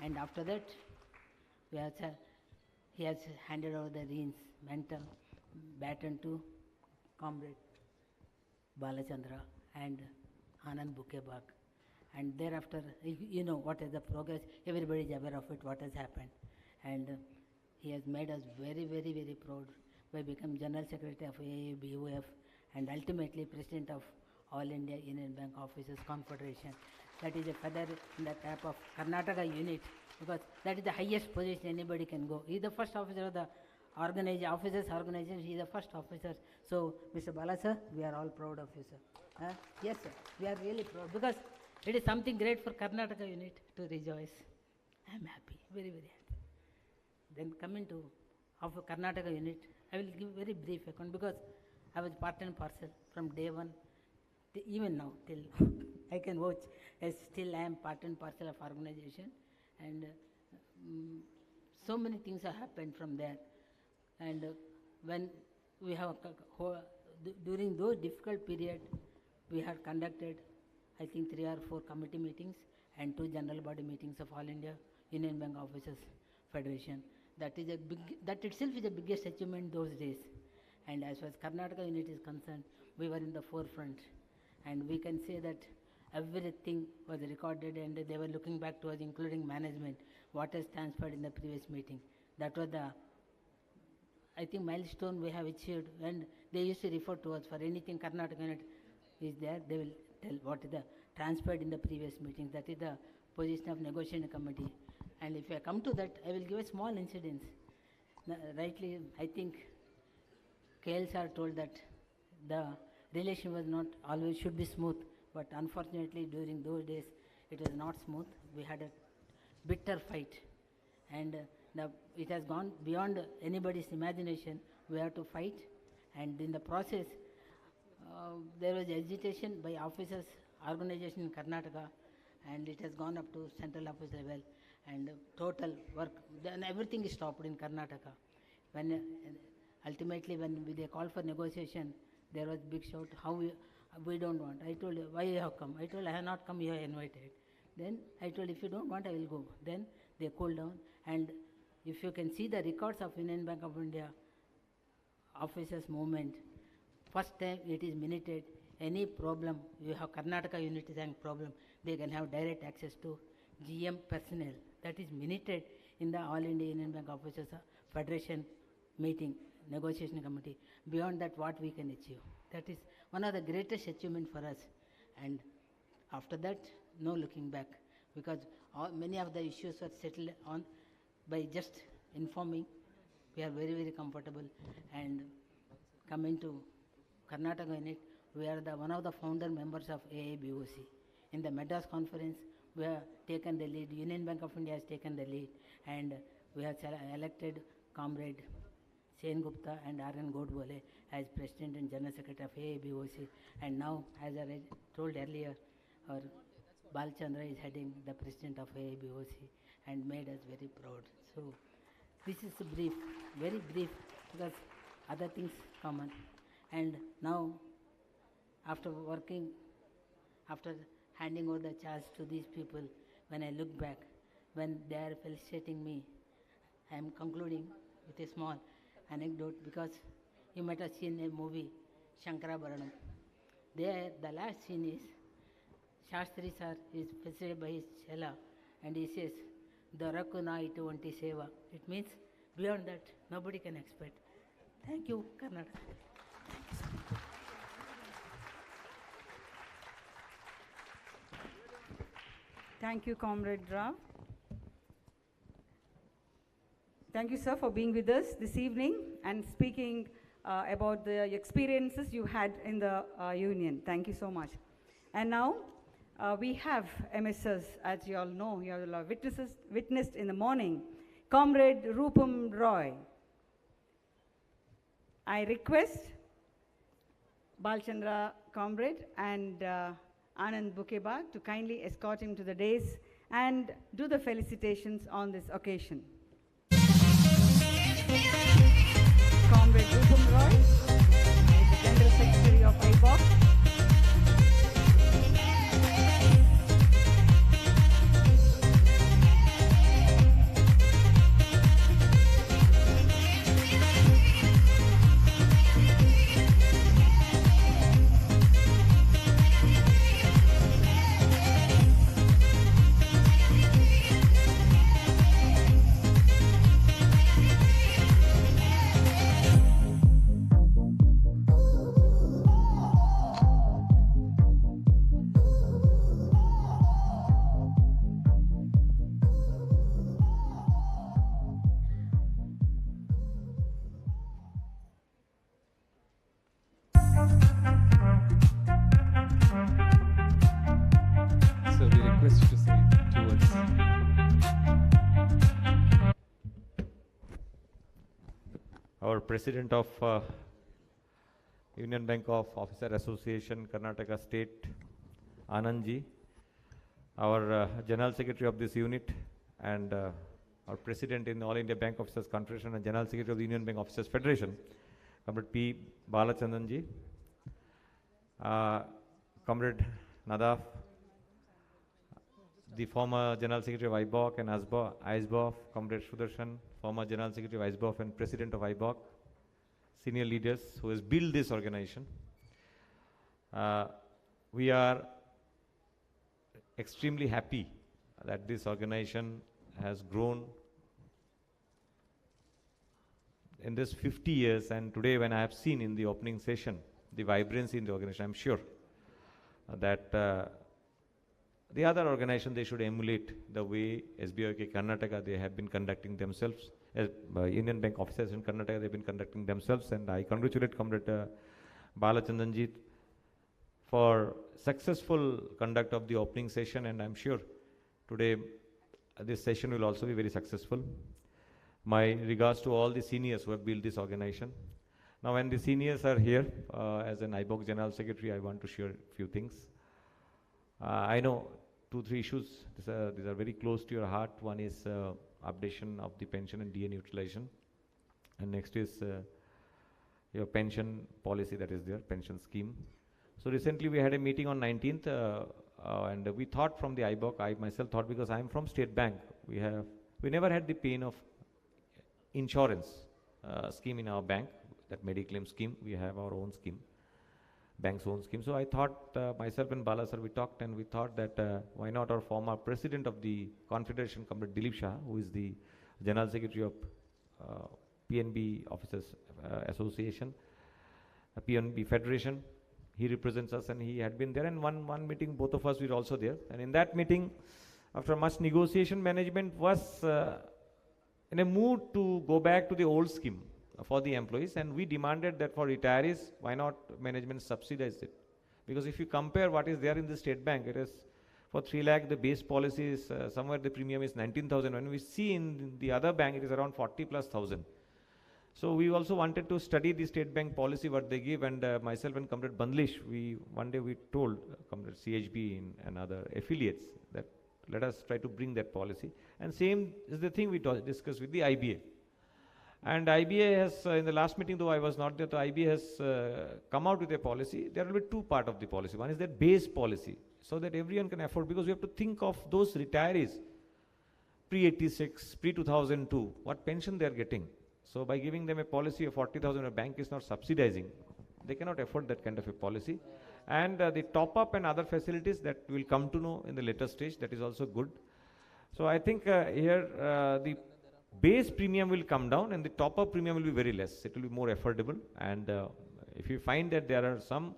And after that, he has handed over the reins, baton to Comrade Balachandra and Anand Bukebag. And thereafter, you know what is the progress, everybody is aware of it, what has happened. And he has made us very, very, very proud by becoming General Secretary of AABUF and ultimately President of All India Union Bank Officers Confederation. That is a feather in the cap of Karnataka unit, because that is the highest position anybody can go. He is the first officer of the officers organization, he is the first officer. So, Mr. Bala sir, we are all proud of you, sir. Yes, sir, we are really proud, because it is something great for Karnataka unit to rejoice. I am happy, very, very happy. Then coming to Karnataka unit, I will give very brief account, because I was part and parcel from day one, even now, till I can watch, still I am part and parcel of organization, and so many things have happened from there. And when we have, during those difficult period, we had conducted, I think 3 or 4 committee meetings and 2 general body meetings of All India Union Bank Officers Federation. That itself is the biggest achievement those days. And as far as Karnataka unit is concerned, we were in the forefront. And we can say that everything was recorded and they were looking back to us, including management, what has transpired in the previous meeting. That was the, I think, milestone we have achieved. And they used to refer to us for anything Karnataka unit is there, they will tell what is the transpired in the previous meetings. That is the position of negotiation committee. And if I come to that, I will give a small incident. Rightly, I think KL sir told that the relation was not always should be smooth, but unfortunately during those days it was not smooth. We had a bitter fight, and it has gone beyond anybody's imagination. We have to fight, and in the process there was agitation by officers organization in Karnataka, and it has gone up to central office level, and total work, then everything is stopped in Karnataka. When ultimately when they called for negotiation, there was big shout, how we don't want. I told, why you have come? I told, I have not come, you are invited. Then I told, if you don't want, I will go. Then they cooled down, and if you can see the records of Union Bank of India officers movement, first time it is minuted. Any problem, you have Karnataka unit is having problem, they can have direct access to GM personnel. That is minuted in the All India Union Bank Officers Federation meeting, negotiation committee. Beyond that, what we can achieve. That is one of the greatest achievement for us. And after that, no looking back, because many of the issues were settled on by just informing. We are very, very comfortable. And coming to Karnataka unit, we are one of the founder members of AABOC. In the Madras conference, we have taken the lead. Union Bank of India has taken the lead, and we have elected Comrade Sen Gupta and R.N. Godbole as President and General Secretary of AABOC. And now, as I told earlier, our Balchandra is heading the President of AABOC and made us very proud. So, this is a brief, very brief, because other things common. And now, after working, after handing over the charge to these people, when I look back, when they are felicitating me, I am concluding with a small anecdote, because you might have seen a movie, Shankarabharanam. There, the last scene is, Shastri sir is felicitated by his chela, and he says, Dorakuna ituvanti seva. It means, beyond that, nobody can expect. Thank you, Karnataka. Thank you so much. Thank you, Comrade Rao. Thank you, sir, for being with us this evening and speaking about the experiences you had in the union. Thank you so much. And now we have MSs, as you all know, you have witnessed in the morning, Comrade Rupam Roy. I request Balchandra Comrade and Anand Bukeba to kindly escort him to the dais and do the felicitations on this occasion. Comrade Rupam Roy is the General Secretary of IBOC. President of Union Bank of Officer Association, Karnataka State, Anandji, our General Secretary of this unit, and our President in All India Bank Officers Confederation and General Secretary of the Union Bank Officers Federation, Comrade P. Balachandranji, Comrade Nadaf, the former General Secretary of IBOC and ISBOF, Comrade Sudarshan, former General Secretary of ISBOF and President of IBOC, senior leaders who has built this organization. We are extremely happy that this organization has grown in this 50 years, and today when I have seen in the opening session the vibrancy in the organization, I'm sure that the other organization, they should emulate the way SBIK Karnataka, they have been conducting themselves, as Union Bank officers in Karnataka, they've been conducting themselves, and I congratulate Comrade Balachandranji for successful conduct of the opening session, and I'm sure today this session will also be very successful. My regards to all the seniors who have built this organization. Now when the seniors are here, as an IBOC General Secretary, I want to share a few things. I know 2-3 issues, these are very close to your heart. One is updation of the pension and DA neutralization, and next is your pension policy that is there, pension scheme. So recently we had a meeting on 19th, and we thought from the IBOC, I myself thought, because I am from State Bank, we never had the pain of insurance scheme in our bank, that Mediclaim scheme. We have our own scheme, bank's own scheme. So I thought, myself and Bala sir, we talked and we thought that why not our former president of the Confederation, Comrade Dilip Shah, who is the General Secretary of PNB Officers Association, PNB Federation. He represents us and he had been there, and one meeting both of us were also there, and in that meeting, after much negotiation, management was in a mood to go back to the old scheme for the employees, and we demanded that for retirees, why not management subsidize it? Because if you compare what is there in the State Bank, it is for 3 lakh, the base policy is somewhere the premium is 19,000. When we see in the other bank, it is around 40,000+. So we also wanted to study the State Bank policy, what they give, and myself and Comrade Bandlish, one day we told Comrade CHB and other affiliates that let us try to bring that policy. And same is the thing we discussed with the IBA. And IBA has, in the last meeting, though I was not there, the IBA has come out with a policy. There will be 2 parts of the policy. One is that base policy, so that everyone can afford, because we have to think of those retirees, pre-86, pre-2002, what pension they are getting. So by giving them a policy of 40,000, a bank is not subsidizing. They cannot afford that kind of a policy. And the top-up and other facilities that we'll come to know in the later stage, that is also good. So I think here the base premium will come down and the top-up premium will be very less. It will be more affordable. And if you find that there are some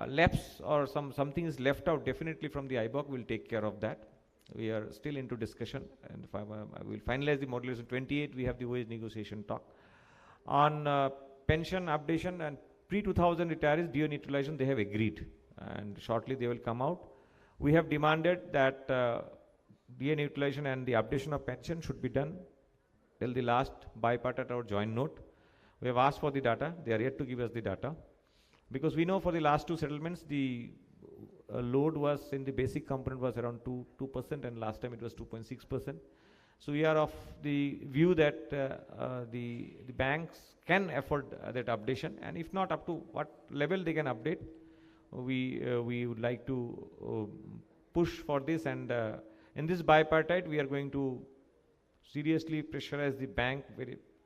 lapse or something is left out, definitely from the IBOC, we'll take care of that. We are still into discussion, and I will finalize the modulation. 28, we have the wage negotiation talk. On pension updation and pre-2000 retirees, DA neutralization, they have agreed, and shortly they will come out. We have demanded that DA neutralization and the updation of pension should be done till the last bipartite or joint note. We have asked for the data. They are yet to give us the data, because we know for the last 2 settlements, the load was in the basic component was around 2%, and last time it was 2.6%. So we are of the view that the banks can afford that updation, and if not, up to what level they can update, we would like to push for this. And in this bipartite, we are going to seriously pressurize the bank,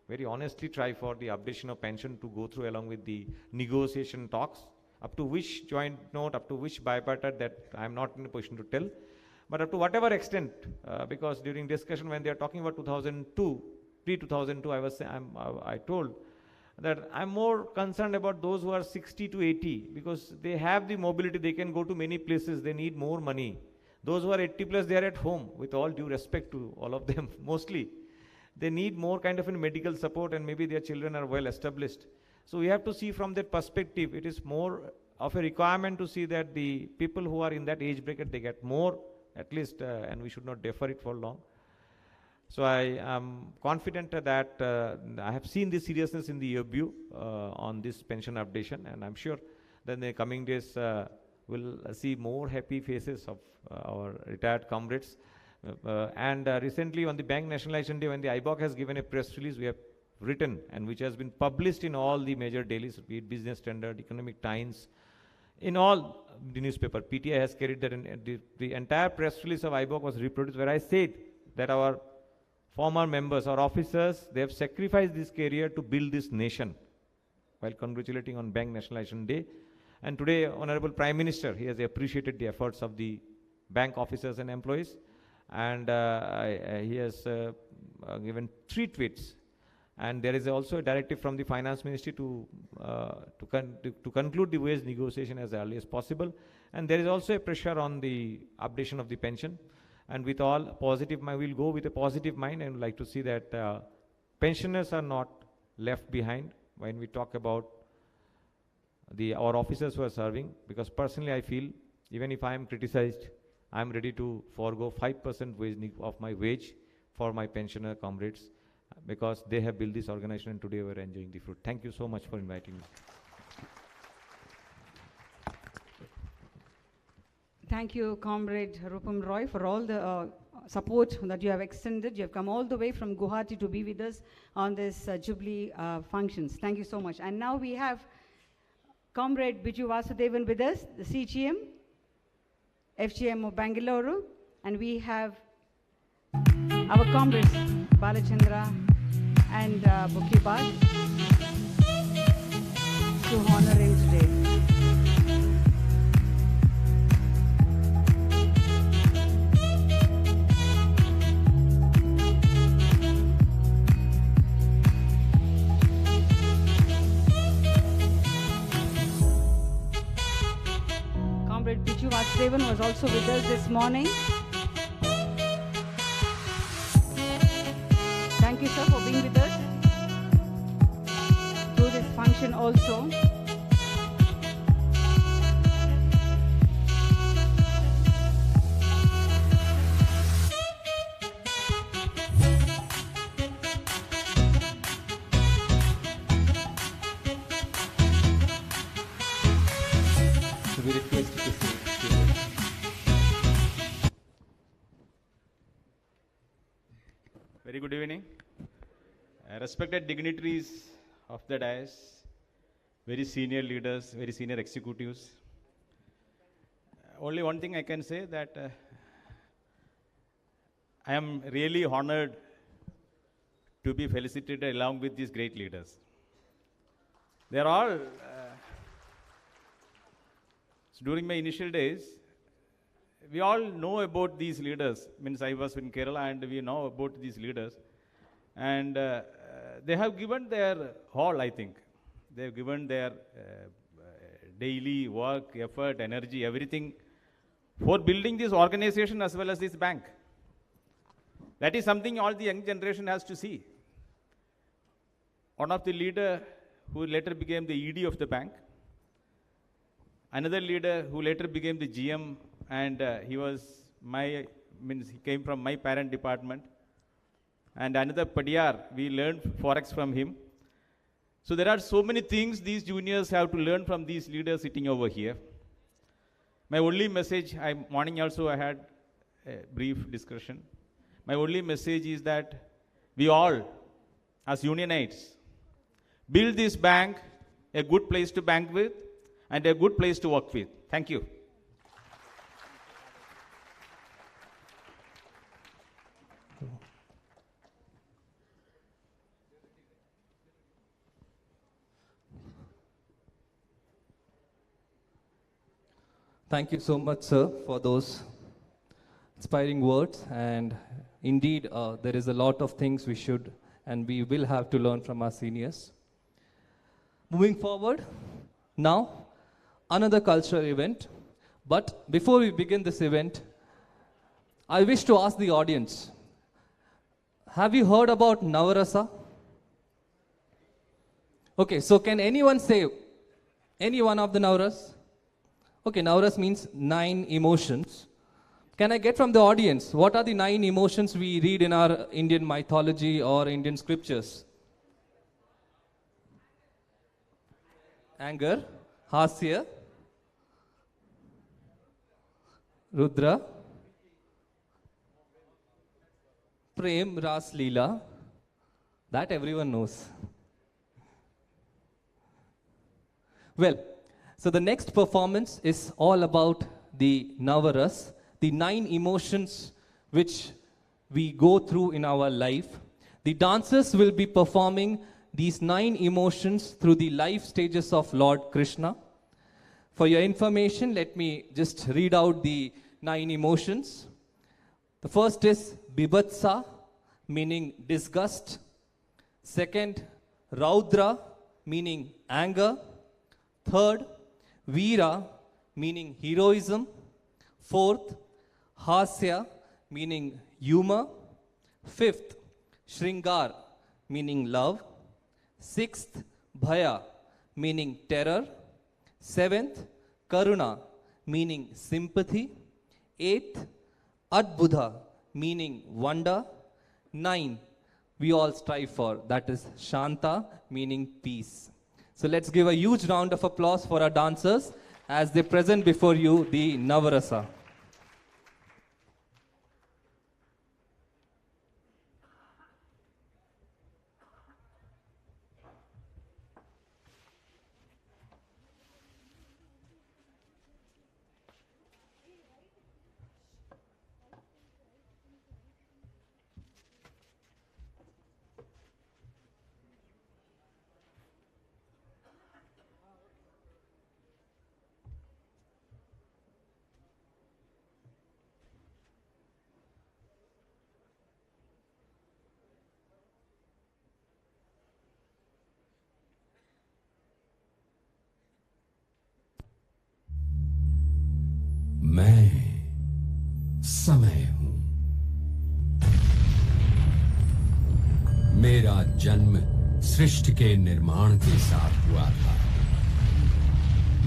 very honestly try for the updation of pension to go through along with the negotiation talks. Up to which joint note, up to which bipartite, that I am not in a position to tell. But up to whatever extent, because during discussion when they are talking about 2002, pre-2002, I told that I'm more concerned about those who are 60 to 80, because they have the mobility, they can go to many places, they need more money. Those who are 80 plus, they are at home, with all due respect to all of them, mostly. They need more kind of a medical support, and maybe their children are well established. So we have to see from that perspective, it is more of a requirement to see that the people who are in that age bracket, they get more, at least, and we should not defer it for long. So I am confident that I have seen the seriousness in the review on this pension updation, and I'm sure that in the coming days we'll see more happy faces of our retired comrades. Recently on the Bank Nationalization Day, when the IBOC has given a press release, we have written and which has been published in all the major dailies, be it Business Standard, Economic Times, in all the newspaper. PTI has carried that, and the entire press release of IBOC was reproduced, where I said that our former members or officers, they have sacrificed this career to build this nation, while congratulating on Bank Nationalization Day. And today, Honorable Prime Minister, he has appreciated the efforts of the bank officers and employees, and he has given 3 tweets. And there is also a directive from the Finance Ministry to conclude the wage negotiation as early as possible. And there is also a pressure on the updation of the pension. And with all positive mind, we'll go with a positive mind and like to see that pensioners are not left behind when we talk about our officers who are serving. Because personally, I feel even if I am criticized, I am ready to forego 5% of my wage for my pensioner comrades, because they have built this organization and today we're enjoying the fruit. Thank you so much for inviting me. Thank you, Comrade Rupam Roy, for all the support that you have extended. You have come all the way from Guwahati to be with us on this Jubilee functions. Thank you so much. And now we have Comrade Biju Vasudevan with us, the CGM, FGM of Bangalore, and we have our comrades Balachandra and Bukibad to honor him today. Comrade Biju Vasudevan was also with us this morning. Thank you, sir, for being with us through this function also. So we request you to say. Very good evening. Respected dignitaries of the dais, very senior leaders, very senior executives. Only one thing I can say, that I am really honored to be felicitated along with these great leaders. They are all, during my initial days, we all know about these leaders. Means I was in Kerala and we know about these leaders. And they have given their all, I think. They have given their daily work, effort, energy, everything for building this organization as well as this bank. That is something all the young generation has to see. One of the leader who later became the ED of the bank, another leader who later became the GM, and he came from my parent department, and another Padiyar, we learned Forex from him. So there are so many things these juniors have to learn from these leaders sitting over here. My only message, morning also I had a brief discussion. My only message is that we all, as unionites, build this bank a good place to bank with and a good place to work with. Thank you. Thank you so much, sir, for those inspiring words. And indeed, there is a lot of things we should and we will have to learn from our seniors. Moving forward, now, another cultural event. But before we begin this event, I wish to ask the audience, have you heard about Navarasa? Okay, so can anyone say any one of the Navaras? Okay, Navaras means 9 emotions. Can I get from the audience, what are the 9 emotions we read in our Indian mythology or Indian scriptures? Anger, Hasya, Rudra, Prem, Ras, Leela. That everyone knows. Well, so the next performance is all about the Navaras, the 9 emotions which we go through in our life. The dancers will be performing these 9 emotions through the life stages of Lord Krishna. For your information, let me just read out the 9 emotions. The first is Bibhatsa, meaning disgust. Second, Raudra, meaning anger. Third, Veera, meaning heroism. Fourth, Hasya, meaning humor. Fifth, Shringar, meaning love. Sixth, Bhaya, meaning terror. Seventh, Karuna, meaning sympathy. Eighth, Adbudha, meaning wonder. 9, we all strive for, that is Shanta, meaning peace. So let's give a huge round of applause for our dancers as they present before you the Navarasa. मैं समय हूं। मेरा जन्म सृष्टि के निर्माण के साथ हुआ था।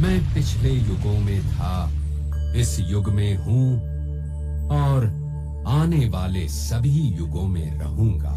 मैं पिछले युगों में था, इस युग में हूं और आने वाले सभी युगों में रहूंगा।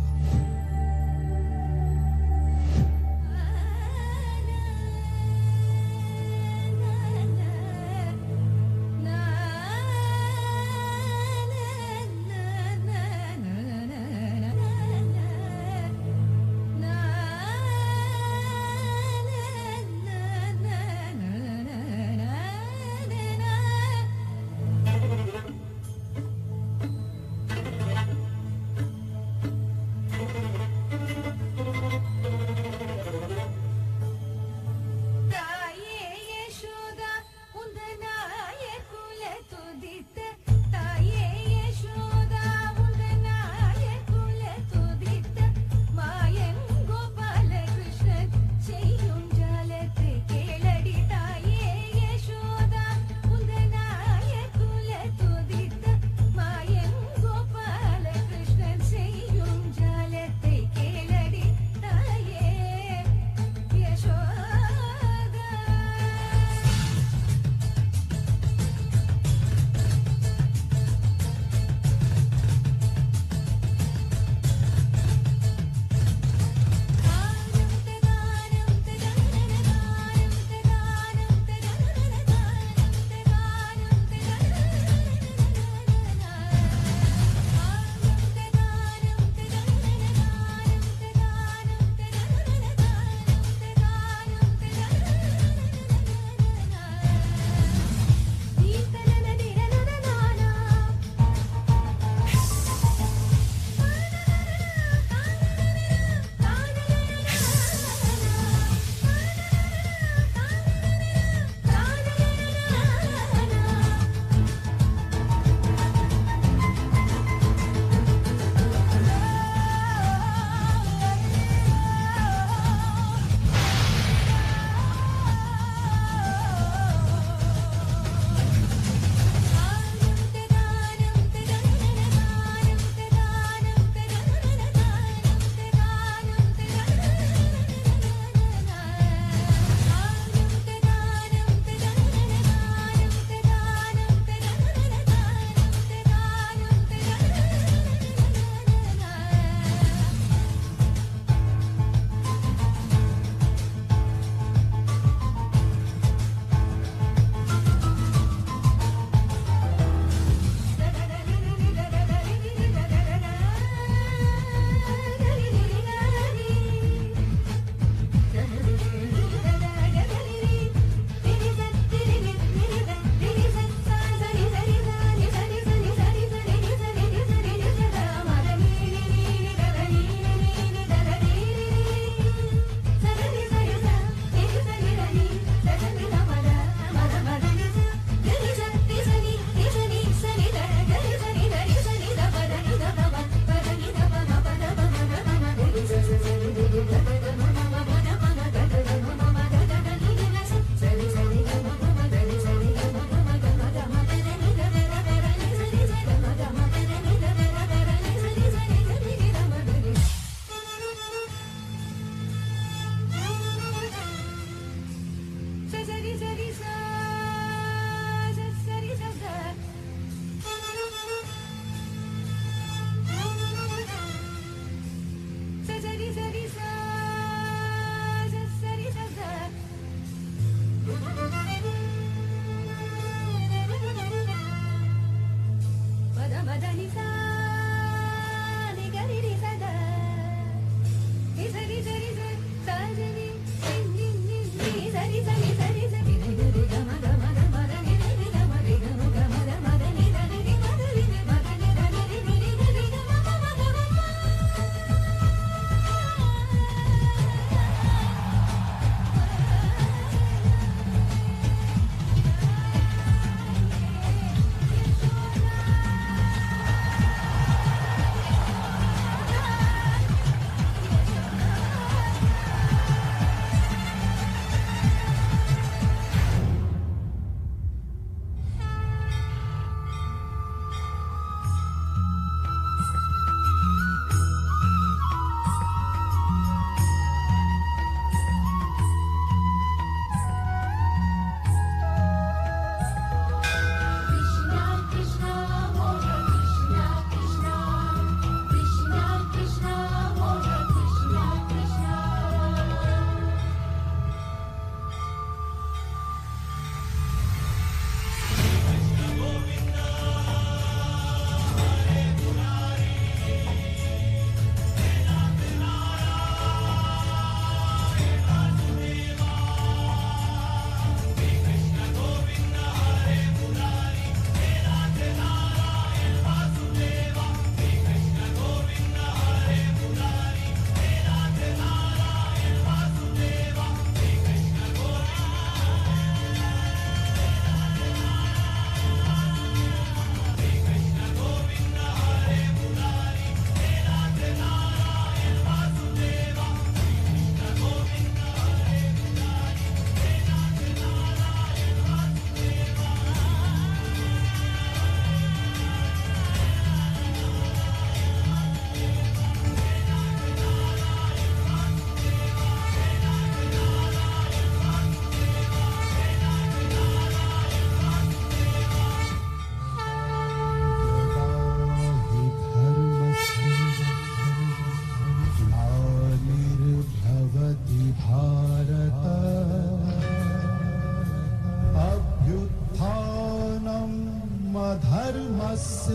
धर्मस्य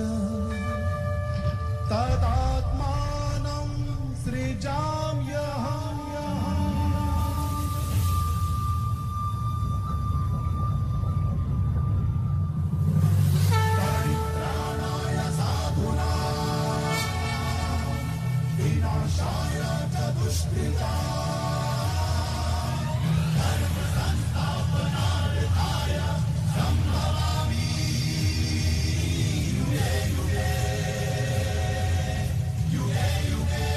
तदात्मानं सृजाम्यहम् परित्राणाय साधूनां विनाशाय च दुष्कृतां धर्म संस्थापनार्थाय संभवामि युगे युगे युगे युगे।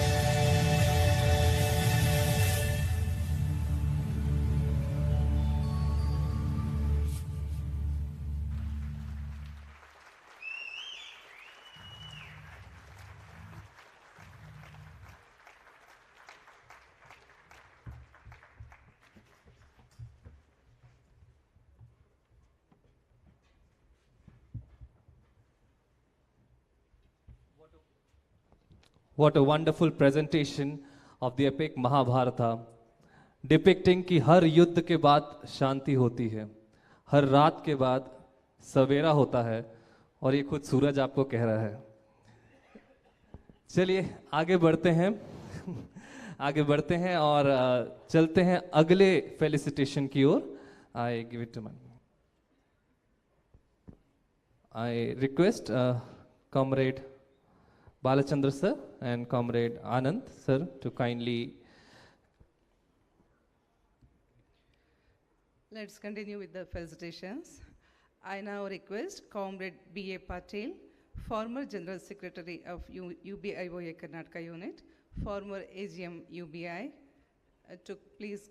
What a wonderful presentation of the epic Mahabharata, depicting कि हर युद्ध के बाद शांति होती है, हर रात के बाद सवेरा होता है, और ये खुद सूरज आपको कह रहा है। चलिए आगे बढ़ते हैं आगे बढ़ते हैं और चलते हैं अगले फेलिसिटेशन की ओर। I give it to I request Comrade Balachandra sir and Comrade Anand sir to kindly. Let's continue with the felicitations. I now request Comrade B.A. Patil, former General Secretary of UBIOA Karnataka Unit, former AGM UBI, to please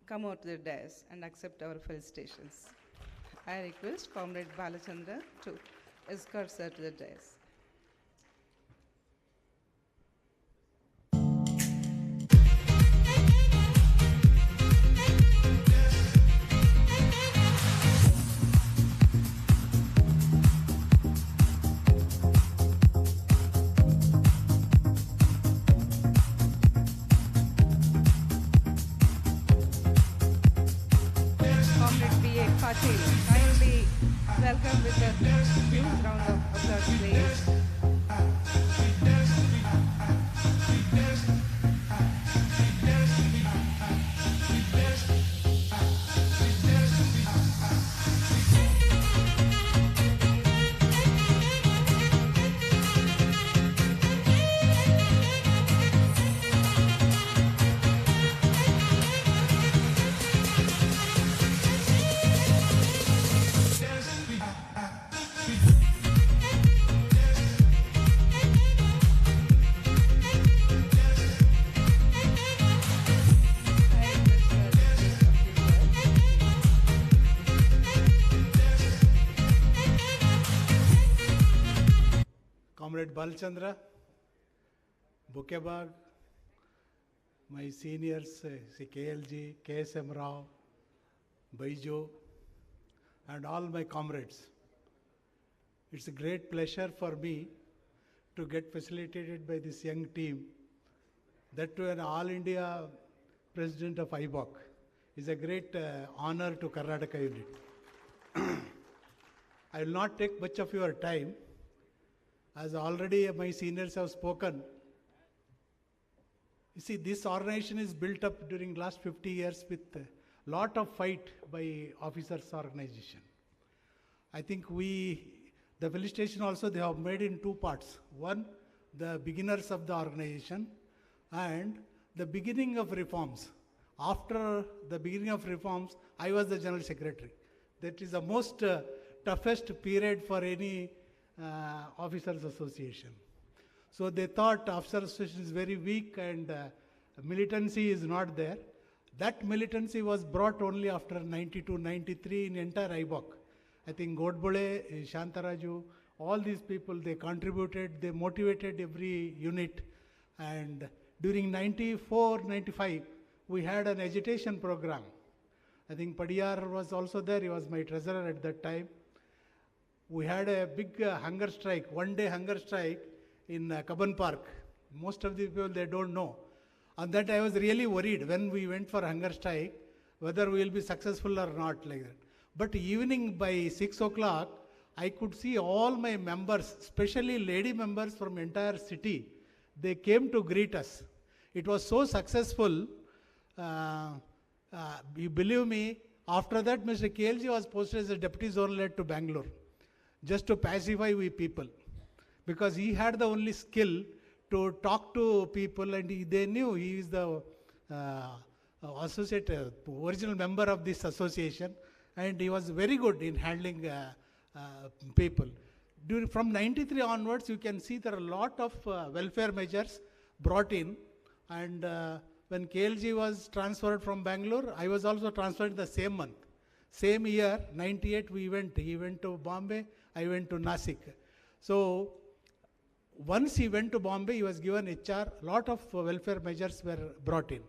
come out to the dais and accept our felicitations. I request Comrade Balachandra to escort sir to the dais. Comrade B.A. Patil, kindly welcome with a huge round of applause, please. Comrade Balchandra, Bukebag, my seniors, KLG, KSM Rao, Baijo, and all my comrades. It's a great pleasure for me to get facilitated by this young team, that to an All India President of IBOC is a great honor to Karnataka unit. I will not take much of your time, as already my seniors have spoken. You see, this organization is built up during last 50 years with a lot of fight by officers' organization. I think the felicitation also they have made in two parts. One, the beginners of the organization, and the beginning of reforms. After the beginning of reforms, I was the General Secretary. That is the most toughest period for any officers association. So they thought officers association is very weak and militancy is not there. That militancy was brought only after 92, 93 in entire IBOC. I think Godbole, Shantaraju, all these people, they contributed, they motivated every unit. And during 94, 95, we had an agitation program. I think Padiyar was also there, he was my treasurer at that time. We had a big hunger strike, one-day hunger strike in Kaban Park. Most of the people, they don't know. On that, I was really worried when we went for hunger strike, whether we will be successful or not like that. But evening by 6 o'clock, I could see all my members, especially lady members from entire city, they came to greet us. It was so successful. You believe me, after that Mr. KLG was posted as a deputy zonal head to Bangalore, just to pacify we people, because he had the only skill to talk to people, and they knew he is the original member of this association, and he was very good in handling people. From 93 onwards, you can see there are a lot of welfare measures brought in, and when KLG was transferred from Bangalore, I was also transferred the same month. Same year, 98, he went to Bombay, I went to Nasik. So once he went to Bombay, he was given HR, a lot of welfare measures were brought in.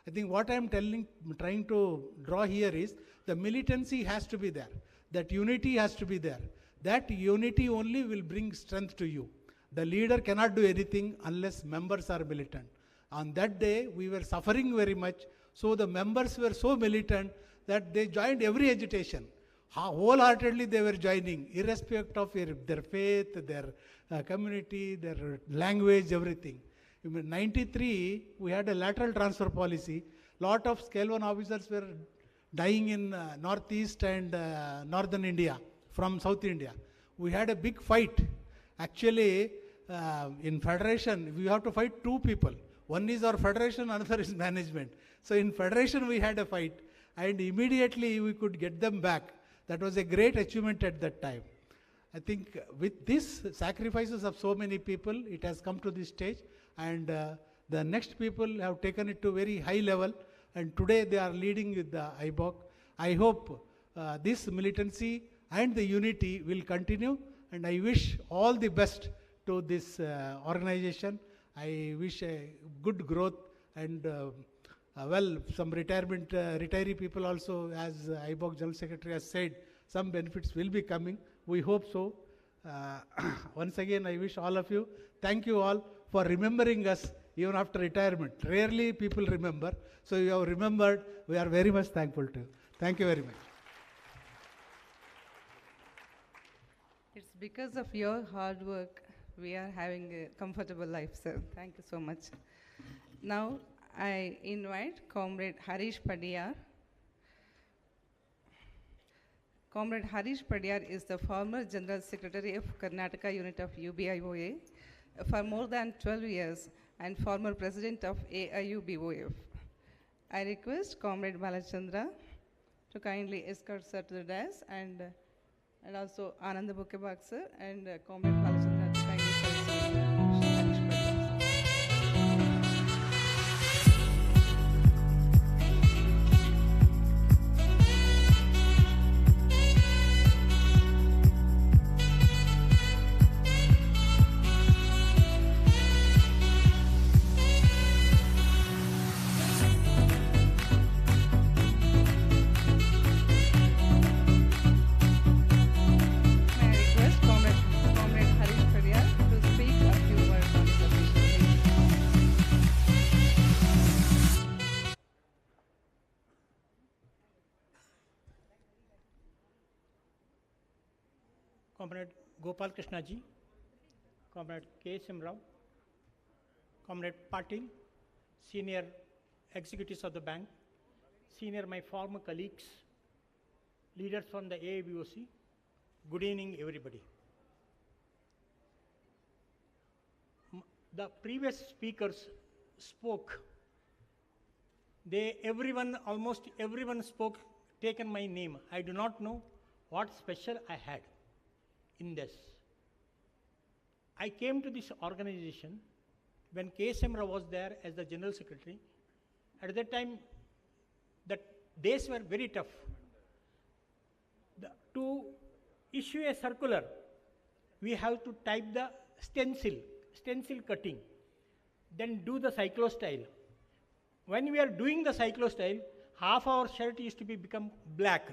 I think what I am trying to draw here is the militancy has to be there. That unity has to be there. That unity only will bring strength to you. The leader cannot do anything unless members are militant. On that day, we were suffering very much. So the members were so militant that they joined every agitation. Wholeheartedly they were joining, irrespective of their faith, their community, their language, everything. In 93, we had a lateral transfer policy. Lot of Scale 1 officers were dying in northeast and northern India, from South India. We had a big fight. Actually, in federation, we have to fight two people. One is our federation, another is management. So in federation, we had a fight, and immediately we could get them back. That was a great achievement at that time. I think with this sacrifices of so many people, it has come to this stage, and the next people have taken it to very high level, and today they are leading with the IBOC. I hope this militancy and the unity will continue, and I wish all the best to this organization. I wish a good growth, and some retiree people also, as IBOC General Secretary has said, some benefits will be coming. We hope so. Once again, I wish all of you, thank you all for remembering us even after retirement. Rarely people remember. So you have remembered. We are very much thankful to you. Thank you very much. It's because of your hard work we are having a comfortable life, sir. Thank you so much. Now I invite Comrade Harish Padiyar. Comrade Harish Padiyar is the former General Secretary of Karnataka unit of UBIOA for more than 12 years and former President of AIUBOF. I request Comrade Balachandra to kindly escort sir to the dais, and also Anand Bukebak sir and Comrade Balachandra to kindly salute Harish Padiyar. Comrade Gopal Krishna ji, Comrade K.S.M. Rao, Comrade Patil, senior executives of the bank, senior my former colleagues, leaders from the AIBOC, good evening everybody. The previous speakers spoke. Almost everyone spoke, taken my name. I do not know what special I had in this. I came to this organization when KSM Rao was there as the General Secretary. At that time, the days were very tough. To issue a circular, we have to type the stencil cutting, then do the cyclostyle. When we are doing the cyclostyle, half our shirt used to become black.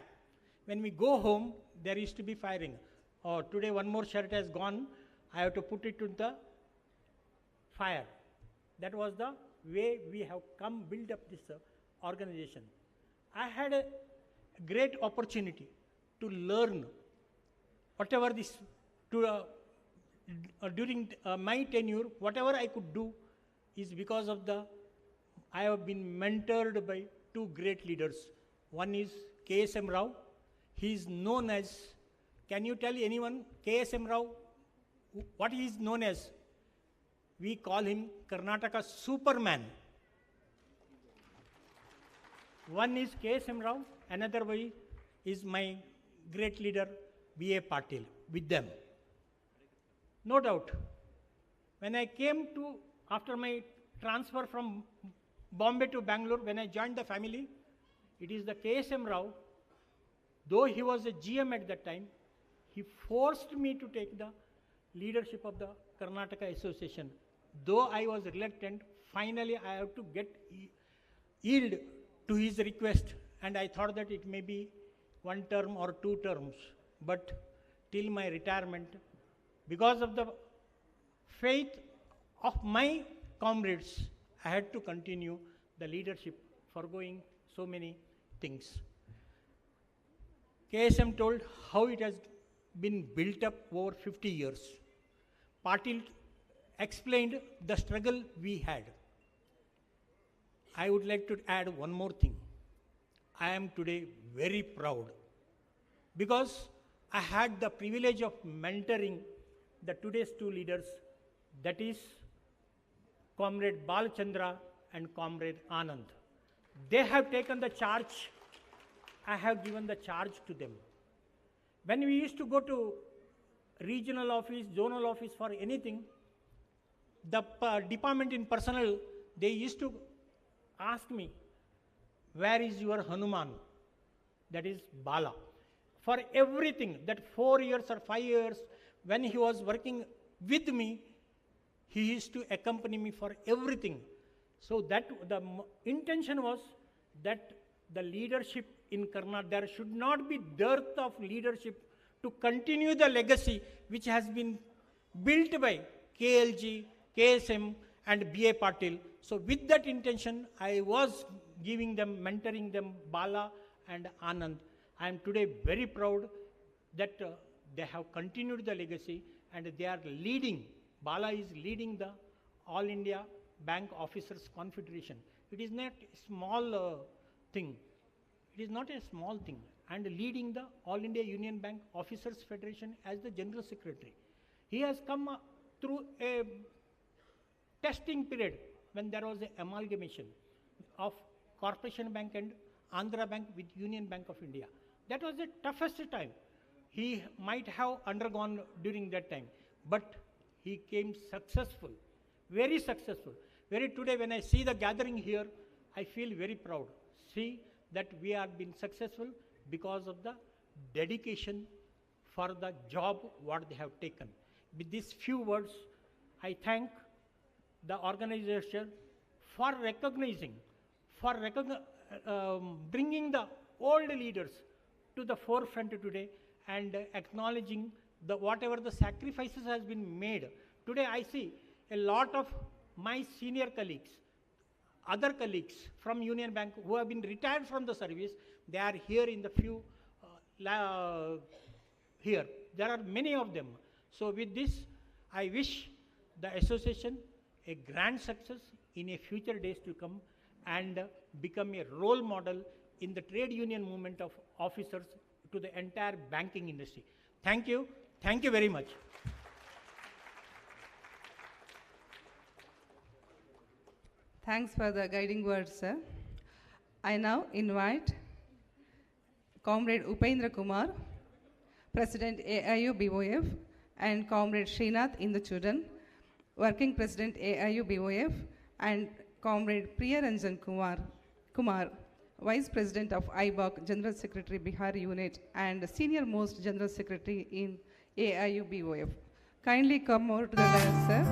When we go home, there used to be firing. Oh, today one more shirt has gone, I have to put it to the fire. That was the way we have build up this organization. I had a great opportunity to learn whatever this, during my tenure, whatever I could do is because of I have been mentored by two great leaders. One is K.S.M. Rao. He is known as, can you tell anyone, K.S.M. Rao, what he is known as? We call him Karnataka Superman. One is K.S.M. Rao, another way is my great leader B.A. Patil, with them. No doubt, when I came to, after my transfer from Bombay to Bangalore, when I joined the family, it is the K.S.M. Rao, though he was a GM at that time, he forced me to take the leadership of the Karnataka Association. Though I was reluctant, finally I have to yield to his request, and I thought that it may be 1 term or 2 terms, but till my retirement, because of the faith of my comrades, I had to continue the leadership, foregoing so many things. KSM told how it has been built up over 50 years. Patil explained the struggle we had. I would like to add one more thing. I am today very proud because I had the privilege of mentoring the today's two leaders, that is Comrade Balchandra and Comrade Anand. They have taken the charge. I have given the charge to them. When we used to go to regional office, zonal office for anything, the department in personnel, they used to ask me, where is your Hanuman? That is Bala. For everything, that 4 years or 5 years, when he was working with me, he used to accompany me for everything. So that the intention was that the leadership in Karnataka, there should not be dearth of leadership to continue the legacy which has been built by KLG, KSM and B.A. Patil. So with that intention, I was giving them, mentoring them, Bala and Anand. I am today very proud that they have continued the legacy and they are leading. Bala is leading the All India Bank Officers Confederation. It is not a small thing. It is not a small thing. And leading the All India Union Bank Officers Federation as the General Secretary. He has come through a testing period when there was an amalgamation of Corporation Bank and Andhra Bank with Union Bank of India. That was the toughest time he might have undergone during that time. But he came successful, very successful. Very today when I see the gathering here, I feel very proud. See that we have been successful because of the dedication for the job what they have taken. With these few words, I thank the organization for recognizing, for bringing the old leaders to the forefront today and acknowledging the whatever the sacrifices has been made. Today I see a lot of my senior colleagues, other colleagues from Union Bank who have been retired from the service, they are here in the few, here. There are many of them. So with this, I wish the association a grand success in a future days to come and become a role model in the trade union movement of officers to the entire banking industry. Thank you. Thank you very much. Thanks for the guiding words, sir. I now invite Comrade Upendra Kumar, President AIU BOF, and Comrade Srinath Indachudan, Working President AIU BOF, and Comrade Priyaranjan Kumar, Vice President of IBOC, General Secretary Bihar Unit, and Senior Most General Secretary in AIU BOF. Kindly come over to the dais, sir.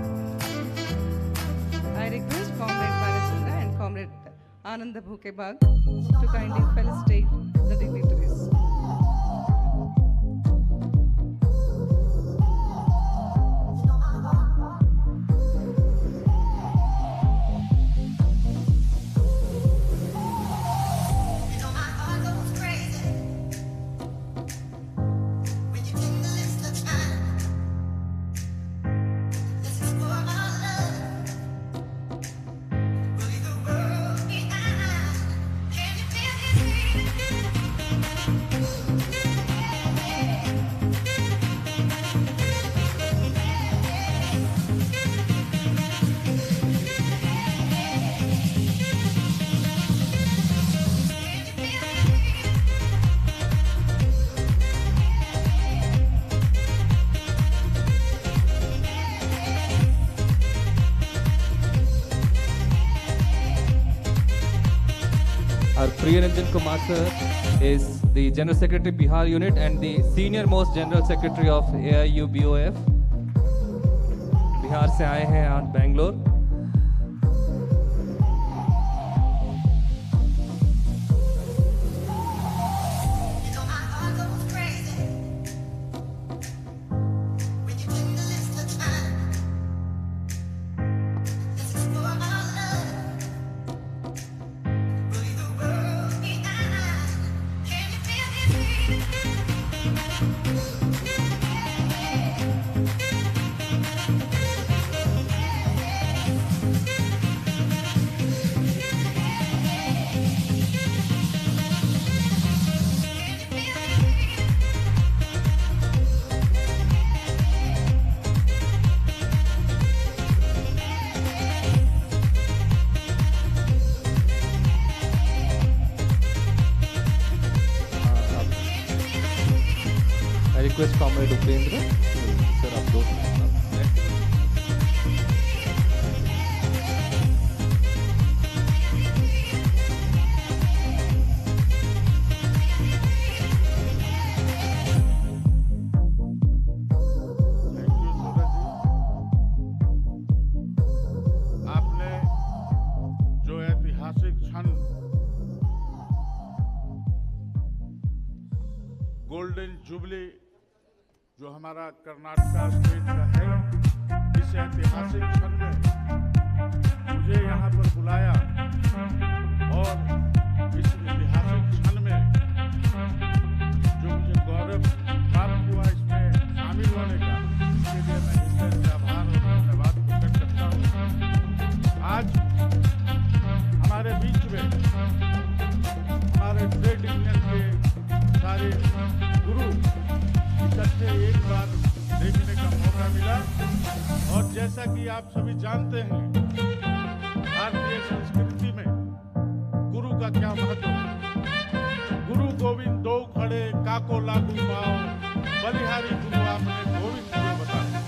I request Comrade Balachandra and Comrade Ananda Bhukebag to kindly felicitate the dignitaries. When you think the list Priyaranjan Kumar sir is the General Secretary Bihar Unit and the Senior Most General Secretary of AIUBOF. Bihar से आए हैं आज Bangalore. Request Comrade Upendra, sir, आप दो आपने जो ऐतिहासिक क्षण गोल्डन जुबली जो हमारा कर्नाटका स्टेट का है, इस ऐतिहासिक क्षण में मुझे यहाँ पर बुलाया और इस ऐतिहासिक क्षण में जो मुझे गौरव प्राप्त हुआ इसमें शामिल होने का, इसके लिए मैं ईश्वर से आभार और धन्यवाद प्रकट करता हूँ। आज हमारे बीच में हमारे ट्रेड यूनियन के सारे गुरु इकट्ठे एक बार देखने का मौका मिला और जैसा कि आप सभी जानते हैं भारतीय संस्कृति में गुरु का क्या महत्व है। गुरु गोविंद दो खड़े काको लागू पाओ, बलिहारी गुरु आपने गोविंद को बताया।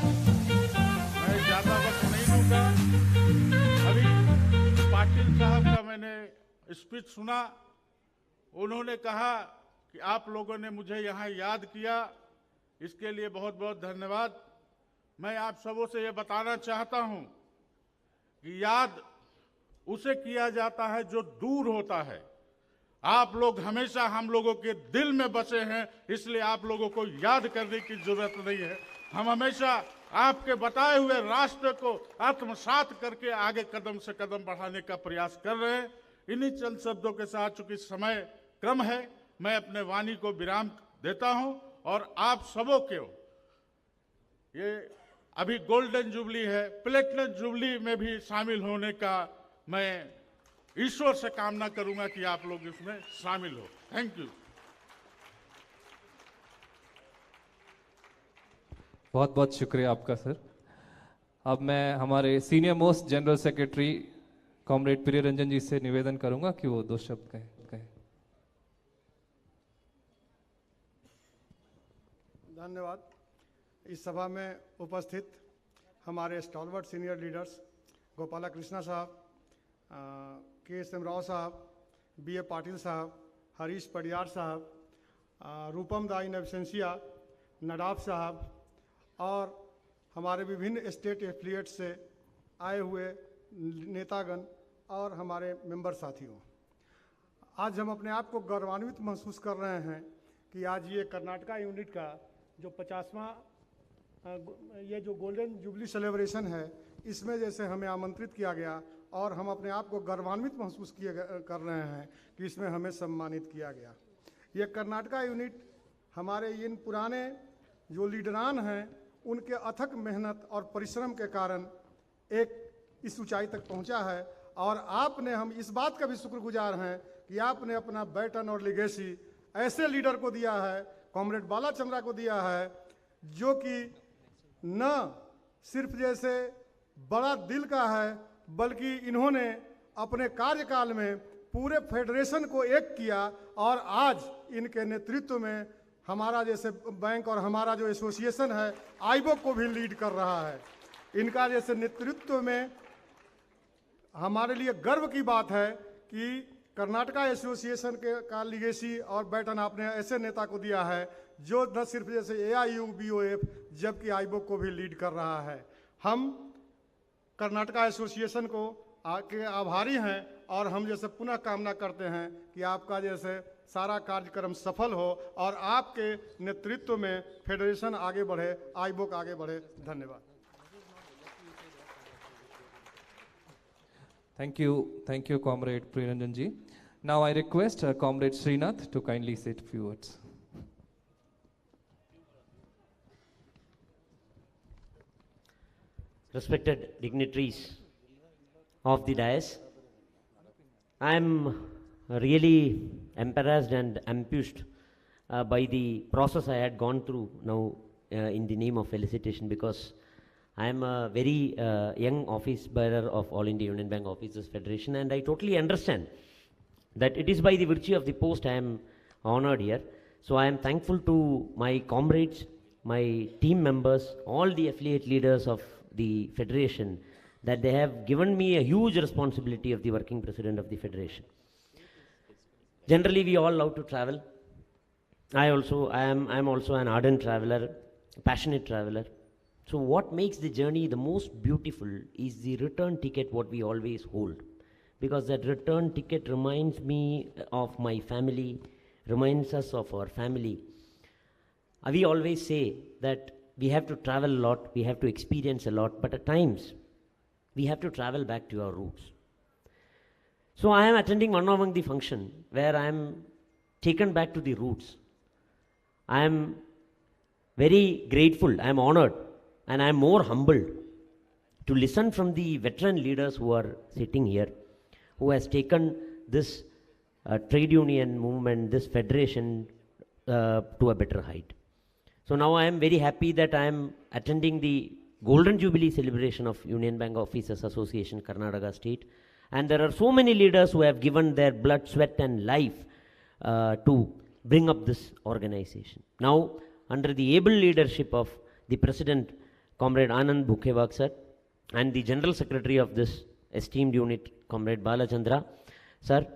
मैं ज्यादा वक्त नहीं लूंगा। अभी पाटिल साहब का मैंने स्पीच सुना, उन्होंने कहा कि आप लोगों ने मुझे यहाँ याद किया, इसके लिए बहुत बहुत धन्यवाद। मैं आप सबों से ये बताना चाहता हूँ कि याद उसे किया जाता है जो दूर होता है। आप लोग हमेशा हम लोगों के दिल में बसे हैं, इसलिए आप लोगों को याद करने की जरूरत नहीं है। हम हमेशा आपके बताए हुए रास्ते को आत्मसात करके आगे कदम से कदम बढ़ाने का प्रयास कर रहे हैं। इन्हीं चंद शब्दों के साथ, चूंकि समय कम है, मैं अपने वाणी को विराम देता हूं और आप सबों को ये अभी गोल्डन जुबली है, प्लेटिनम जुबली में भी शामिल होने का मैं ईश्वर से कामना करूंगा कि आप लोग इसमें शामिल हो। Thank you. बहुत बहुत शुक्रिया आपका सर। अब मैं हमारे senior most general secretary comrade Priyaranjan ji से निवेदन करूंगा कि वो दो शब्द कहें। धन्यवाद। इस सभा में उपस्थित हमारे stalwart senior leaders Gopala Krishna साहब, के.एस.एम. राव साहब, बी.ए. पाटिल साहब, हरीश पडियार साहब, रूपम दा इन एब्सेंशिया, नडाब साहब और हमारे विभिन्न स्टेट एफिलिएट से आए हुए नेतागण और हमारे मेंबर साथियों, आज हम अपने आप को गौरवान्वित महसूस कर रहे हैं कि आज ये कर्नाटका यूनिट का जो 50वां ये जो गोल्डन जुबली सेलिब्रेशन है, इसमें जैसे हमें आमंत्रित किया गया और हम अपने आप को गौरवान्वित महसूस कर रहे हैं कि इसमें हमें सम्मानित किया गया। ये कर्नाटका यूनिट हमारे इन पुराने जो लीडरान हैं, उनके अथक मेहनत और परिश्रम के कारण एक इस ऊंचाई तक पहुंचा है और आपने, हम इस बात का भी शुक्रगुजार हैं कि आपने अपना बैटन और लिगेसी ऐसे लीडर को दिया है, कॉमरेड बालाचंद्रा को दिया है, जो कि न सिर्फ जैसे बड़ा दिल का है, बल्कि इन्होंने अपने कार्यकाल में पूरे फेडरेशन को एक किया और आज इनके नेतृत्व में हमारा जैसे बैंक और हमारा जो एसोसिएशन है आईबो को भी लीड कर रहा है। इनका जैसे नेतृत्व में हमारे लिए गर्व की बात है कि कर्नाटका एसोसिएशन के का लिगेसी और बैटन आपने ऐसे नेता को दिया है जो न सिर्फ जैसे AIUBOF जबकि आईबोक को भी लीड कर रहा है। हम कर्नाटका एसोसिएशन को के आभारी हैं और हम जैसे पुनः कामना करते हैं कि आपका जैसे सारा कार्यक्रम सफल हो और आपके नेतृत्व में फेडरेशन आगे बढ़े, आईबोक आगे बढ़े। धन्यवाद। Thank you, Comrade Priranjan ji. Now I request Comrade Srinath to kindly say a few words. Respected dignitaries of the dais, I am really embarrassed and amused by the process I had gone through now in the name of felicitation, because I am a very young office bearer of All India Union Bank Officers Federation, and I totally understand that it is by the virtue of the post I am honored here. So I am thankful to my comrades, my team members, all the affiliate leaders of the federation, that they have given me a huge responsibility of the working president of the federation. Generally, we all love to travel. I am also an ardent traveler, passionate traveler. So what makes the journey the most beautiful is the return ticket what we always hold, because that return ticket reminds me of my family, reminds us of our family. We always say that we have to travel a lot, we have to experience a lot, but at times we have to travel back to our roots. So I am attending one among the function where I am taken back to the roots. I am very grateful, I am honored, and I am more humbled to listen from the veteran leaders who are sitting here, who has taken this trade union movement, this federation to a better height. So now I am very happy that I am attending the Golden Jubilee celebration of Union Bank Officers Association, Karnataka State. And there are so many leaders who have given their blood, sweat and life to bring up this organization. Now, under the able leadership of the President, Comrade Anand Bhukhewak sir, and the General Secretary of this esteemed unit, Comrade Balachandra sir,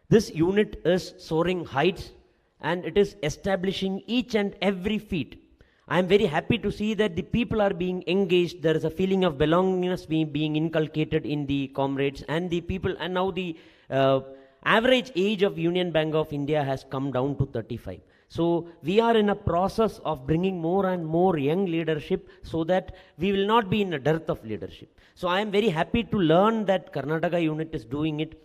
this unit is soaring heights and it is establishing each and every feat. I am very happy to see that the people are being engaged. There is a feeling of belongingness being inculcated in the comrades and the people, and now the average age of Union Bank of India has come down to 35. So we are in a process of bringing more and more young leadership so that we will not be in a dearth of leadership. So I am very happy to learn that Karnataka unit is doing it.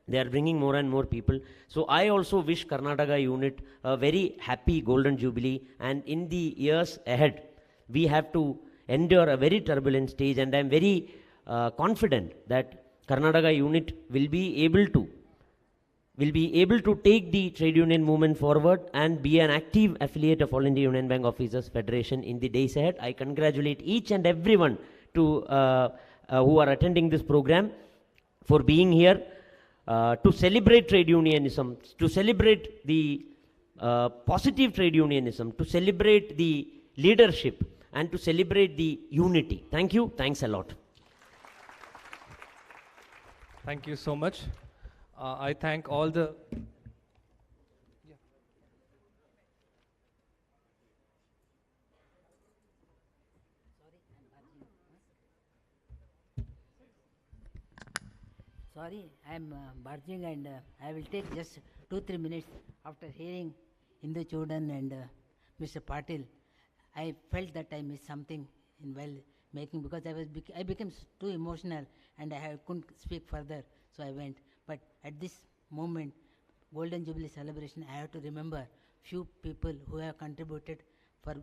They are bringing more and more people. So I also wish Karnataka unit a very happy Golden Jubilee, and in the years ahead we have to endure a very turbulent stage, and I am very confident that Karnataka unit will be able to take the trade union movement forward and be an active affiliate of All India Union Bank Officers Federation in the days ahead. I congratulate each and everyone who are attending this program for being here to celebrate trade unionism, to celebrate the positive trade unionism, to celebrate the leadership and to celebrate the unity. Thank you. Thanks a lot. Thank you so much. I thank all the... Sorry, I am barging, and I will take just 2-3 minutes after hearing Hindu Chodan and Mr. Patil. I felt that I missed something in while making, because I became too emotional and I couldn't speak further, so I went. But at this moment, Golden Jubilee celebration, I have to remember few people who have contributed for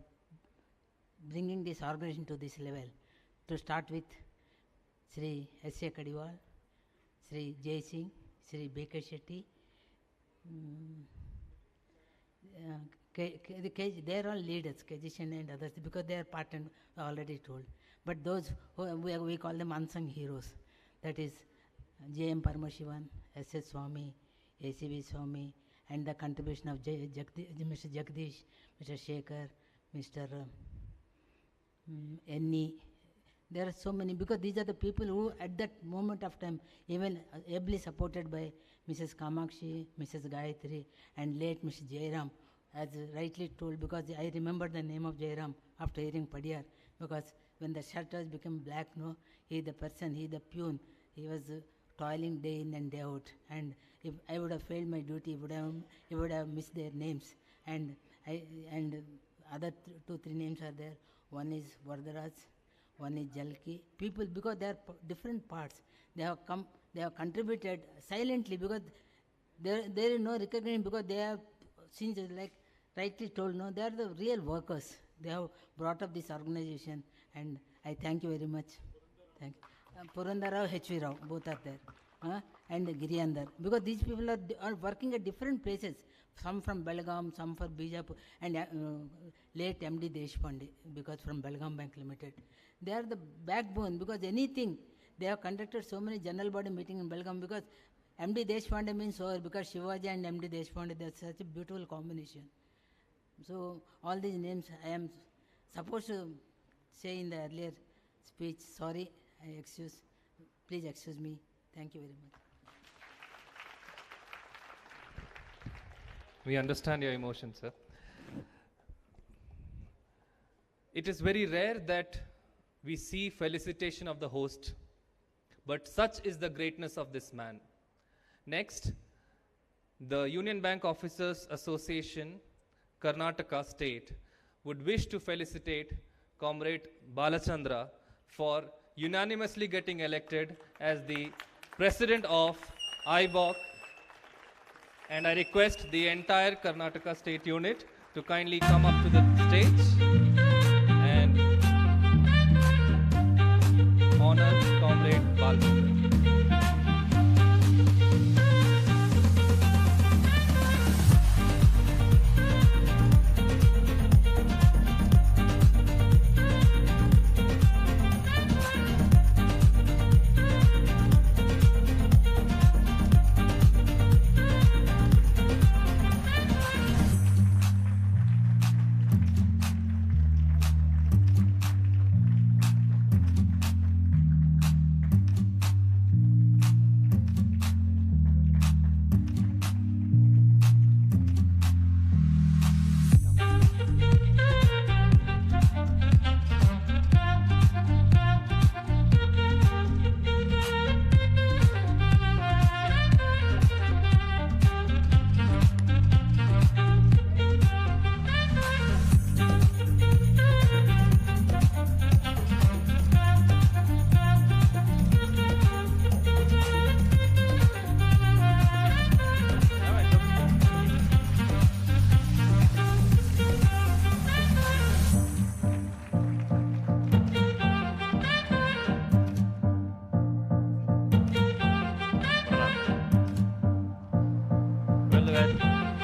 bringing this organization to this level. To start with Sri S.A. Kadiwal, Sri Jai Singh, Sri Baker Shetty, they are all leaders, Kajishan and others, because they are part and already told. But those who we call them unsung heroes, that is J.M. Paramashivan, S.S. Swami, A.C.V. Swami, and the contribution of Mr. Jagdish, Mr. Shekhar, Mr. N.E. There are so many, because these are the people who at that moment of time, even ably supported by Mrs. Kamakshi, Mrs. Gayatri, and late Mr. Jairam, as rightly told, because I remember the name of Jairam after hearing Padiyar, because when the shutters became black, no, he the peon, he was toiling day in and day out, and if I would have failed my duty, he would have missed their names, and other 2-3 names are there. One is Vardaraj, one is Jalki. People, because they are different parts, they have come, they have contributed silently, because there is no recognition, because they have, since like rightly told, no, they are the real workers. They have brought up this organization, and I thank you very much. Thank you. Purandara, H.V. Rao, both are there, and Giriyandar, because these people are working at different places, some from Belgaum, some for Bijapur, and late MD Deshpande, because from Belgaum Bank Limited. They are the backbone, because anything, they have conducted so many general body meetings in Belgaum, because MD Deshpande means so, because Shivaji and MD Deshpande, they are such a beautiful combination. So all these names I am supposed to say in the earlier speech. Sorry, please excuse me. Thank you very much. We understand your emotions, sir. It is very rare that we see felicitation of the host, but such is the greatness of this man. Next, the Union Bank Officers Association, Karnataka State, would wish to felicitate Comrade Balachandra for unanimously getting elected as the President of IBOC, and I request the entire Karnataka State unit to kindly come up to the stage and honor Comrade Balachandra.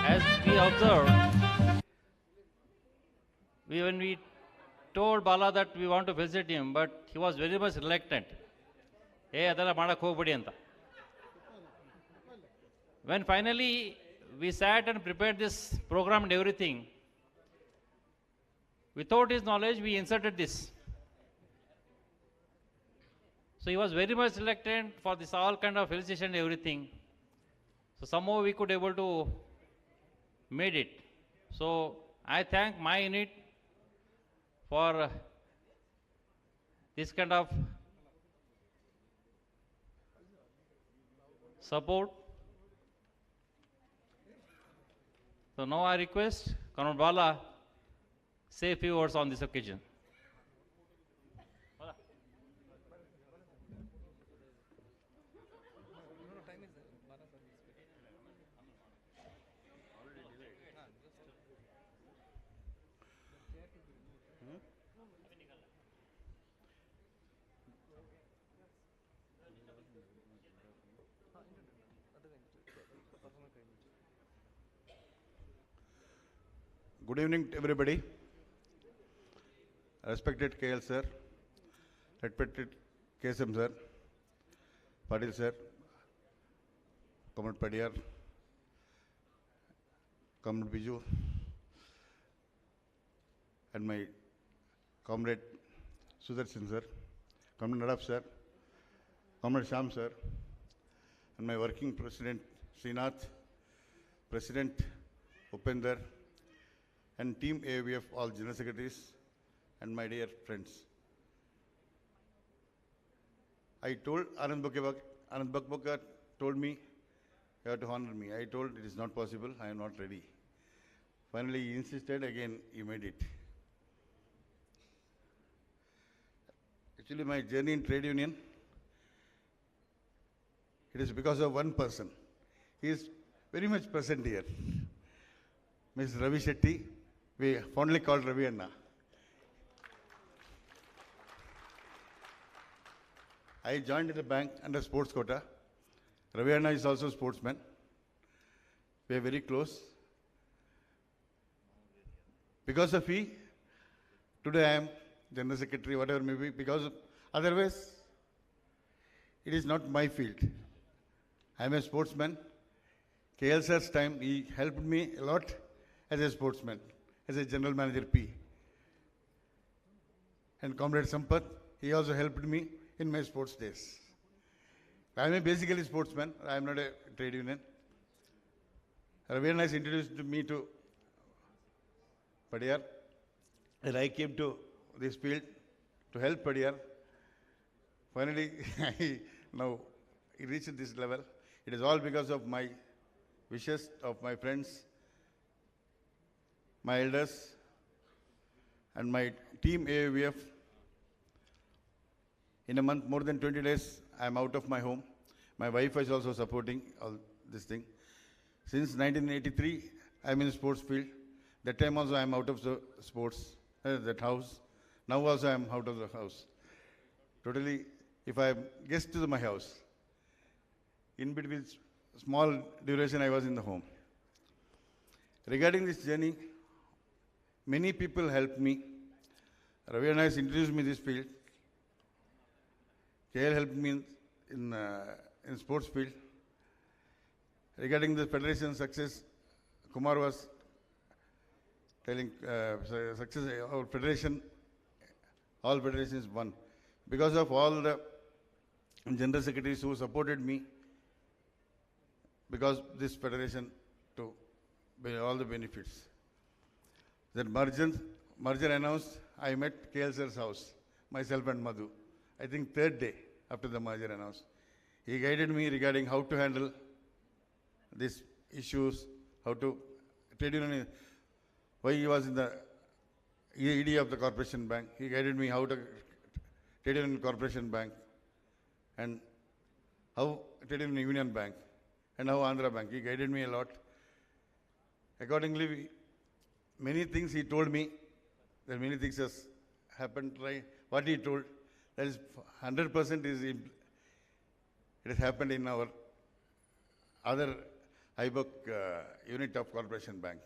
As we observed, when we told Bala that we want to visit him, but he was very much reluctant. When finally we sat and prepared this program and everything, without his knowledge, we inserted this. So he was very much reluctant for this all kind of felicitation and everything. So somehow we could able to made it. So I thank my unit for this kind of support. So now I request Comrade Bala say a few words on this occasion. Good evening, everybody. Respected KL sir, respected KSM sir, Padil sir, Comrade Padiyar, Comrade Biju, and my Comrade Sudarshan sir, Comrade Nadab sir, Comrade Sham sir, and my working president Srinath, President Upender, and Team AVF, all General Secretaries, and my dear friends. I told Anand Bakbaka told me, you have to honor me. I told it is not possible, I am not ready. Finally, he insisted, again he made it. Actually, my journey in trade union, it is because of one person. He is very much present here. Ms. Ravi Shetty, we fondly call Ravi Anna. I joined the bank under sports quota. Ravi Anna is also a sportsman. We are very close. Because of he, today I am General Secretary, whatever may be, because of, otherwise, it is not my field. I am a sportsman. KL sir's time, he helped me a lot as a sportsman, as a General Manager P. And Comrade Sampath, he also helped me in my sports days. I am basically a sportsman, I am not a trade union. Ravi Anna has introduced me to Padiyar, and I came to this field to help Padiyar. Finally, now he reached this level. It is all because of my wishes of my friends, my elders, and my team AVF. In a month, more than 20 days, I am out of my home. My wife is also supporting all this thing. Since 1983, I am in the sports field. That time also I am out of the sports, that house. Now also I am out of the house. Totally, if I am guest to my house, in between small duration I was in the home. Regarding this journey, many people helped me. Ravi Anna has introduced me this field. KL helped me in sports field. Regarding the federation success, Kumar was telling success, our federation, all federations won. Because of all the general secretaries who supported me, because this federation to all the benefits. That merger announced, I met KL sir's house, myself and Madhu. I think third day after the merger announced. He guided me regarding how to handle these issues, how to trade union, why he was in the ED of the corporation bank. He guided me how to trade union corporation bank and how trade union bank and how Andhra bank. He guided me a lot. Accordingly, many things he told me, that many things has happened, right? What he told, that is 100% it has happened in our other IBOC unit of corporation bank.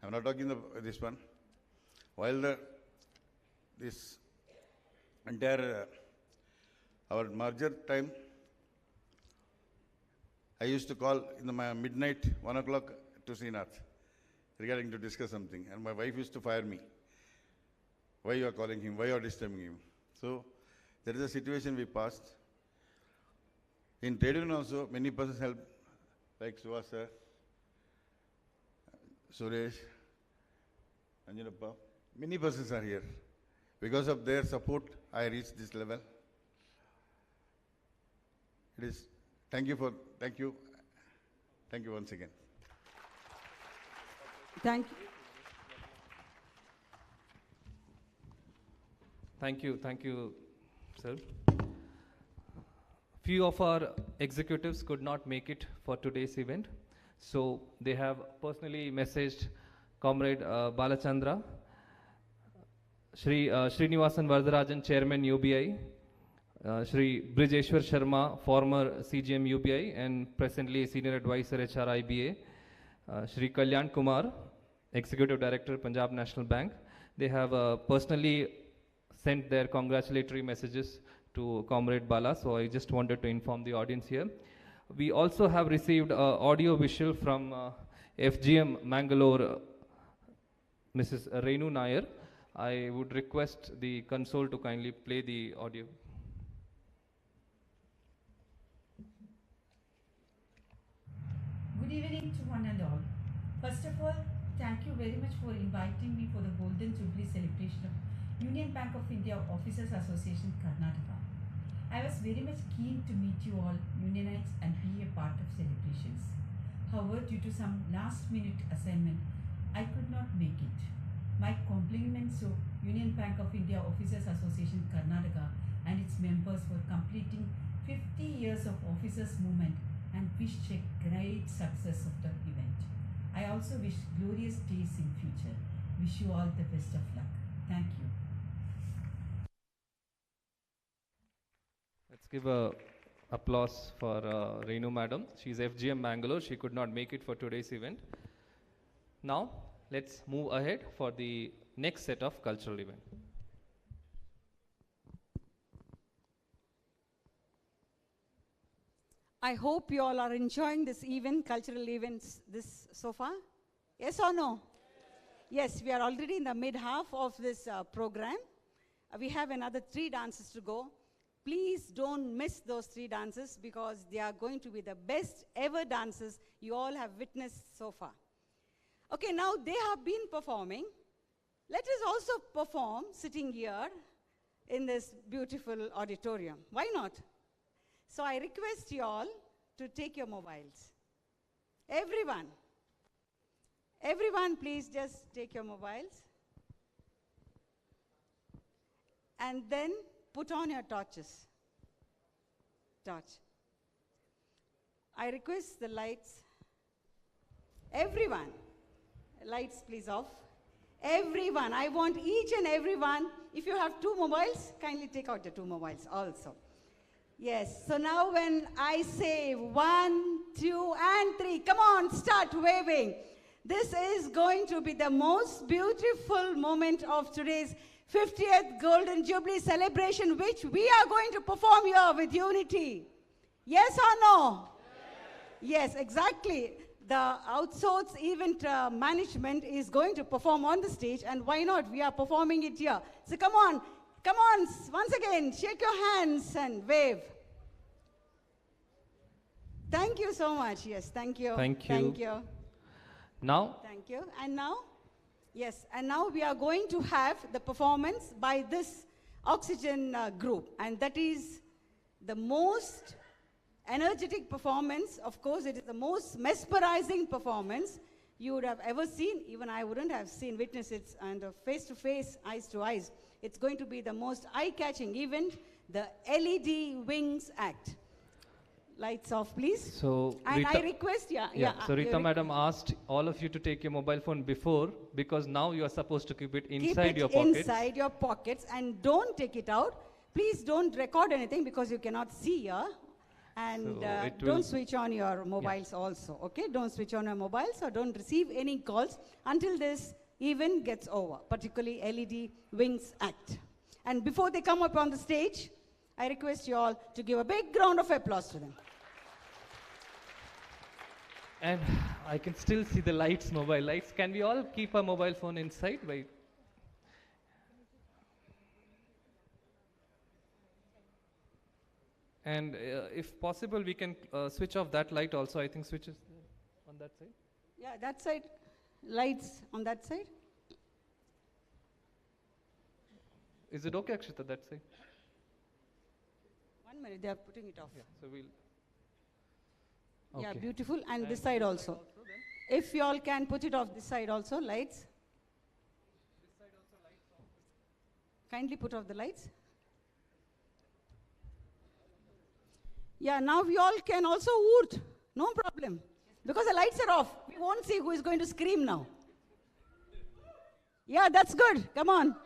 I'm not talking about this one. While this entire our merger time, I used to call in the midnight, 1 o'clock to Srinath regarding to discuss something. And my wife used to fire me. Why you are calling him? Why you are disturbing him? So there is a situation we passed. In trade union also, many persons help, like Suhas sir, Suresh, Anjanappa. Many persons are here. Because of their support, I reached this level. It is, thank you once again. Thank you. Thank you, sir. Few of our executives could not make it for today's event, so they have personally messaged Comrade Balachandra, Shri Srinivasan Vardarajan, Chairman UBI, Shri Brijeshwar Sharma, former CGM UBI and presently Senior Advisor HR IBA, Shri Kalyan Kumar, Executive Director, Punjab National Bank. They have personally sent their congratulatory messages to Comrade Bala, so I just wanted to inform the audience here. We also have received audio visual from FGM Mangalore, Mrs. Renu Nair. I would request the console to kindly play the audio. evening to one and all. First of all, thank you very much for inviting me for the Golden Jubilee celebration of Union Bank of India Officers Association, Karnataka. I was very much keen to meet you all Unionites and be a part of celebrations. However, due to some last-minute assignment, I could not make it. My compliments to Union Bank of India Officers Association, Karnataka and its members for completing 50 years of officers movement and wish a great success of the event. I also wish glorious days in future. Wish you all the best of luck. Thank you. Let's give a applause for Renu Madam. She's FGM Bangalore. She could not make it for today's event. Now, let's move ahead for the next set of cultural event. I hope you all are enjoying this event, cultural events this so far. Yes or no? Yes, we are already in the mid-half of this program. We have another 3 dances to go. Please don't miss those 3 dances because they are going to be the best ever dances you all have witnessed so far. Okay, now they have been performing. Let us also perform sitting here in this beautiful auditorium. Why not? So I request you all to take your mobiles. Everyone. Everyone, please just take your mobiles. And then put on your torches. Torch. I request the lights. Everyone. Lights please off. Everyone. I want each and everyone. If you have 2 mobiles, kindly take out the 2 mobiles also. Yes, so now when I say 1, 2, and 3, come on, start waving. This is going to be the most beautiful moment of today's 50th Golden Jubilee celebration, which we are going to perform here with unity. Yes or no? Yes, exactly. The outsourced event management is going to perform on the stage, and why not? We are performing it here. So come on, once again, shake your hands and wave. Thank you so much. Yes, thank you. Thank you. Thank you. Now? Thank you. And now? Yes, and now we are going to have the performance by this Oxygen group, and that is the most energetic performance. Of course, it is the most mesmerizing performance you would have ever seen. Even I wouldn't have witnessed it and face-to-face, eyes-to-eyes. It's going to be the most eye-catching event, the LED Wings Act. Lights off, please. So, and Rita, I request, So Rita Madam asked all of you to take your mobile phone before, because now you are supposed to keep it inside your pockets. Inside your pockets, and don't take it out. Please don't record anything because you cannot see here. And So don't switch on your mobiles also, okay? Don't switch on your mobiles or don't receive any calls until this event gets over, particularly LED Wings Act. And before they come up on the stage, I request you all to give a big round of applause to them. And I can still see the lights, mobile lights. Can we all keep our mobile phone inside? And if possible, we can switch off that light also. I think switches on that side. Yeah, that side. Lights on that side. Is it okay, Akshita, that side? 1 minute, they are putting it off. Yeah, so we'll... Yeah, Okay. beautiful. And this side also. If you all can put it off this side also, lights. Kindly put off the lights. Yeah, now we all can also hoot. No problem. Because the lights are off. We won't see who is going to scream now. Yeah, that's good. Come on.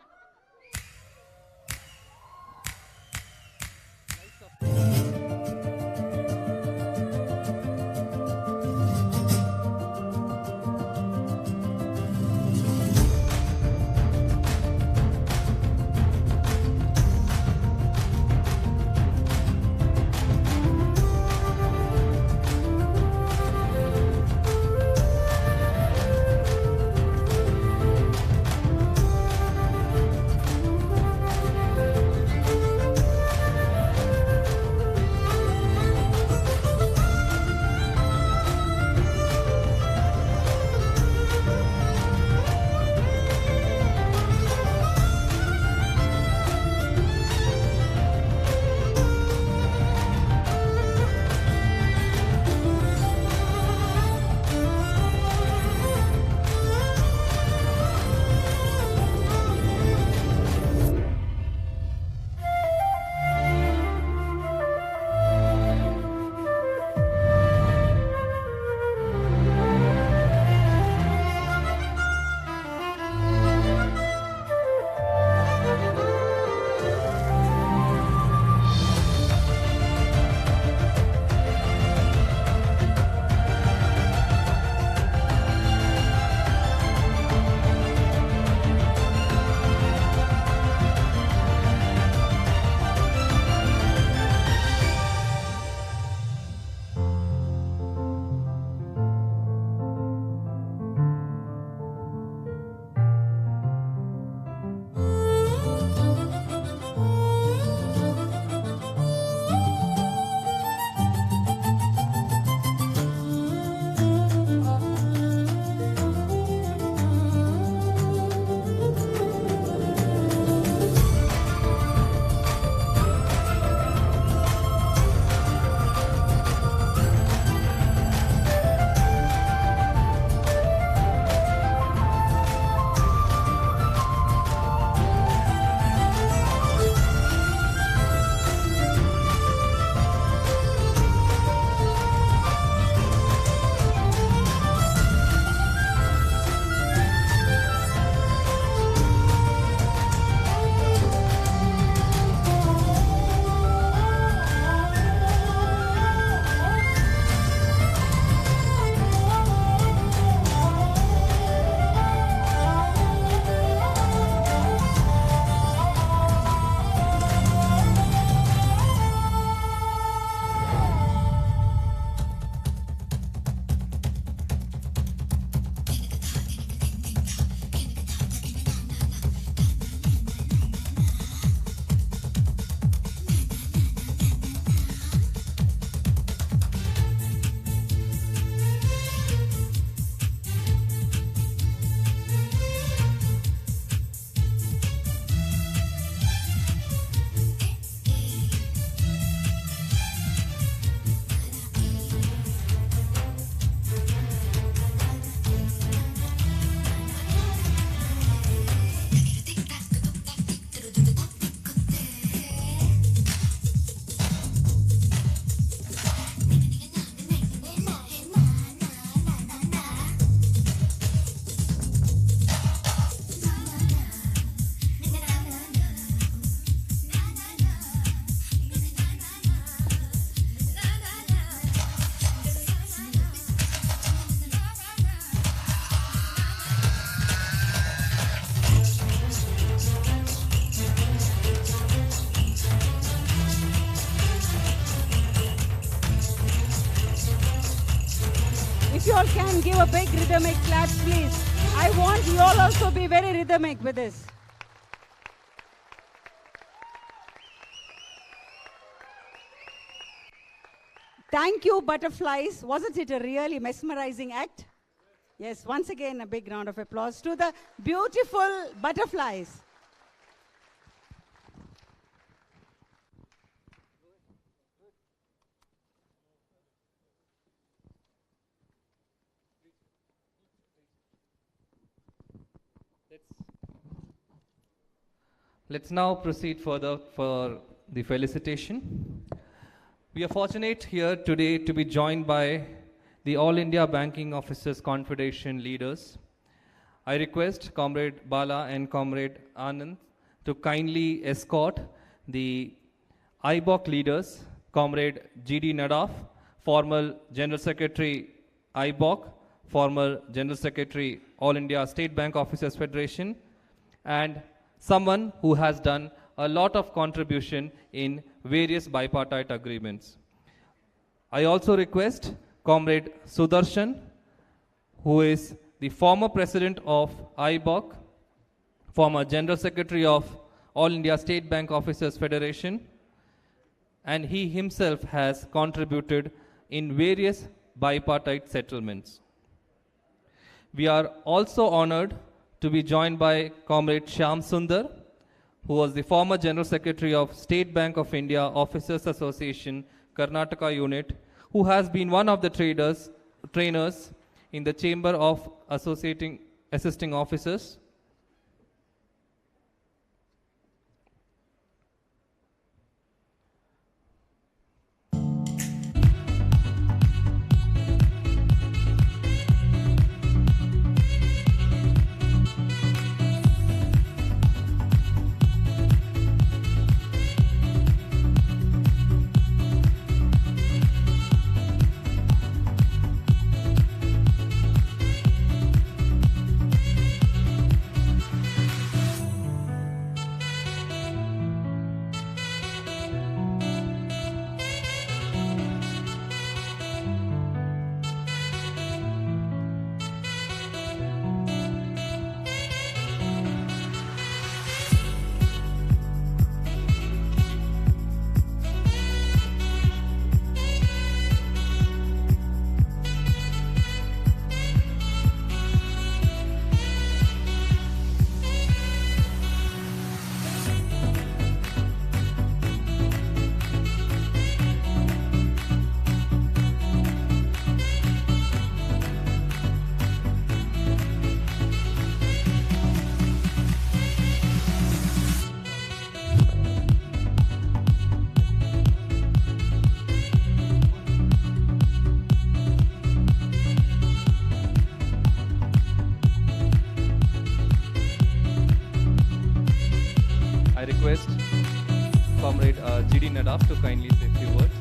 can give a big rhythmic clap, please. I want you all also be very rhythmic with this. Thank you, butterflies. Wasn't it a really mesmerizing act? Yes, once again, a big round of applause to the beautiful butterflies. Let's now proceed further for the felicitation. We are fortunate here today to be joined by the All India Banking Officers Confederation leaders. I request Comrade Bala and Comrade Anand to kindly escort the IBOC leaders, Comrade G.D. Nadaf, former General Secretary IBOC, former General Secretary All India State Bank Officers Federation, and someone who has done a lot of contribution in various bipartite agreements. I also request Comrade Sudarshan, who is the former president of IBOC, former General Secretary of All India State Bank Officers Federation, and he himself has contributed in various bipartite settlements. We are also honored to be joined by Comrade Shyam Sundar, who was the former General Secretary of State Bank of India Officers Association, Karnataka unit, who has been one of the trainers in the Chamber of Assisting Officers. I request Comrade G.D. Nadaf to kindly say a few words.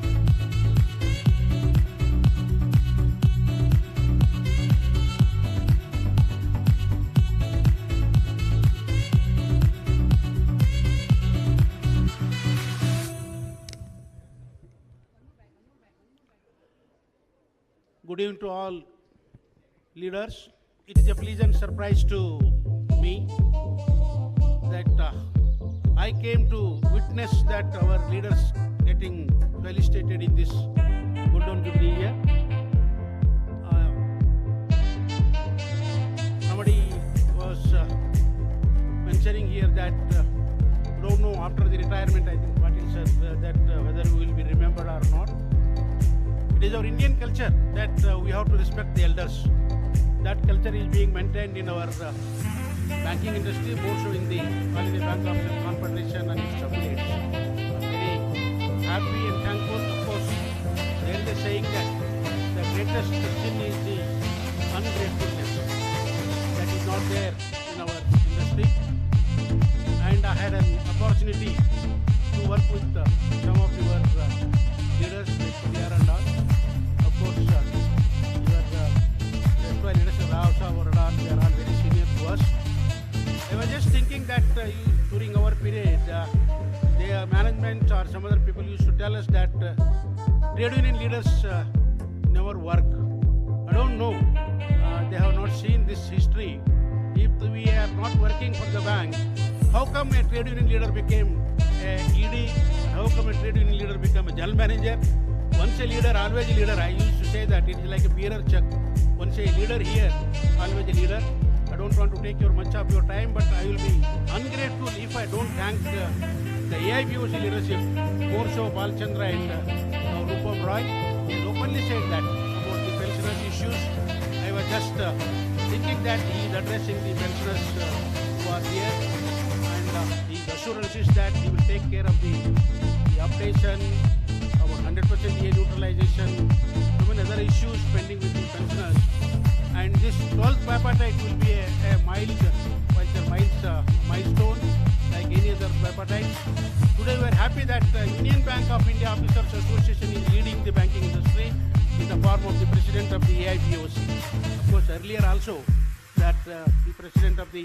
Good evening to all leaders. It is a pleasant surprise to me that I came to witness that our leaders getting felicitated in this Golden Jubilee year. Somebody was mentioning here that don't know after the retirement, I think Patil said that whether we will be remembered or not. It is our Indian culture that we have to respect the elders. That culture is being maintained in our banking industry, more so in the All India Bank Officers Confederation and its affiliates. I'm very happy and thankful. Of course, there is a saying that the greatest sin is the ungratefulness that is not there in our industry. And I had an opportunity to work with some of your leaders like Pudiyar and all. Of course, your leaders of Rao Saab or Radar, they are all very senior to us. I was just thinking that during our period, the management or some other people used to tell us that trade union leaders never work. I don't know have not seen this history. If we are not working for the bank, how come a trade union leader became a ED? How come a trade union leader became a general manager? Once a leader, always a leader. I used to say that it is like a bearer check. Once a leader here, always a leader. I don't want to take much of your time, but I will be ungrateful if I don't thank the AIBOC leadership, more so Balchandra and Rupam Roy. He openly said that about the pensioners issues. I was just thinking that he is addressing the pensioners who are here, and his assurance is that he will take care of the updation, about 100% EA neutralization, so many other issues pending with the pensioners. And this 12th bipartite will be a milestone like any other bipartite. Today we are happy that Union Bank of India Officers Association is leading the banking industry in the form of the president of the AIBOC. Of course, earlier also that the president of the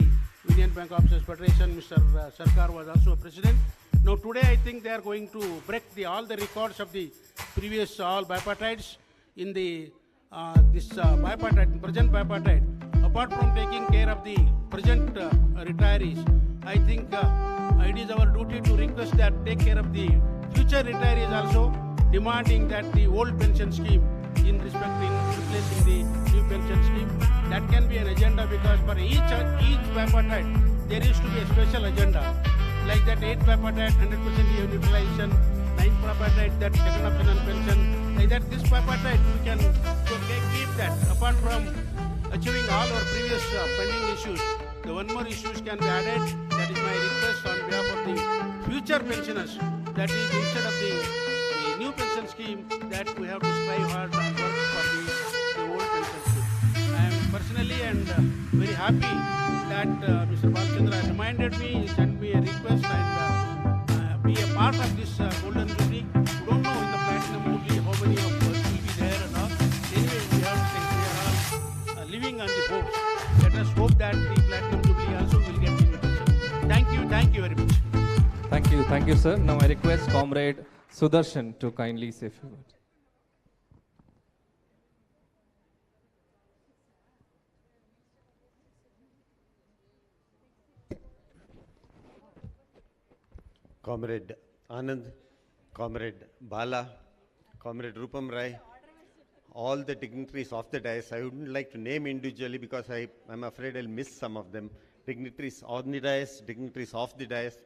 Union Bank Officers Federation, Mr. Sarkar, was also a president. Now today I think they are going to break all the records of the previous all bipartites in the present bipartite. Apart from taking care of the present retirees, I think it is our duty to request that take care of the future retirees also, demanding that the old pension scheme in replacing the new pension scheme, that can be an agenda, because for each bipartite there used to be a special agenda. Like that 8th bipartite, 100% EA neutralization, 9th bipartite, that second optional pension. Like that, this bipartite we can keep that. Apart from achieving all our previous pending issues, the one more issues can be added. That is my request on behalf of the future pensioners. That is, instead of the new pension scheme, that we have to strive hard and work for the old pension scheme. I am personally and very happy that Mr. Balchandra reminded me, sent me a request, and be a part of this Golden Jubilee. We don't know in the Platinum Jubilee how many of us will be there and all. Anyway, we have to think we are all living on the hopes. Let us hope that the Platinum Jubilee also will get invitation. Thank you very much. Thank you, sir. Now I request Comrade Sudarshan to kindly say a few words. Comrade Anand, Comrade Bala, Comrade Rupam Rai, all the dignitaries of the dais. I wouldn't like to name individually because I'm afraid I'll miss some of them. Dignitaries on the dais, dignitaries off the dais,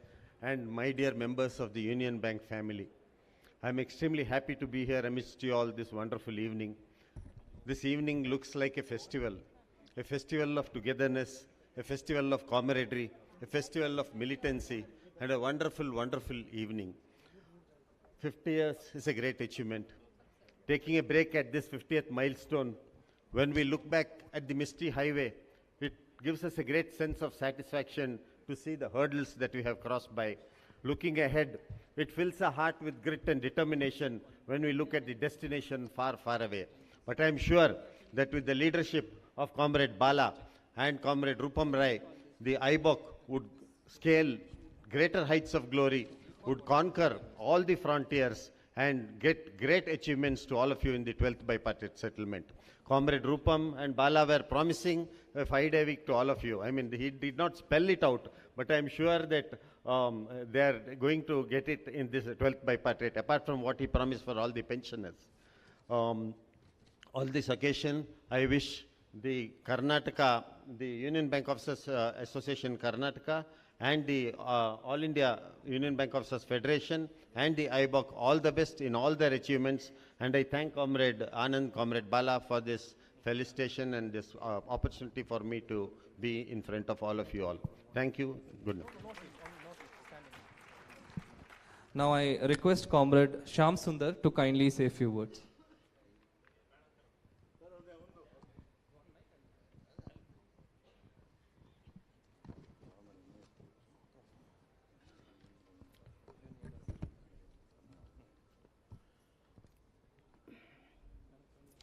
and my dear members of the Union Bank family. I'm extremely happy to be here amidst you all this wonderful evening. This evening looks like a festival of togetherness, a festival of camaraderie, a festival of militancy, and a wonderful, wonderful evening. 50 years is a great achievement. Taking a break at this 50th milestone, when we look back at the misty highway, it gives us a great sense of satisfaction to see the hurdles that we have crossed by. Looking ahead, it fills our heart with grit and determination when we look at the destination far, far away. But I'm sure that with the leadership of Comrade Bala and Comrade Rupam Rai, the IBOC would scale greater heights of glory, would conquer all the frontiers and get great achievements to all of you in the 12th bipartite settlement. Comrade Rupam and Bala were promising a 5-day week to all of you. I mean, he did not spell it out, but I'm sure that they are going to get it in this 12th bipartite, apart from what he promised for all the pensioners. On this occasion, I wish the Karnataka, the Union Bank Officers Association Karnataka, and the All India Union Bank Officers Federation and the IBOC all the best in all their achievements. And I thank Comrade Anand, Comrade Bala for this felicitation and this opportunity for me to be in front of all of you all. Thank you. Good night. Now I request Comrade Shyam Sundar to kindly say a few words.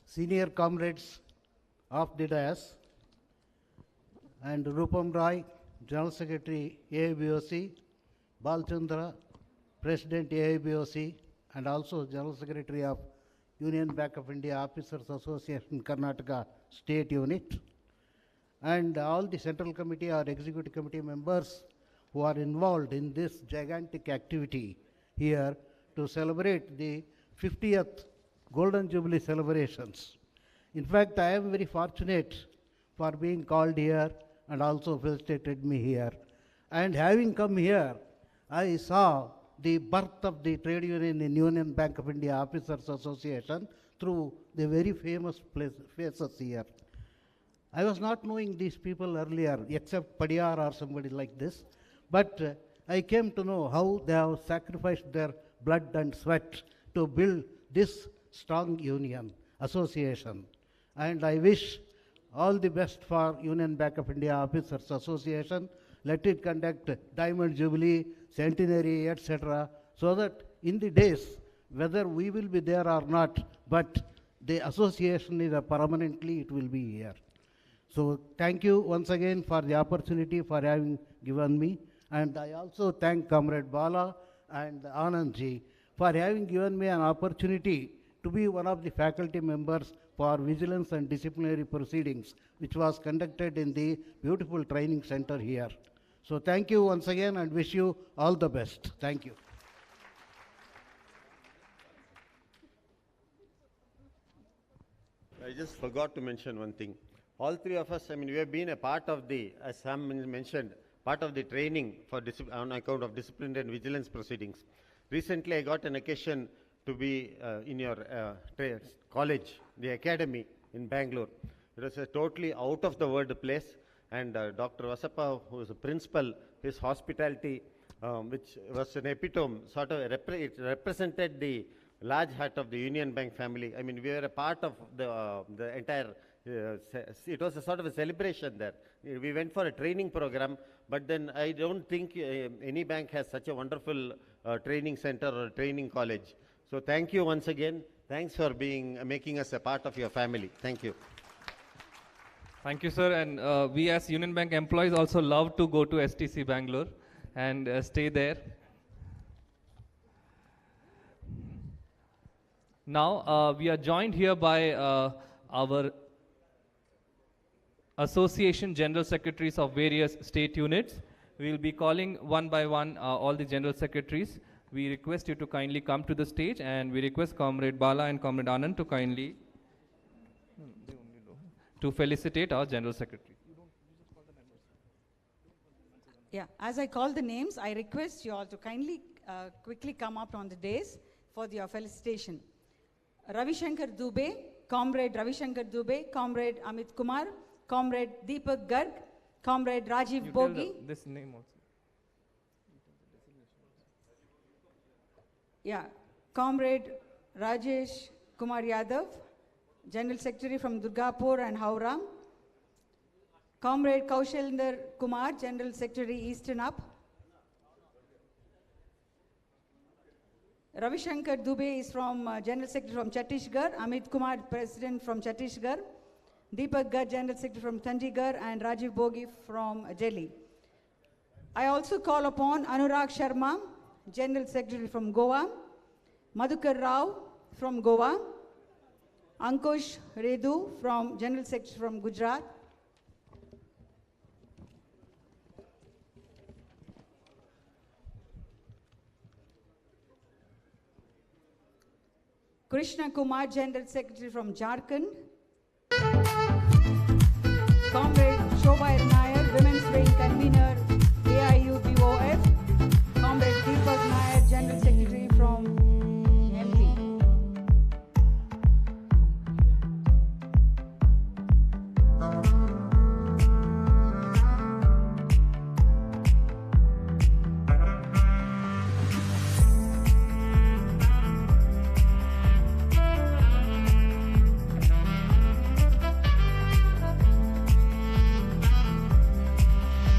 Senior comrades of the dais, and Rupam Rai, General Secretary AIBOC, Balchandra, President AIBOC, and also General Secretary of Union Bank of India Officers Association Karnataka State Unit, and all the Central Committee or Executive Committee members who are involved in this gigantic activity here to celebrate the 50th Golden Jubilee celebrations. In fact, I am very fortunate for being called here and also felicitated me here. And having come here, I saw the birth of the trade union in Union Bank of India Officers Association through the very famous faces here. I was not knowing these people earlier, except Padiyar or somebody like this, but I came to know how they have sacrificed their blood and sweat to build this strong union, association. And I wish all the best for Union Bank of India Officers Association. Let it conduct Diamond Jubilee, Centenary, etc., so that in the days, whether we will be there or not, but the association is permanently, it will be here. So thank you once again for the opportunity for having given me. And I also thank Comrade Bala and Anandji for having given me an opportunity to be one of the faculty members for vigilance and disciplinary proceedings, which was conducted in the beautiful training center here. So thank you once again and wish you all the best. Thank you. I just forgot to mention one thing. All three of us, I mean, we have been a part of the, as Sam mentioned, part of the training for on account of discipline and vigilance proceedings. Recently, I got an occasion to be in your college, the academy in Bangalore. It was a totally out of the world place, and Dr. Vasappa, who is a principal, his hospitality, which was an epitome, sort of it represented the large heart of the Union Bank family. I mean, we were a part of the entire, it was a sort of a celebration there. We went for a training program, but then I don't think any bank has such a wonderful training center or training college. So thank you once again. Thanks for making us a part of your family. Thank you. Thank you, sir. And we as Union Bank employees also love to go to STC Bangalore and stay there. Now, we are joined here by our association general secretaries of various state units. We will be calling one by one all the general secretaries. We request you to kindly come to the stage, and we request Comrade Bala and Comrade Anand to kindly to felicitate our general secretary. Yeah, as I call the names, I request you all to kindly quickly come up on the days for your felicitation. Ravi Shankar Dubey, Comrade Ravi Shankar Dubey, Comrade Amit Kumar, Comrade Deepak Garg, Comrade Rajiv Bogi. This name also. Yeah, Comrade Rajesh Kumar Yadav, General Secretary from Durgapur and Howrah. Comrade Kaushalinder Kumar, General Secretary Eastern Up. Ravi Shankar Dubey is from General Secretary from Chhattisgarh, Amit Kumar, President from Chhattisgarh, Deepak Garg, General Secretary from Chandigarh, and Rajiv Bogi from Delhi. I also call upon Anurag Sharma, General Secretary from Goa, Madhukar Rao from Goa, Ankush Redu from General Secretary from Gujarat, Krishna Kumar, General Secretary from Jharkhand, Comrade Shobha Nair, Women's Wing Convener, AIUBOF, Comrade Deepak Nair, General Secretary from MP.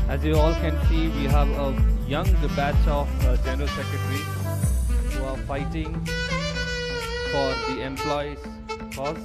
As you all can see, we have a young batch of general secretaries who are fighting for the employees' cause.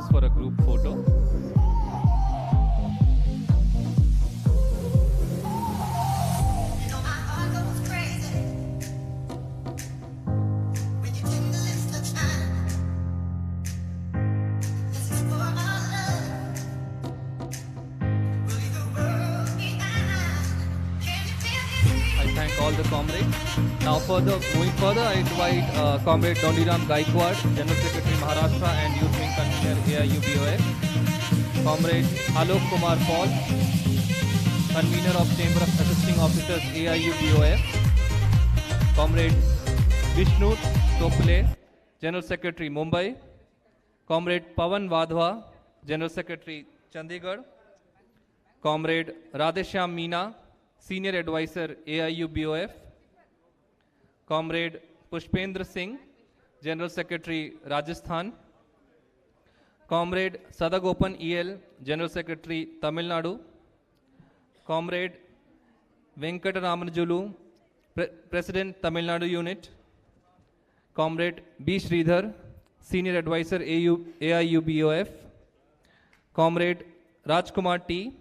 pose for a group photo. I thank all the comrades. Now moving further, I invite Comrade Doniram Gaikwad, General Secretary Maharashtra and Youth Wing Convener AIUBOF. Comrade Alok Kumar Paul, Convener of Chamber of Assisting Officers AIUBOF. Comrade Vishnu Topule, General Secretary Mumbai. Comrade Pawan Wadhwa, General Secretary Chandigarh. Comrade Radheshyam Meena, Senior Advisor AIUBOF. Comrade Pushpendra Singh, General Secretary Rajasthan. Comrade Sadagopan EL, General Secretary Tamil Nadu. Comrade Venkataramanjulu, President Tamil Nadu Unit. Comrade B. Sridhar, Senior Advisor AIUBOF. Comrade Rajkumar T,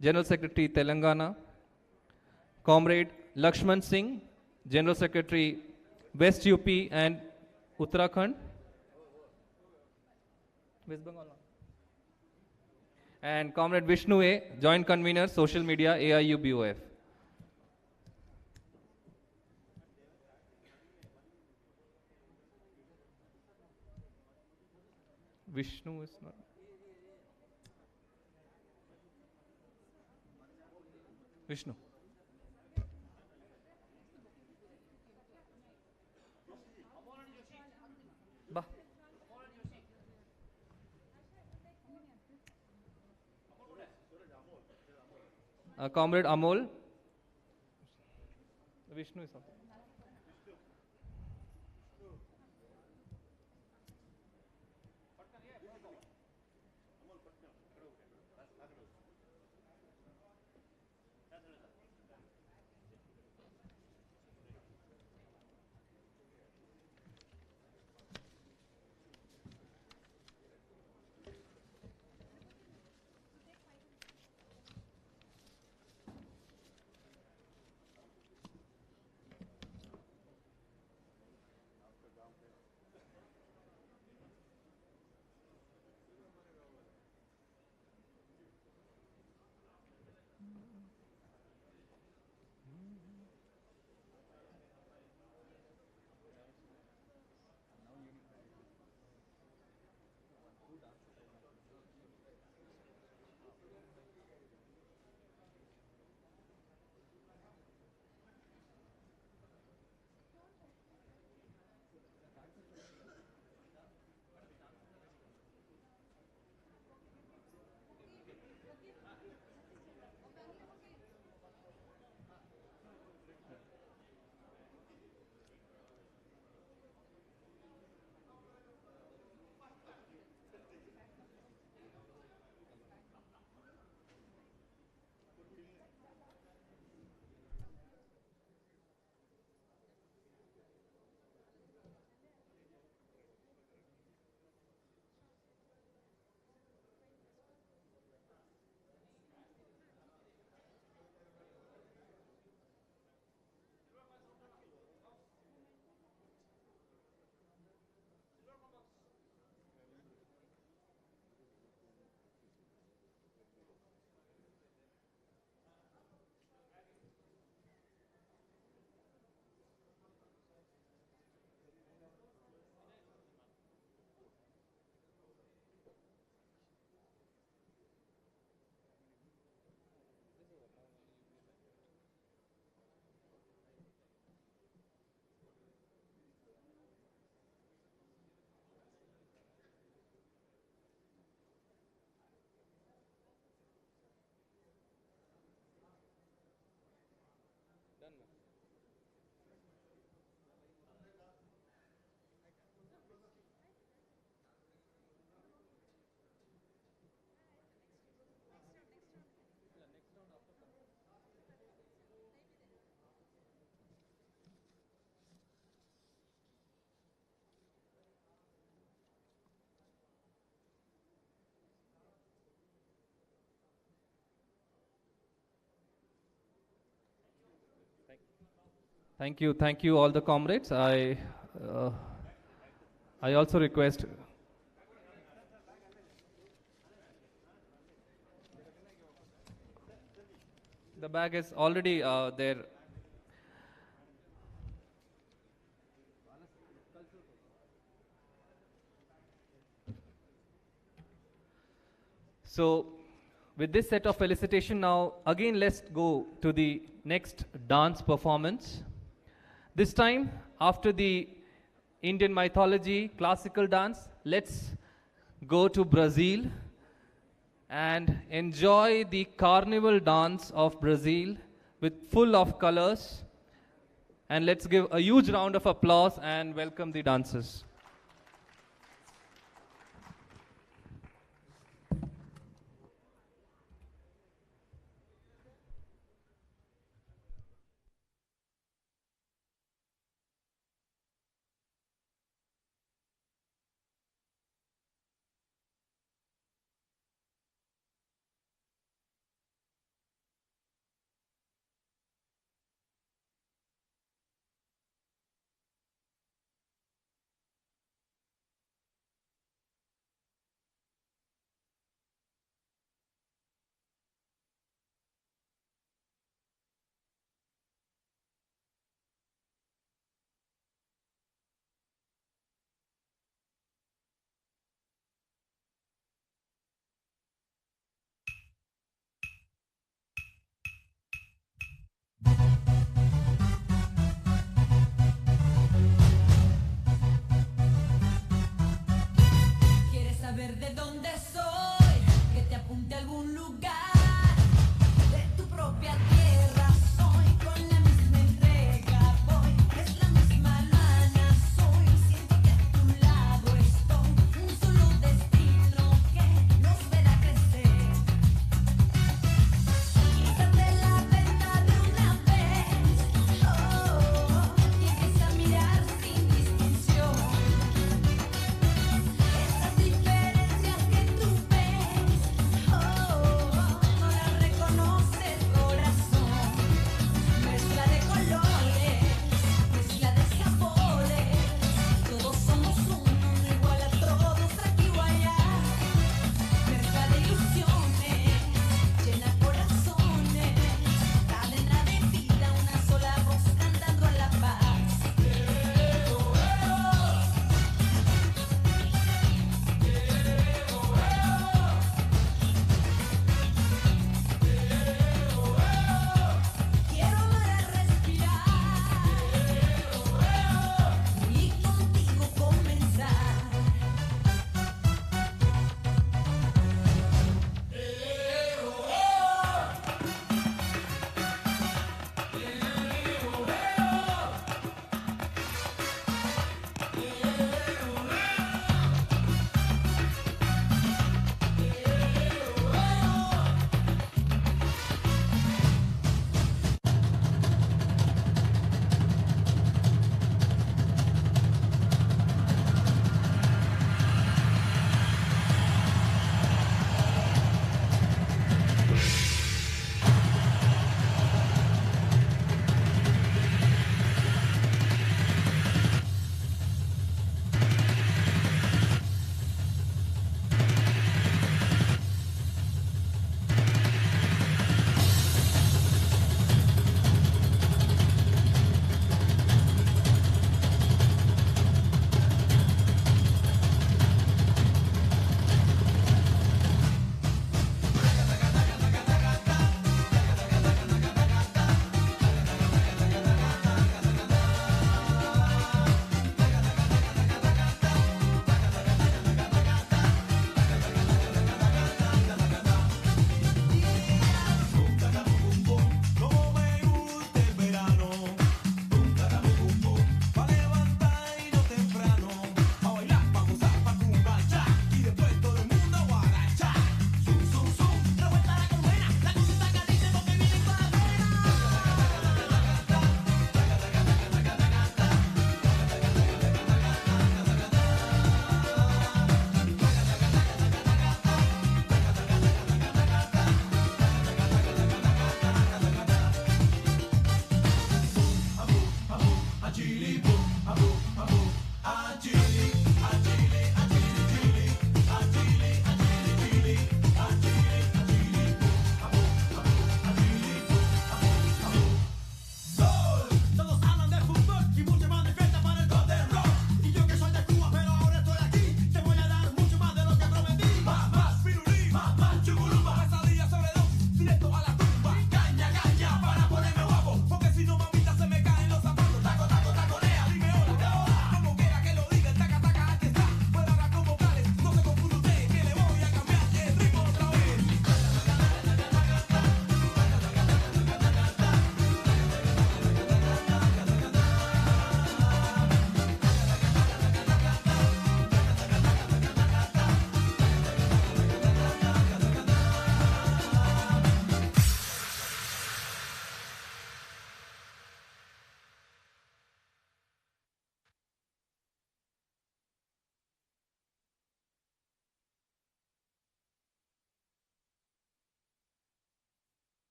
General Secretary Telangana. Comrade Lakshman Singh, General Secretary West UP and Uttarakhand. West Bengal. And Comrade Vishnu A, Joint Convener, Social Media, AIUBOF. Vishnu is not. Vishnu. Bah. Comrade Amol. Vishnu is not. Thank you, all the comrades. I also request. The bag is already there. So, with this set of felicitation now, again let's go to the next dance performance. This time, after the Indian mythology, classical dance, let's go to Brazil and enjoy the carnival dance of Brazil with full of colors. And let's give a huge round of applause and welcome the dancers. ¿Quieres saber de dónde soy? Que te apunte a algún lugar de tu propia tierra. Soy con la misma entrega, voy, es la misma lana. Soy, siento que a tu lado estoy, un solo destino que nos verá crecer. Quítate la venda de una vez, y empieza a mirar sin distinción. Esas diferencias que tú ves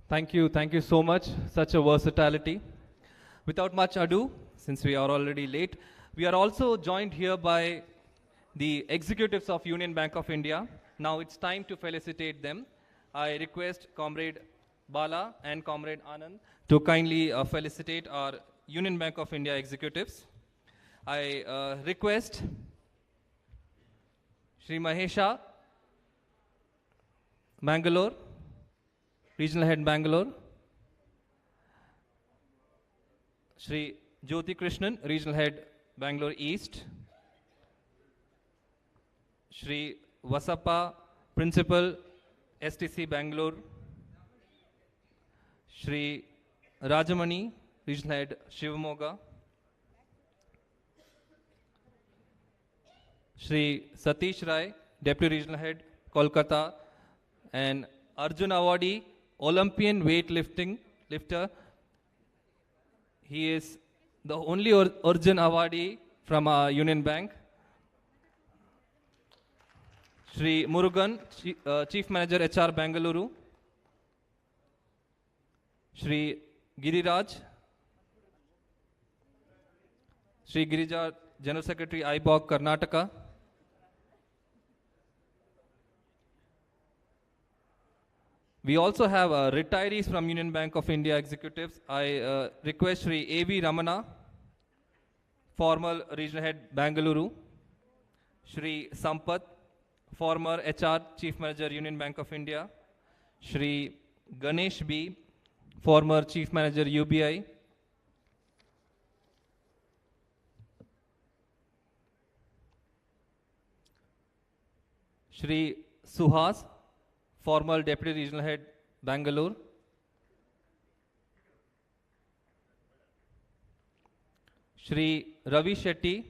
Thank you so much. Such a versatility. Without much ado, since we are already late, we are also joined here by the executives of Union Bank of India. Now it's time to felicitate them. I request Comrade Bala and Comrade Anand to kindly felicitate our Union Bank of India executives. I request Shri Mahesha, Bangalore, Regional Head Bangalore, Shri Jyoti Krishnan, Regional Head Bangalore East, Shri Vasappa, Principal STC Bangalore, Shri Rajamani, Regional Head Shivamoga, Shri Satish Rai, Deputy Regional Head Kolkata, and Arjun Awardee, Olympian lifter. He is the only Arjun Awardee from Union Bank. Shri Murugan, Chief Manager HR Bengaluru. Shri Giriraj, Shri Girija, General Secretary IBOC Karnataka. We also have retirees from Union Bank of India executives. I request Shri A.V. Ramana, former Regional Head Bengaluru. Shri Sampath, former HR Chief Manager Union Bank of India. Shri Ganesh B, former Chief Manager UBI. Shri Suhas, former Deputy Regional Head Bangalore. Shri Ravi Shetty,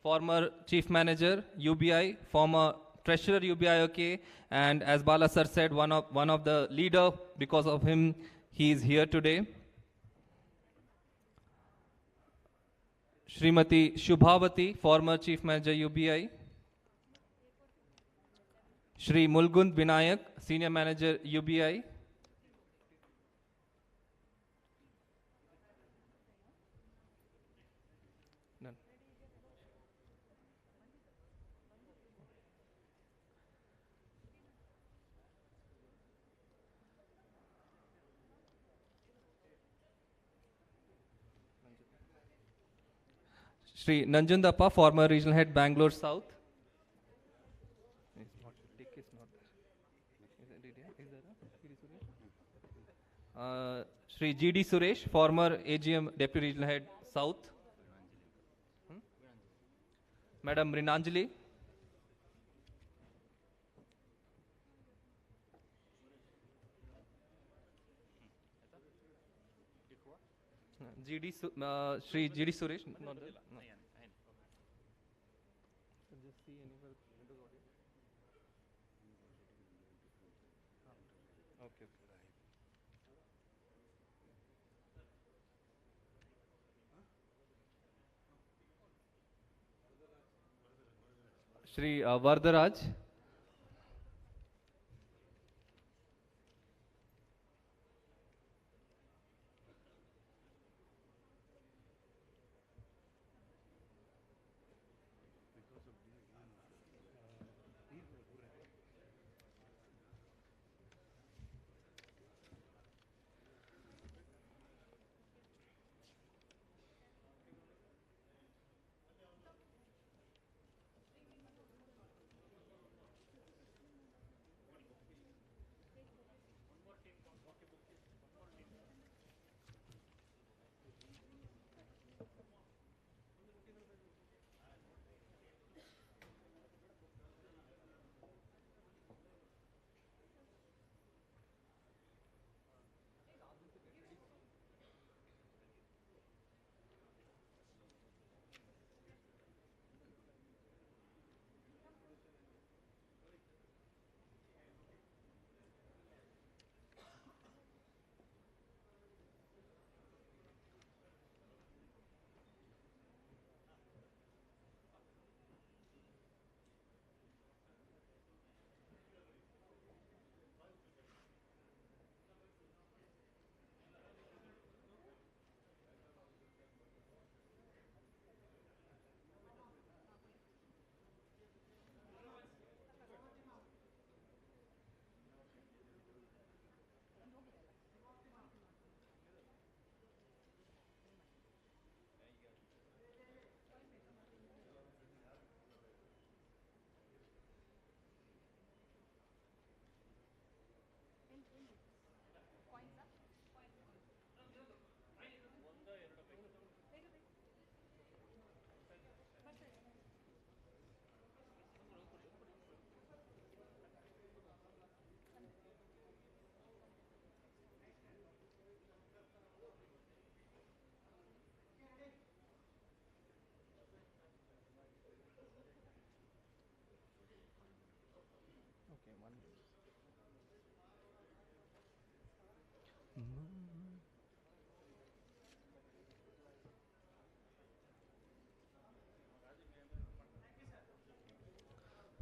former Chief Manager UBI, former Treasurer UBI OK, and as Bala sir said, one of the leader. Because of him, he is here today. Srimati Shubhavati, former Chief Manager UBI. Shri Mulgund Vinayak, Senior Manager UBI. None. Shri Nanjundappa, former Regional Head Bangalore South. Shri G.D. Suresh, former AGM Deputy Regional Head South. Madam Rinanjali. Shri G.D. Suresh. No. Okay. Shri Vardharaj.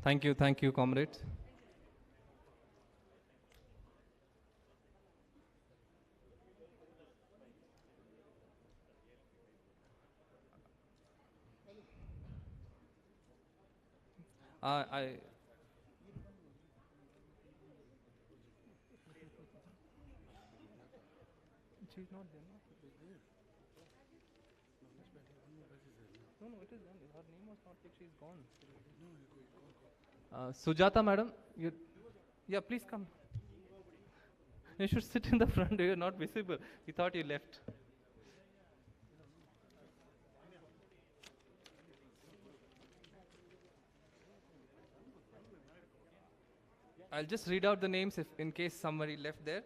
Thank you, comrades. I She's not there, no? No, no, it is done. Her name was not picked. She's gone. Sujata, madam, yeah, please come. You should sit in the front. You're not visible. We thought you left. I'll just read out the names if, in case somebody left there.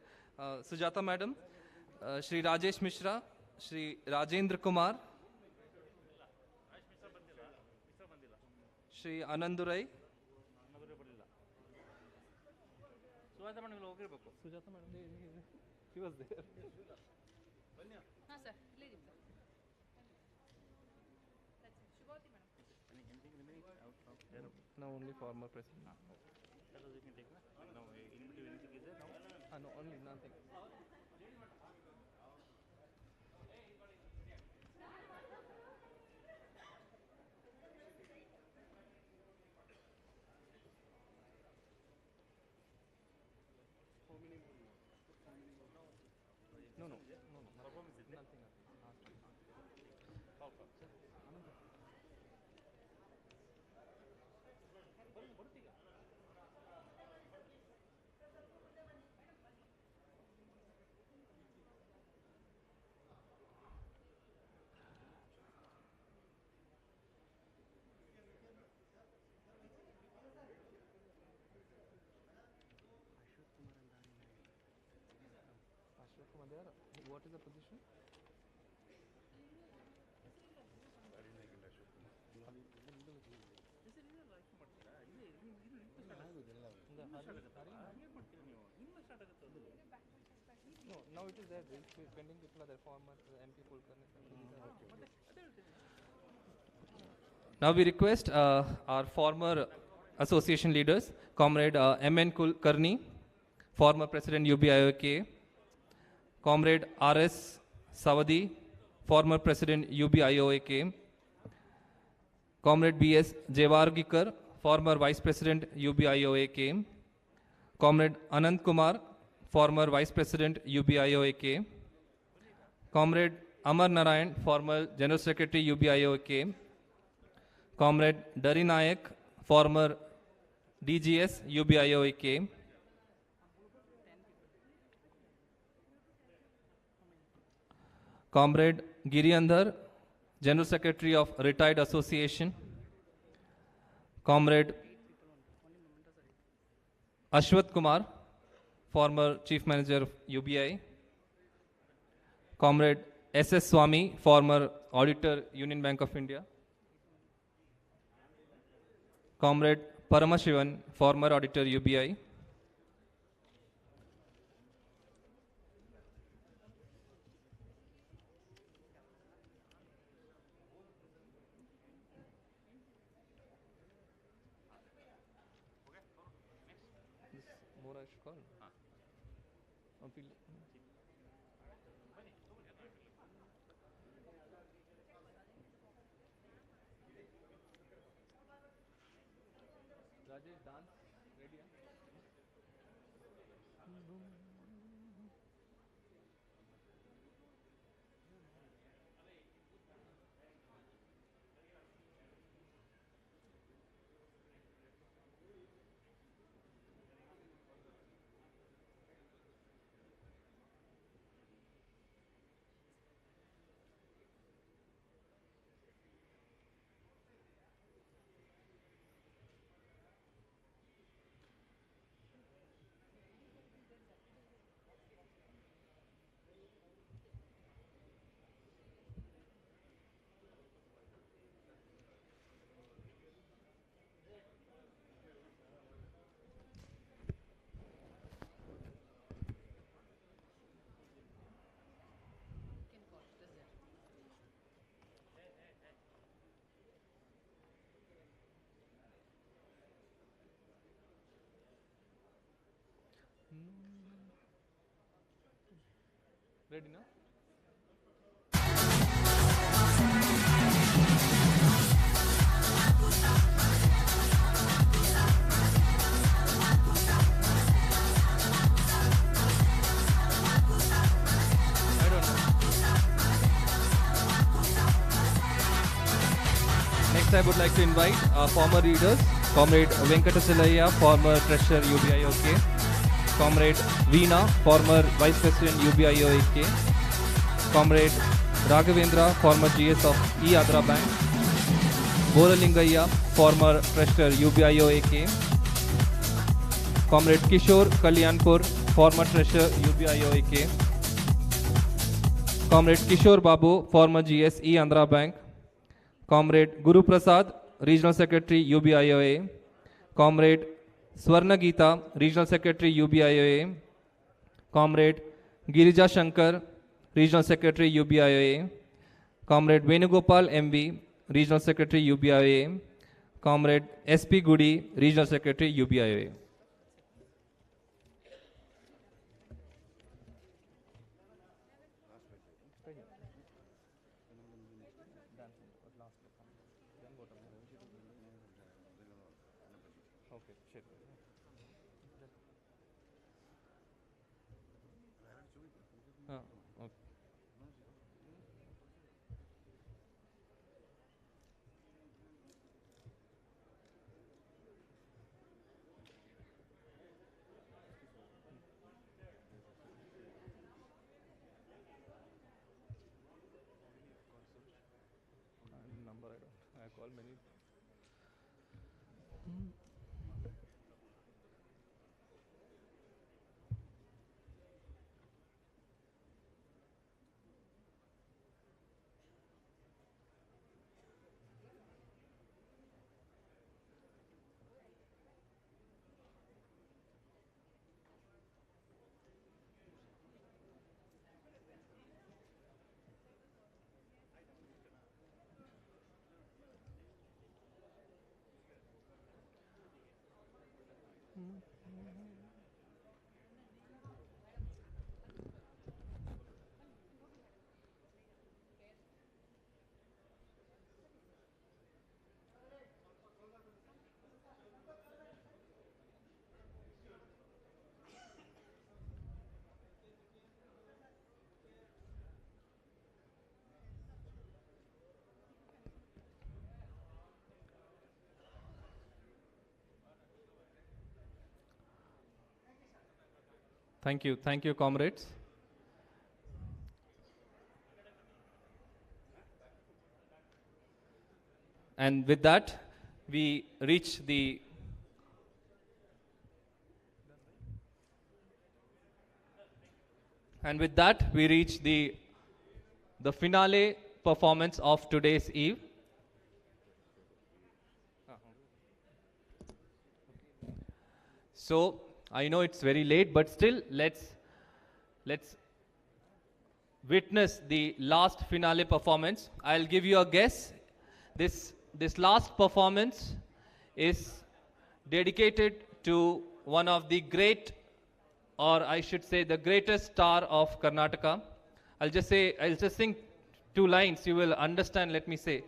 Sujata, madam, Shri Rajesh Mishra, Shri Rajendra Kumar, Shri Anandurai. Sujata madam ಇಲ್ಲಿ ಹೋಗಿರ್ಬೇಕು. Sujata, madam, he was there. ಹಾಂ sir ಇಲ್ಲೇ ಇದ್ದೀವಿ sir. No, only former president. No, only nothing. No, nothing. What is the position? No, now it is there. Pending people are there. Former MP Kulkarni. Now we request our former association leaders, Comrade M.N. Kulkarni, former President UBIOK, Comrade R.S. Savadi, former President UBIOAK, Comrade B.S. Jevargikar, former Vice President UBIOAK, Comrade Anand Kumar, former Vice President UBIOAK, Comrade Amar Narayan, former General Secretary UBIOAK, Comrade Dari Nayak, former DGS UBIOAK, Comrade Giri Andhar, General Secretary of Retired Association, Comrade Ashwat Kumar, former Chief Manager of UBI, Comrade S.S. Swami, former Auditor, Union Bank of India, Comrade Paramashivan, former Auditor, UBI, Rajesh, dance, ready? Ready now? I don't know. Next, I would like to invite our former readers, Comrade Venkatachalayya, former Treasurer UBIOK, Comrade Veena, former Vice President UBIOK, Comrade Raghavendra, former GS of E-Adra Bank, Boralingayya, former Treasurer UBIOK, Comrade Kishore Kalyanpur, former Treasurer UBIOK, Comrade Kishore Babu, former GS E-Andhra Bank, Comrade Guru Prasad, Regional Secretary UBIOA, Comrade Swarna Geeta, Regional Secretary UBIOA, Comrade Girija Shankar, Regional Secretary UBIOA, Comrade Venugopal MV, Regional Secretary UBIOA, Comrade SP Gudi, Regional Secretary UBIOA. I call many. Thank you, comrades. And with that, we reach the finale performance of today's eve. So I know it's very late, but still let's witness the last finale performance. I'll give you a guess. This last performance is dedicated to one of the great, or I should say the greatest star of Karnataka. I'll just sing two lines, you will understand. Let me say.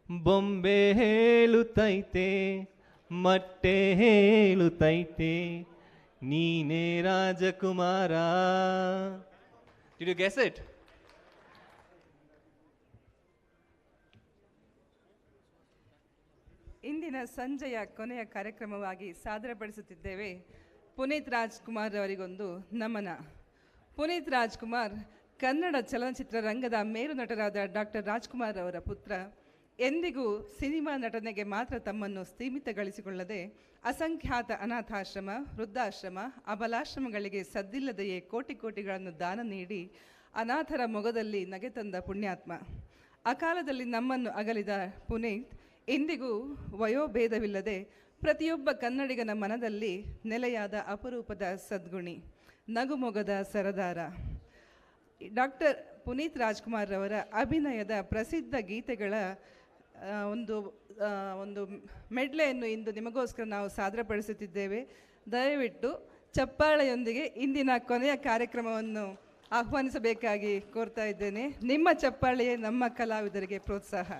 Bombe helutaite, matte helutaite, neene Rajakumara. Did you guess it? ಇಂದಿನ ಸಂಜೆಯ ಕೊನೆಯ ಕಾರ್ಯಕ್ರಮವಾಗಿ ಸಾದರಪಡಿಸುತ್ತಿದ್ದೇವೆ ಪುನೀತ್ ರಾಜ್ಕುಮಾರ್ ಅವರಿಗೊಂದು ನಮನ. ಪುನೀತ್ ರಾಜ್ಕುಮಾರ್ ಕನ್ನಡ ಚಲನಚಿತ್ರ ರಂಗದ ಮೇರು ನಟರಾದ doctor Rajkumar ಅವರ ಪುತ್ರ. ಎಂದಿಗೂ ಸಿನಿಮಾ ನಟನೆಗೆ ಮಾತ್ರ ತಮ್ಮನ್ನು ಸೀಮಿತಗೊಳಿಸಿಕೊಳ್ಳದೆ ಅಸಂಖ್ಯಾತ ಅನಾಥಾಶ್ರಮ, ವೃದ್ಧಾಶ್ರಮ, ಅಬಲಾಶ್ರಮಗಳಿಗೆ ಸದ್ದಿಲ್ಲದೆಯೇ ಕೋಟಿ ಕೋಟಿಗಳನ್ನು ದಾನ ನೀಡಿ ಅನಾಥರ ಮೊಗದಲ್ಲಿ ನಗೆ ತಂದ ಪುಣ್ಯಾತ್ಮ. ಅಕಾಲದಲ್ಲಿ ನಮ್ಮನ್ನು ಅಗಲಿದ ಪುನೀತ್ ಇಂದಿಗೂ ವಯೋಭೇದವಿಲ್ಲದೆ ಪ್ರತಿಯೊಬ್ಬ ಕನ್ನಡಿಗನ ಮನದಲ್ಲಿ ನೆಲೆಯಾದ ಅಪರೂಪದ ಸದ್ಗುಣಿ, ನಗುಮೊಗದ ಸರದಾರ. ಡಾಕ್ಟರ್ ಪುನೀತ್ ರಾಜ್ಕುಮಾರ್ ಅವರ ಅಭಿನಯದ ಪ್ರಸಿದ್ಧ ಗೀತೆಗಳ ಒಂದು ಮೆಡ್ಲೆಯನ್ನು ಇಂದು ನಿಮಗೋಸ್ಕರ ನಾವು ಸಾದರಪಡಿಸುತ್ತಿದ್ದೇವೆ. ದಯವಿಟ್ಟು ಚಪ್ಪಾಳೆಯೊಂದಿಗೆ ಇಂದಿನ ಕೊನೆಯ ಕಾರ್ಯಕ್ರಮವನ್ನು ಆಹ್ವಾನಿಸಬೇಕಾಗಿ ಕೋರ್ತಾ ಇದ್ದೇನೆ. ನಿಮ್ಮ ಚಪ್ಪಾಳೆಯೇ ನಮ್ಮ ಕಲಾವಿದರಿಗೆ ಪ್ರೋತ್ಸಾಹ.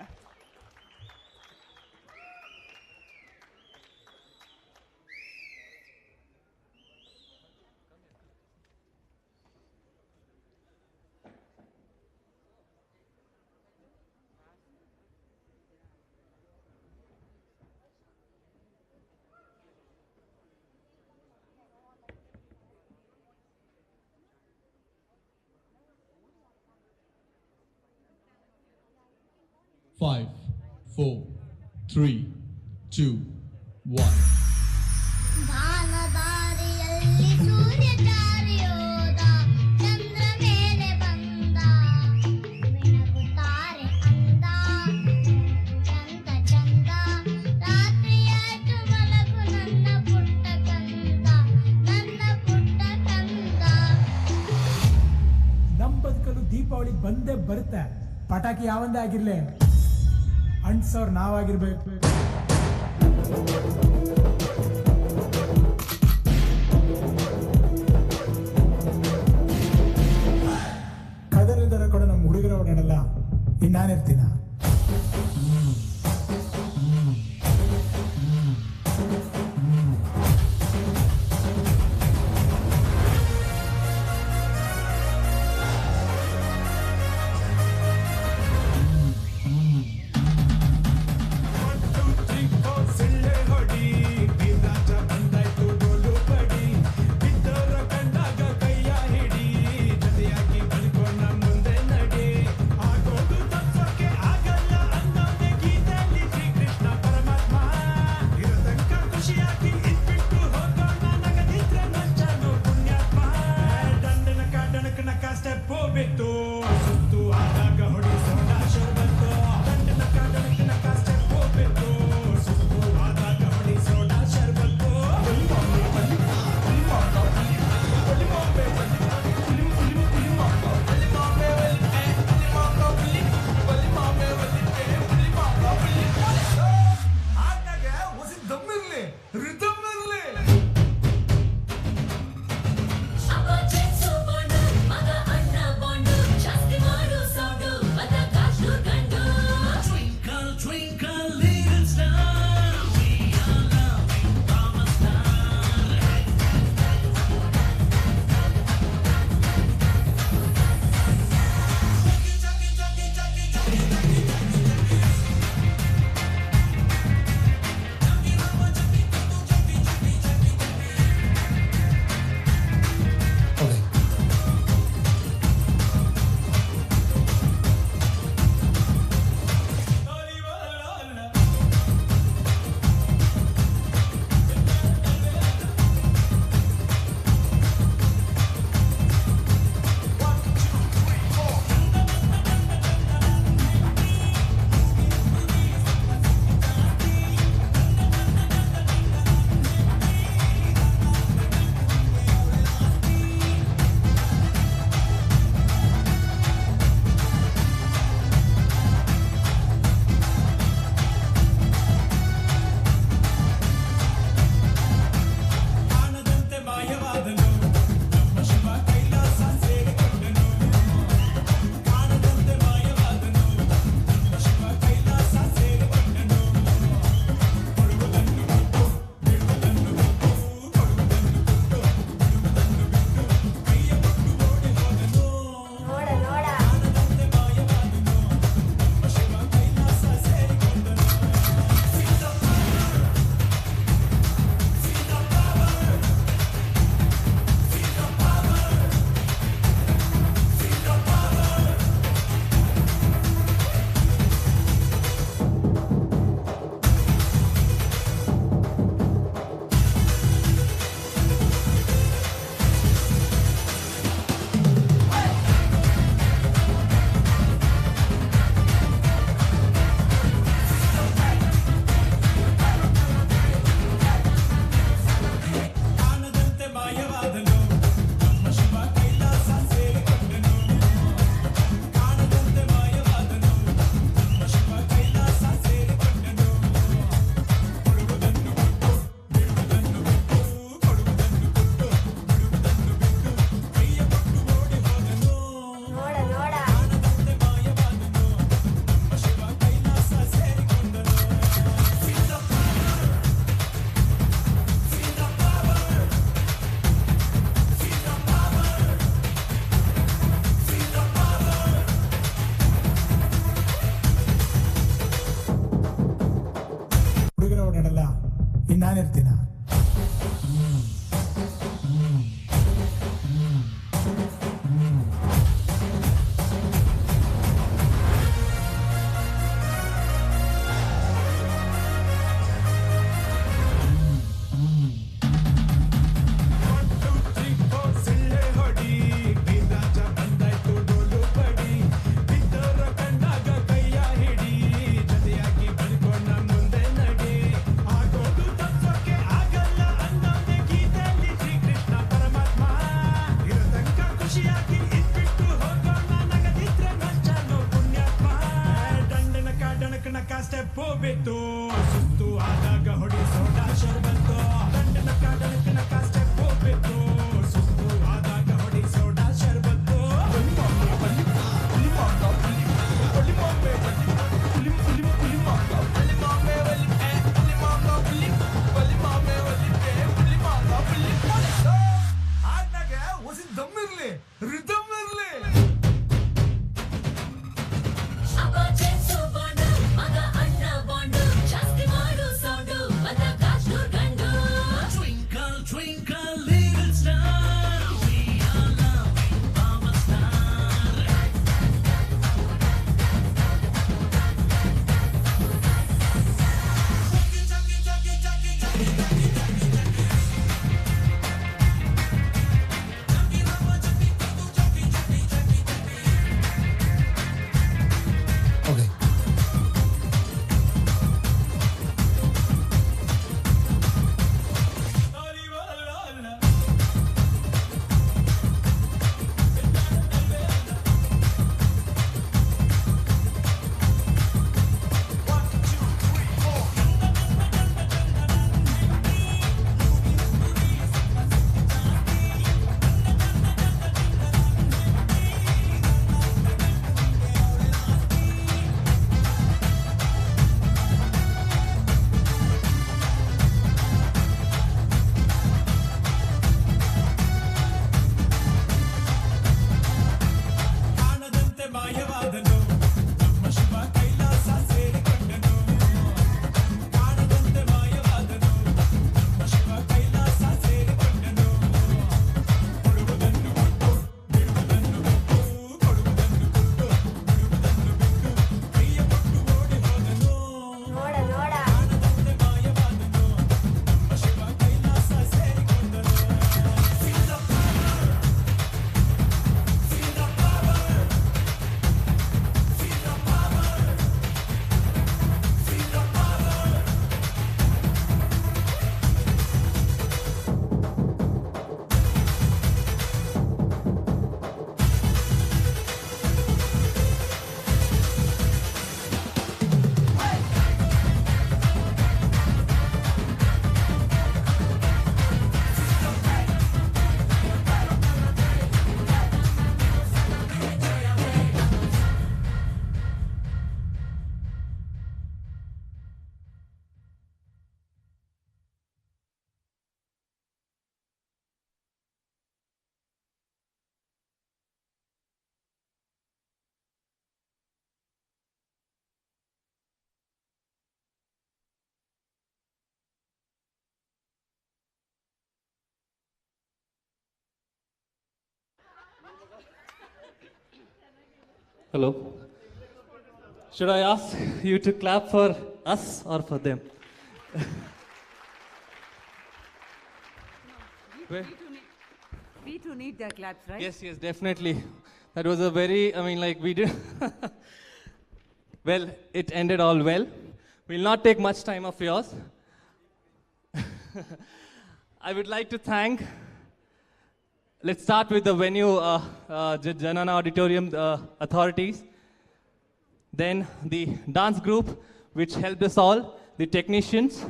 Five, 4, 3, 2, 1. ದಾನದಾರಿಯಲ್ಲಿ ಸೂರ್ಯ ಜಾರಿಯೋದ ಚಂದ್ರ ಮೇಲೆ ಬಂದ ಮಿಣಗುತ್ತಾರೆ ಅಂದ ಚಂದ ಚಂದ ರಾತ್ರಿಯಾಯ್ತು ಮಲಗು ನನ್ನ ಪುಟ್ಟ ಕಂದ ನಮ್ಮ ಬದುಕಲು ದೀಪಾವಳಿ ಬಂದೇ ಬರುತ್ತೆ. ಪಟಾಕಿ ಯಾವಂದೇ ಆಗಿರ್ಲಿ ಅಂಟ್ಸೋರ್ ನಾವಾಗಿರ್ಬೇಕು. ಕದರಿದರ ಕೂಡ ನಮ್ಮ ಹುಡುಗರ ಓಡಾಡಲ್ಲ, ಇನ್ನಾನಿರ್ತೀನ. ನಾನಿರ್ತೀನ ಸ್ಟೆಪ್ ಬಿತ್ತು ಸುತ್ತು ಆದಾಗ ಹೊಡಿಸೋಣ ಶರ್ಬತ್ತು ದಂಡನಕ ಡಣಕನಕ ಸ್ಟೆಪ್ ಬಿತ್ತು ಸುತ್ತು ಆದಾಗ ಹೊಡಿಸೋಣ ಶರ್ಬತ್ತು ಆದ್ನಾಗೆ ಹೊಸಿ ದಮ್ಮಿರ್ಲಿ ರಿದಮ್ ಇರ್ಲಿ Hello. Should I ask you to clap for us or for them? We too need their claps, right? Yes, yes, definitely. That was a very, we did. Well, it ended all well. We'll not take much time of yours. I would like to thank, let's start with the venue, Janana Auditorium authorities. Then the dance group, which helped us all, the technicians.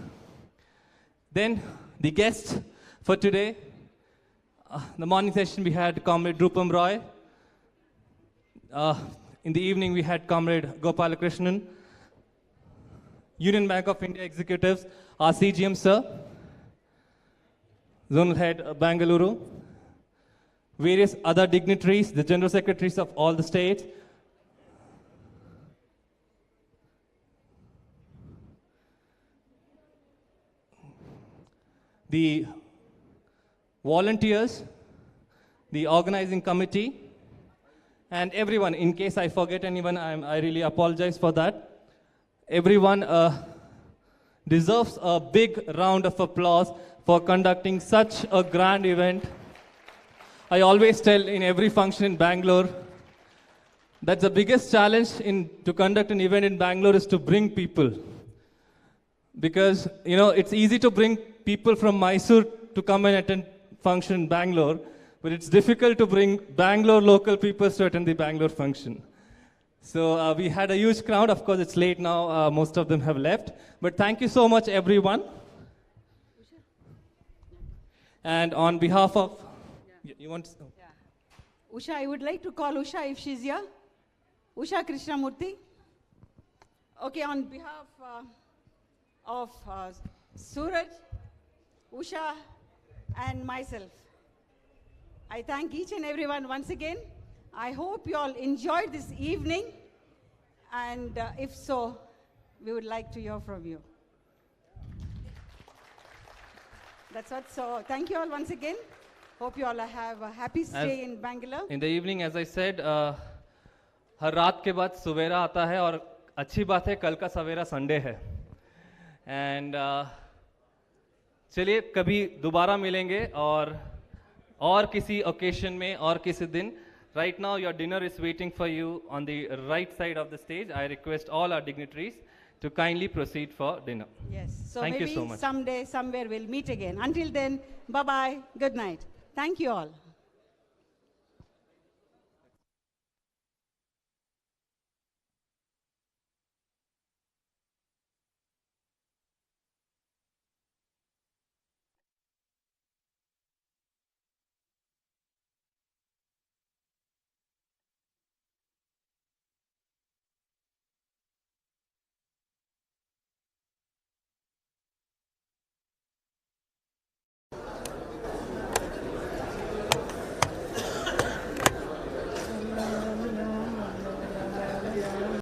Then the guests for today. The morning session we had Comrade Rupam Roy. In the evening we had Comrade Gopalakrishnan. Union Bank of India executives, our CGM sir. Zonal head Bangalore. Various other dignitaries, the general secretaries of all the states. the volunteers, the organizing committee, and everyone. In case I forget anyone, I really apologize for that. Everyone deserves a big round of applause for conducting such a grand event. I always tell in every function in Bangalore, that's the biggest challenge to conduct an event in Bangalore is to bring people. Because, you know, it's easy to bring people from Mysore to come and attend function in Bangalore, but it's difficult to bring Bangalore local people to attend the Bangalore function. So we had a huge crowd. Of course, it's late now. Most of them have left. But thank you so much, everyone. And on behalf of... You want to... Usha, I would like to call Usha if she's here. Usha Krishnamurthy. Okay, on behalf of Suraj, Usha, and myself, I thank each and everyone once again. I hope you all enjoyed this evening, and if so, we would like to hear from you. That's what, so thank you all once again. Hope you all have a happy stay in Bangalore. In the evening, as I said, हर रात के बाद सवेरा आता है और अच्छी बात है कल का सवेरा संडे है एंड चलिए कभी दोबारा मिलेंगे और किसी ओकेशन में और किसी दिन right now your dinner is waiting for you on the right side of the stage. I request all our dignitaries to kindly proceed for dinner. Yes, so thank maybe you so much. someday, somewhere we'll meet again. Until then, bye-bye, good night. Thank you all.